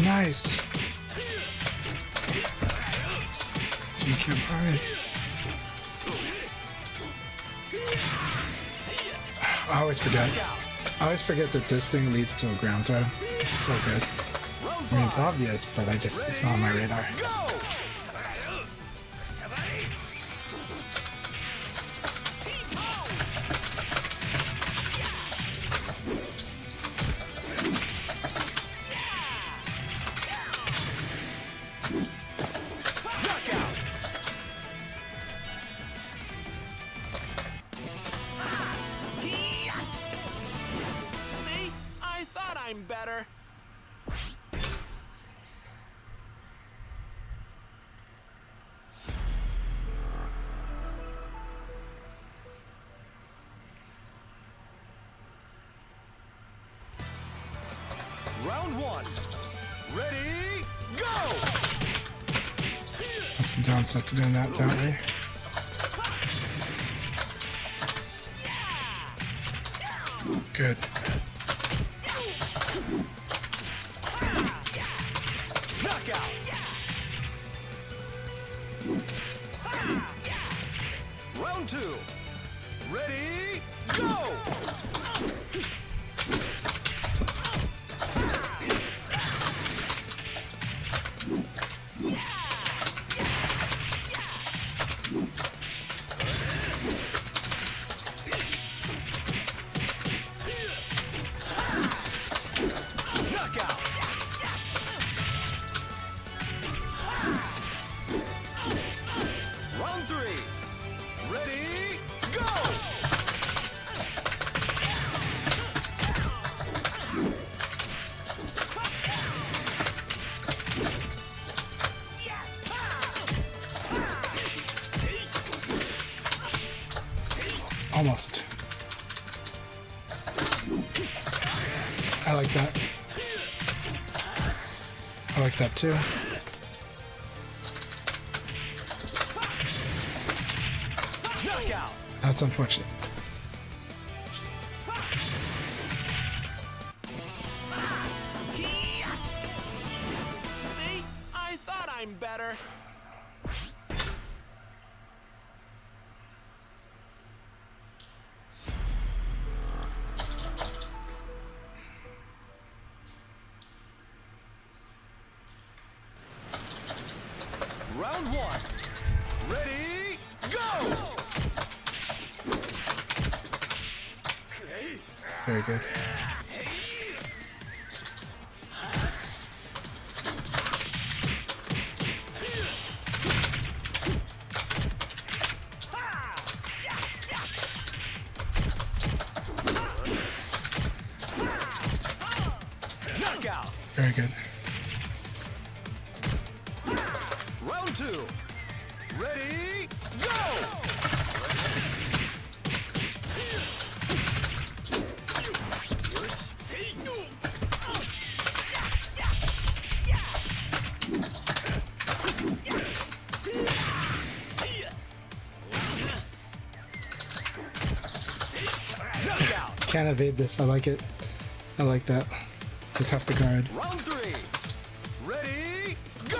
Nice. So you can't parry. I always forget. I always forget that this thing leads to a ground throw. It's so good. I mean, it's obvious, but it's not on my radar. Go! Knockout. See? I thought I'm better. Round one. Ready, go! That's the downside to doing that way. Good. Knockout. Round two. Ready, go! Almost. I like that. I like that too. Knockout. That's unfortunate. See? I thought I'm better. Round one. Ready, go! Very good. Knockout. Very good. Round two. Ready, go! Knockout. Can't evade this. I like it. I like that. Just have to guard. Round three. Ready, go!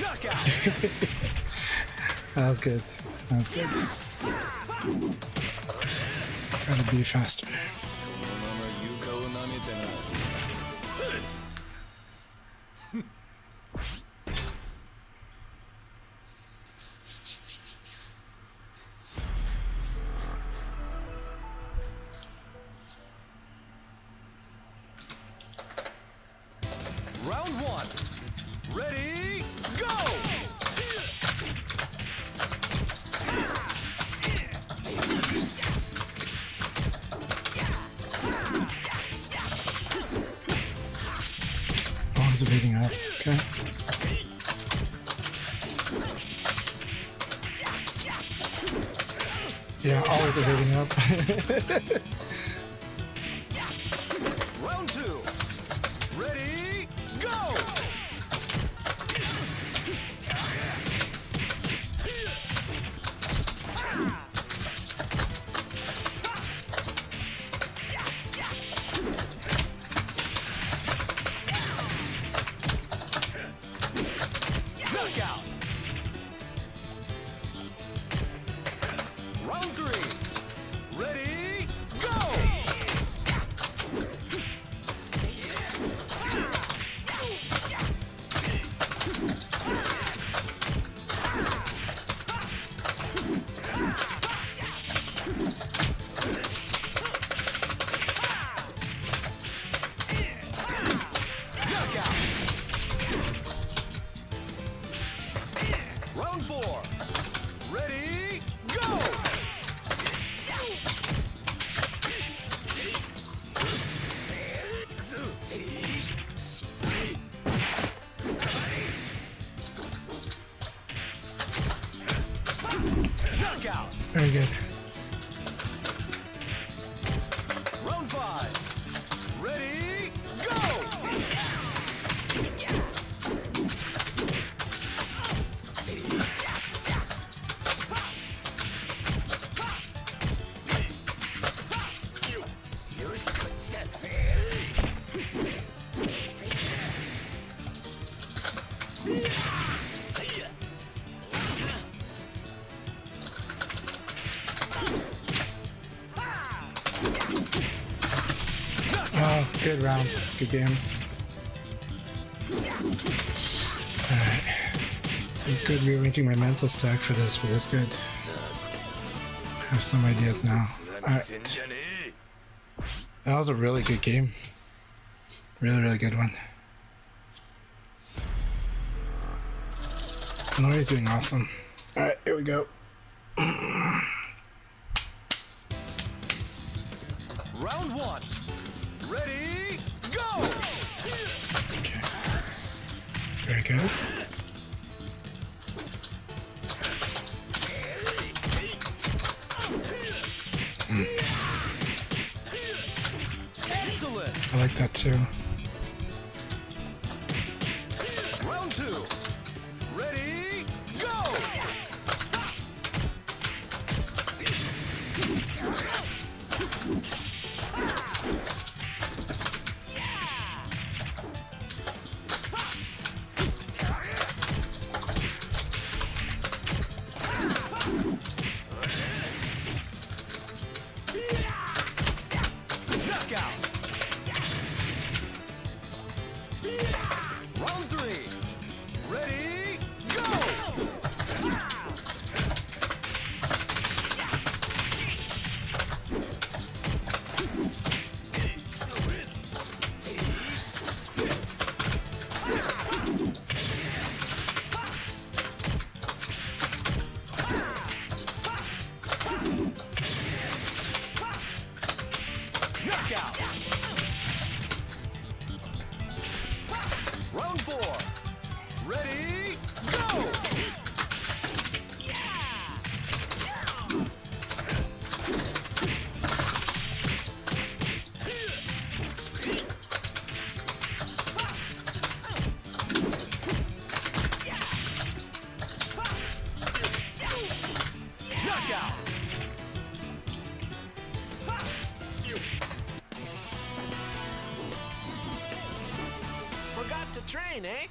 Knockout. That was good. That was good. Gotta be faster. Round one. Ready, go! Oh, he's evading up. Okay. Yeah, always evading up. Round two. Ready, go! Knockout. Round three. Ready, go! Knockout. Round four. Ready, go! Knockout. Very good. Round five. Ready, go! Oh, good round. Good game. Alright. This is good rearranging my mental stack for this, but it's good. I have some ideas now. Alright. That was a really good game. Really, really good one. Lori's doing awesome. Alright, here we go. Round one. Ready, go! Okay. Very good. Excellent. I like that too. Round two. Ready, go! Knockout. Round three. Ready, go! Knockout. Round four. Ready, go! Knockout. Forgot to train, eh?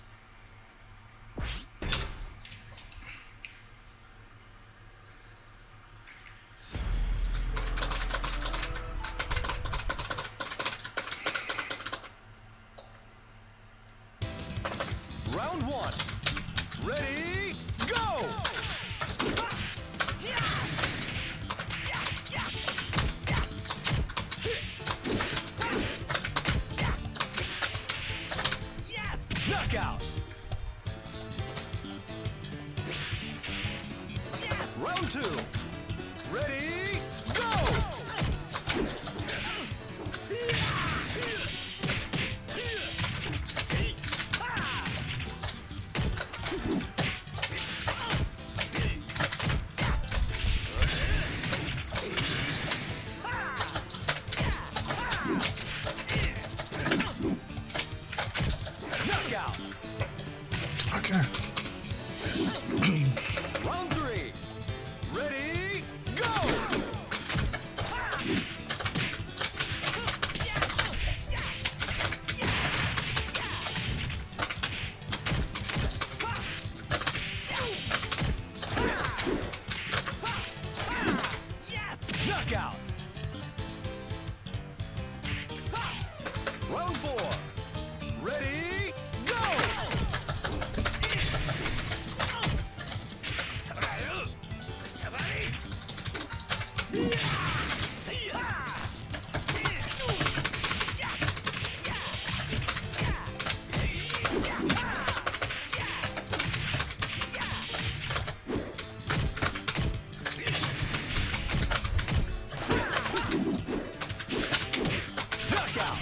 Round one. Ready, go! Knockout. Round two. Ready, go! Knockout. Okay. Round three. Ready, go! Knockout. Round four. Ready, go! Knockout.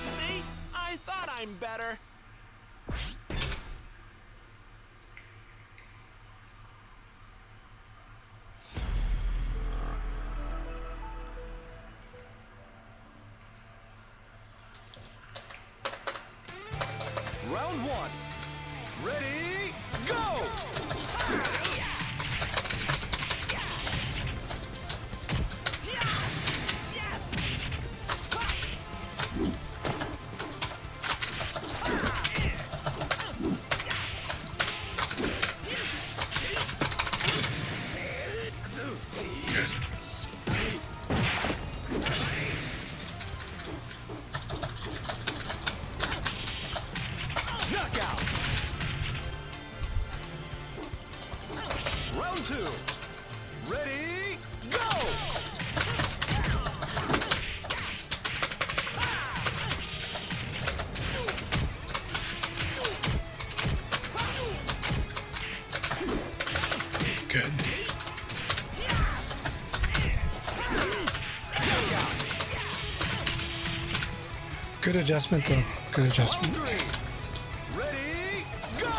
See? I thought I'm better. Round one. Ready, go! Knockout. Round two. Ready, go! good. Good adjustment though. Good adjustment. Ready, go!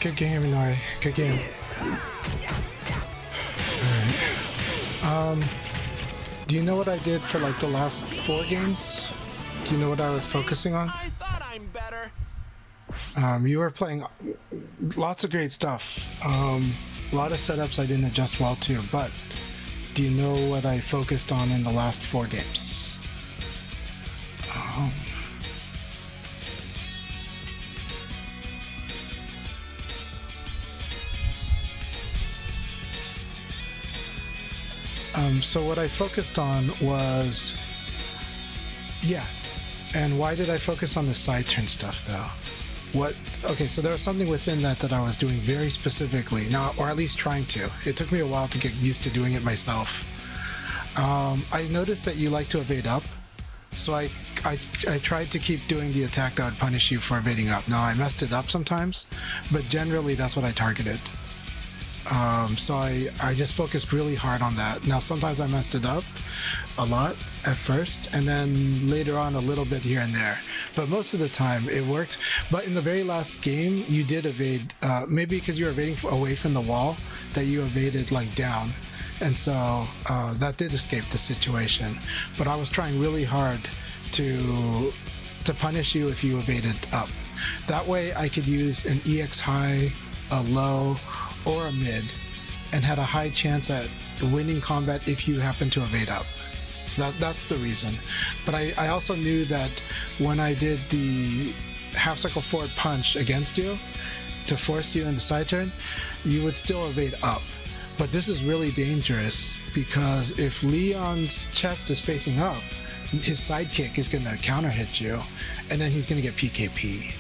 Good game, Inari. Good game. Alright. Do you know what I did for like the last 4 games? Do you know what I was focusing on? I thought I'm better. You were playing lots of great stuff. A lot of setups I didn't adjust well to, but do you know what I focused on in the last 4 games? So what I focused on was, yeah. And why did I focus on the side turn stuff though? Okay, so there was something within that I was doing very specifically now, or at least trying to. It took me a while to get used to doing it myself. I noticed that you like to evade up, so I tried to keep doing the attack that would punish you for evading up. Now I messed it up sometimes, but generally that's what I targeted. So I just focused really hard on that. Now sometimes I messed it up a lot at first, and then later on a little bit here and there. But most of the time it worked. But in the very last game, you did evade, maybe because you were evading away from the wall, that you evaded like down. And so that did escape the situation. But I was trying really hard to punish you if you evaded up. That way I could use an EX high, a low, or a mid, and had a high chance at winning combat if you happen to evade up. So that's the reason. But I also knew that when I did the half circle forward punch against you to force you into side turn, you would still evade up. But this is really dangerous because if Leon's chest is facing up, his sidekick is going to counter hit you, and then he's going to get PKP.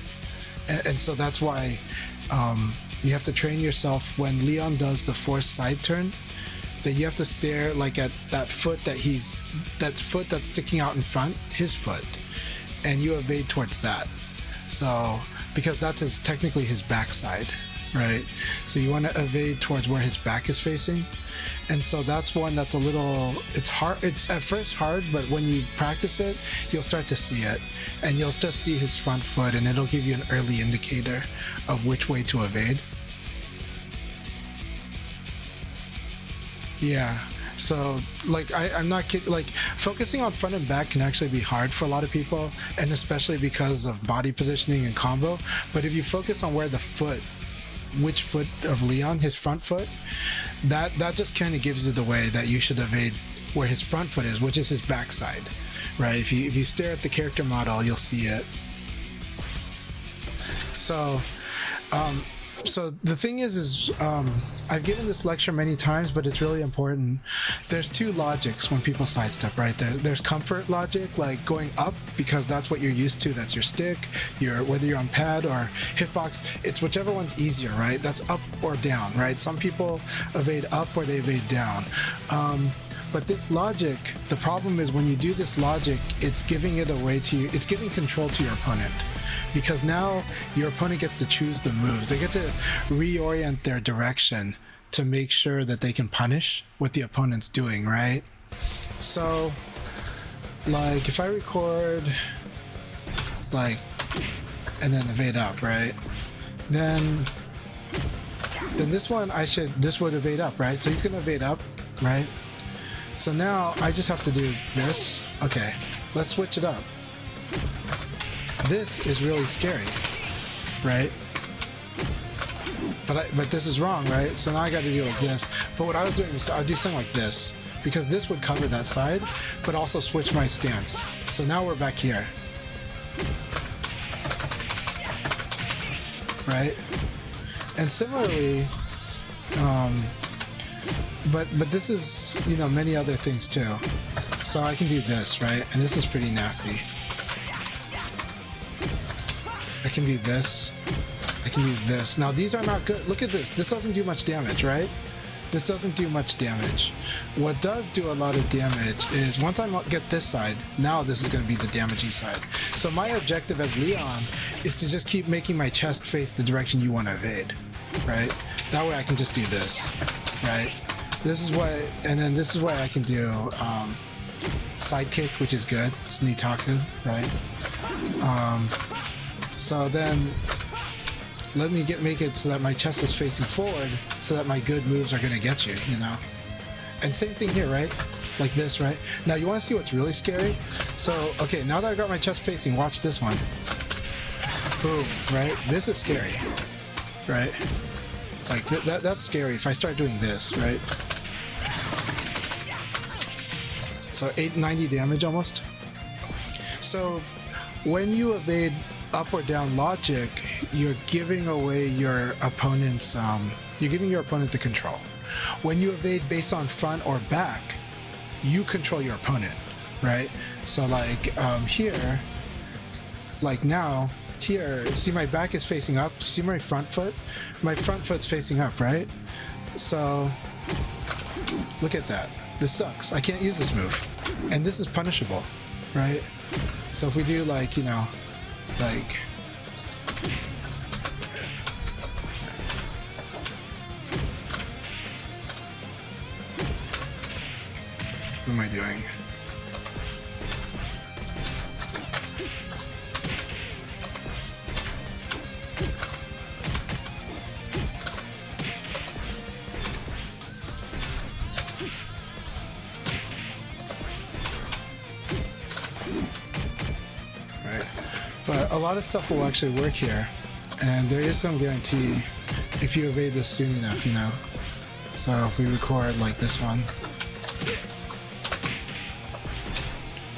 And so that's why you have to train yourself when Leon does the forced side turn, that you have to stare like at that foot that's sticking out in front, his foot, and you evade towards that. So because that's technically his backside, right? So you want to evade towards where his back is facing. And so that's one that's a little, it's hard, it's at first hard, but when you practice it, you'll start to see it, and you'll just see his front foot, and it'll give you an early indicator of which way to evade. Yeah, so like I'm not kidding, like focusing on front and back can actually be hard for a lot of people, and especially because of body positioning and combo. But if you focus on where the foot, which foot of Leon, his front foot, that just kind of gives you the way that you should evade where his front foot is, which is his backside, right? If you stare at the character model, you'll see it. So the thing is I've given this lecture many times, but it's really important. There's 2 logics when people sidestep, right? There's comfort logic, like going up because that's what you're used to, that's your stick, whether you're on pad or hitbox, it's whichever one's easier, right? That's up or down, right? Some people evade up or they evade down. But this logic, the problem is when you do this logic, it's giving it away to you, it's giving control to your opponent. Because now your opponent gets to choose the moves. They get to reorient their direction to make sure that they can punish what the opponent's doing, right? So, like, if I record, like, and then evade up, right? Then this one, this would evade up, right? So he's gonna evade up, right? So now I just have to do this. Okay, let's switch it up. This is really scary, right? But this is wrong, right? So now I got to do like this. But what I was doing was I'd do something like this, because this would cover that side, but also switch my stance. So now we're back here, right? And similarly, but this is, you know, many other things too. So I can do this, right? And this is pretty nasty. I can do this. I can do this. Now these are not good. Look at this. This doesn't do much damage, right? This doesn't do much damage. What does do a lot of damage is once I get this side, now this is going to be the damaging side. So my objective as Leon is to just keep making my chest face the direction you want to evade, right? That way I can just do this, right? This is what, and then this is why I can do sidekick, which is good. It's Nitaku, right? So then let me make it so that my chest is facing forward so that my good moves are going to get you, you know? And same thing here, right? Like this, right? Now you want to see what's really scary? So, okay, now that I got my chest facing, watch this one. Boom, right? This is scary, right? Like, that's scary if I start doing this, right? So 890 damage almost. So when you evade up or down logic, you're giving away your opponent's you're giving your opponent the control. When you evade based on front or back, you control your opponent, right? So like here, like now here, see my back is facing up, see my front foot? My front foot's facing up, right? So look at that. This sucks. I can't use this move. And this is punishable, right? So if we do like, you know, like what am I doing? But a lot of stuff will actually work here, and there is some guarantee if you evade this soon enough, you know. So if we record like this one,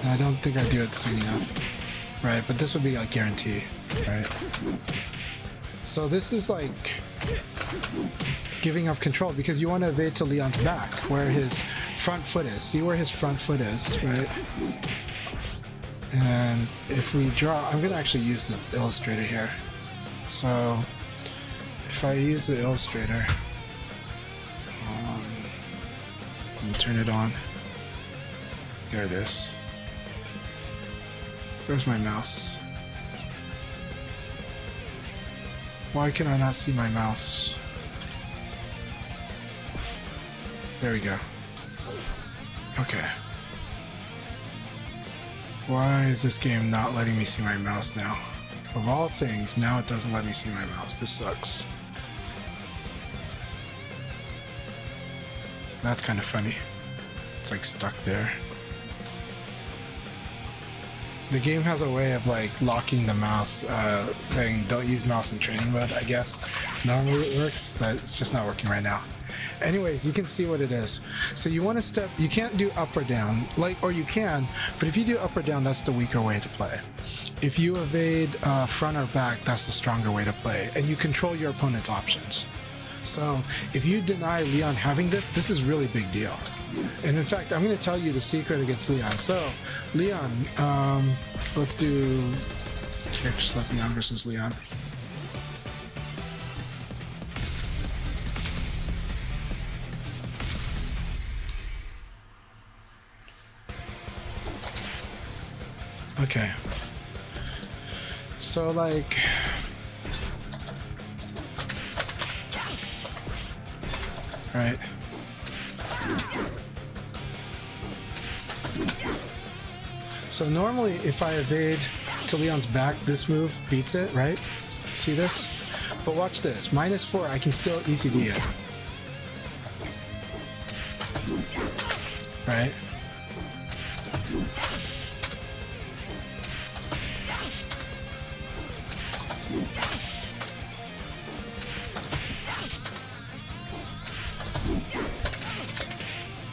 and I don't think I do it soon enough, right? But this would be like guarantee, right? So this is like giving up control because you want to evade to Leon's back, where his front foot is. See where his front foot is, right? And if we draw, I'm going to actually use the illustrator here. So if I use the illustrator, let me turn it on. There it is. Where's my mouse? Why can I not see my mouse? There we go. Okay. Why is this game not letting me see my mouse now? Of all things, now it doesn't let me see my mouse. This sucks. That's kind of funny. It's like stuck there. The game has a way of like locking the mouse, saying don't use mouse in training mode, I guess. Normally it works, but it's just not working right now. Anyways, you can see what it is. So you want to step, you can't do up or down, like, or you can, but if you do up or down, that's the weaker way to play. If you evade front or back, that's the stronger way to play, and you control your opponent's options. So if you deny Leon having this, this is really big deal. And in fact, I'm going to tell you the secret against Leon. So Leon, let's do character select Leon versus Leon. Okay. So like right. So normally if I evade to Leon's back, this move beats it, right? See this? But watch this. -4, I can still ECD it. Right?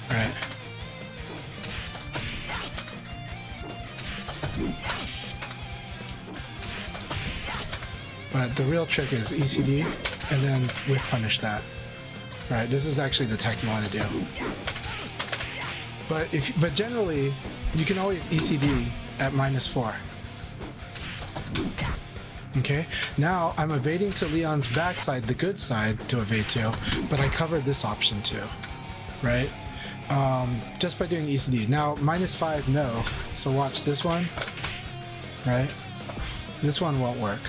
Right. But the real trick is ECD and then whiff punish that. Right, this is actually the tech you want to do. But generally, you can always ECD at -4. Okay, now I'm evading to Leon's backside, the good side to evade to, but I covered this option too, right? Just by doing ECD. Now, -5, no. So watch this one, right? This one won't work.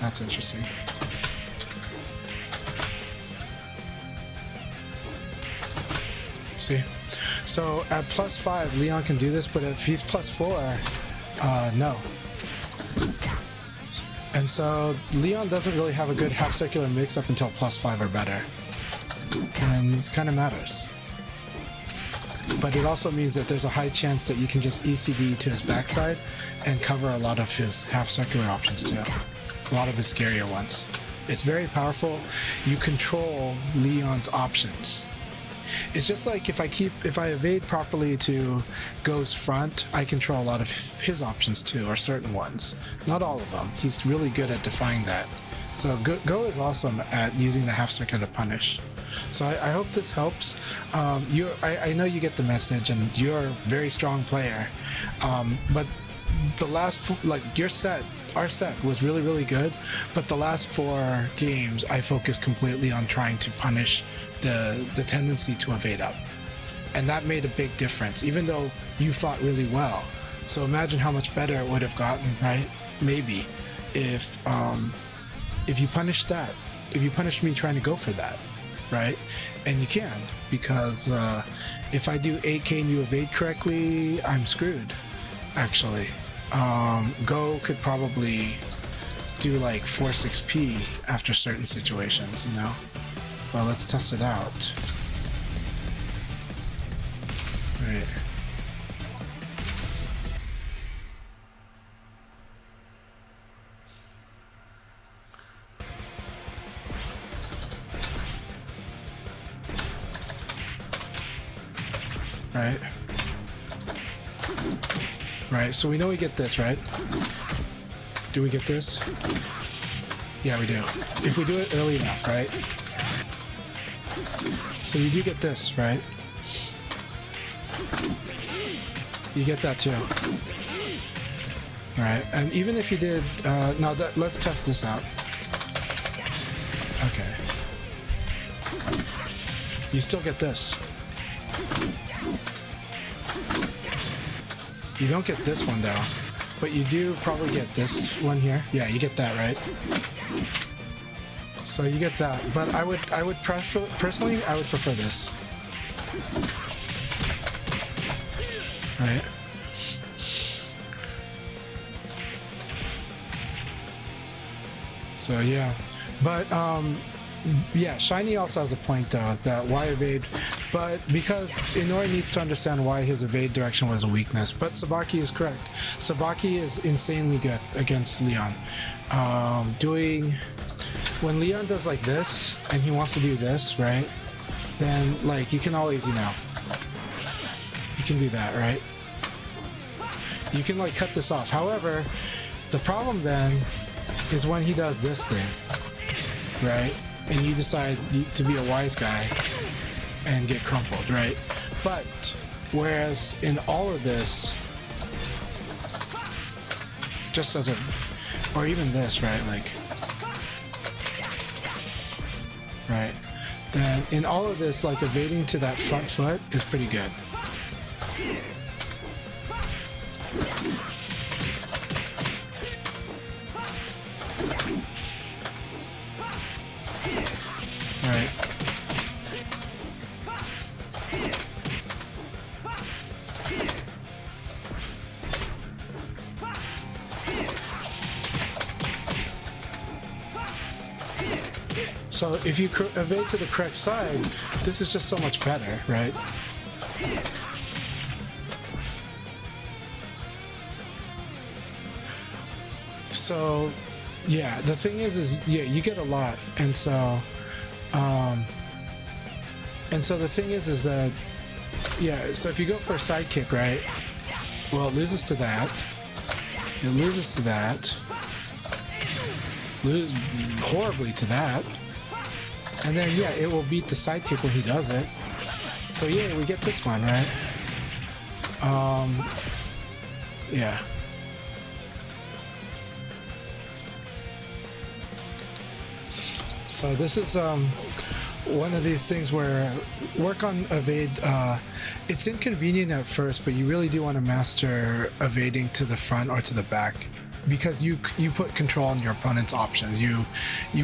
That's interesting. See? So at +5, Leon can do this, but if he's +4, no. And so Leon doesn't really have a good half circular mix up until +5 or better. And this kind of matters. But it also means that there's a high chance that you can just ECD to his backside and cover a lot of his half circular options too. A lot of his scarier ones. It's very powerful. You control Leon's options. It's just like if I evade properly to Go's front, I control a lot of his options too, or certain ones. Not all of them. He's really good at defying that. So Go is awesome at using the half circuit to punish. So I hope this helps. I know you get the message, and you're a very strong player. But the last, like our set was really, really good. But the last 4 games, I focused completely on trying to punish the tendency to evade up. And that made a big difference, even though you fought really well. So imagine how much better it would have gotten, right? Maybe if you punished that, if you punished me trying to go for that, right? And you can, because if I do 8K and you evade correctly, I'm screwed, actually. Go could probably do like 4-6P after certain situations, you know? Well, let's test it out. Right. Right. Right, so we know we get this, right? Do we get this? Yeah, we do. If we do it early enough, right? So you do get this, right? You get that too. Right, and even if you did, now let's test this out. Okay. You still get this. You don't get this one though, but you do probably get this one here. Yeah, you get that, right? So you get that, but I would personally, I would prefer this. Right? So yeah, but yeah, Shiny also has a point though, that why evade, but because Inori needs to understand why his evade direction was a weakness, but Sabaki is correct. Sabaki is insanely good against Leon. When Leon does like this, and he wants to do this, right, then like you can always, you know, you can do that, right? You can like cut this off. However, the problem then is when he does this thing, right? And you decide to be a wise guy and get crumpled, right? But whereas in all of this, just as a, or even this, right? Like, right? Then in all of this, like evading to that front foot is pretty good. Right. So if you evade to the correct side, this is just so much better, right? So yeah, the thing is yeah, you get a lot, and so the thing is that yeah, so if you go for a sidekick, right? Well, it loses to that. It loses to that. Lose horribly to that. And then yeah, it will beat the sidekick when he does it. So yeah, we get this one, right? Yeah. So this is one of these things where work on evade. It's inconvenient at first, but you really do want to master evading to the front or to the back, because you put control on your opponent's options. You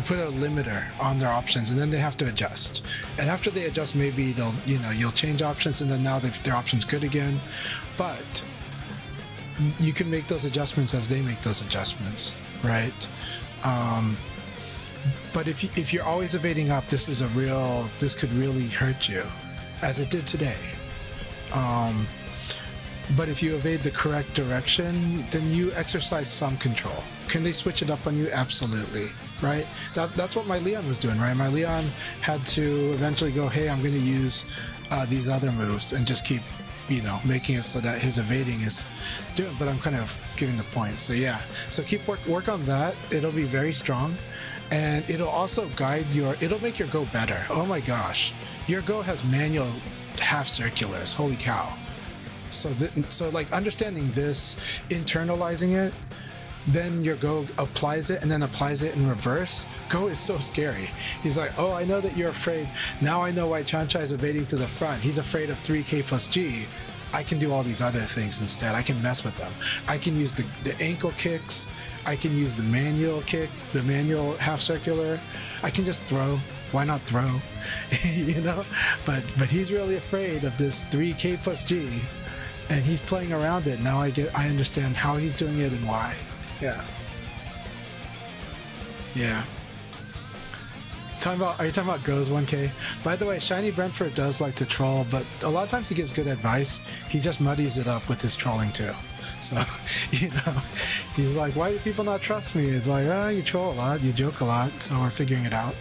put a limiter on their options, and then they have to adjust. And after they adjust, maybe they'll you'll change options, and then now their option's good again. But you can make those adjustments as they make those adjustments, right? But if you're always evading up, this could really hurt you, as it did today. But if you evade the correct direction, then you exercise some control. Can they switch it up on you? Absolutely, right? That's what my Leon was doing, right? My Leon had to eventually go, hey, I'm going to use these other moves and just keep, making it so that his evading is doing. But I'm kind of giving the point. So yeah, so keep work on that. It'll be very strong, and it'll also it'll make your go better. Oh my gosh, your go has manual half circulars. Holy cow. So like understanding this, internalizing it, then your go applies it and then applies it in reverse. Go is so scary. He's like, oh, I know that you're afraid. Now I know why CHANCHAI'S is evading to the front. He's afraid of 3K plus G. I can do all these other things instead. I can mess with them. I can use the ankle kicks. I can use the manual kick, the manual half circular. I can just throw. Why not throw? But he's really afraid of this 3K plus G. And he's playing around it. Now I understand how he's doing it and why. Yeah. Yeah. Are you talking about Go's 1K? By the way, Shiny Brentford does like to troll, but a lot of times he gives good advice. He just muddies it up with his trolling too. So, he's like, why do people not trust me? It's like, oh, you troll a lot, you joke a lot, so we're figuring it out.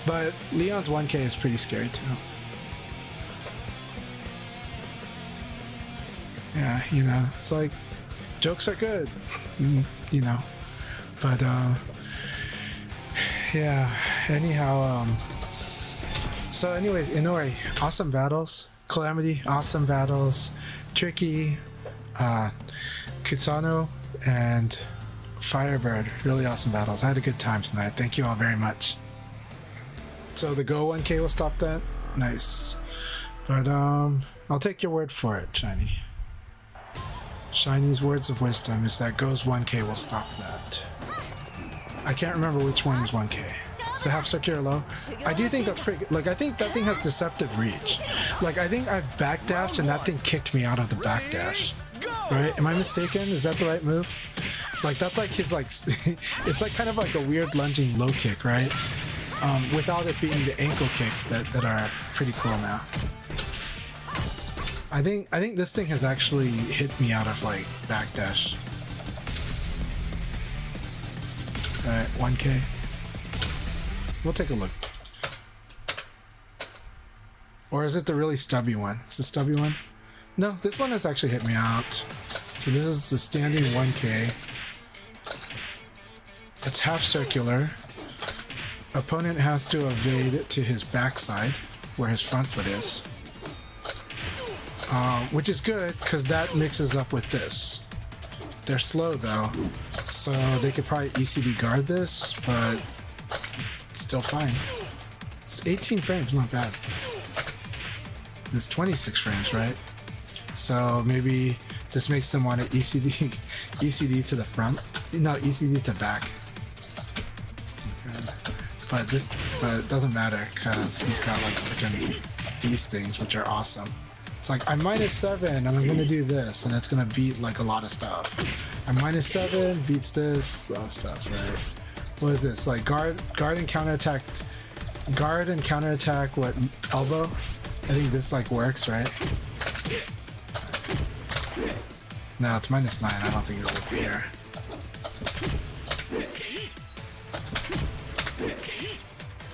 But Leon's 1K is pretty scary too. Yeah, it's like, jokes are good, but yeah, anyhow, so anyways, Inori, awesome battles. Calamity, awesome battles. Tricky, Kusano, and Firebird, really awesome battles. I had a good time tonight. Thank you all very much. So the Go 1K will stop that? Nice. But I'll take your word for it, Shiny. Shiny's words of wisdom is that Go's 1K will stop that. I can't remember which one is 1K. It's the half circular low. I do think that's pretty good. Like, I think that thing has deceptive reach. Like, I think I backdashed and that thing kicked me out of the backdash. Right? Am I mistaken? Is that the right move? Like, that's like his, like, it's like kind of like a weird lunging low kick, right? Without it being the ankle kicks that are pretty cool now. I think this thing has actually hit me out of like backdash. Alright, 1K. We'll take a look. Or is it the really stubby one? It's the stubby one? No, this one has actually hit me out. So this is the standing 1K. It's half circular. Opponent has to evade to his backside, where his front foot is. Which is good, because that mixes up with this. They're slow though, so they could probably ECD guard this, but it's still fine. It's 18 frames, not bad. It's 26 frames, right? So maybe this makes them want to ECD to the front. No, ECD to back. But it doesn't matter, because he's got like freaking these things, which are awesome. It's like, I'm -7 and I'm gonna do this, and it's gonna beat like a lot of stuff. I'm -7, beats this, a lot of stuff, right? What is this? Like guard and counterattack, what, elbow? I think this like works, right? No, it's -9. I don't think it'll work here.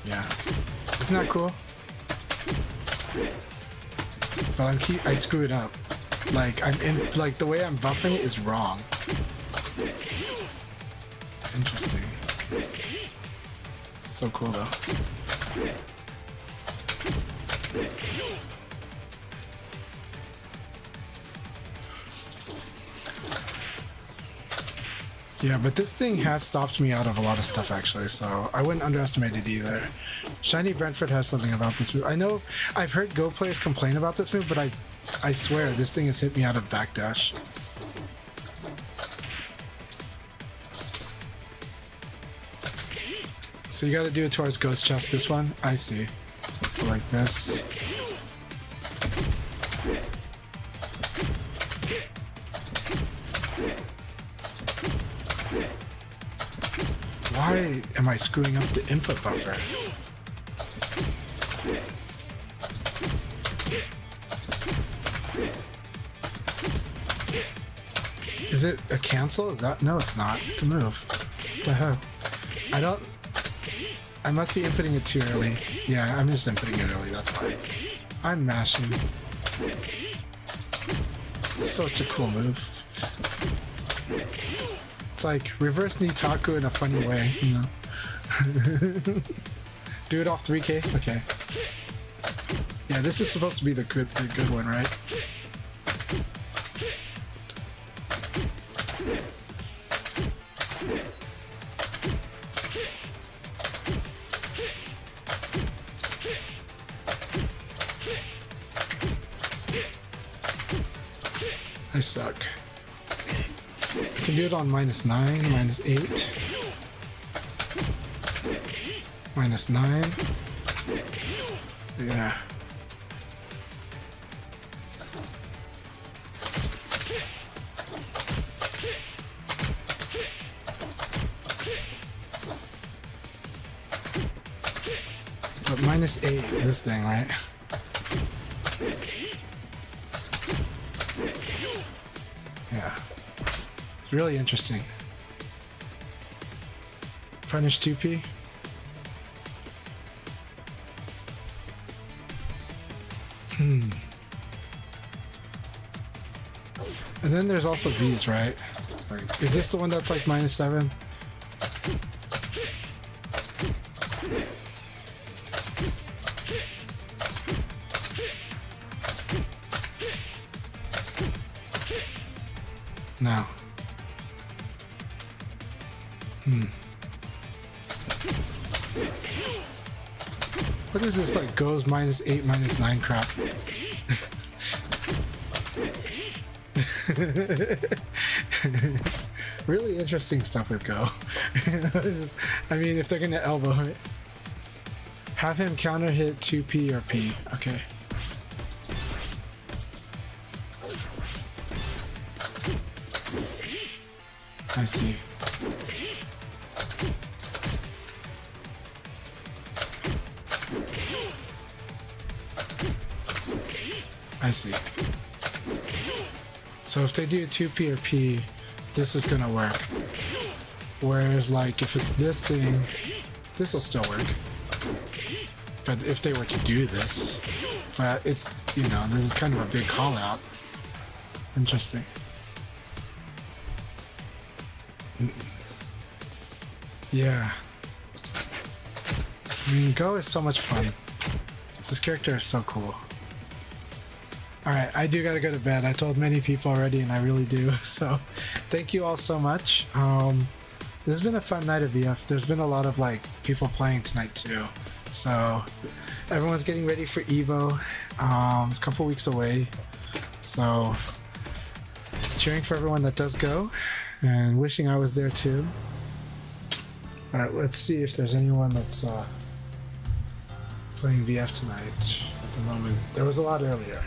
Yeah. Isn't that cool? But I screw it up. Like like the way I'm buffering it is wrong. Interesting. So cool though. Yeah, but this thing has stopped me out of a lot of stuff actually, so I wouldn't underestimate it either. Shiny Brentford has something about this move. I know I've heard Go players complain about this move, but I swear this thing has hit me out of backdash. So you gotta do it towards Ghost Chest, this one? I see. So like this. Why am I screwing up the input buffer? Is it a cancel? Is that? No, it's not. It's a move. What the hell? I must be inputting it too early. Yeah, I'm just inputting it early, that's why. I'm mashing. Such a cool move. It's like reverse Nitaku in a funny way, you know. Do it off 3K? Okay. Yeah, this is supposed to be the good one, right? I suck. I can do it on -9, -8, -9. Yeah. But -8, this thing, right? Yeah. It's really interesting. Punish 2P. And then there's also these, right? Like, is this the one that's like -7? No. What is this, like, goes -8, -9 crap? Really interesting stuff with Go. I mean, if they're gonna elbow it, have him counter hit 2P or P. Okay. I see. I see. So if they do 2P or P, this is gonna work. Whereas, like, if it's this thing, this will still work. But if they were to do this, but it's, you know, this is kind of a big call out. Interesting. Yeah. I mean, Go is so much fun. This character is so cool. Alright, I do gotta go to bed. I told many people already, and I really do. So, thank you all so much. This has been a fun night of VF. There's been a lot of, like, people playing tonight too. So, everyone's getting ready for EVO. It's a couple weeks away. So, cheering for everyone that does go, and wishing I was there too. Alright, let's see if there's anyone that's playing VF tonight at the moment. There was a lot earlier.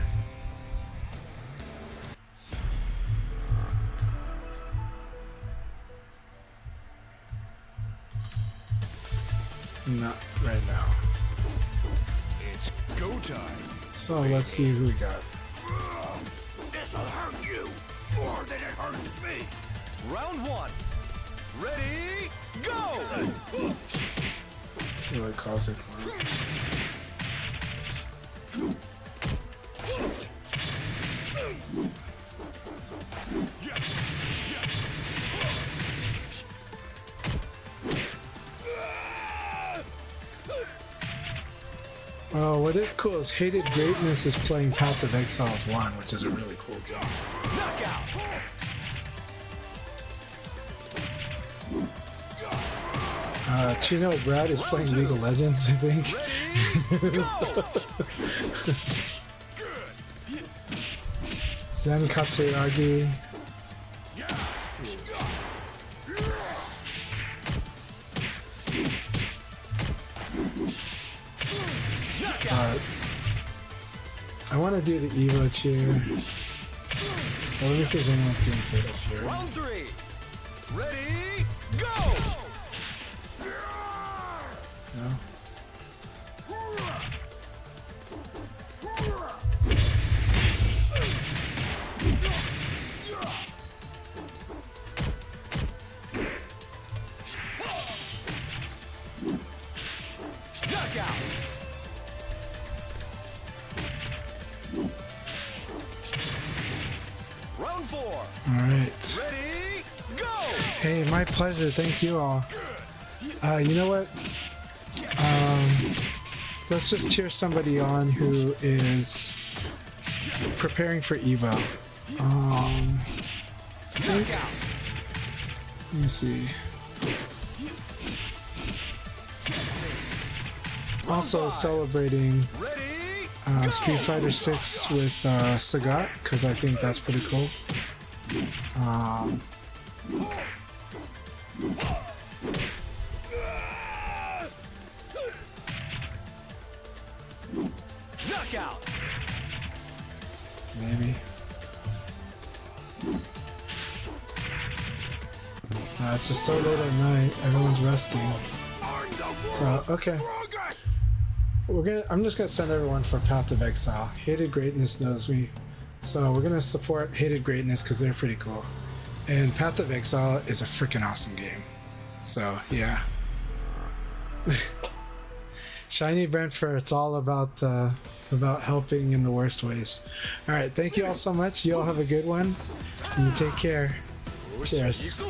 Not right now. It's go time. So let's see who we got. This'll hurt you more than it hurts me. Round 1. Ready, go! See what calls it for. Oh, what is cool is Hated Greatness is playing Path of Exiles 1, which is a really cool game. Knockout! Chino Brad is playing League of Legends, I think. Zen Katsuragi. I want to do the Evo cheer. Well, let me see if anyone's doing Fatal Fury. Round 3. Ready, go! No? Knockout! Round 4. Alright. Ready, go! Hey, my pleasure. Thank you all. You know what? Let's just cheer somebody on who is preparing for Evo. Let me see. Also celebrating Ready, Street Fighter 6 with Sagat, because I think that's pretty cool. knockout! Maybe. It's just so late at night. Everyone's resting. So okay, I'm just gonna send everyone for Path of Exile. Hated Greatness knows me, so we're gonna support Hated Greatness because they're pretty cool. And Path of Exile is a freaking awesome game. So yeah. Shiny Brentford, it's all about helping in the worst ways. All right, thank you all so much. You all have a good one. You take care. Cheers.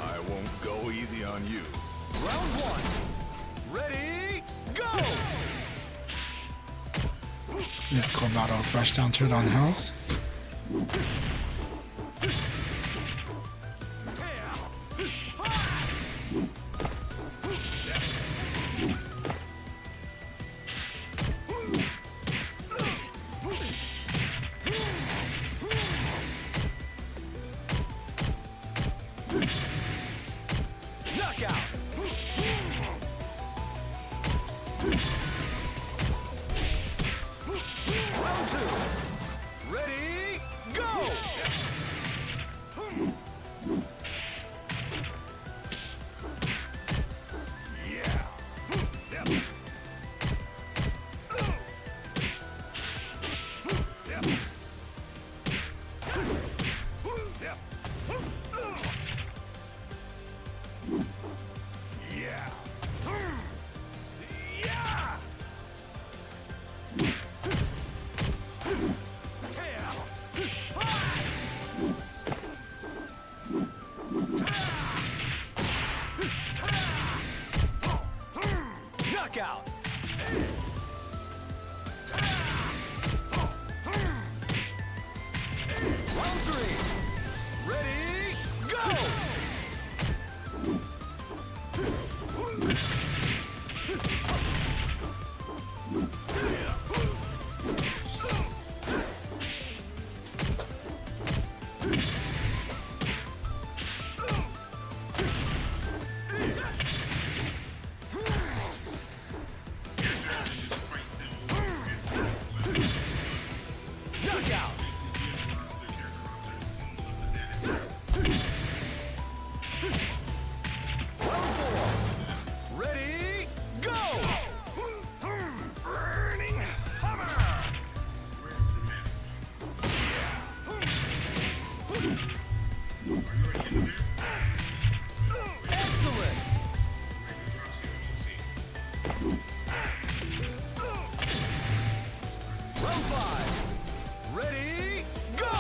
I won't go easy on you. Round 1. Ready, go! This Coldado Thrashdown turn on house. Knockout! Round 2. Ready, go! Knockout! Round 3. Ready, go! Knockout! Round 4. Ready, go! Burning hammer! Excellent! Round 5. Ready, go!